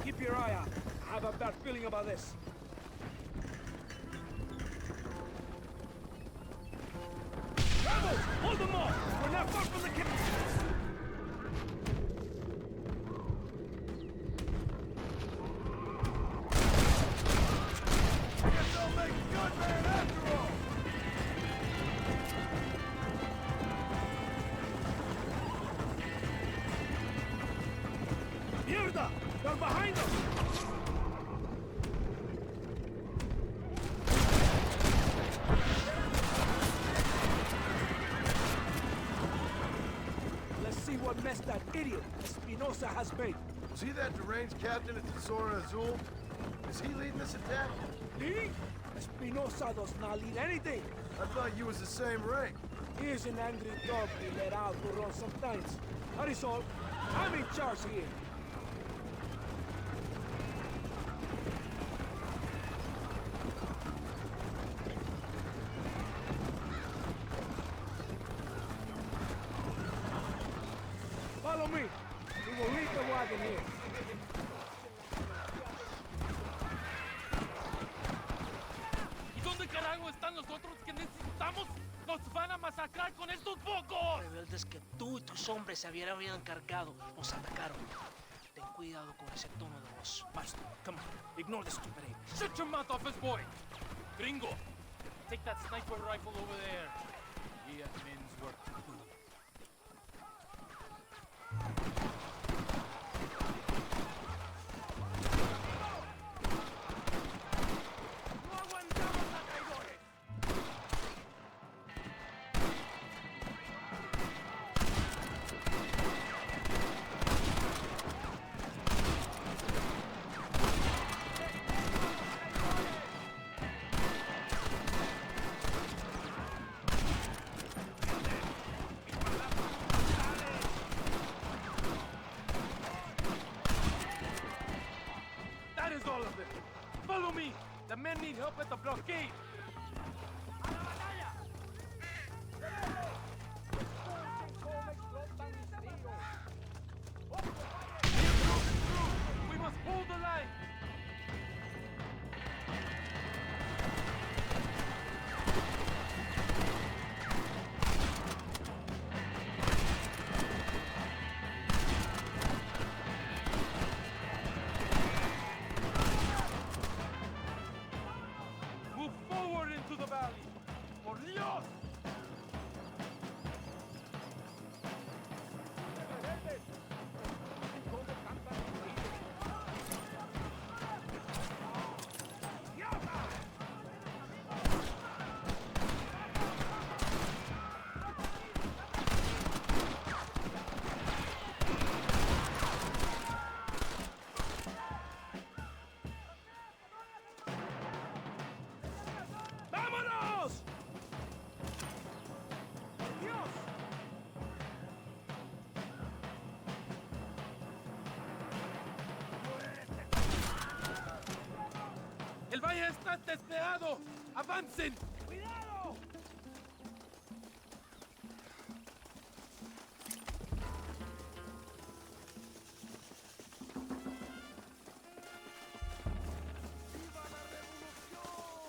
Keep your eye out. I have a bad feeling about this. Rebels! Hold them off! We're not far from the camp! I guess I'll make a good man after all! Mierda! They're behind us! Let's see what mess that idiot Espinosa has made. Was he that deranged captain at the Zora Azul? Is he leading this attack? Leading? Espinosa does not lead anything. I thought you was the same rank. He is an angry dog we let out to run sometimes. That is all. I'm in charge here. Follow me. We will leave the wagon here. ¿Y dónde carajo están los otros que necesitamos? ¡Nos van a masacrar con estos pocos! Rebeldes que tú y tus hombres se habían encargado nos atacaron. Ten cuidado con ese tono de voz. Marston, come on. Ignore the stupid ape. Shut your mouth off his boy! Gringo, take that sniper rifle over there. We have men's work to do. ¡No aguantamos a traidores! That is all of it. Follow me. The men need help at the blockade. We must hold the line. Move forward into the valley. Por Dios! ¡Vámonos! ¡Por Dios! ¡El valle está despejado! ¡Avancen! ¡Cuidado! ¡Viva la revolución!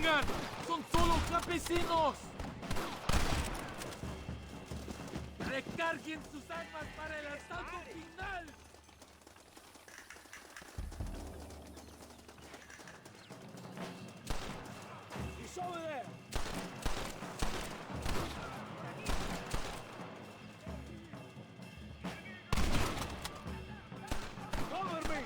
detengan! ¡Son solo campesinos! ¡Recarguen sus armas para el asalto final! He's over there! Cover me!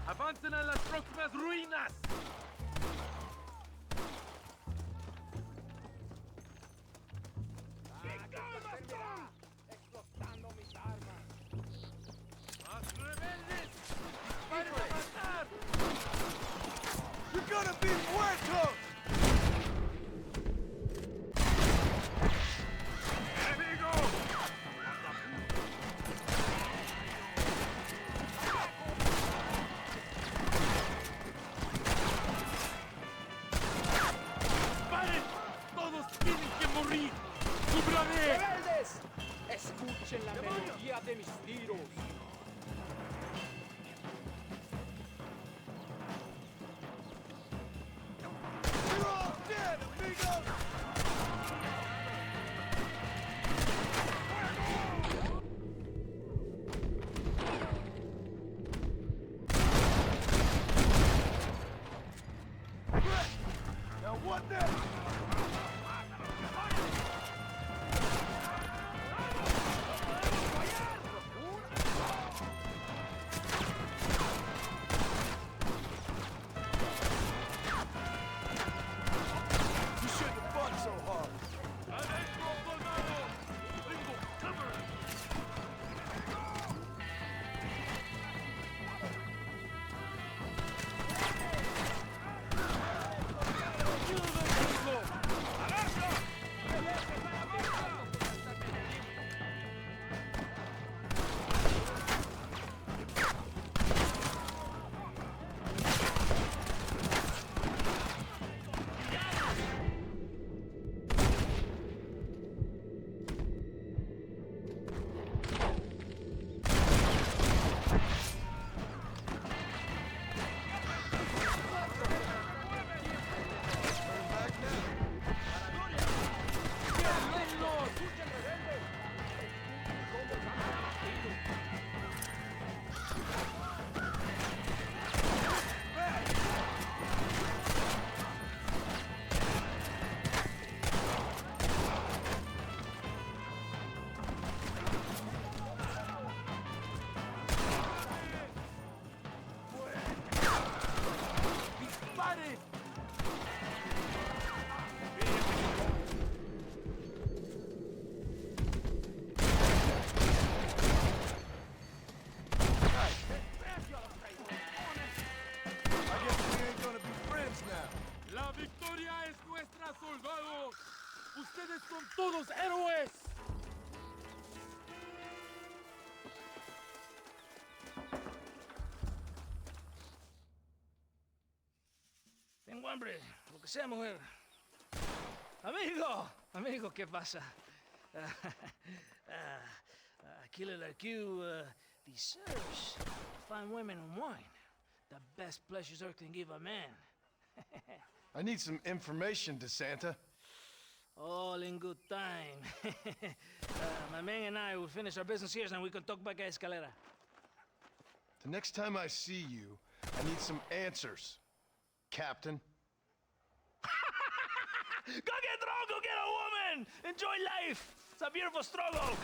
¡Avancen a las próximas ruinas! ¡Explotando mis armas! ¡Más rebeldes! ¡Disparen a matar! You're gonna be muertos! ¡Paren! ¡Todos tienen que morir! ¡Subrayé! ¡Rebeldes! Escuchen la melodía de mis tiros. You're all dead, amigos! Now what next? You shouldn't have fought so hard. ¡Adentro, soldado! ¡Tengo cover! ¡Disparen! I guess we ain't gonna be friends now. ¡La victoria es nuestra, soldados! ¡Ustedes son todos héroes! Tengo hambre, lo que sea, mujer. Amigo, amigo, ¿qué pasa? A killer like you deserves fine women and wine. The best pleasures Earth can give a man. I need some information, DeSanta. All in good time. My man and I will finish our business here and we can talk back at Escalera. The next time I see you, I need some answers, Captain. Go get drunk, go get a woman! Enjoy life! It's a beautiful struggle!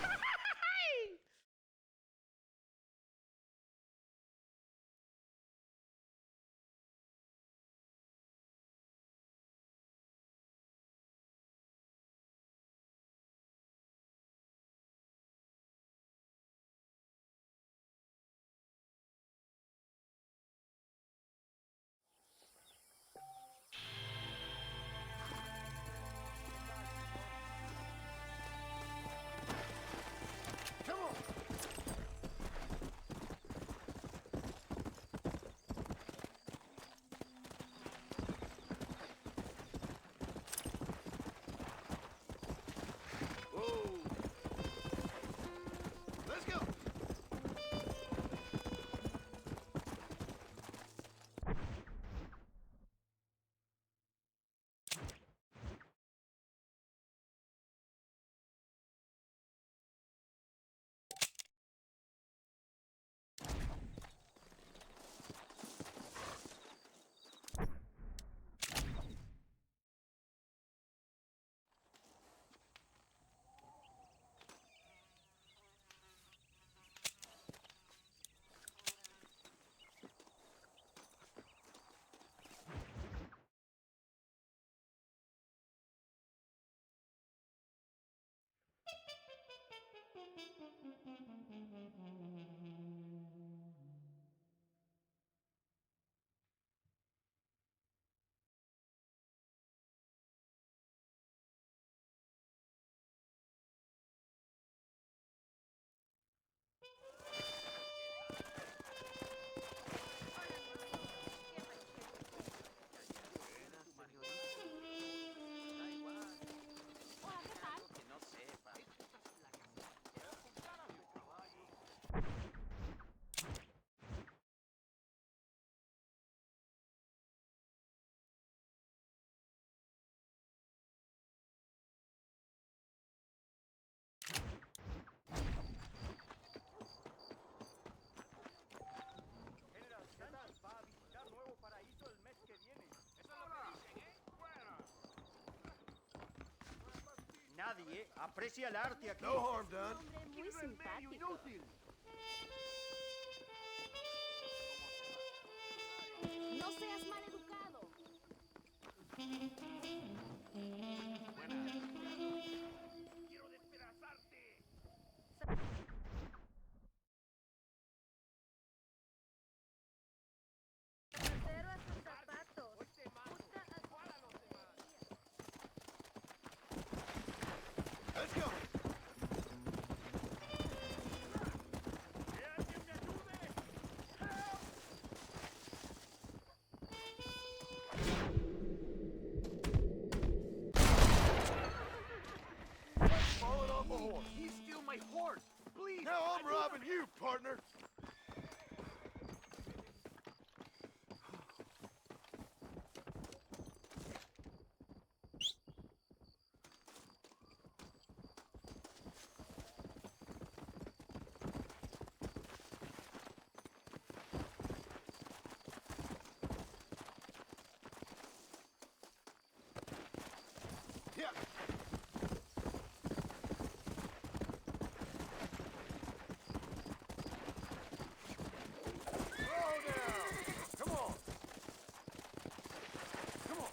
nadie aprecia el arte aquí. No harm done. Muy simpático. No seas maleducado. ¡Quiero despedazarte! Cero a sus zapatos. Let's go. Falling off a horse. He steal my horse! Please! Now I'm robbing you, partner. Yeah. Slow down. Come on. Come on.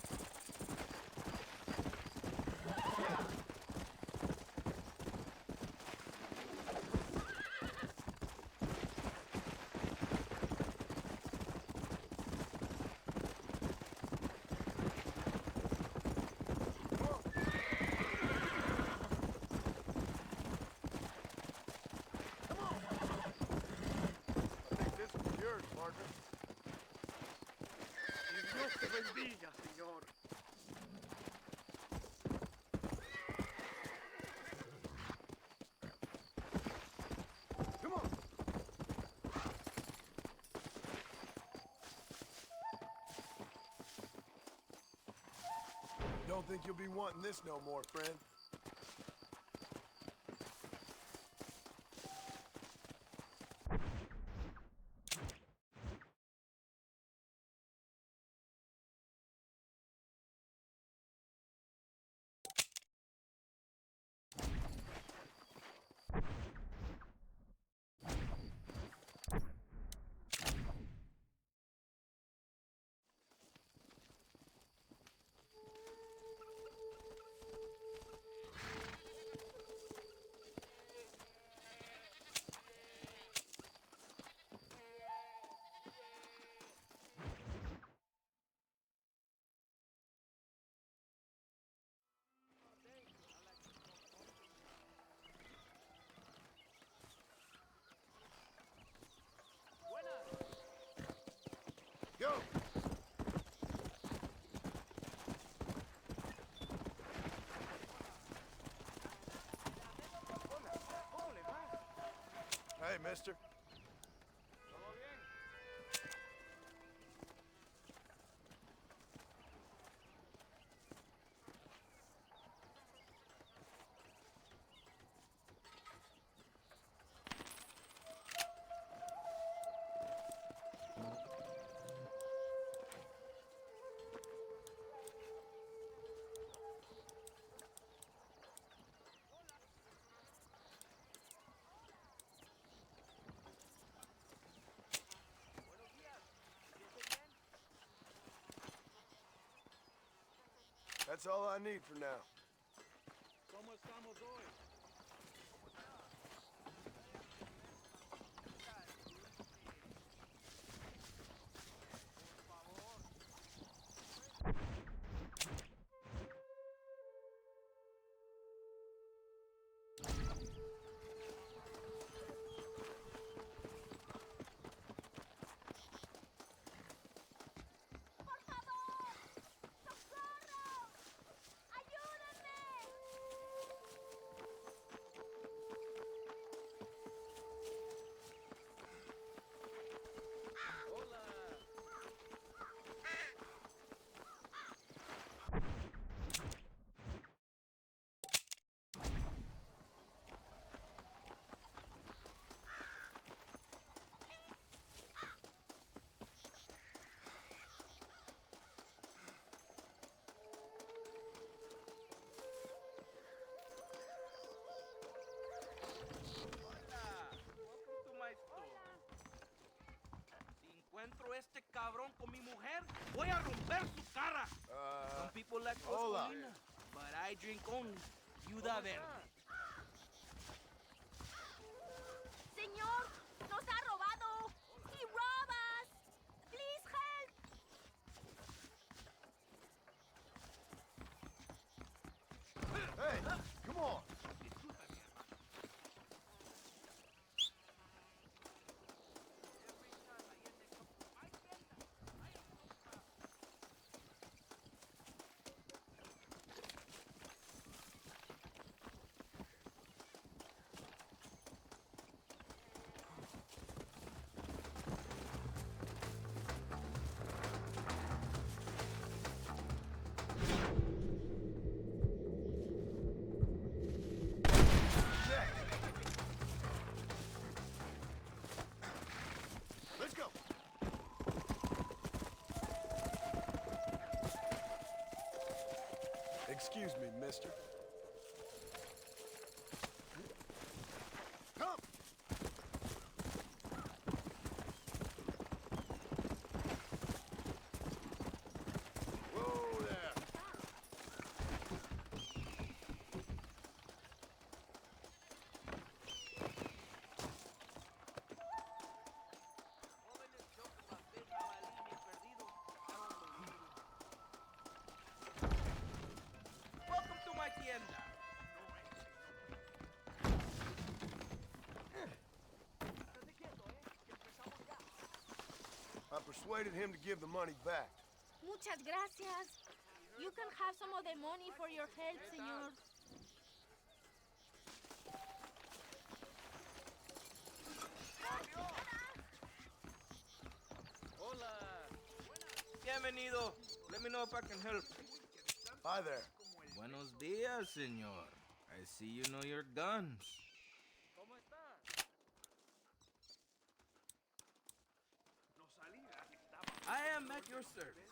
I think this is yours, partner. Que Dios te bendiga, señor. Come on. Don't think you'll be wanting this no more, friend. Go! Hey, mister. That's all I need for now. ¿Cómo estamos hoy? encuentro este cabrón con mi mujer, voy a romper su cara. Some people like Coscolina, but I drink only Viuda Verde. Señor, nos ha robado. He robbed us. Please help. Hey, come on. Let's go. Excuse me, mister. Come. Whoa there. Welcome to my tienda. I persuaded him to give the money back. Muchas gracias. You can have some of the money for your help, señor. Hola. Bienvenido. Let me know if I can help. Hi there. Buenos dias, señor. I see you know your guns. I am at your service.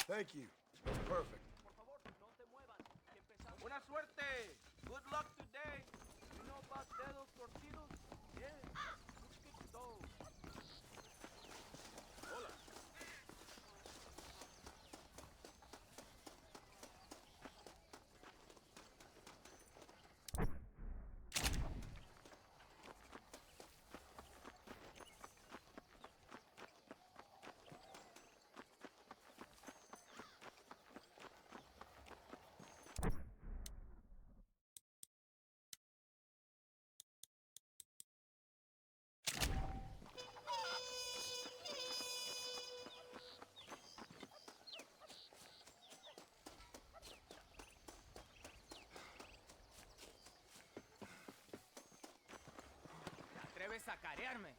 Thank you. That's perfect. Buena suerte. Good luck today. You know about dedos torcidos? Yeah. Those. Hola. ¿Te atreves a carearme?